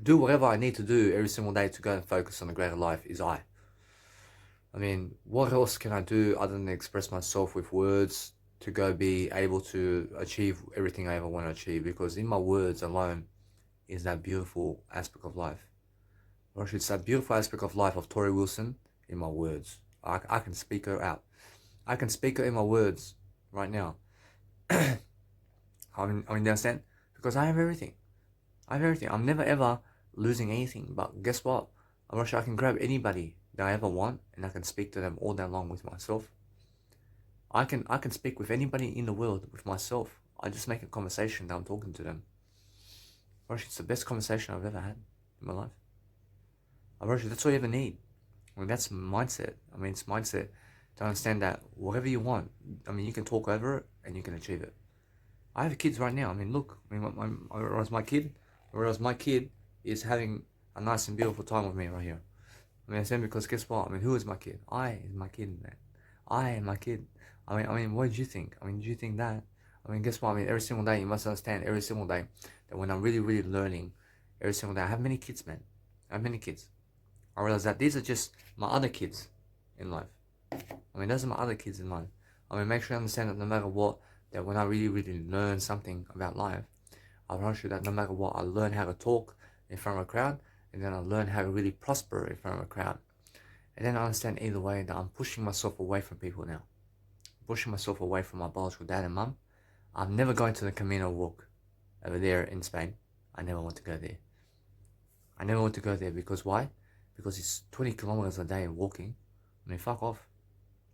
do whatever I need to do every single day to go and focus on a greater life is I mean, what else can I do other than express myself with words to go be able to achieve everything I ever want to achieve? Because in my words alone is that beautiful aspect of life. Or it's that beautiful aspect of life of Tori Wilson in my words. I can speak her out. I can speak her in my words right now. I mean, understand? Because I have everything. I have everything. I'm never ever losing anything. But guess what? I'm sure I can grab anybody that I ever want, and I can speak to them all day long with myself. I can speak with anybody in the world with myself. I just make a conversation that I'm talking to them. It's the best conversation I've ever had in my life. That's all you ever need. I mean, that's mindset. I mean, it's mindset to understand that whatever you want, I mean, you can talk over it and you can achieve it. I have kids right now. I mean, look, I mean, whereas my kid is having a nice and beautiful time with me right here. I mean, I said, because guess what? I mean, who is my kid? I is my kid, man. I am my kid. I mean, what did you think? I mean, did you think that? I mean, guess what? I mean, every single day, you must understand, every single day, that when I'm really, really learning, every single day, I have many kids, man. I have many kids. I realize that these are just my other kids in life. I mean, those are my other kids in life. I mean, make sure you understand that no matter what, that when I really, really learn something about life, I promise you that no matter what, I learn how to talk in front of a crowd, and then I learn how to really prosper in front of a crowd. And then I understand either way that I'm pushing myself away from people now. Pushing myself away from my biological dad and mum. I'm never going to the Camino walk over there in Spain. I never want to go there. I never want to go there because why? Because it's 20 kilometers a day walking. I mean, fuck off.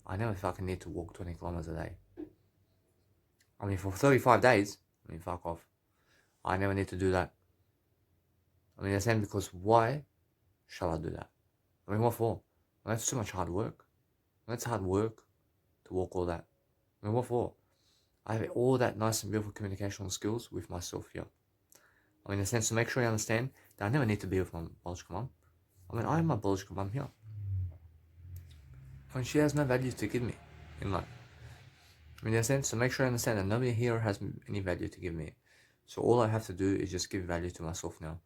I never fucking need to walk 20 kilometers a day. I mean, for 35 days, I mean, fuck off. I never need to do that. I mean, understand, because why shall I do that? I mean, what for? Well, that's too much hard work. That's hard work to walk all that. I mean, what for? I have all that nice and beautiful communicational skills with myself here. I mean, in a sense, to make sure you understand that I never need to be with my biological mum. I mean, I am my biological mum here. I mean, she has no value to give me in life. I mean, in a sense, to make sure I understand that nobody here has any value to give me. So all I have to do is just give value to myself now.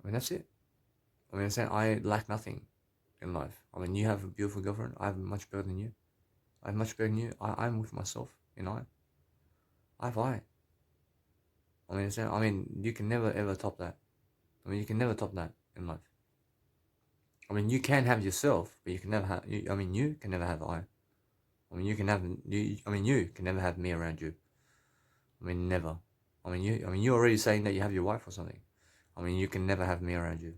I mean, that's it. I mean, I lack nothing in life. I mean, you have a beautiful girlfriend. I have much better than you. I have much better than you. I'm with myself in I. I have I. I mean, you can never ever top that. I mean, you can never top that in life. I mean, you can have yourself, but you can never have. You can never have I. I mean, you can never have me around you. I mean, never. I mean, you're already saying that you have your wife or something. I mean, you can never have me around you.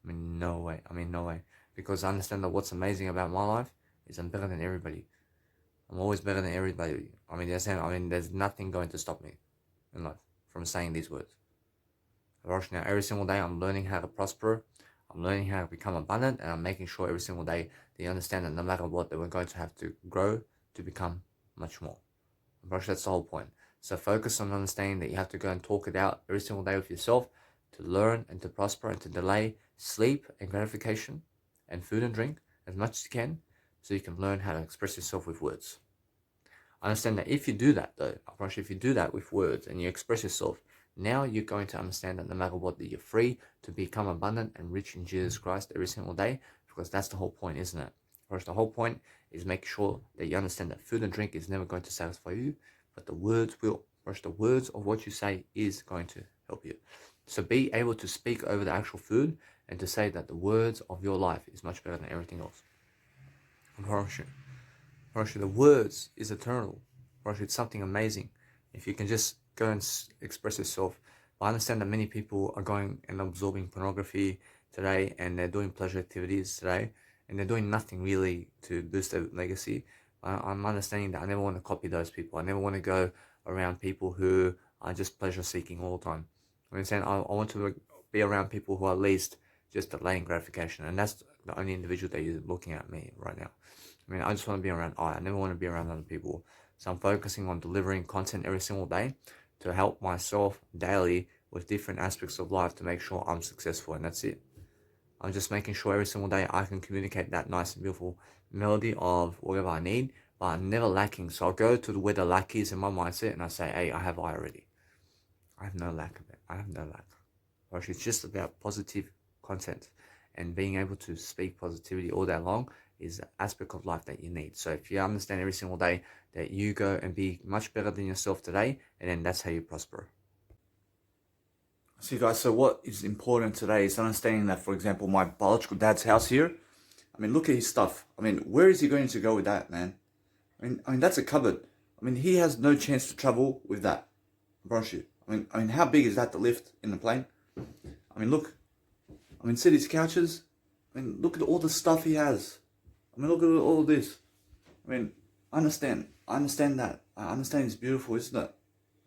I mean, no way. No way. Because I understand that what's amazing about my life is I'm better than everybody. I'm always better than everybody. I mean, there's nothing going to stop me in life from saying these words. Now, every single day, I'm learning how to prosper. I'm learning how to become abundant, and I'm making sure every single day that you understand that no matter what, that we're going to have to grow to become much more. That's the whole point. So focus on understanding that you have to go and talk it out every single day with yourself to learn and to prosper and to delay sleep and gratification and food and drink as much as you can, so you can learn how to express yourself with words. Understand that if you do that, though, I promise you, if you do that with words and you express yourself, now you're going to understand that no matter what, that you're free to become abundant and rich in Jesus Christ every single day, because that's the whole point, isn't it? First, the whole point is make sure that you understand that food and drink is never going to satisfy you, but the words will. First, the words of what you say is going to help you. So be able to speak over the actual food and to say that the words of your life is much better than everything else. I promise you. The words is eternal. It's something amazing. If you can just go and express yourself. I understand that many people are going and absorbing pornography today, and they're doing pleasure activities today, and they're doing nothing really to boost their legacy. I'm understanding that I never want to copy those people. I never want to go around people who are just pleasure seeking all the time. I want to be around people who are at least just delaying gratification, and that's the only individual that you're looking at me right now. I mean, I just want to be around I never want to be around other people. So I'm focusing on delivering content every single day to help myself daily with different aspects of life to make sure I'm successful, and that's it. I'm just making sure every single day I can communicate that nice and beautiful melody of whatever I need, but I'm never lacking. So I'll go to where the lack is in my mindset and I say, hey, I have I already. I have no lack of it. I have no lack. Or it's just about positive content, and being able to speak positivity all day long is an aspect of life that you need. So if you understand every single day that you go and be much better than yourself today, and then that's how you prosper. So guys, so what is important today is understanding that, for example, my biological dad's house here, I mean, look at his stuff. I mean, where is he going to go with that, man? I mean, that's a cupboard. I mean, he has no chance to travel with that. I promise you. I mean, how big is that to lift in the plane? I mean, look. I mean, see these couches? I mean, look at all the stuff he has. I mean, look at all this. I mean, I understand that. I understand it's beautiful, isn't it?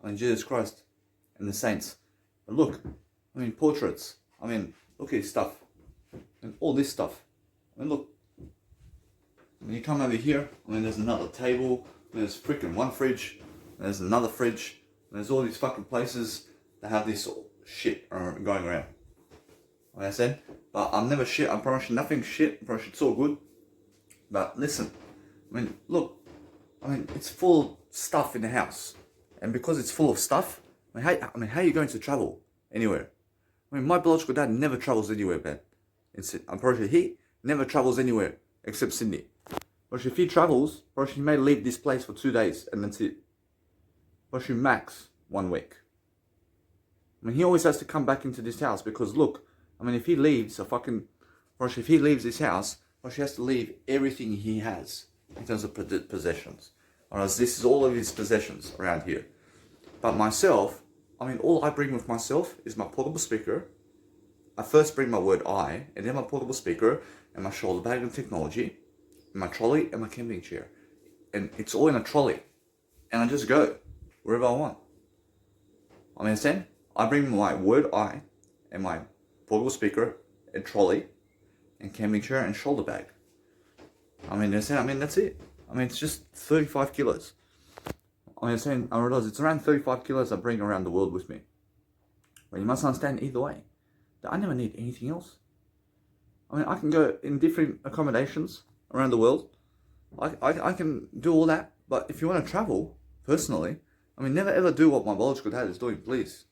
I mean, Jesus Christ and the saints. But look, I mean, portraits. I mean, look at his stuff. And all this stuff. I mean, look. When you come over here, I mean, there's another table. There's freaking one fridge. There's another fridge. There's all these fucking places that have this shit going around. Like I said, but I'm never shit. I promise you nothing shit. I promise you it's all good. But listen, I mean, look. I mean, it's full of stuff in the house. And because it's full of stuff, I mean, how are you going to travel anywhere? I mean, my biological dad never travels anywhere, man. I'm pretty sure he never travels anywhere except Sydney. But if he travels, he may leave this place for 2 days and that's it. But max 1 week. I mean, he always has to come back into this house because look, I mean, if he leaves if he leaves this house, he has to leave everything he has in terms of possessions. Whereas this is all of his possessions around here. But myself, I mean, all I bring with myself is my portable speaker. I first bring my word I, and then my portable speaker, and my shoulder bag and technology, and my trolley, and my camping chair. And it's all in a trolley. And I just go wherever I want. I understand? I bring my word I, and my portable speaker, and trolley, and camping chair, and shoulder bag. I mean, that's it. I mean, it's just 35 kilos. I realize it's around 35 kilos I bring around the world with me. But you must understand either way that I never need anything else. I mean, I can go in different accommodations around the world. I can do all that. But if you want to travel, personally, I mean, never ever do what my biological dad is doing, please.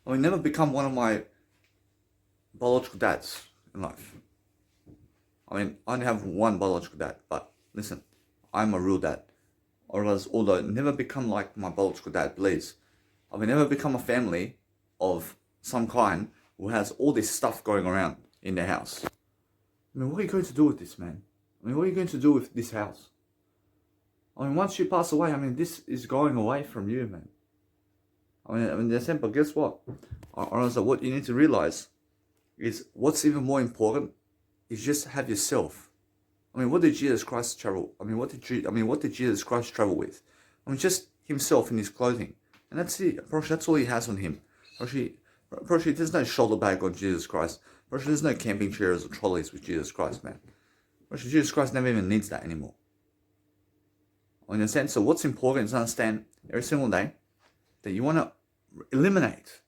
I mean, never become one of my biological dads in life. I mean, I only have one biological dad, but listen, I'm a real dad. Although never become like my biological dad, please. I mean, never become a family of some kind who has all this stuff going around in their house. I mean, what are you going to do with this, man? I mean, what are you going to do with this house? I mean, once you pass away, I mean, this is going away from you, man. I mean, that's it, but guess what? Honestly, what you need to realize is what's even more important is just have yourself. I mean, what did Jesus Christ travel? I mean, what did Jesus Christ travel with? I mean, just himself in his clothing, and that's it. That's all he has on him. There's no shoulder bag on Jesus Christ. There's no camping chairs or trolleys with Jesus Christ, man. Jesus Christ never even needs that anymore. In a sense, so what's important is to understand every single day that you want to eliminate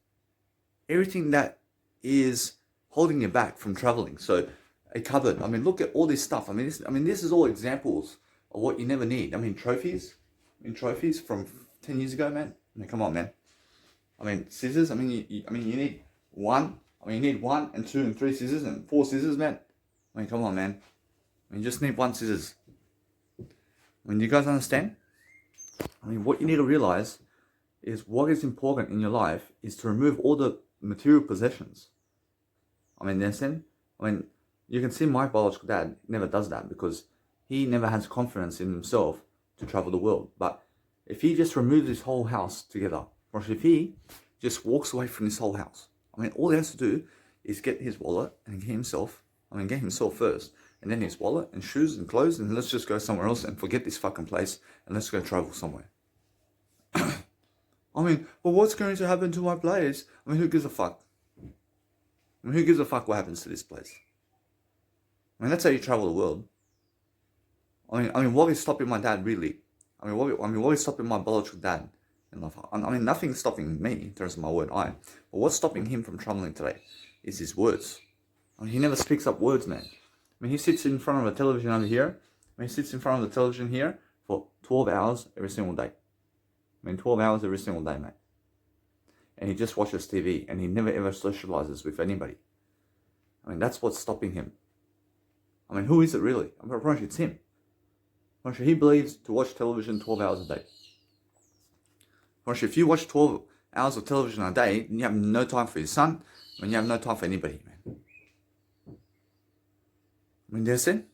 everything that is holding you back from traveling. So a cupboard. I mean, look at all this stuff. I mean, this is all examples of what you never need. I mean, trophies. From 10 years ago, man. I mean, come on, man. I mean, scissors. I mean, you need one. I mean, you need 1 and 2 and 3 scissors and 4 scissors, man. I mean, come on, man. I mean, you just need 1 scissors. I mean, you guys understand? I mean, what you need to realize is what is important in your life is to remove all the material possessions. I mean, you understand? I mean, you can see my biological dad never does that because he never has confidence in himself to travel the world. But if he just removes his whole house together, or if he just walks away from this whole house, I mean, all he has to do is get his wallet and get himself first, and then his wallet and shoes and clothes, and let's just go somewhere else and forget this fucking place and let's go travel somewhere. I mean, well, what's going to happen to my place? I mean, who gives a fuck? I mean, who gives a fuck what happens to this place? I mean, let's say you travel the world. I mean, what is stopping my dad really? What is stopping my biological dad in life? I mean, nothing's stopping me in terms of my word I. But what's stopping him from traveling today is his words. I mean, he never speaks up words, man. I mean, he sits in front of a television over here. I mean, he sits in front of the television here for 12 hours every single day. I mean, 12 hours every single day, mate. And he just watches TV, and he never ever socializes with anybody. I mean, that's what's stopping him. I mean, who is it really? I'm pretty sure it's him. I'm pretty sure he believes to watch television 12 hours a day. I'm pretty sure if you watch 12 hours of television a day, then you have no time for your son, and you have no time for anybody, man. I mean, that's it.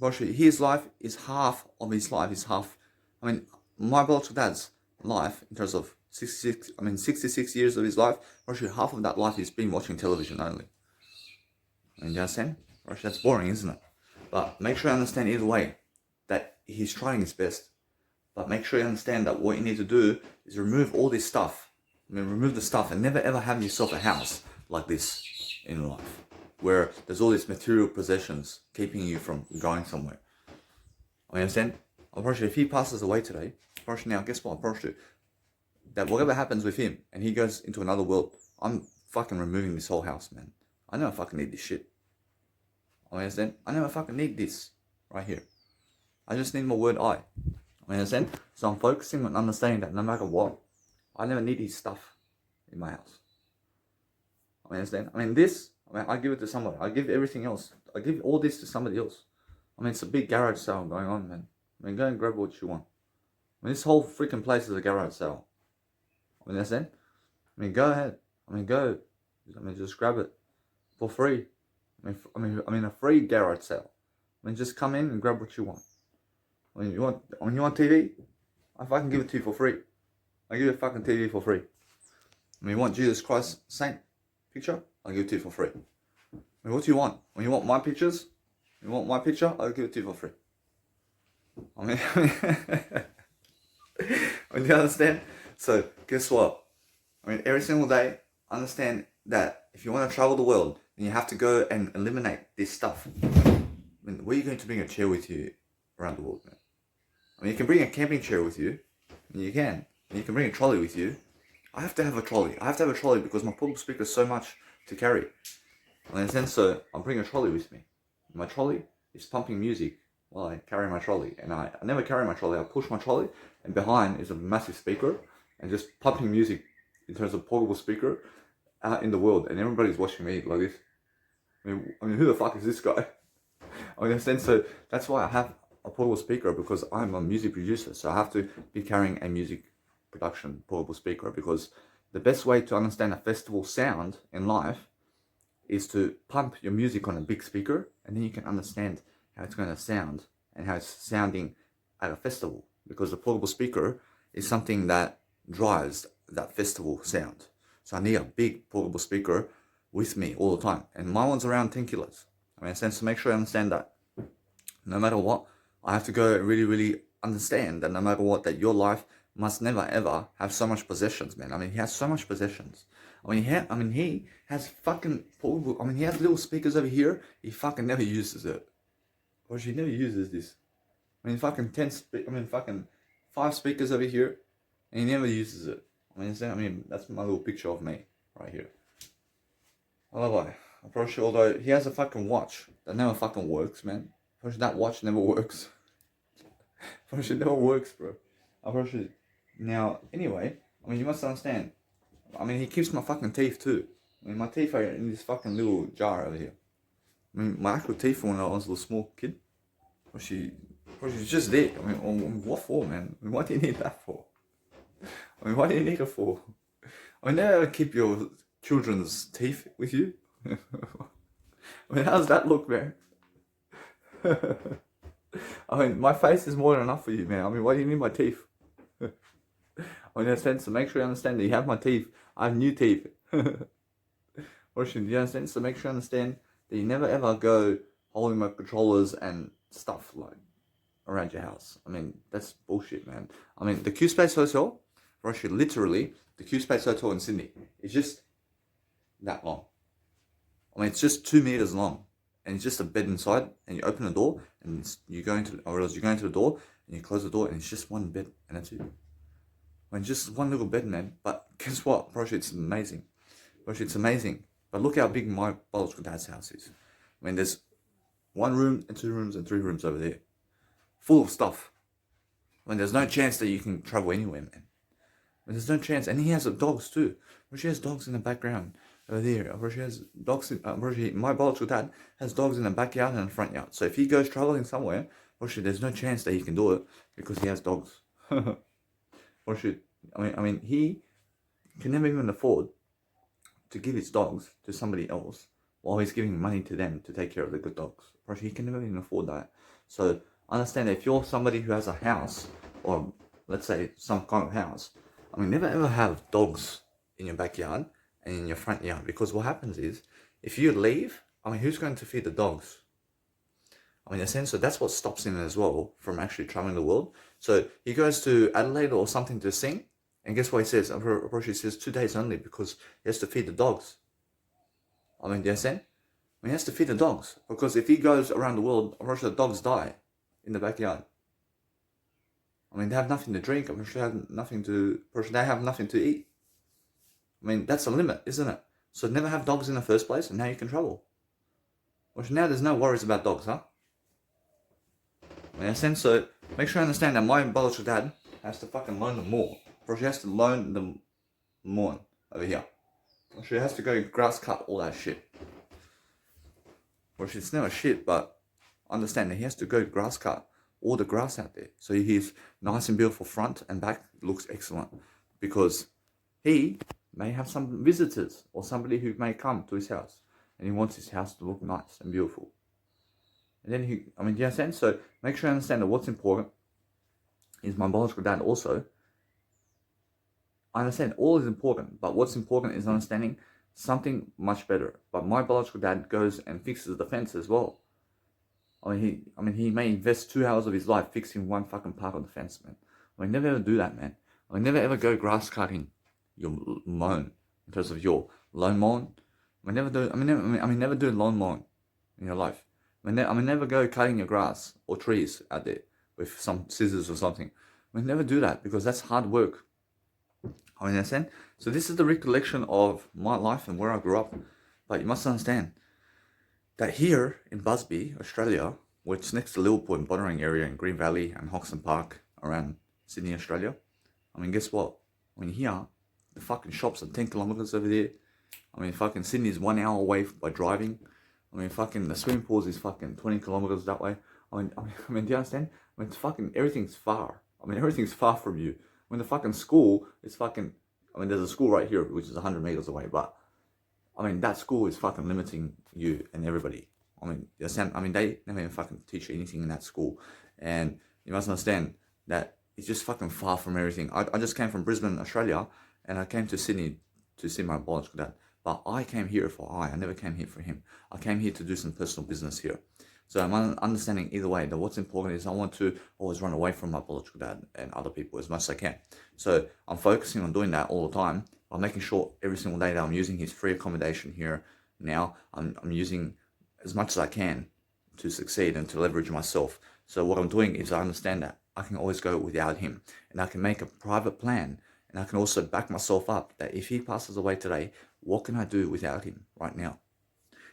Actually, his life is half of his life. Is half. I mean, my biological dad's life in terms of 66 years of his life. Actually, half of that life he's been watching television only. I mean, you understand? Actually, that's boring, isn't it? But make sure you understand either way that he's trying his best. But make sure you understand that what you need to do is remove all this stuff. I mean, remove the stuff and never ever have yourself a house like this in life, where there's all these material possessions keeping you from going somewhere. I understand? I'm pretty sure if he passes away today, pretty sure now, guess what? I'm pretty sure that whatever happens with him and he goes into another world, I'm fucking removing this whole house, man. I know I fucking need this shit. I understand? I know I fucking need this right here. I just need my word I. I understand? So I'm focusing on understanding that no matter what, I never need his stuff in my house. I understand? I mean, this, I give it to somebody. I give everything else. I give all this to somebody else. I mean, it's a big garage sale going on, man. I mean, go and grab what you want. I mean, this whole freaking place is a garage sale. I mean, understand? I mean, go ahead. I mean, go. I mean, just grab it for free. I mean, a free garage sale. I mean, just come in and grab what you want. I mean, you want TV? I fucking give it to you for free. I give you a fucking TV for free. I mean, you want Jesus Christ Saint picture? I'll give it to you for free. I mean, what do you want? When you want my pictures? You want my picture? I'll give it to you for free. I mean, you understand? So, guess what? I mean, every single day, understand that if you want to travel the world, then you have to go and eliminate this stuff. I mean, where are you going to bring a chair with you around the world, man? I mean, you can bring a camping chair with you, and you can. And you can bring a trolley with you. I have to have a trolley. I have to have a trolley because my portable speaker is so much to carry. And then so I'm bringing a trolley with me. My trolley is pumping music while I carry my trolley. And I never carry my trolley. I push my trolley, and behind is a massive speaker, and just pumping music in terms of portable speaker out in the world. And everybody's watching me like this. I mean, who the fuck is this guy? I mean, so that's why I have a portable speaker, because I'm a music producer. So I have to be carrying a music production portable speaker, because the best way to understand a festival sound in life is to pump your music on a big speaker, and then you can understand how it's going to sound and how it's sounding at a festival, because the portable speaker is something that drives that festival sound. So I need a big portable speaker with me all the time, and my one's around 10 kilos. I mean, so make sure you understand that no matter what, I have to go really understand that no matter what, that your life must never ever have so much possessions, man. I mean, he has so much possessions. He has fucking portable. I mean, he has little speakers over here. He fucking never uses it. Or he never uses this. I mean, fucking 5 speakers over here, and he never uses it. I mean, that's my little picture of me right here. I love it. I'm pretty sure, although he has a fucking watch that never fucking works, man. I'm pretty sure that watch never works. I'm pretty sure it never works, bro. I'm pretty sure. Now, anyway, I mean, you must understand. I mean, he keeps my fucking teeth too. I mean, my teeth are in this fucking little jar over here. I mean, my actual teeth when I was a little small kid. She's just there. I mean, what for, man? I mean, what do you need that for? I mean, what do you need it for? I mean, never keep your children's teeth with you. I mean, how's that look, man? I mean, my face is more than enough for you, man. I mean, why do you need my teeth? I understand, so make sure you understand that you have my teeth. I have new teeth. Or should you understand? So make sure you understand that you never ever go holding my controllers and stuff like around your house. I mean, that's bullshit, man. I mean, the Q Space Hotel, or actually literally, the Q Space Hotel in Sydney is just that long. I mean, it's just 2 meters long. and it's just a bed inside, and you open the door, and you go into, or else you go into the door, and you close the door, and it's just one bed, and that's it. I mean, just one little bed, man. But guess what, bro? It's amazing. Bro, it's amazing. But look how big my biological dad's house is. I mean, there's 1 room and 2 rooms and 3 rooms over there, full of stuff. I mean, there's no chance that you can travel anywhere, man. I mean, there's no chance. And he has dogs too. Bro, she has dogs in the background over there. Bro, she has dogs. My biological dad has dogs in the backyard and the front yard. So if he goes traveling somewhere, bro, there's no chance that he can do it because he has dogs. Or should I mean he can never even afford to give his dogs to somebody else while he's giving money to them to take care of the good dogs. Bro, he can never even afford that. So understand that if you're somebody who has a house, or let's say some kind of house, I mean, never ever have dogs in your backyard and in your front yard, because what happens is if you leave, I mean, who's going to feed the dogs? I mean, in a sense, so that's what stops him as well from actually traveling the world. So he goes to Adelaide or something to sing, and guess what he says? He says 2 days only because he has to feed the dogs. I mean, do you understand? I mean, he has to feed the dogs, because if he goes around the world, I'm sure the dogs die in the backyard. I mean, they have nothing to drink. I'm sure they have nothing to eat. I mean, that's a limit, isn't it? So never have dogs in the first place, and now you can travel. Well, now there's no worries about dogs, huh? In a sense, so make sure you understand that my biological dad has to fucking loan them more. Bro, she has to loan them more over here. Bro, she has to go grass cut all that shit. Bro, it's never shit, but understand that he has to go grass cut all the grass out there. So he's nice and beautiful front and back, looks excellent. Because he may have some visitors or somebody who may come to his house, and he wants his house to look nice and beautiful. And then do you understand? So make sure you understand that what's important is my biological dad also. I understand all is important, but what's important is understanding something much better. But my biological dad goes and fixes the fence as well. He may invest 2 hours of his life fixing one fucking part of the fence, man. Never ever do that, man. Never ever go grass cutting your lawn in terms of your lawn mowing. Never do lawn mowing in your life. Never go cutting your grass or trees out there with some scissors or something. Never do that, because that's hard work. Understand? So this is the recollection of my life and where I grew up. But you must understand that here in Busby, Australia, which is next to Liverpool and Bonnering area in Green Valley and Hoxton Park around Sydney, Australia. Guess what? Here, the fucking shops are 10 kilometers over there. Fucking Sydney is 1 hour away by driving. Fucking the swimming pools is fucking 20 kilometers that way. Do you understand? It's fucking, everything's far. Everything's far from you. The fucking school is fucking, there's a school right here, which is 100 meters away, but, that school is fucking limiting you and everybody. You understand? They never even fucking teach you anything in that school. And you must understand that it's just fucking far from everything. I just came from Brisbane, Australia, and I came to Sydney to see my biological dad. But I came here I never came here for him. I came here to do some personal business here. So I'm understanding either way that what's important is I want to always run away from my biological dad and other people as much as I can. So I'm focusing on doing that all the time. I'm making sure every single day that I'm using his free accommodation here now. I'm using as much as I can to succeed and to leverage myself. So what I'm doing is I understand that I can always go without him, and I can make a private plan, and I can also back myself up that if he passes away today, what can I do without him right now?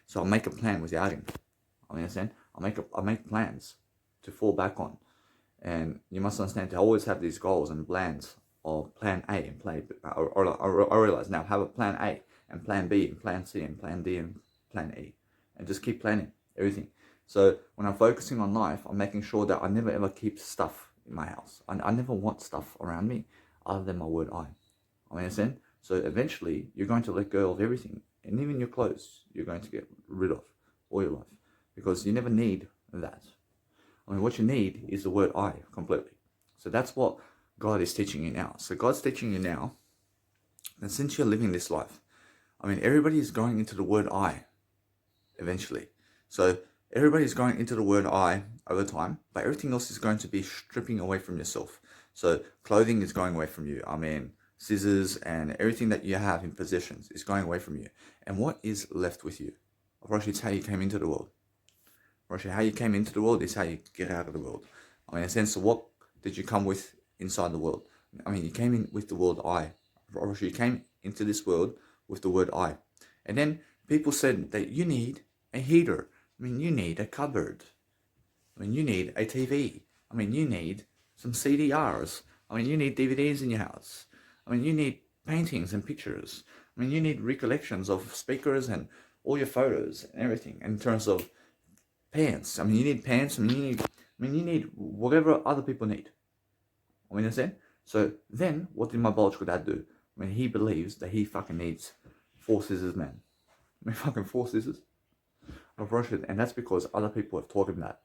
So I'll make a plan without him. Understand? I make plans to fall back on, and you must understand to always have these goals and plans of plan A and plan B. I realize now have a plan A and plan B and plan C and plan D and plan E, and just keep planning everything. So when I'm focusing on life, I'm making sure that I never ever keep stuff in my house. I never want stuff around me other than my word I. Understand? So eventually you're going to let go of everything, and even your clothes you're going to get rid of all your life, because you never need that. What you need is the word I completely. So that's what God is teaching you now. So God's teaching you now that since you're living this life, everybody is going into the word I eventually. So everybody's going into the word I over time, but everything else is going to be stripping away from yourself. So clothing is going away from you. Scissors and everything that you have in possessions is going away from you. And what is left with you? It's how you came into the world. Roshi, how you came into the world is how you get out of the world. I mean, in a sense, what did you come with inside the world? I mean, you came in with the word I. Roshi, you came into this world with the word I. And then people said that you need a heater. I mean, you need a cupboard. I mean, you need a TV. I mean, you need some CDRs. I mean, you need DVDs in your house. I mean, you need paintings and pictures. I mean, you need recollections of speakers and all your photos and everything. In terms of pants, I mean, you need pants. You need whatever other people need. I mean, understand? So then, what did my biological dad do? I mean, he believes that he fucking needs 4 scissors, man. I mean, fucking 4 scissors. I've rushed it, and that's because other people have taught him that.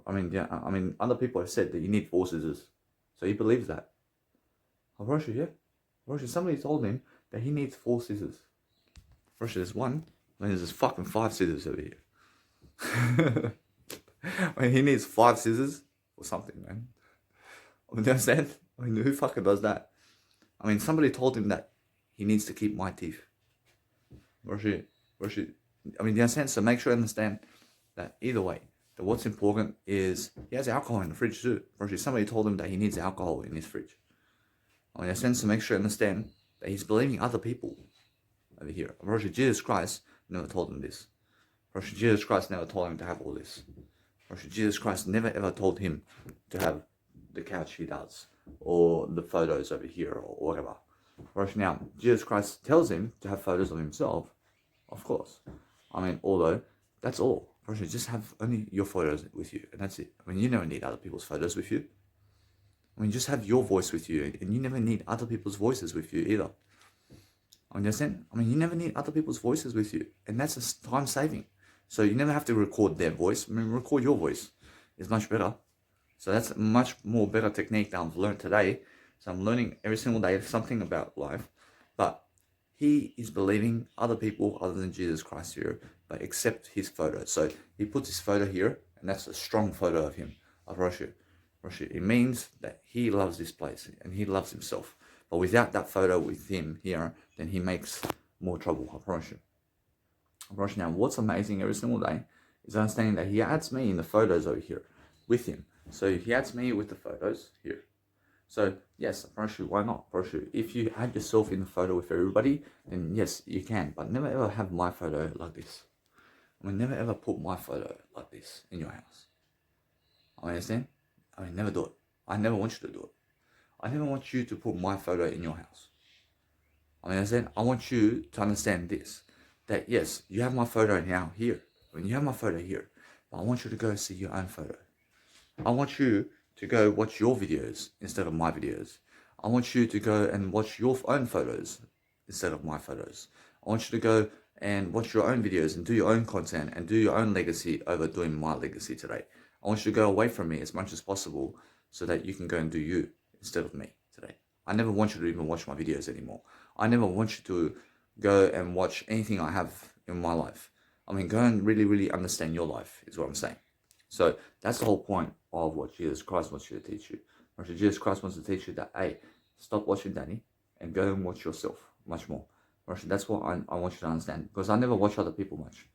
I mean, other people have said that you need 4 scissors. So he believes that. Roshi, yeah. Roshi, somebody told him that he needs 4 scissors. Roshi, there's 1. I mean, there's fucking 5 scissors over here. I mean, he needs 5 scissors or something, man. I mean, do you understand? I mean, who fucking does that? I mean, somebody told him that he needs to keep my teeth. Roshi, I mean, do you understand? So make sure you understand that either way, that what's important is he has alcohol in the fridge too. Roshi, somebody told him that he needs alcohol in his fridge. I mean, in a sense, to make sure you understand that he's believing other people over here. Roshi, Jesus Christ never told him this. Roshi, Jesus Christ never told him to have all this. Roshi, Jesus Christ never ever told him to have the couch he does, or the photos over here, or whatever. Roshi, now, Jesus Christ tells him to have photos of himself, of course. I mean, although, that's all. Roshi, just have only your photos with you, and that's it. I mean, you never need other people's photos with you. I mean, just have your voice with you, and you never need other people's voices with you either. I understand? I mean, you never need other people's voices with you, and that's a time saving. So you never have to record their voice. I mean, record your voice. It's much better. So that's a much more better technique that I've learned today. So I'm learning every single day something about life. But he is believing other people other than Jesus Christ here, but accept his photo. So he puts his photo here, and that's a strong photo of him, of Roshi. It means that he loves this place and he loves himself. But without that photo with him here, then he makes more trouble, I promise you. Now, what's amazing every single day is understanding that he adds me in the photos over here with him. So he adds me with the photos here. So yes, I promise you, why not? I promise you, if you add yourself in the photo with everybody, then yes, you can. But never ever have my photo like this. I mean, never ever put my photo like this in your house. I understand? I mean, never do it. I never want you to do it. I never want you to put my photo in your house. I mean, understand? I want you to understand this. That yes, you have my photo now here. I mean, you have my photo here. But I want you to go see your own photo. I want you to go watch your videos instead of my videos. I want you to go and watch your own photos instead of my photos. I want you to go and watch your own videos and do your own content and do your own legacy over doing my legacy today. I want you to go away from me as much as possible so that you can go and do you instead of me today. I never want you to even watch my videos anymore. I never want you to go and watch anything I have in my life. I mean, go and really, really understand your life is what I'm saying. So that's the whole point of what Jesus Christ wants you to teach you. Jesus Christ wants to teach you that, hey, stop watching Danny and go and watch yourself much more. That's what I want you to understand, because I never watch other people much.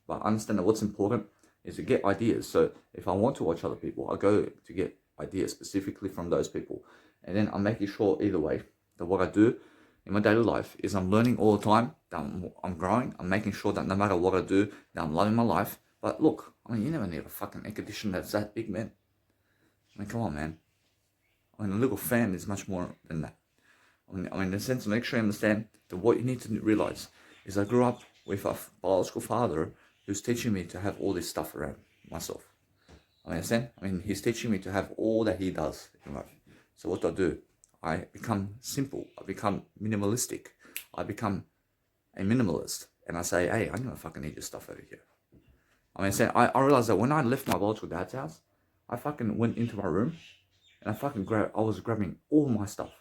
But I understand that what's important is to get ideas. So if I want to watch other people, I go to get ideas specifically from those people. And then I'm making sure either way that what I do in my daily life is I'm learning all the time, that I'm growing. I'm making sure that no matter what I do, that I'm loving my life. But look, I mean, you never need a fucking air conditioner that's that big, man. I mean, come on, man. I mean, a little fan is much more than that. I mean, in a sense, make sure you understand that what you need to realize is I grew up with a biological father who's teaching me to have all this stuff around myself. I understand? I mean, he's teaching me to have all that he does in life. So what do? I become simple. I become minimalistic. I become a minimalist. And I say, hey, I don't fucking need your stuff over here. I mean, I realized that when I left my biological dad's house, I fucking went into my room and I was grabbing all my stuff.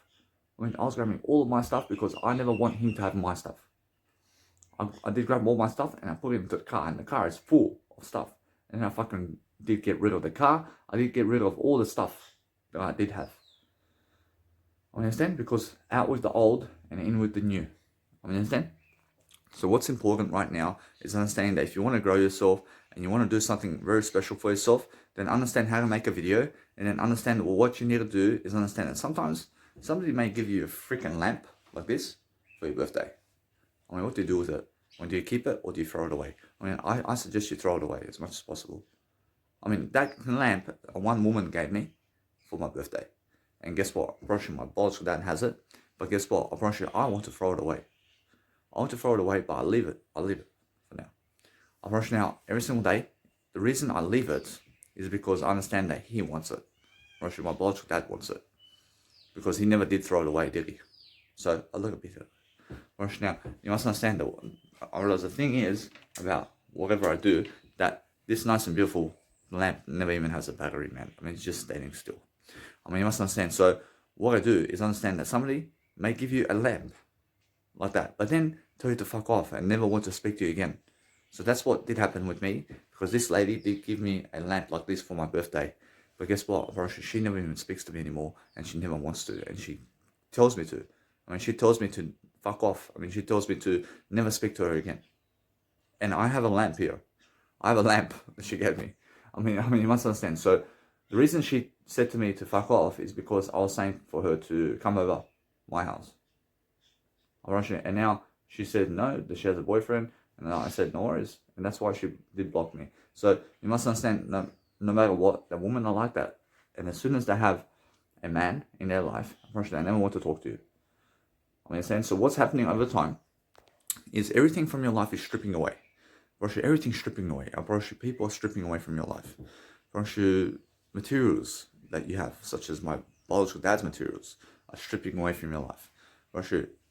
I mean, I was grabbing all of my stuff because I never want him to have my stuff. I did grab all my stuff and I put it into the car, and the car is full of stuff. And I fucking did get rid of the car. I did get rid of all the stuff that I did have. I understand? Because out with the old and in with the new. I understand? So what's important right now is understanding that if you want to grow yourself and you want to do something very special for yourself, then understand how to make a video, and then understand, well, what you need to do is understand that sometimes somebody may give you a freaking lamp like this for your birthday. I mean, what do you do with it? I mean, do you keep it or do you throw it away? I mean, I suggest you throw it away as much as possible. I mean, that lamp one woman gave me for my birthday. And guess what? I'm pretty sure my biological dad has it. But guess what? I'm pretty sure I want to throw it away. I want to throw it away, but I leave it. I leave it for now. I'm pretty sure now, every single day, the reason I leave it is because I understand that he wants it. I'm pretty sure my biological dad wants it. Because he never did throw it away, did he? So I look a bit at it. Now, you must understand that I realize the thing is about whatever I do, that this nice and beautiful lamp never even has a battery, man. I mean, it's just standing still. I mean, you must understand. So what I do is understand that somebody may give you a lamp like that, but then tell you to fuck off and never want to speak to you again. So that's what did happen with me, because this lady did give me a lamp like this for my birthday. But guess what? She never even speaks to me anymore, and she never wants to, and she tells me to. I mean, she tells me to fuck off. I mean, she tells me to never speak to her again. And I have a lamp here. I have a lamp that she gave me. I mean, you must understand. So the reason she said to me to fuck off is because I was saying for her to come over my house. And now she said no, that she has a boyfriend, and I said no worries, and that's why she did block me. So you must understand, no matter what, the women are like that, and as soon as they have a man in their life, unfortunately, they never want to talk to you. I mean, so what's happening over time is everything from your life is stripping away. Everything's stripping away. People are stripping away from your life. Materials that you have, such as my biological dad's materials, are stripping away from your life.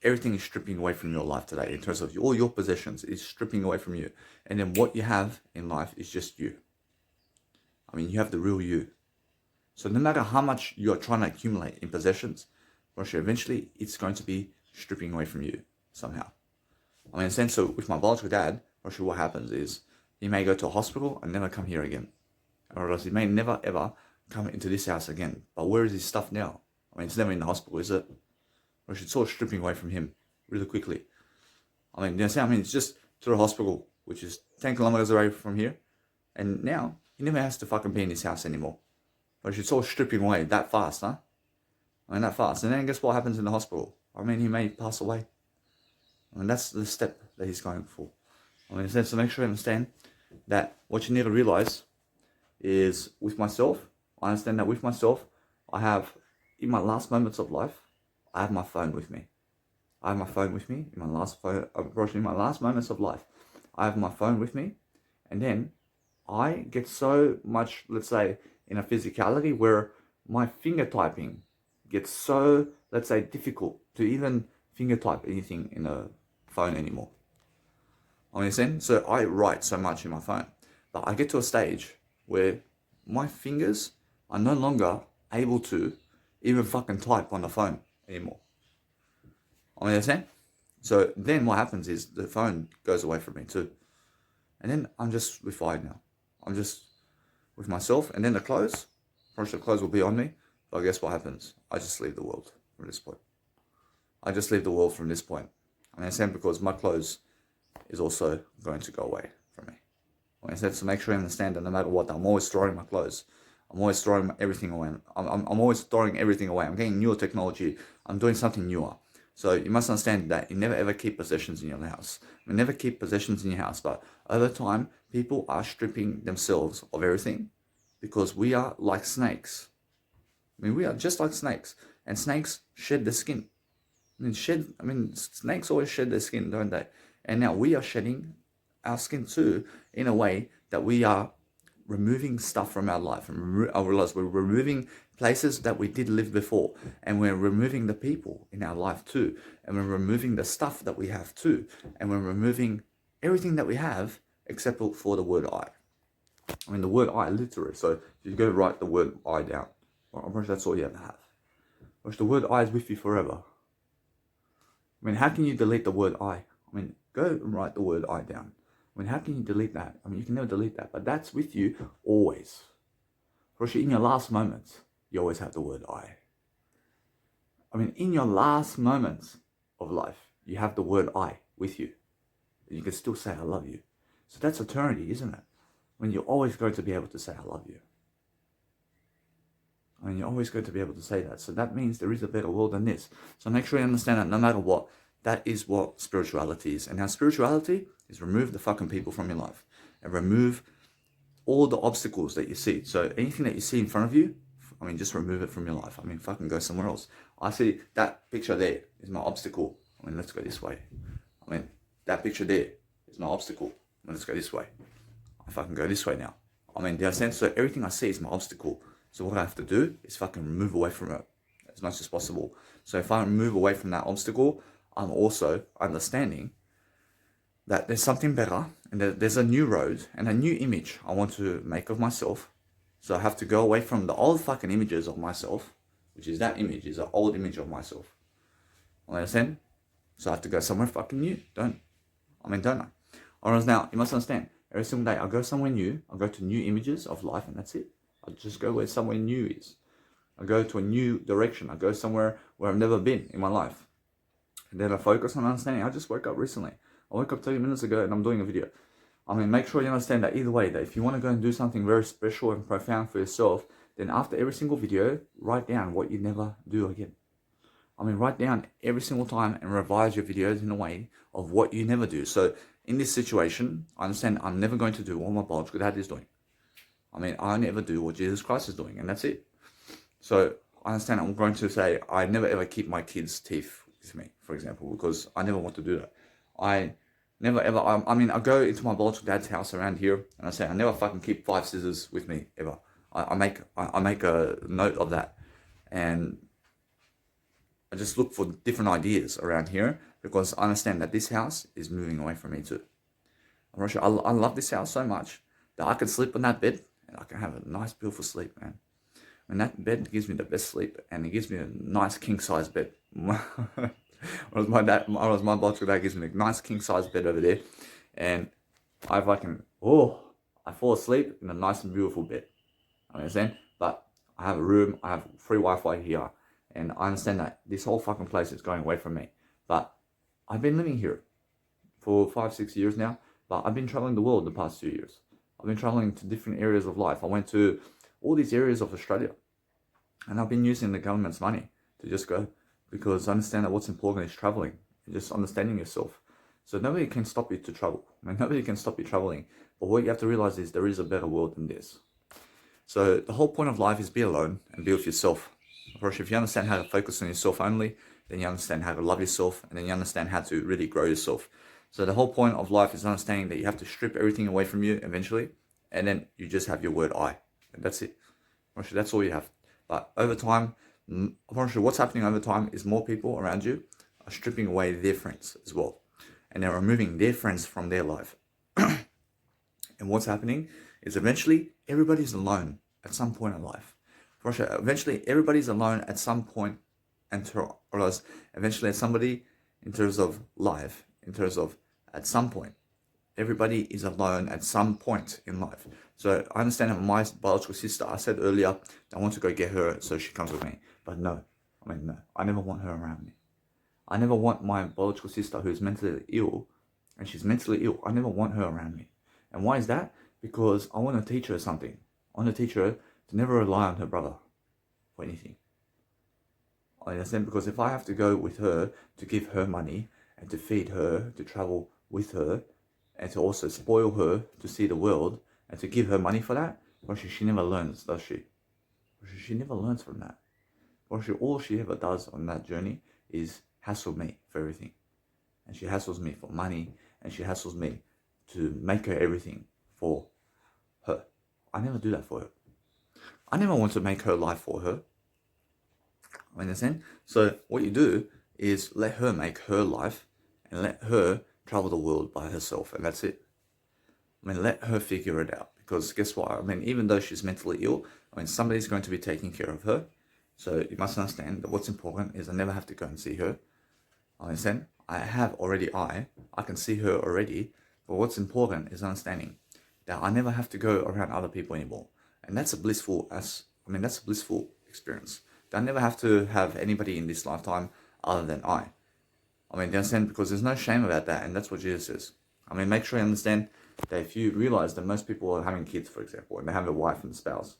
Everything is stripping away from your life today in terms of all your possessions is stripping away from you. And then what you have in life is just you. I mean, you have the real you. So no matter how much you're trying to accumulate in possessions, eventually it's going to be stripping away from you somehow. I mean, so with my biological dad, what happens is he may go to a hospital and never come here again. Or else he may never ever come into this house again. But where is his stuff now? I mean, it's never in the hospital, is it? It's all stripping away from him really quickly. I mean, you understand? I mean, it's just to the hospital, which is 10 kilometers away from here. And now, he never has to fucking be in his house anymore. But it's all stripping away that fast, huh? I mean, that fast. And then guess what happens in the hospital? I mean, he may pass away. I mean, that's the step that he's going for. I mean, so make sure you understand that what you need to realize is with myself, I understand that with myself, I have, in my last moments of life, I have my phone with me. I have my phone with me in my last moments of life. I have my phone with me, and then I get so much, let's say, in a physicality where my finger typing gets so, let's say, difficult to even finger type anything in a phone anymore. I understand? So I write so much in my phone, but I get to a stage where my fingers are no longer able to even fucking type on the phone anymore. I understand? So then what happens is the phone goes away from me too. And then I'm just with I now. I'm just with myself, and then the clothes will be on me. But guess what happens? I just leave the world from this point. I just leave the world from this point. I understand, because my clothes is also going to go away from me. I understand, so make sure you understand that no matter what, I'm always throwing my clothes. I'm always throwing everything away. I'm always throwing everything away. I'm getting newer technology. I'm doing something newer. So you must understand that you never ever keep possessions in your house. You never keep possessions in your house, but over time, people are stripping themselves of everything because we are like snakes. I mean, we are just like snakes, and snakes shed their skin. Snakes always shed their skin, don't they? And now we are shedding our skin too, in a way that we are removing stuff from our life. I realize we're removing places that we did live before, and we're removing the people in our life too, and we're removing the stuff that we have too, and we're removing everything that we have except for the word I. I mean, the word I, literally. So if you go write the word I down, I'm pretty sure that's all you ever have. Which the word I is with you forever. I mean, how can you delete the word I? I mean, go and write the word I down. I mean, how can you delete that? I mean, you can never delete that, but that's with you always. For sure, in your last moments, you always have the word I. I mean, in your last moments of life, you have the word I with you. you can still say I love you. So that's eternity, isn't it? When you're always going to be able to say I love you. I mean, you're always going to be able to say that. So that means there is a better world than this. So make sure you understand that no matter what, that is what spirituality is. And now spirituality is remove the fucking people from your life. And remove all the obstacles that you see. So anything that you see in front of you, I mean, just remove it from your life. I mean, fucking go somewhere else. I see that picture there is my obstacle. I mean, let's go this way. I mean, that picture there is my obstacle. I mean, let's go this way. I fucking go this way now. I mean, do you understand? So everything I see is my obstacle. So what I have to do is fucking move away from it as much as possible. So if I move away from that obstacle, I'm also understanding that there's something better and that there's a new road and a new image I want to make of myself. So I have to go away from the old fucking images of myself, which is that image, is an old image of myself. You understand? So I have to go somewhere fucking new, don't I? Or else now, you must understand, every single day I go somewhere new, I go to new images of life and that's it. I just go where somewhere new is. I go to a new direction. I go somewhere where I've never been in my life. And then I focus on understanding. I just woke up recently. I woke up 30 minutes ago and I'm doing a video. I mean, make sure you understand that either way, that if you want to go and do something very special and profound for yourself, then after every single video, write down what you never do again. I mean, write down every single time and revise your videos in a way of what you never do. So in this situation, I understand I'm never going to do what my biological dad is doing. I mean, I never do what Jesus Christ is doing, and that's it. So I understand I'm going to say I never ever keep my kids' teeth with me, for example, because I never want to do that. I never ever, I mean, I go into my biological dad's house around here, and I say I never fucking keep 5 scissors with me, ever. I make a note of that, and I just look for different ideas around here, because I understand that this house is moving away from me too. I'm not sure, I love this house so much that I can sleep on that bed, and I can have a nice, beautiful sleep, man. And that bed gives me the best sleep, and it gives me a nice king-size bed. Whereas my biological dad gives me a nice king-size bed over there, and I fall asleep in a nice and beautiful bed. I understand? But I have a room, I have free Wi-Fi here, and I understand that this whole fucking place is going away from me. But I've been living here for 5-6 years now, but I've been traveling the world the past 2 years. I've been traveling to different areas of life. I went to all these areas of Australia, and I've been using the government's money to just go, because I understand that what's important is traveling and just understanding yourself. So nobody can stop you to travel. I mean, nobody can stop you traveling. But what you have to realize is there is a better world than this. So the whole point of life is be alone and be with yourself. Of course, if you understand how to focus on yourself only, then you understand how to love yourself, and then you understand how to really grow yourself. So the whole point of life is understanding that you have to strip everything away from you eventually, and then you just have your word I. And that's it. That's all you have. But over time, I'm not sure what's happening over time is more people around you are stripping away their friends as well. And they're removing their friends from their life. And what's happening is eventually everybody's alone at some point in life. For sure, eventually everybody's alone at some point, or else eventually somebody in terms of life, in terms of at some point, everybody is alone at some point in life. So I understand that my biological sister, I said earlier, I want to go get her so she comes with me. But no, I never want her around me. I never want my biological sister who's mentally ill, and she's mentally ill, I never want her around me. And why is that? Because I want to teach her something. I want to teach her to never rely on her brother for anything. I understand, because if I have to go with her to give her money and to feed her, to travel with her, and to also spoil her to see the world, and to give her money for that, well, she never learns, does she? She never learns from that. Well, all she ever does on that journey is hassle me for everything. And she hassles me for money, and she hassles me to make her everything for her. I never do that for her. I never want to make her life for her. You understand? So what you do is let her make her life, and let her travel the world by herself, and that's it. I mean, let her figure it out, because guess what? I mean, even though she's mentally ill, I mean, somebody's going to be taking care of her. So you must understand that what's important is I never have to go and see her. I understand? I can see her already, but what's important is understanding that I never have to go around other people anymore. And that's a blissful experience. That I never have to have anybody in this lifetime other than I. I mean, do you understand? Because there's no shame about that, and that's what Jesus says. I mean, make sure you understand that if you realize that most people are having kids, for example, and they have a wife and spouse,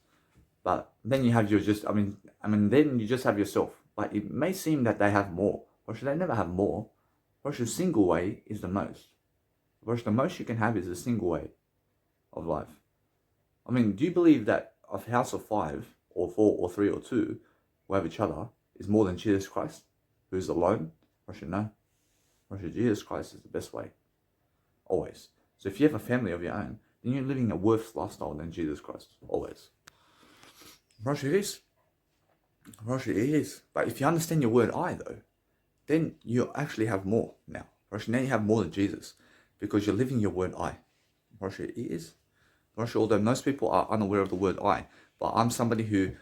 but then you have your then you just have yourself. But it may seem that they have more, or should they never have more? Or should single way is the most? Or the most you can have is a single way of life. I mean, do you believe that a house of 5 or 4 or 3 or 2 who have each other is more than Jesus Christ, who's alone? Or should no? Or should Jesus Christ is the best way? Always. So if you have a family of your own, then you're living a worse lifestyle than Jesus Christ. Always. Roshi is. Roshi is. But if you understand your word I though, then you actually have more now. Roshi, now you have more than Jesus. Because you're living your word I. Roshi is. Roshi, although most people are unaware of the word I, but I'm somebody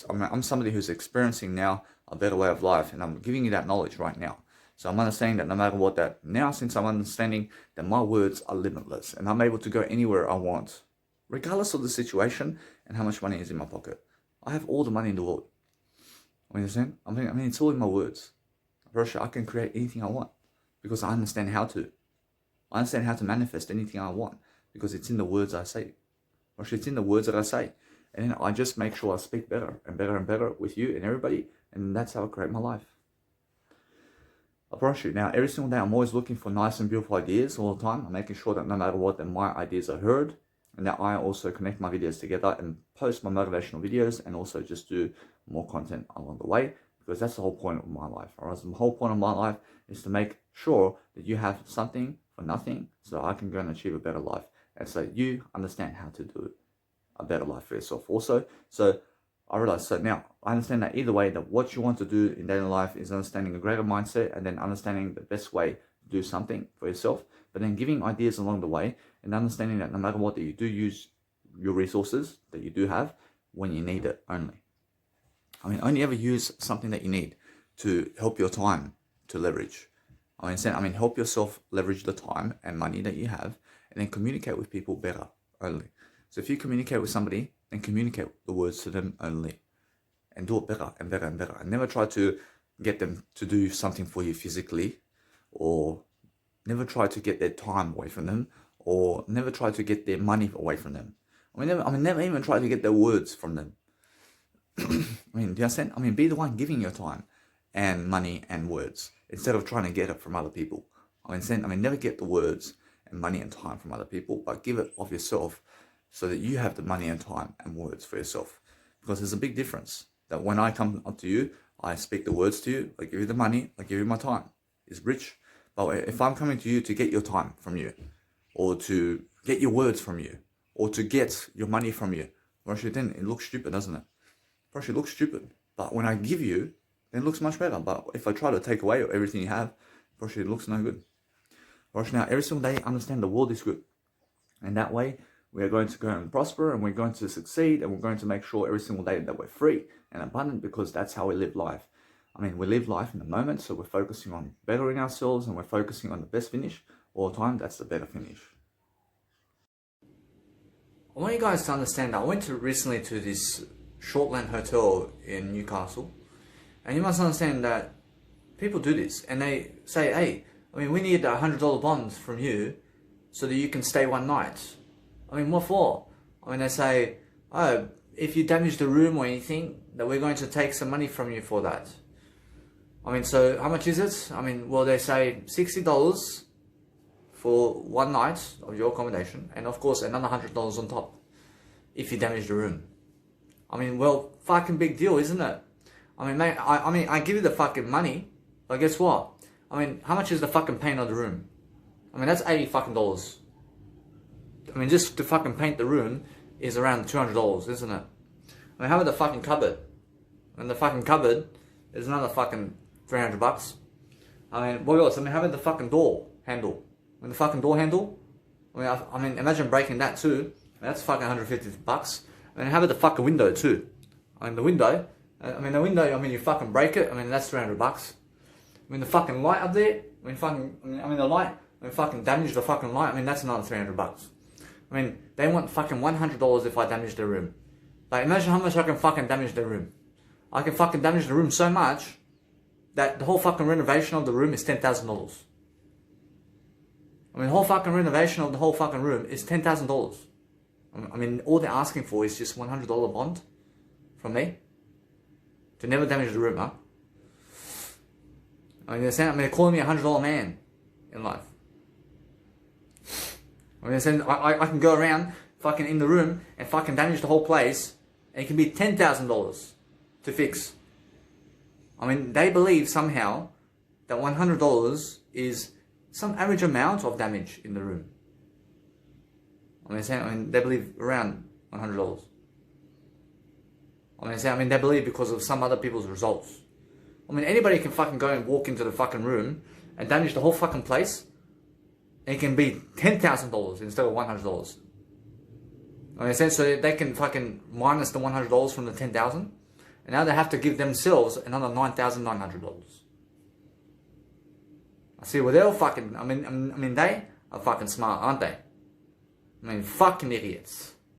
I'm somebody who's experiencing now a better way of life, and I'm giving you that knowledge right now. So I'm understanding that no matter what that, now since I'm understanding that my words are limitless, and I'm able to go anywhere I want, regardless of the situation and how much money is in my pocket. I have all the money in the world. You understand? I mean, it's all in my words. Roshi, I can create anything I want because I understand how to. I understand how to manifest anything I want because it's in the words I say. Roshi, it's in the words that I say. And then I just make sure I speak better and better and better with you and everybody. And that's how I create my life. I promise you. Now, every single day, I'm always looking for nice and beautiful ideas all the time. I'm making sure that no matter what, that my ideas are heard. And that I also connect my videos together and post my motivational videos and also just do more content along the way. Because that's the whole point of my life. Alright, so the whole point of my life is to make sure that you have something for nothing so that I can go and achieve a better life. And so you understand how to do a better life for yourself also. So I realize, so now I understand that either way, that what you want to do in daily life is understanding a greater mindset and then understanding the best way to do something for yourself, but then giving ideas along the way and understanding that no matter what, that you do use your resources that you do have when you need it only. I mean, only ever use something that you need to help your time to leverage. I mean, help yourself leverage the time and money that you have and then communicate with people better only. So if you communicate with somebody, then communicate the words to them only. And do it better and better and better. And never try to get them to do something for you physically. Or never try to get their time away from them. Or never try to get their money away from them. Never even try to get their words from them. Do you understand? Be the one giving your time and money and words. Instead of trying to get it from other people. Never get the words and money and time from other people. But give it of yourself. So that you have the money and time and words for yourself. Because there's a big difference. That when I come up to you, I speak the words to you, I give you the money, I give you my time. It's rich. But if I'm coming to you to get your time from you, or to get your words from you, or to get your money from you, then it looks stupid, doesn't it? It looks stupid. But when I give you, then it looks much better. But if I try to take away everything you have, it looks no good. Now, every single day, understand the world is good. And that way, we are going to go and prosper, and we're going to succeed, and we're going to make sure every single day that we're free and abundant, because that's how we live life. We live life in the moment, so we're focusing on bettering ourselves, and we're focusing on the best finish all the time. That's the better finish. I want you guys to understand that I went recently to this Shortland Hotel in Newcastle, and you must understand that people do this, and they say, hey, we need $100 bonds from you so that you can stay one night. What for? They say, oh, if you damage the room or anything, that we're going to take some money from you for that. So how much is it? Well, they say $60 for one night of your accommodation, and of course another $100 on top if you damage the room. Well, fucking big deal, isn't it? Mate, I give you the fucking money, but guess what? How much is the fucking paint on the room? That's $80 fucking dollars. Just to fucking paint the room is around $200, isn't it? How about the fucking cupboard? And the fucking cupboard is another fucking $300. What else? How about the fucking door handle? The fucking door handle? Imagine breaking that too. That's fucking $150. How about the fucking window too? The window. The window. You fucking break it. That's $300. The fucking light up there. The light. Fucking damage the fucking light. That's another $300. They want fucking $100 if I damage their room. Like, imagine how much I can fucking damage their room. I can fucking damage the room so much that the whole fucking renovation of the room is $10,000. I mean, the whole fucking renovation of the whole fucking room is $10,000. I mean, all they're asking for is just $100 bond from me to never damage the room, huh? I mean, they're calling me a $100 man in life. I mean, I can go around fucking in the room and fucking damage the whole place, and it can be $10,000 to fix. I mean, they believe somehow that $100 is some average amount of damage in the room. I mean, they believe around $100. I mean, they believe because of some other people's results. I mean, anybody can fucking go and walk into the fucking room and damage the whole fucking place, and it can be $10,000 instead of $100. I mean, so they can fucking minus the $100 from the $10,000, and now they have to give themselves another $9,900. I see, well, they're all fucking, I mean, they are fucking smart, aren't they? I mean, fucking idiots.